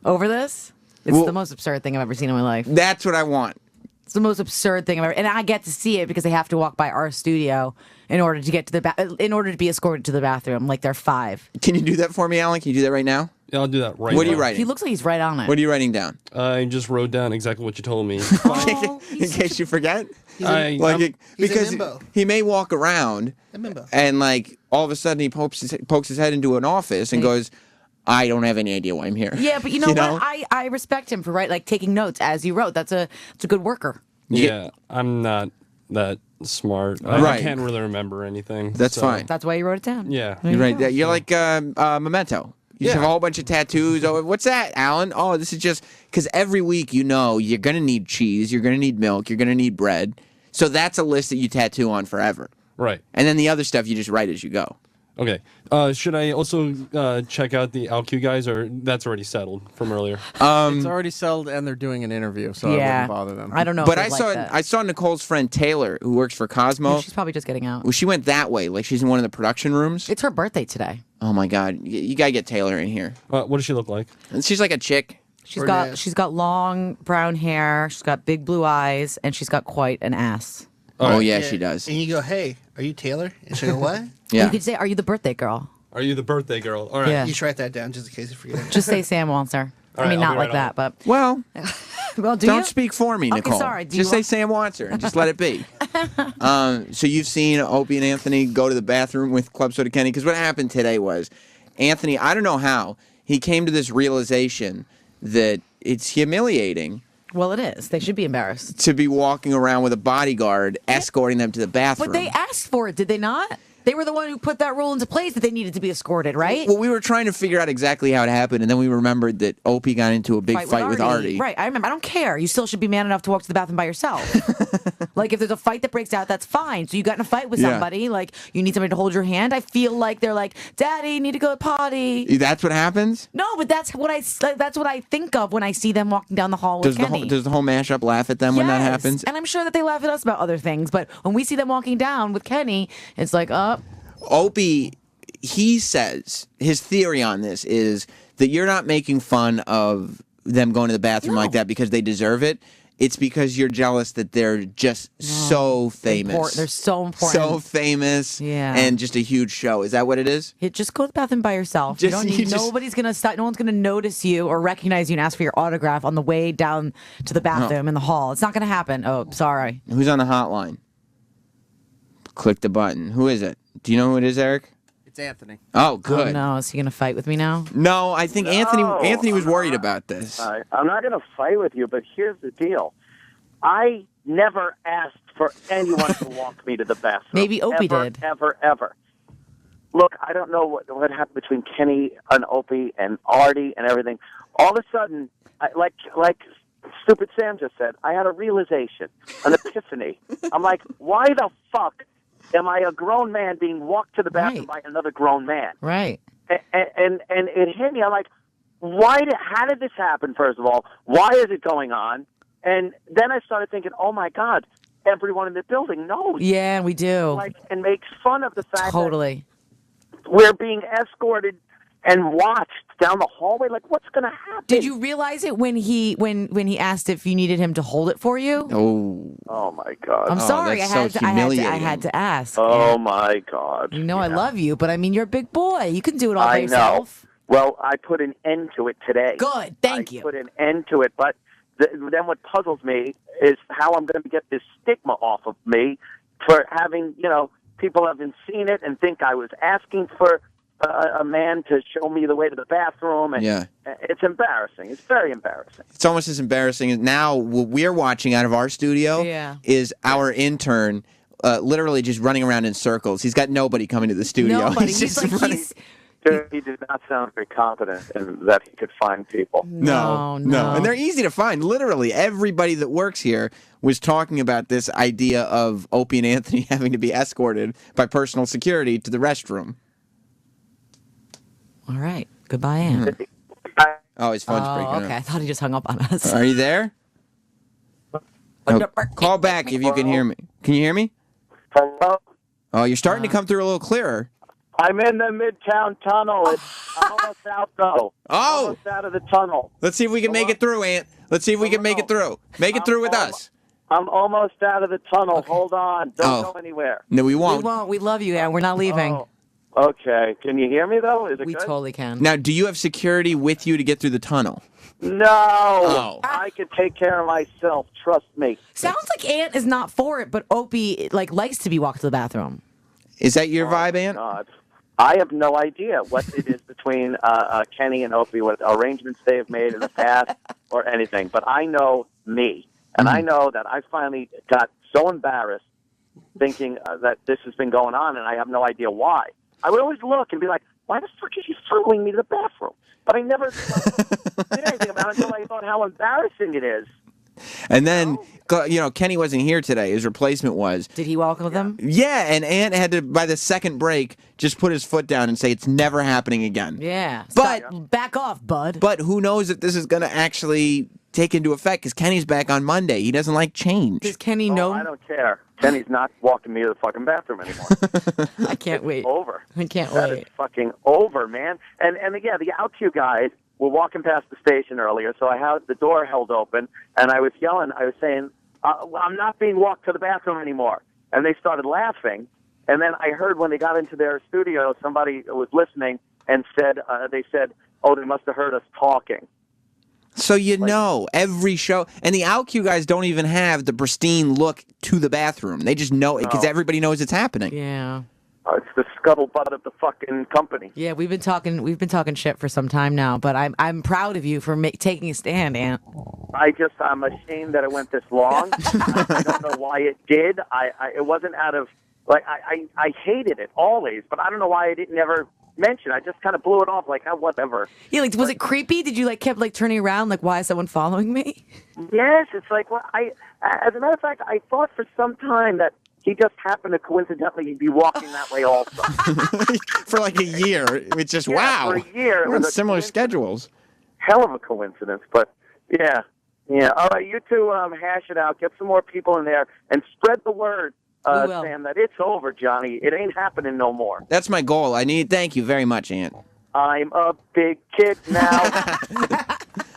over this? It's the most absurd thing I've ever seen in my life. That's what I want. It's the most absurd thing I've ever, and I get to see it because they have to walk by our studio in order to get to the in order to be escorted to the bathroom. Like they're 5. Can you do that for me, Alan? Can you do that right now? Yeah, I'll do that right now. What are you writing? He looks like he's right on it. What are you writing down? I just wrote down exactly what you told me. In case you forget. He's a Because bimbo. he may walk around A bimbo. and like all of a sudden he pokes his head into an office and goes, I don't have any idea why I'm here. Yeah, but you know what? I respect him for taking notes as you wrote. That's a good worker. Yeah, I'm not that smart. I Right. can't really remember anything. That's fine. That's why you wrote it down. Yeah. You're right. You're like Memento. You just have a whole bunch of tattoos. Oh, what's that, Alan? Oh, this is just because every week you know you're going to need cheese, you're going to need milk, you're going to need bread. So that's a list that you tattoo on forever. Right. And then the other stuff you just write as you go. Okay. Should I also check out the LQ guys, or that's already settled from earlier? It's already settled, and they're doing an interview, so I wouldn't bother them. I don't know. But if I saw Nicole's friend Taylor, who works for Cosmo. She's probably just getting out. Well, she went that way, like she's in one of the production rooms. It's her birthday today. Oh my God, you gotta get Taylor in here. What does she look like? She's like a chick. She's got long brown hair. She's got big blue eyes, and she's got quite an ass. Oh yeah, she does. And you go, hey, are you Taylor? And she go, what? You could say, are you the birthday girl? Are you the birthday girl? All right. Yeah. You should write that down just in case you forget. Just say Sam wants her. All I mean, right, I'll not be like right that, but well, well, don't speak for me, Okay, Nicole. sorry. Do Just you say want- Sam wants her and just let it be. So you've seen Opie and Anthony go to the bathroom with Club Soda Kenny, because what happened today was Anthony, I don't know how, he came to this realization that it's humiliating Well, it is. They should be embarrassed. to be walking around with a bodyguard escorting them to the bathroom. But they asked for it, did they not? They were the one who put that rule into place that they needed to be escorted, right? Well, we were trying to figure out exactly how it happened, and then we remembered that Opie got into a big fight with Artie. Right. I remember. I don't care. You still should be man enough to walk to the bathroom by yourself. Like, if there's a fight that breaks out, that's fine. So you got in a fight with Yeah. somebody, like, you need somebody to hold your hand. I feel like they're like, Daddy, need to go potty. That's what happens? No, but that's what I think of when I see them walking down the hall with Kenny. Does the whole mashup laugh at them when that Yes, happens? And I'm sure that they laugh at us about other things, but when we see them walking down with Kenny, it's like, Opie, he says, his theory on this is that you're not making fun of them going to the bathroom like that because they deserve it. It's because you're jealous that they're just so famous. They're so important. So famous. Yeah. And just a huge show. Is that what it is? Just go to the bathroom by yourself. You don't need, nobody's gonna stop. No one's gonna notice you or recognize you and ask for your autograph on the way down to the bathroom in the hall. It's not gonna happen. Oh, sorry. Who's on the hotline? Click the button. Who is it? Do you know who it is, Eric? It's Anthony. Oh, good. Oh, no, is he gonna fight with me now? No, I think No, Anthony was I'm worried not. about this. I'm not going to fight with you, but here's the deal. I never asked for anyone to walk me to the bathroom. Maybe Opie ever, did. Ever. Look, I don't know what happened between Kenny and Opie and Artie and everything. All of a sudden, like Stupid Sam just said, I had a realization, an epiphany. I'm like, why the fuck am I a grown man being walked to the bathroom by another grown man? Right. And it hit me. I'm like, how did this happen, first of all? Why is it going on? And then I started thinking, oh, my God, everyone in the building knows. Yeah, we do. And makes fun of the fact Totally. that we're being escorted and watched down the hallway. Like, what's going to happen? Did you realize it when he asked if you needed him to hold it for you? Oh my God! I'm sorry. I had to ask. Oh my God! You know I love you, but I mean you're a big boy. You can do it all by I know. yourself. Well, I put an end to it today. Good. Thank you. Put an end to it, but then what puzzles me is how I'm going to get this stigma off of me for having, people haven't seen it and think I was asking for a man to show me the way to the bathroom. And it's embarrassing. It's very embarrassing. It's almost as embarrassing as now what we're watching out of our studio is our intern literally just running around in circles. He's got nobody coming to the studio. Nobody. He's just like, He did not sound very confident in that he could find people. No. And they're easy to find. Literally, everybody that works here was talking about this idea of Opie and Anthony having to be escorted by personal security to the restroom. All right. Goodbye, Ann. Oh, his phone's breaking up. Okay. I thought he just hung up on us. Are you there? Oh, call back if you can hear me. Can you hear me? Hello? Oh, you're starting to come through a little clearer. I'm in the Midtown Tunnel. I'm almost out, though. Oh! Almost out of the tunnel. Let's see if we can make it through, Ant. Let's see if we can make it through. Make it through with us. I'm almost out of the tunnel. Okay. Hold on. Don't go anywhere. No, we won't. We won't. We love you, Ann. We're not leaving. Oh. Okay. Can you hear me, though? Is it We good? totally can. Now, do you have security with you to get through the tunnel? No. Oh. I can take care of myself. Trust me. Sounds like Ant is not for it, but Opie likes to be walked to the bathroom. Is that your vibe, Ant? God. I have no idea what it is between Kenny and Opie, what arrangements they have made in the past or anything. But I know me. And I know that I finally got so embarrassed thinking that this has been going on, and I have no idea why. I would always look and be like, why the fuck is he following me to the bathroom? But I never did anything about it until I thought how embarrassing it is. And then, Kenny wasn't here today. His replacement was. Did he walk with them? Yeah, and Ant had to, by the second break, just put his foot down and say it's never happening again. Yeah. But back off, bud. But who knows if this is going to actually take into effect, because Kenny's back on Monday. He doesn't like change. Does Kenny know? I don't care. Kenny's not walking me to the fucking bathroom anymore. I can't wait. It's over. I can't That wait. is fucking over, man. And yeah, the OutQ guys were walking past the station earlier, so I had the door held open, and I was yelling. I was saying, I'm not being walked to the bathroom anymore. And they started laughing. And then I heard when they got into their studio, somebody was listening and said, they said, oh, they must have heard us talking. So know, every show, and the OutQ guys don't even have the pristine look to the bathroom. They just know it because everybody knows it's happening. Yeah. It's the scuttlebutt of the fucking company. Yeah, we've been talking shit for some time now, but I'm proud of you for taking a stand, Ant. I'm ashamed that it went this long. I don't know why it did. It wasn't out of I hated it always, but I don't know why I didn't ever mention. I just kind of blew it off like, oh, whatever. Yeah, was it creepy? Did you kept turning around why is someone following me? Yes, it's as a matter of fact, I thought for some time that he just happened to coincidentally be walking that way also. For a year. It's just, wow. For a year. We're on similar schedules. Hell of a coincidence, but yeah. All right, you two hash it out. Get some more people in there and spread the word, Sam, that it's over, Johnny. It ain't happening no more. That's my goal. Thank you very much, Ant. I'm a big kid now.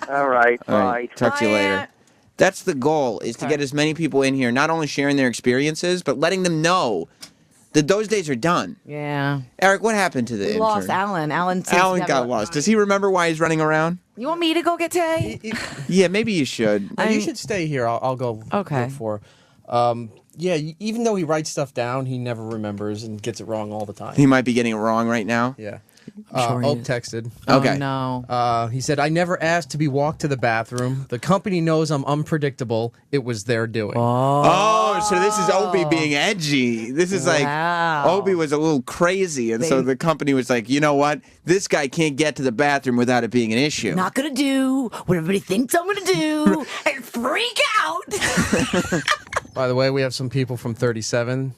All right, bye. Talk to you later. That's the goal, is to get as many people in here, not only sharing their experiences, but letting them know that those days are done. Yeah. Eric, what happened to the intern? Lost Alan. Alan got lost. Does he remember why he's running around? You want me to go get Tay? Yeah, maybe you should. You should stay here. I'll go look for. Yeah, even though he writes stuff down, he never remembers and gets it wrong all the time. He might be getting it wrong right now. Yeah. Sure Oak texted. Okay. Oh, no. He said, I never asked to be walked to the bathroom. The company knows I'm unpredictable. It was their doing. Oh, so this is Opie being edgy. This is Wow. Opie was a little crazy, and so the company was like, you know what? This guy can't get to the bathroom without it being an issue. Not gonna do what everybody thinks I'm gonna do and freak out. By the way, we have some people from 37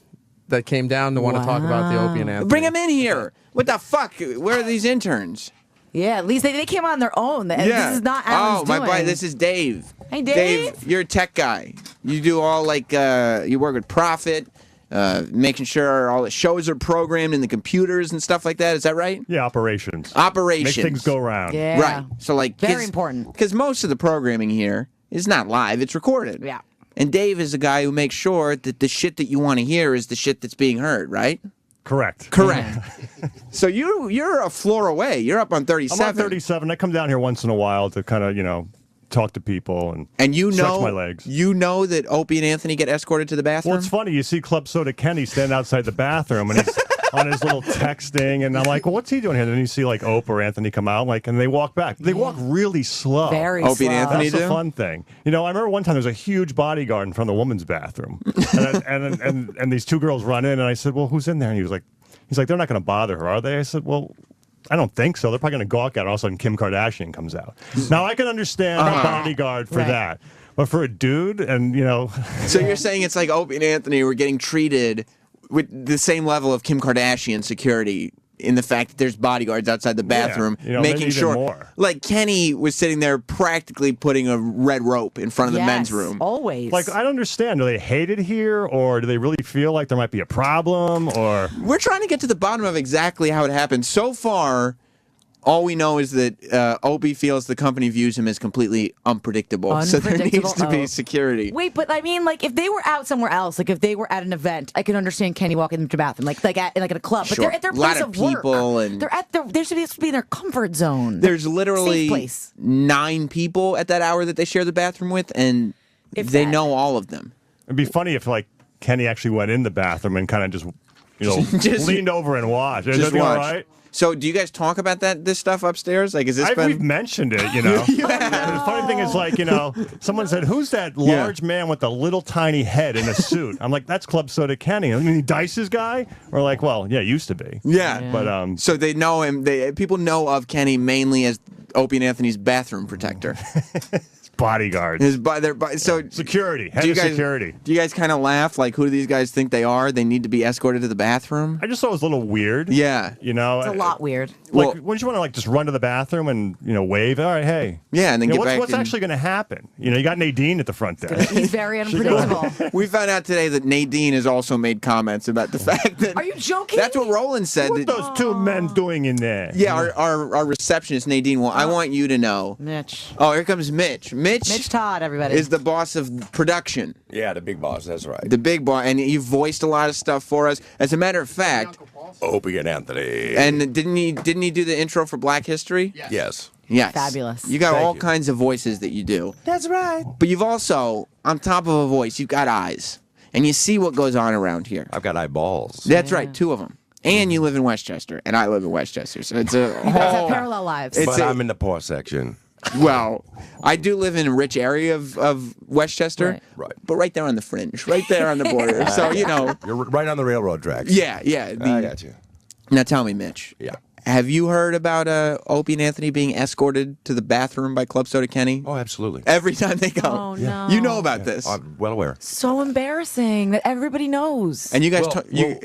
that came down to want to talk about the Opie and Anthony. Bring him in here. What the fuck? Where are these interns? Yeah, at least they came on their own. This is not Alan's my doing. buddy, this is Dave. Hey, Dave. You're a tech guy. You do all you work with Profit, making sure all the shows are programmed in the computers and stuff like that. Is that right? Yeah, operations. Operations. Make things go round. Yeah. Right. So Very important. Because most of the programming here is not live; it's recorded. Yeah. And Dave is a guy who makes sure that the shit that you want to hear is the shit that's being heard. Right. Correct. So you're a floor away. You're up on 37. I'm on 37. I come down here once in a while to kind of, talk to people and you stretch know my legs. You know that Opie and Anthony get escorted to the bathroom? Well, it's funny. You see Club Soda Kenny stand outside the bathroom and he's on his little texting, and I'm like, well, what's he doing here? And then you see Oprah or Anthony come out, and they walk back. They walk really slow. Very Opie slow. and Anthony That's do? the fun thing. I remember one time there was a huge bodyguard in front of the women's bathroom, and these two girls run in, and I said, well, who's in there? And he's like, they're not going to bother her, are they? I said, well, I don't think so. They're probably going to gawk at it. All of a sudden, Kim Kardashian comes out. Now, I can understand a bodyguard for that. But for a dude, and, So you're saying it's like Opie and Anthony were getting treated with the same level of Kim Kardashian security in the fact that there's bodyguards outside the bathroom maybe making even sure. more. Like Kenny was sitting there practically putting a red rope in front of the men's room. Always. I don't understand. Do they hate it here, or do they really feel like there might be a problem, or... We're trying to get to the bottom of exactly how it happened. So far, all we know is that Opie feels the company views him as completely unpredictable. So there needs to be security. Wait, but I mean, if they were out somewhere else, if they were at an event, I can understand Kenny walking into the bathroom, at a club. But Sure. they're at their A lot place of of work. people and- They're supposed to be in their comfort zone. There's literally Safe place. 9 people at that hour that they share the bathroom with, and they know all of them. It'd be funny if, Kenny actually went in the bathroom and kind of just leaned over and watched. Is Just everything all watch. right? So, do you guys talk about this stuff upstairs? Has this been? We've mentioned it, The funny thing is, someone said, "Who's that large man with the little tiny head in a suit?" I'm like, "That's Club Soda Kenny." I mean, Dice's guy. We're like, "Well, yeah, used to be." Yeah. But So they know him. People know of Kenny mainly as Opie and Anthony's bathroom protector. Bodyguards. So security. Head do you of guys, security. Do you guys kind of laugh? Who do these guys think they are? They need to be escorted to the bathroom? I just thought it was a little weird. Yeah. It's a lot weird. Wouldn't you want to just run to the bathroom and wave? All right, hey. Yeah, and then get back what's in. actually going to happen? You got Nadine at the front desk. He's very unpredictable. We found out today that Nadine has also made comments about the fact that. Are you joking? That's what Roland said. What are those two men doing in there? Yeah, our receptionist Nadine. Well, I want you to know. Mitch. Oh, here comes Mitch. Mitch Todd, everybody. Is the boss of production. Yeah, the big boss. That's right. The big boss, and you voiced a lot of stuff for us. As a matter of fact, Opie and Anthony. and didn't he do the intro for Black History? Yes. Yes. Fabulous. You got Thank all you. kinds of voices that you do. That's right. But you've also, on top of a voice, you've got eyes. And you see what goes on around here. I've got eyeballs. That's right, 2 of them. And you live in Westchester, and I live in Westchester. So it's a You guys have whole... parallel lives. But I'm in the poor section. Well, I do live in a rich area of Westchester. Right. But right there on the fringe, right there on the border. So, You're right on the railroad tracks. Yeah. I got you. Now tell me, Mitch. Yeah. Have you heard about Opie and Anthony being escorted to the bathroom by Club Soda Kenny? Oh, absolutely. Every time they go. Oh, no. You know about this. I'm well aware. So embarrassing that everybody knows. And you guys,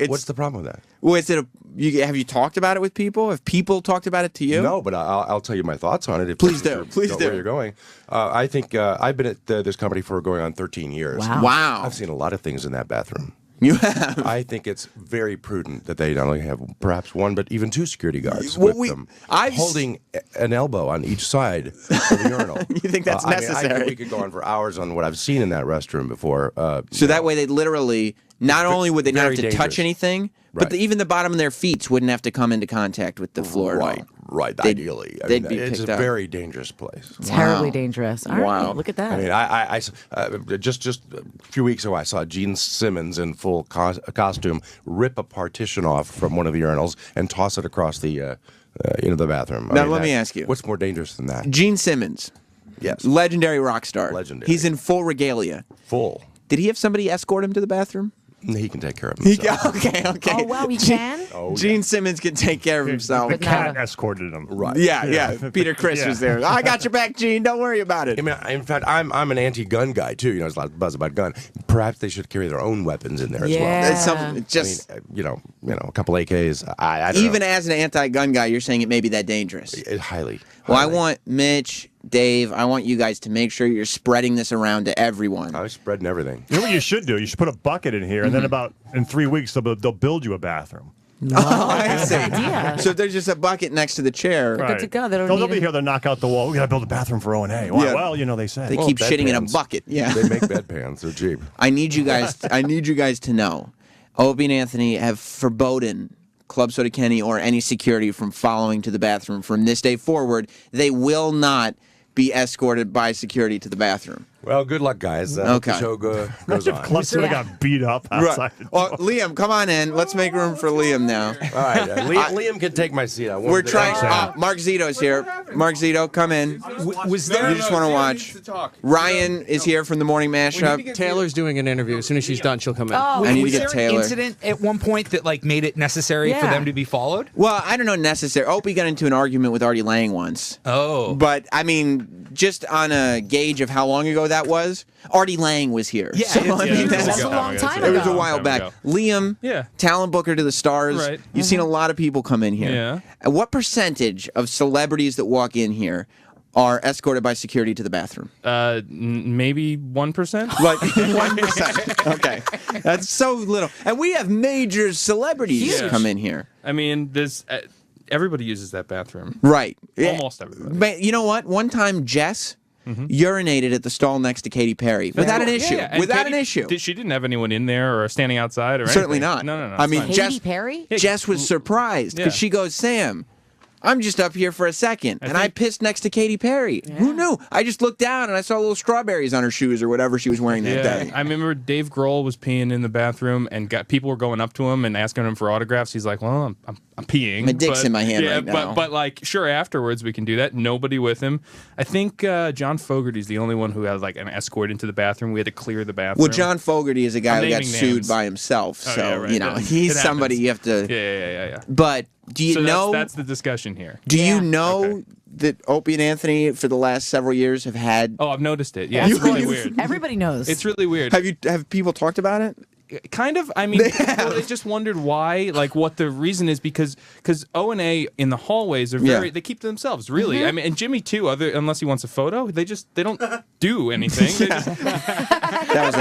what's the problem with that? Well, have you talked about it with people? Have people talked about it to you? No, but I'll tell you my thoughts on it. Please do. Please do. Where you're going. I think I've been at this company for going on 13 years. Wow. I've seen a lot of things in that bathroom. You have. I think it's very prudent that they not only have perhaps 1, but even 2 security guards Well, with them, holding an elbow on each side of the urinal. You think that's necessary? We could go on for hours on what I've seen in that restroom before. So that way they'd literally, not only would they not have to very touch dangerous. anything, but even the bottom of their feet wouldn't have to come into contact with the floor. Right, They'd- ideally. they'd be it's a picked up. very dangerous place. Terribly dangerous. All right, Wow. look at that. I mean, just a few weeks ago, I saw Gene Simmons in full costume rip a partition off from one of the urinals and toss it across the the bathroom. Now, let me ask you. what's more dangerous than that? Gene Simmons. Yes. Legendary rock star. Legendary. He's in full regalia. Full. Did he have somebody escort him to the bathroom? He can take care of himself. Okay. Oh, wow, he can? Gene Simmons can take care of himself. The cat escorted him. Right. Yeah. Peter Criss was there. I got your back, Gene. Don't worry about it. I mean, in fact, I'm an anti-gun guy too. There's a lot of buzz about gun. Perhaps they should carry their own weapons in there as well. Just I mean, a couple AKs. I don't even know. as an anti-gun guy, you're saying it may be that dangerous. Highly. Well, I want Mitch, Dave, I want you guys to make sure you're spreading this around to everyone. I'm spreading everything. You know what you should do? You should put a bucket in here, and then in 3 weeks they'll build you a bathroom. Oh, I see. So if there's just a bucket next to the chair. Good to go. They don't They'll need be here. They'll knock out the wall. We got to build a bathroom for O&A. Well, Yeah. well, they said. They keep shitting in a bucket. Yeah. They make bedpans. They're cheap. I need you guys to know, Opie and Anthony have forbidden Club Soda Kenny or any security from following to the bathroom from this day forward. They will not be escorted by security to the bathroom. Well, good luck, guys. Okay. The show goes Imagine on. if Club Soda got beat up outside. Right. Well, Liam, come on in. Let's make room for Liam now. All right. Liam can take my seat. We're trying. Mark Zito's here. Mark Zito, come in. Was there? You just want to watch? Ryan is here from the Morning Mashup. Taylor's doing an interview. As soon as she's done, she'll come in. I need to was get there Taylor. an incident at one point that made it necessary for them to be followed? Well, I don't know necessary. Opie got into an argument with Artie Lang once. Oh. But, I mean, just on a gauge of how long ago that was, Artie Lang was here. Yeah, that's a long time It was a ago. while back. Liam, talent booker to the stars. Right. You've seen a lot of people come in here. Yeah. And what percentage of celebrities that walk in here are escorted by security to the bathroom? Maybe 1%. Like 1%. Okay, that's so little. And we have major celebrities come in here. I mean, there's everybody uses that bathroom. Right. Almost everybody. But you know what? One time, Jess urinated at the stall next to Katy Perry without an issue. Yeah, and Without Katy- an issue. She didn't have anyone in there or standing outside or Certainly anything. not. No. I mean, it's Jess, Perry? Jess was surprised because Yeah. she goes, Sam, I'm just up here for a second, and I pissed next to Katy Perry. Who knew? I just looked down and I saw little strawberries on her shoes or whatever she was wearing that day. I remember Dave Grohl was peeing in the bathroom, and people were going up to him and asking him for autographs. He's like, "Well, I'm peeing. My dick's but- in my hand yeah, right now." But like, sure, afterwards we can do that. Nobody with him. I think John Fogerty's the only one who had like an escort into the bathroom. We had to clear the bathroom. Well, John Fogerty is a guy I'm who got naming sued names. by himself, Oh, so yeah, right, you know yeah. he's It somebody happens. you have to. Yeah. But do you So know? that's the discussion here. Do you know that Opie and Anthony for the last several years have had? Oh, I've noticed it. Yeah, it's really weird. Everybody knows. It's really weird. Have people talked about it? Kind of. I mean, they just wondered why, like, what the reason is because O&A in the hallways are very. Yeah. They keep to themselves, really. Mhm. I mean, and Jimmy too. Unless he wants a photo, they don't do anything. They just, That was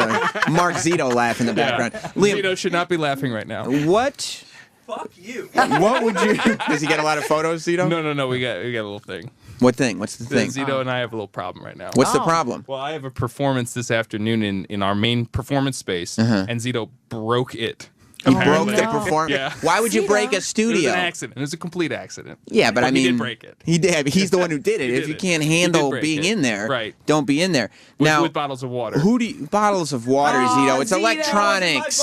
a Mark Zito laugh in the background. Liam, Zito should not be laughing right now. What? Fuck you. What would you? Does he get a lot of photos, Zito? No. We got a little thing. What thing? What's the thing? Zito and I have a little problem right now. What's the problem? Well, I have a performance this afternoon in our main performance space, and Zito broke it. He broke apparently. the performance. Yeah. Why would you break a It was studio? an accident. It was a complete accident. Yeah, but I mean, he did break it. He did. He's the one who did it. He If did you it. can't He did handle break being it. in there, Right. don't be in there. With bottles of water. Who do you, bottles of water, Zito? It's Zito, electronics.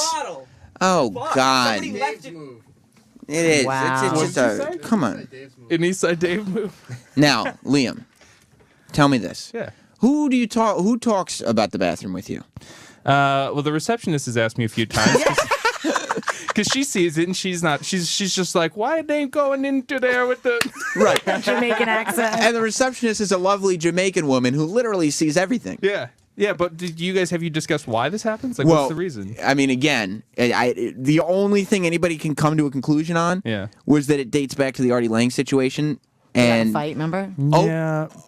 Oh God. It is. Wow. It's just a. Come on. An Eastside Dave move. Now, Liam, tell me this. Yeah. Who do you talk? Who talks about the bathroom with you? Well, the receptionist has asked me a few times. Because she sees it and she's not. She's just like, why are they going into there with the right Jamaican accent? And the receptionist is a lovely Jamaican woman who literally sees everything. Yeah, but did you guys have you discussed why this happens? Like, Well, what's the reason? I mean, again, the only thing anybody can come to a conclusion on was that it dates back to the Artie Lang situation. And fight, remember?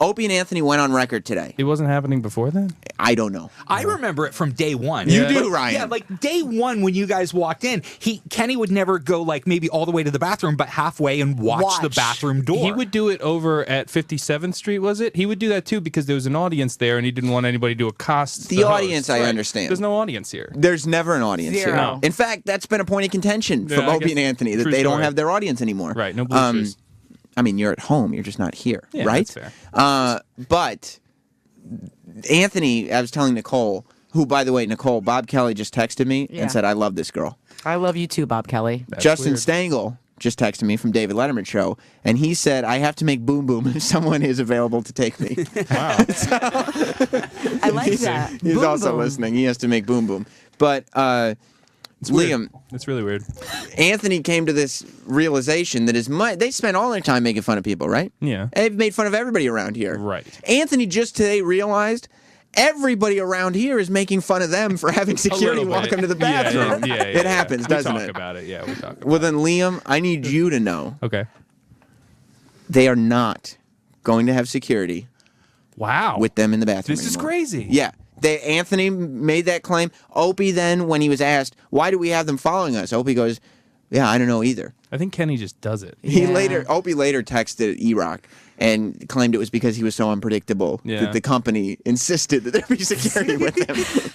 Opie and Anthony went on record today. It wasn't happening before then? I don't know. I remember it from day one. You do, Like, Ryan. Yeah, like day one when you guys walked in, Kenny would never go like maybe all the way to the bathroom, but halfway and watch the bathroom door. He would do it over at 57th Street, was it? He would do that too because there was an audience there and he didn't want anybody to accost The host. audience, I Right. understand. There's no audience here. There's never an audience Zero. here. No. In fact, that's been a point of contention Yeah, from I Opie guess- and Anthony that true they don't story. have their audience anymore. Right, no blue shoes. I mean, you're at home. You're just not here, Yeah, right? that's fair. But Anthony, I was telling Nicole, who, by the way, Nicole, Bob Kelly just texted me Yeah. and said, I love this girl. I love you too, Bob Kelly. Justin Stengel just texted me from David Letterman show, and he said, I have to make Boom Boom if someone is available to take me. Wow. I like that. He's Boom also Boom. listening. He has to make Boom Boom. But Liam, It's really weird. Anthony came to this realization that they spend all their time making fun of people, right? Yeah. They've made fun of everybody around here. Right. Anthony just today realized everybody around here is making fun of them for having security walk them to the bathroom. It happens, doesn't we it? talk about it. Yeah, we talk about Well, then, Liam, I need you to know. Okay. They are not going to have security. Wow. With them in the bathroom. This is anymore. crazy. Yeah. Anthony made that claim. Opie then, when he was asked, why do we have them following us? Opie goes, yeah, I don't know either. I think Kenny just does it. Opie later texted E-Rock and claimed it was because he was so unpredictable that the company insisted that there be security with him.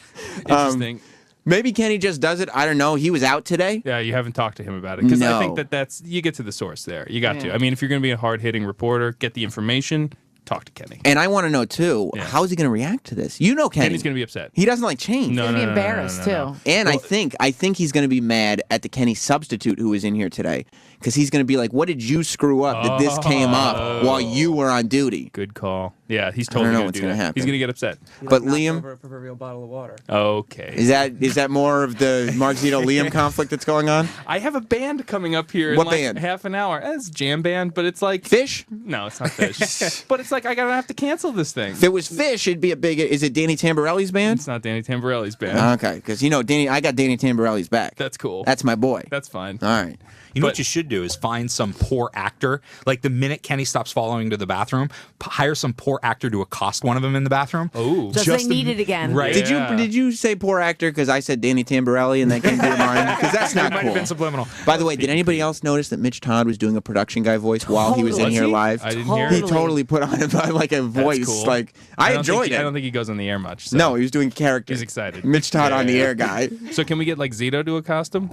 Interesting. Maybe Kenny just does it. I don't know. He was out today. Yeah, you haven't talked to him about it because No. I think that's you get to the source there. You got to. I mean, if you're going to be a hard-hitting reporter, get the information. Talk to Kenny. And I want to know too, how is he going to react to this? You know, Kenny. Kenny's going to be upset. He doesn't like change. No, He's gonna be embarrassed too. And I think he's going to be mad at the Kenny substitute who was in here today because he's going to be like, "What did you screw up that this came up while you were on duty?" Good call. Yeah, he's I don't totally know going to what's do gonna that. happen. He's going to get upset. But Liam, Over a proverbial bottle of water. Okay. is that more of the Mark Zito Liam conflict that's going on? I have a band coming up here in What like band? half an hour. It's a jam band, but it's like Fish. No, it's not Fish. But it's like I gotta have to cancel this thing. If it was Fish, it'd be a big. Is it Danny Tamborelli's band? It's not Danny Tamborelli's band. Okay, because Danny, I got Danny Tamborelli's back. That's cool. That's my boy. That's fine. All right. You know what you should do is find some poor actor. Like the minute Kenny stops following to the bathroom, hire some poor actor to accost one of them in the bathroom. Oh, Just they need it again. Right. Did you say poor actor because I said Danny Tamborelli and that came to your mind? Because that's not It might cool. have been subliminal. By the way, did anybody else notice that Mitch Todd was doing a production guy voice while he was in Was here he? live? I didn't hear He it. totally put on like a voice. cool. Like I don't enjoyed think it. I don't think he goes on the air much. So. No, he was doing character. He's excited. Mitch Todd Yeah, on the yeah. air guy. So can we get like Zito to accost him?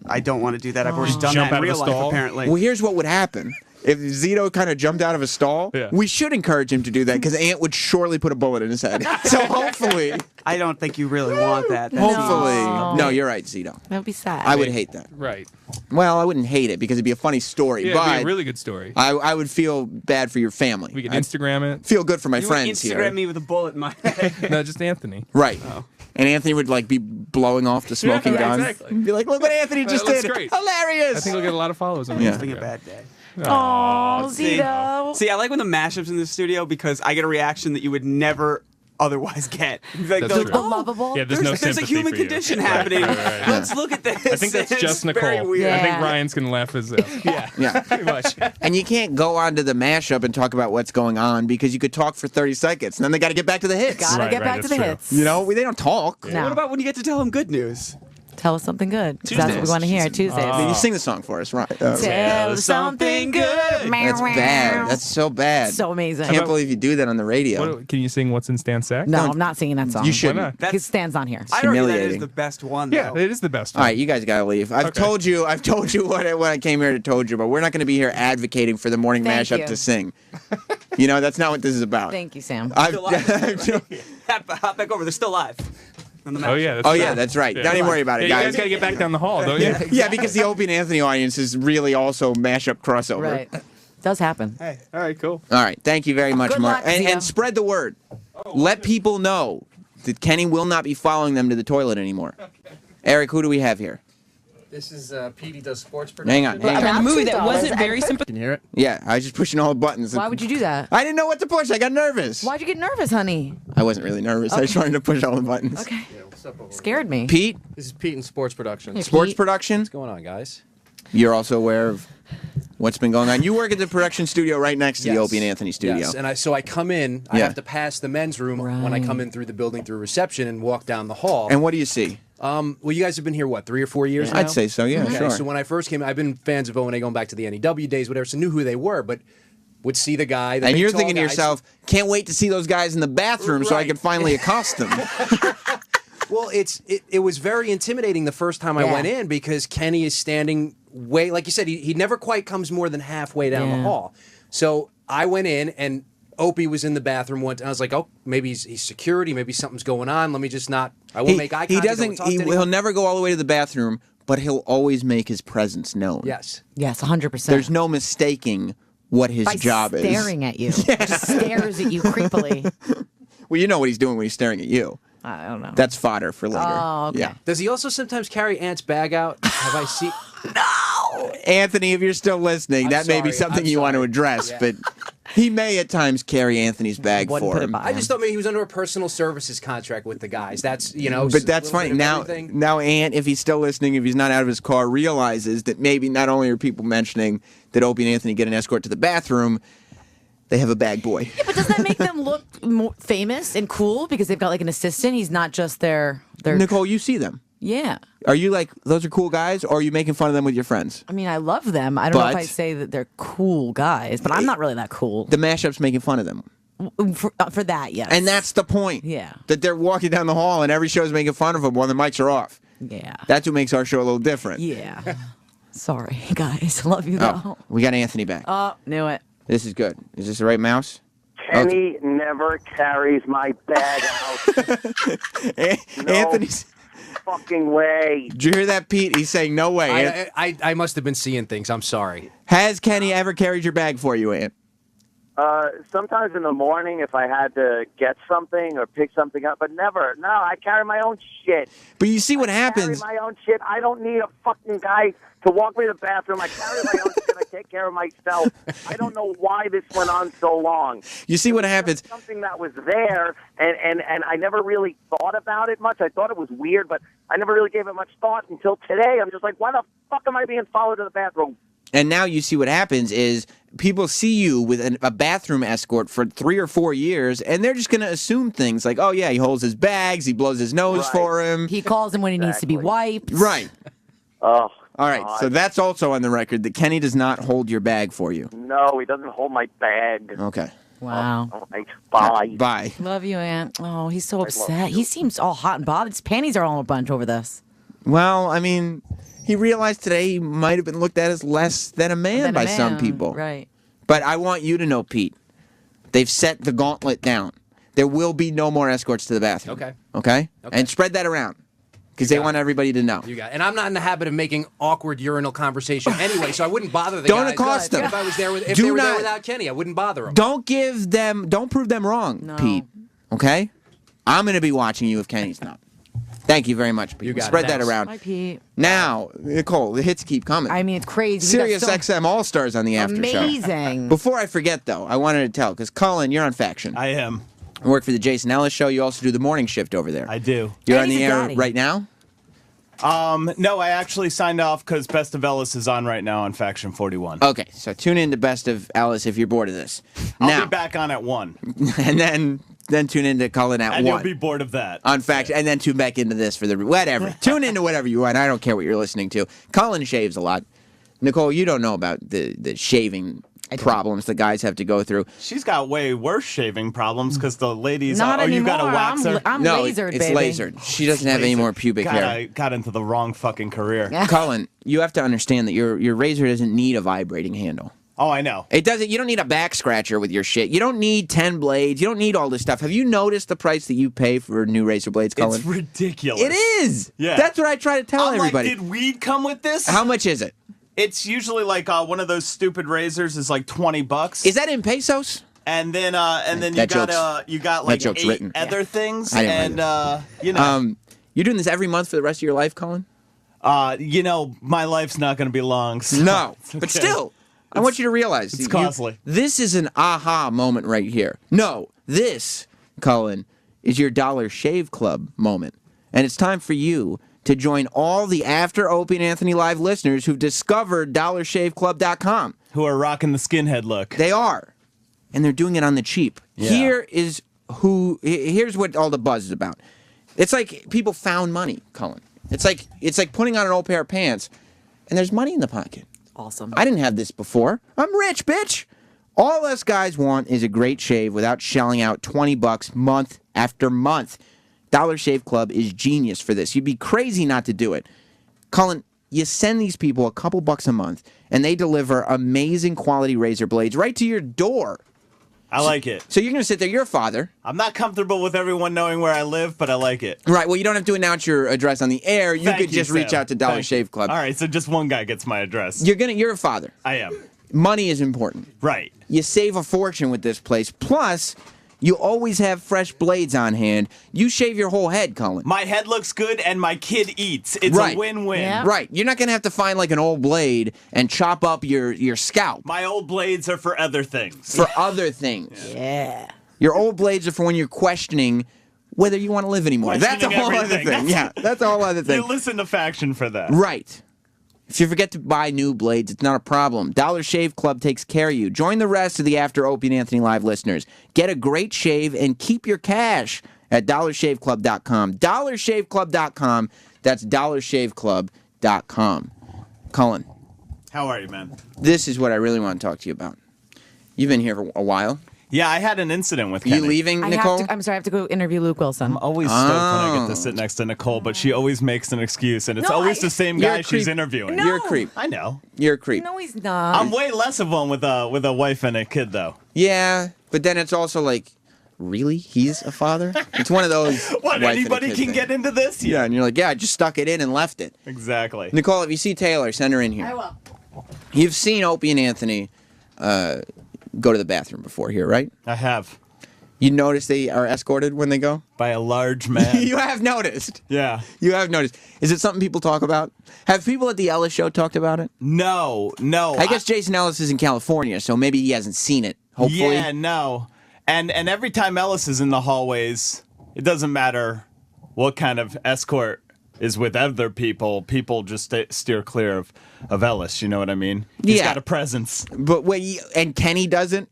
I don't want to do that. I've already Just done jump that out in of real a life, stall? apparently. Well, here's what would happen. If Zito kind of jumped out of a stall, we should encourage him to do that because Ant would surely put a bullet in his head. So hopefully, I don't think you really want that. hopefully, no, you're right, Zito. That would be sad. I would hate that. Right. Well, I wouldn't hate it because it'd be a funny story, Yeah, but it'd be a really good story. I would feel bad for your family. We can I'd Instagram it. feel good for my You would friends Instagram here. me with a bullet in my head. No, just Anthony. Right. And Anthony would like be blowing off the smoking Yeah, gun. exactly. Be like, look what Anthony just That looks did. great. Hilarious. I think we'll get a lot of followers on Yeah. Having a Instagram. bad day. Oh, See, Zito. see, I like when the mashups in the studio because I get a reaction that you would never otherwise get. Like, That's they're true. like, oh, Lovable. Yeah, there's no there's a sympathy human for you. condition Right, happening. right, right. Let's look at this. I think that's It's just very Nicole. weird. I think Yeah. Ryan's gonna laugh his Yeah, Yeah. pretty much. And you can't go on to the mashup and talk about what's going on because you could talk for 30 seconds and then they got to get back to the hits. Gotta Right, get right, back to that's the true. hits. You know, they don't talk. No. What about when you get to tell them good news? Tell us something good. 'Cause That's what we want to hear. Tuesdays. You sing the song for us, right? Tell us something good. That's bad. That's so bad. So amazing. I can't believe you do that on the radio. What, can you sing "What's in Stan's sack"? No, I'm not singing that song. You shouldn't. Why not? Because Stan's on here. I argue that is humiliating. the best one. Yeah, though. it is the best All one. right, you guys gotta leave. I've told you what I came here to told you, but we're not going to be here advocating for the morning Thank mashup you. to sing. You know, that's not what this is about. Thank you, Sam. Hop back over. They're still live. On the Oh mashup. yeah. That's Oh true. yeah, that's right. Yeah. Don't even worry about it, Yeah, you guys. guys gotta get back down the hall, don't you? Yeah, because the Opie and Anthony audience is really also mashup crossover. Right. Does happen. Hey, all right, cool. All right, thank you very much, Good Mark. luck, And Zito. spread the word. Let people know that Kenny will not be following them to the toilet anymore. Eric, who do we have here? This is Petey does sports Hang on, hang on. A movie that wasn't very Can you hear it? Yeah, I was just pushing all the buttons. Why would you do that? I didn't know what to push. I got nervous. Why'd you get nervous, honey? I wasn't really nervous. I just wanted to push all the buttons. Okay. Scared me. Pete, This is Pete in sports production. Hey, sports Pete. production. What's going on, guys? You're also aware of what's been going on. You work at the production studio right next to the Yes. Opie and Anthony studio. Yes, and so I come in. I Yeah. have to pass the men's room when I come in through the building through reception and walk down the hall. And what do you see? Well, you guys have been here, what, 3 or 4 years now? I'd say so, yeah, Okay, sure. So when I first came, I've been fans of O&A going back to the NEW days, whatever, so knew who they were, but would see the guy. The And big, you're tall thinking to guys. yourself, can't wait to see those guys in the bathroom so I Right. can finally accost them. Well, it was very intimidating the first time I Yeah. went in because Kenny is standing way, like you said, he never quite comes more than halfway down the Yeah. hall. So I went in and Opie was in the bathroom once, and I was like, oh, maybe he's security, maybe something's going on. Let me just not. I won't make eye contact. He I won't doesn't. talk to anyone. He'll never go all the way to the bathroom, but he'll always make his presence known. Yes. Yes, 100%. There's no mistaking what his By job is. staring at you. Just stares at you creepily. Well, you know what he's doing when he's staring at you. I don't know. That's fodder for later. Oh, okay. Yeah. Does he also sometimes carry Ant's bag out? Have I seen? Anthony, if you're still listening, that may be something you want to address, Yeah. but he may at times carry Anthony's bag for him. I just thought maybe he was under a personal services contract with the guys. That's But that's funny. Now, Ant, if he's still listening, if he's not out of his car, realizes that maybe not only are people mentioning that Opie and Anthony get an escort to the bathroom, they have a bag boy. Yeah, but does that make them look more famous and cool because they've got like an assistant? He's not just their. Nicole, you see them. Yeah. Are you like, those are cool guys, or are you making fun of them with your friends? I mean, I love them. I don't know if But- I say that they're cool guys, but I'm not really that cool. The mashup's making fun of them. For that, yes. And that's the point. Yeah. That they're walking down the hall and every show's making fun of them while the mics are off. Yeah. That's what makes our show a little different. Yeah. Sorry, guys. Love you, though. Oh, we got Anthony back. Oh, knew it. This is good. Is this the right mouse? Kenny never carries my bag out. No Anthony's fucking way. Did you hear that, Pete? He's saying no way. I must have been seeing things. I'm sorry. Has Kenny ever carried your bag for you, Ant? Sometimes in the morning if I had to get something or pick something up, but never. No, I carry my own shit. But you see what happens. I carry my own shit. I don't need a fucking guy to walk me to the bathroom. I carry my own shit. I take care of myself. I don't know why this went on so long. You see what happens. Something that was there, and I never really thought about it much. I thought it was weird, but I never really gave it much thought until today. I'm just like, why the fuck am I being followed to the bathroom? And now you see what happens is people see you with a bathroom escort for 3 or 4 years, and they're just going to assume things like, oh, yeah, he holds his bags, he blows his nose for him. He calls him when he needs to be wiped. Right. Oh. All right, so that's also on the record that Kenny does not hold your bag for you. No, he doesn't hold my bag. Okay. Wow. All right, bye. Bye. Love you, Aunt. Oh, he's so upset. He seems all hot and bothered. His panties are all in a bunch over this. Well, I mean, he realized today he might have been looked at as less than a man by some people. Right. But I want you to know, Pete, they've set the gauntlet down. There will be no more escorts to the bathroom. Okay. Okay? And spread that around because they want everybody to know. You got, and I'm not in the habit of making awkward urinal conversation anyway, so I wouldn't bother the Don't guys. accost them. If I was there with, if Do they were there not- without Kenny, I wouldn't bother them. Don't prove them wrong, Pete. Okay? I'm going to be watching you if Kenny's not. Thank you very much, Pete. You got Spread it. that Thanks. around. Hi, Pete. Now, Nicole, the hits keep coming. I mean, it's crazy. Sirius XM All Stars on the after show. Amazing. Before I forget, though, I wanted to tell because Colin, you're on Faction. I am. I work for the Jason Ellis show. You also do the morning shift over there. I do. You're on the air right now. No, I actually signed off because Best of Ellis is on right now on Faction 41. Okay, so tune in to Best of Ellis if you're bored of this. I'll Now, be back on at 1. and then tune in to Colin at And 1. you'll be bored of that. On Faction, and then tune back into this for the whatever. Tune into whatever you want. I don't care what you're listening to. Colin shaves a lot. Nicole, you don't know about the shaving problems the guys have to go through. She's got way worse shaving problems because the ladies. Not you got a anymore. waxer? I'm no, lasered, it's baby. lasered. She doesn't have any more pubic God, hair. I got into the wrong fucking career. Colin, you have to understand that your razor doesn't need a vibrating handle. Oh, I know. It doesn't. You don't need a back scratcher with your shit. You don't need 10 blades. You don't need all this stuff. Have you noticed the price that you pay for new razor blades, Colin? It's ridiculous. It is. Yeah. That's what I try to tell I'm everybody. Like, did weed come with this? How much is it? It's usually like one of those stupid razors is like $20. Is that in pesos? And then That you got that like joke's 8 written. other things, I didn't and you know. You're doing this every month for the rest of your life, Colin? You know, my life's not going to be long. So No, it's but okay. still, I want you to realize it's costly. This is an aha moment right here. No, this, Colin, is your Dollar Shave Club moment, and it's time for you to join all the After Opie and Anthony Live listeners who've discovered DollarShaveClub.com. Who are rocking the skinhead look. They are, and they're doing it on the cheap. Yeah. Here's what all the buzz is about. It's like people found money, Colin. It's like putting on an old pair of pants, and there's money in the pocket. Awesome. I didn't have this before. I'm rich, bitch. All us guys want is a great shave without shelling out $20 month after month. Dollar Shave Club is genius for this. You'd be crazy not to do it. Colin, you send these people a couple bucks a month, and they deliver amazing quality razor blades right to your door. I like it. So you're going to sit there. You're a father. I'm not comfortable with everyone knowing where I live, but I like it. Right. Well, you don't have to announce your address on the air. You Thank could just reach Sam. out to Dollar Thank Shave Club. All right, so just one guy gets my address. You're a father. I am. Money is important. Right. You save a fortune with this place. Plus, You always have fresh blades on hand. You shave your whole head, Colin. My head looks good and my kid eats. It's Right. a win-win. Right. You're not going to have to find like an old blade and chop up your scalp. My old blades are for other things. For other things. Yeah. Your old blades are for when you're questioning whether you want to live anymore. That's a Questioning whole other everything. thing. Yeah, that's a whole other thing. You listen to Faction for that. Right. If you forget to buy new blades, it's not a problem. Dollar Shave Club takes care of you. Join the rest of the After Opie and Anthony Live listeners. Get a great shave and keep your cash at dollarshaveclub.com. dollarshaveclub.com. That's dollarshaveclub.com. Colin, How are you, man? this is what I really want to talk to you about. You've been here for a while. Yeah, I had an incident with You Kenny. leaving, I'm sorry, I have to go interview Luke Wilson. I'm always stoked when I get to sit next to Nicole, but she always makes an excuse, and it's always the same You're guy a she's creep. interviewing. You're a creep. I know. You're a creep. No, he's not. I'm way less of one with a wife and a kid, though. Yeah, but then it's also like, really? He's a father? It's one of those. What, wife and a anybody kid can things. get into this? Yeah, and you're like, yeah, I just stuck it in and left it. Exactly. Nicole, if you see Taylor, send her in here. I will. You've seen Opie and Anthony go to the bathroom before here, right? I have. You notice they are escorted when they go? By a large man. You have noticed. Yeah. You have noticed. Is it something people talk about? Have people at the Ellis show talked about it? No. I guess Jason Ellis is in California, so maybe he hasn't seen it, hopefully. Yeah, no. And every time Ellis is in the hallways, it doesn't matter what kind of escort is with other people. People just steer clear of Ellis. You know what I mean? He's got a presence. But wait, and Kenny doesn't?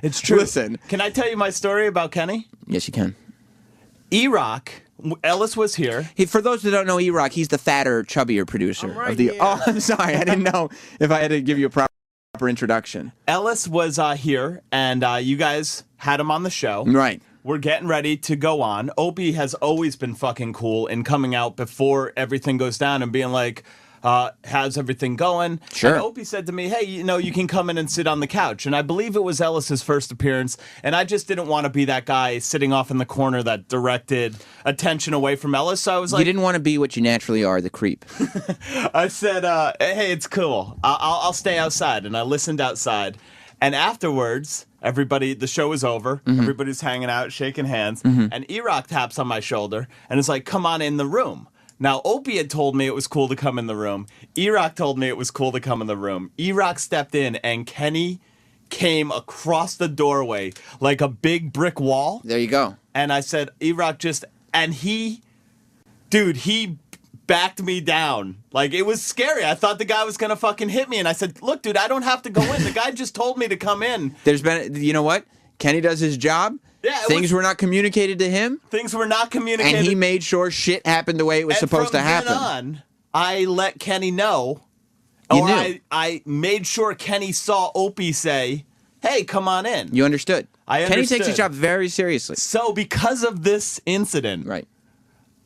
It's true. Listen. Can I tell you my story about Kenny? Yes, you can. E-Rock, Ellis was here. For those who don't know E-Rock, he's the fatter, chubbier producer of the. Oh, I'm sorry. I didn't know if I had to give you a proper introduction. Ellis was here, and you guys had him on the show. Right. We're getting ready to go on. Opie has always been fucking cool in coming out before everything goes down and being like, how's everything going? Sure. And Opie said to me, hey, you can come in and sit on the couch. And I believe it was Ellis's first appearance, and I just didn't want to be that guy sitting off in the corner that directed attention away from Ellis. So I was like, You didn't want to be what you naturally are, the creep. I said, hey, it's cool. I'll stay outside. And I listened outside. And afterwards, the show was over. Mm-hmm. Everybody's hanging out, shaking hands. And E-Rock taps on my shoulder and is like, come on in the room. Now, Opie had told me it was cool to come in the room. E-Rock told me it was cool to come in the room. E-Rock stepped in, and Kenny came across the doorway like a big brick wall. There you go. And I said, E-Rock and he backed me down. Like, it was scary. I thought the guy was going to fucking hit me. And I said, look, dude, I don't have to go in. The guy just told me to come in. There's been, you know what? Kenny does his job. Yeah, Things were not communicated to him. Things were not communicated. And he made sure shit happened the way it was supposed to happen. From then on, I let Kenny know. You or knew. I made sure Kenny saw Opie say, hey, come on in. You understood. I Kenny understood. takes his job very seriously. So because of this incident, right?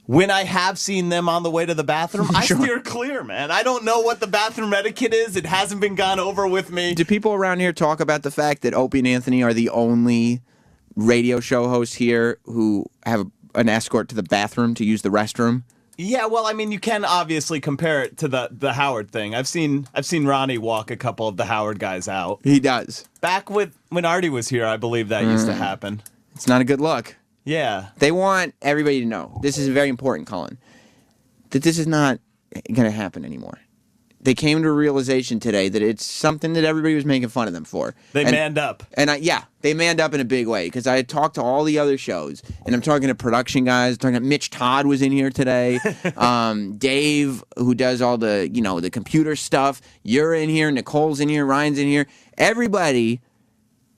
When I have seen them on the way to the bathroom, I steer clear, man. I don't know what the bathroom etiquette is. It hasn't been gone over with me. Do people around here talk about the fact that Opie and Anthony are the only radio show hosts here who have an escort to the bathroom to use the restroom? Yeah, well, I mean, you can obviously compare it to the Howard thing. I've seen Ronnie walk a couple of the Howard guys out. He does. Back when Artie was here, I believe that used to happen. It's not a good look. Yeah. They want everybody to know, this is very important, Colin, that this is not going to happen anymore. They came to a realization today that it's something that everybody was making fun of them for. They manned up. And they manned up in a big way, because I had talked to all the other shows, and I'm talking to production guys, talking to Mitch Todd was in here today, Dave, who does all the, the computer stuff, you're in here, Nicole's in here, Ryan's in here. Everybody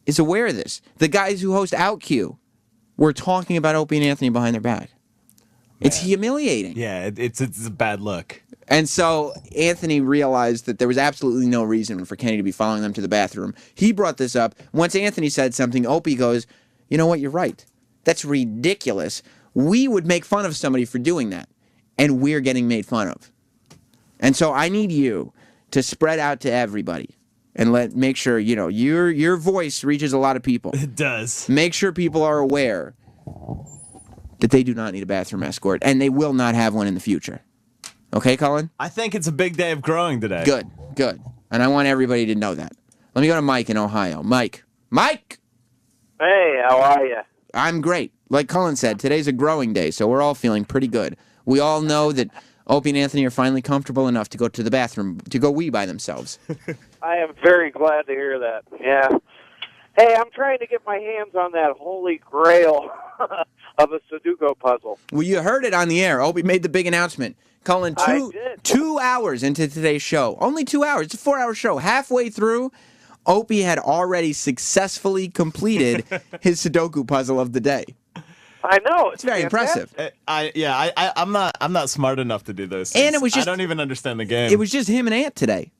is aware of this. The guys who host OutQ were talking about Opie and Anthony behind their back. It's humiliating. Yeah, it's a bad look. And so Anthony realized that there was absolutely no reason for Kenny to be following them to the bathroom. He brought this up. Once Anthony said something, Opie goes, you know what, you're right. That's ridiculous. We would make fun of somebody for doing that, and we're getting made fun of. And so I need you to spread out to everybody and make sure, your voice reaches a lot of people. It does. Make sure people are aware that they do not need a bathroom escort, and they will not have one in the future. Okay, Colin? I think it's a big day of growing today. Good. And I want everybody to know that. Let me go to Mike in Ohio. Mike! Hey, how are you? I'm great. Like Cullen said, today's a growing day, so we're all feeling pretty good. We all know that Opie and Anthony are finally comfortable enough to go to the bathroom, to go wee by themselves. I am very glad to hear that. Yeah. Hey, I'm trying to get my hands on that holy grail of a Sudoku puzzle. Well, you heard it on the air. Opie made the big announcement. Cullen, two hours into today's show, only 2 hours, it's a 4-hour show, halfway through, Opie had already successfully completed his Sudoku puzzle of the day. I know. It's very impressive. I'm not smart enough to do those. And it was just, I don't even understand the game. It was just him and Ant today.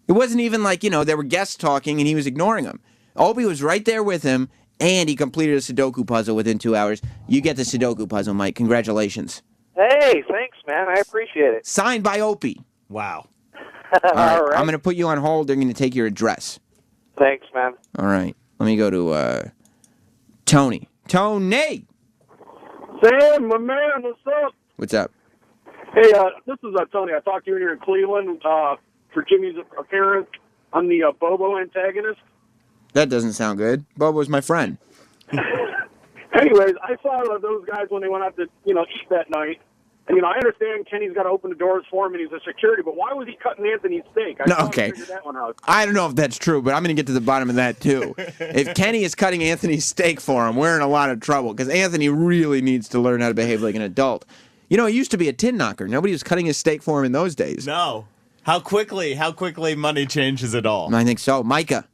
It wasn't even like, there were guests talking and he was ignoring them. Opie was right there with him, and he completed a Sudoku puzzle within 2 hours. You get the Sudoku puzzle, Mike. Congratulations. Hey, thanks, man. I appreciate it. Signed by Opie. Wow. All right. All right. I'm going to put you on hold. They're going to take your address. Thanks, man. All right. Let me go to Tony. Tony! Sam, my man, what's up? What's up? Hey, this is Tony. I talked to you here in Cleveland for Jimmy's appearance. I'm the Bobo antagonist. That doesn't sound good. Bobo's my friend. Anyways, I saw those guys when they went out to, eat that night. And, I understand Kenny's got to open the doors for him and he's a security, but why was he cutting Anthony's steak? I still haven't figured that one out. I don't know if that's true, but I'm going to get to the bottom of that, too. If Kenny is cutting Anthony's steak for him, we're in a lot of trouble, because Anthony really needs to learn how to behave like an adult. He used to be a tin knocker. Nobody was cutting his steak for him in those days. No. How quickly money changes it all. I think so. Micah,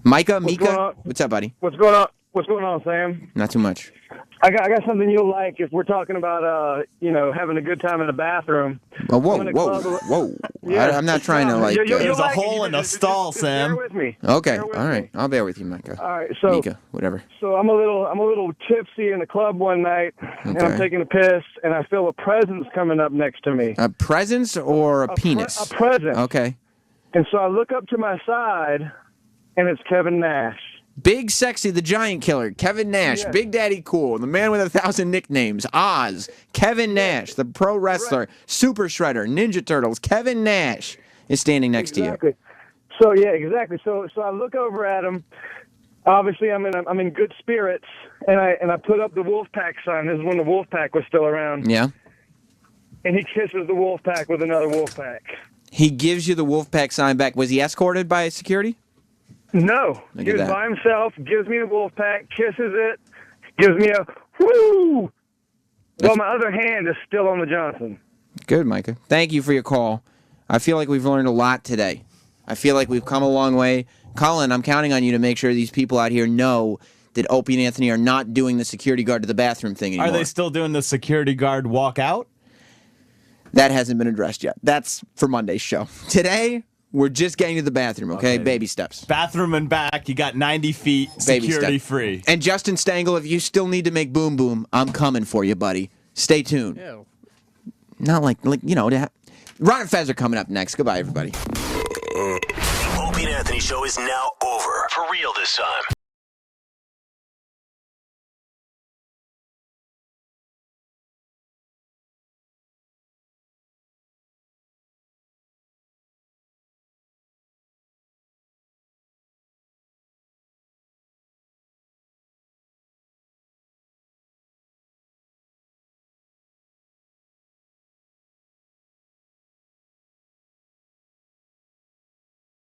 Mika, what's up, buddy? What's going on? What's going on, Sam? Not too much. I got something you'll like if we're talking about, having a good time in the bathroom. Oh, whoa. Yeah. I'm not trying to, like... There's a hole in a stall, Sam. Bear with me. Okay, all right. I'll bear with you, Micah. All right, so... Mika, whatever. So I'm a little tipsy in the club one night, and I'm taking a piss, and I feel a presence coming up next to me. A presence or a penis? A presence. Okay. And so I look up to my side, and it's Kevin Nash. Big Sexy, the Giant Killer, Kevin Nash, Yeah. Big Daddy Cool, the man with 1,000 nicknames, Oz, Kevin Nash, the pro wrestler, Super Shredder, Ninja Turtles, Kevin Nash is standing next to you. So yeah, exactly. So I look over at him. Obviously, I'm in good spirits, and I put up the Wolfpack sign. This is when the Wolfpack was still around. Yeah. And he kisses the Wolfpack with another Wolfpack. He gives you the Wolfpack sign back. Was he escorted by security? No, Look he at was that. by himself. Gives me the Wolfpack, kisses it, gives me a whoo. Well, my other hand is still on the Johnson. Good, Micah. Thank you for your call. I feel like we've learned a lot today. I feel like we've come a long way. Colin, I'm counting on you to make sure these people out here know that Opie and Anthony are not doing the security guard to the bathroom thing anymore. Are they still doing the security guard walk out? That hasn't been addressed yet. That's for Monday's show. Today, we're just getting to the bathroom, okay? Baby steps. Bathroom and back. You got 90 feet. Baby Security step. free. And Justin Stengel, if you still need to make Boom Boom, I'm coming for you, buddy. Stay tuned. Ew. Not like Ron and Fez are coming up next. Goodbye, everybody. The Opie and Anthony show is now over. For real this time.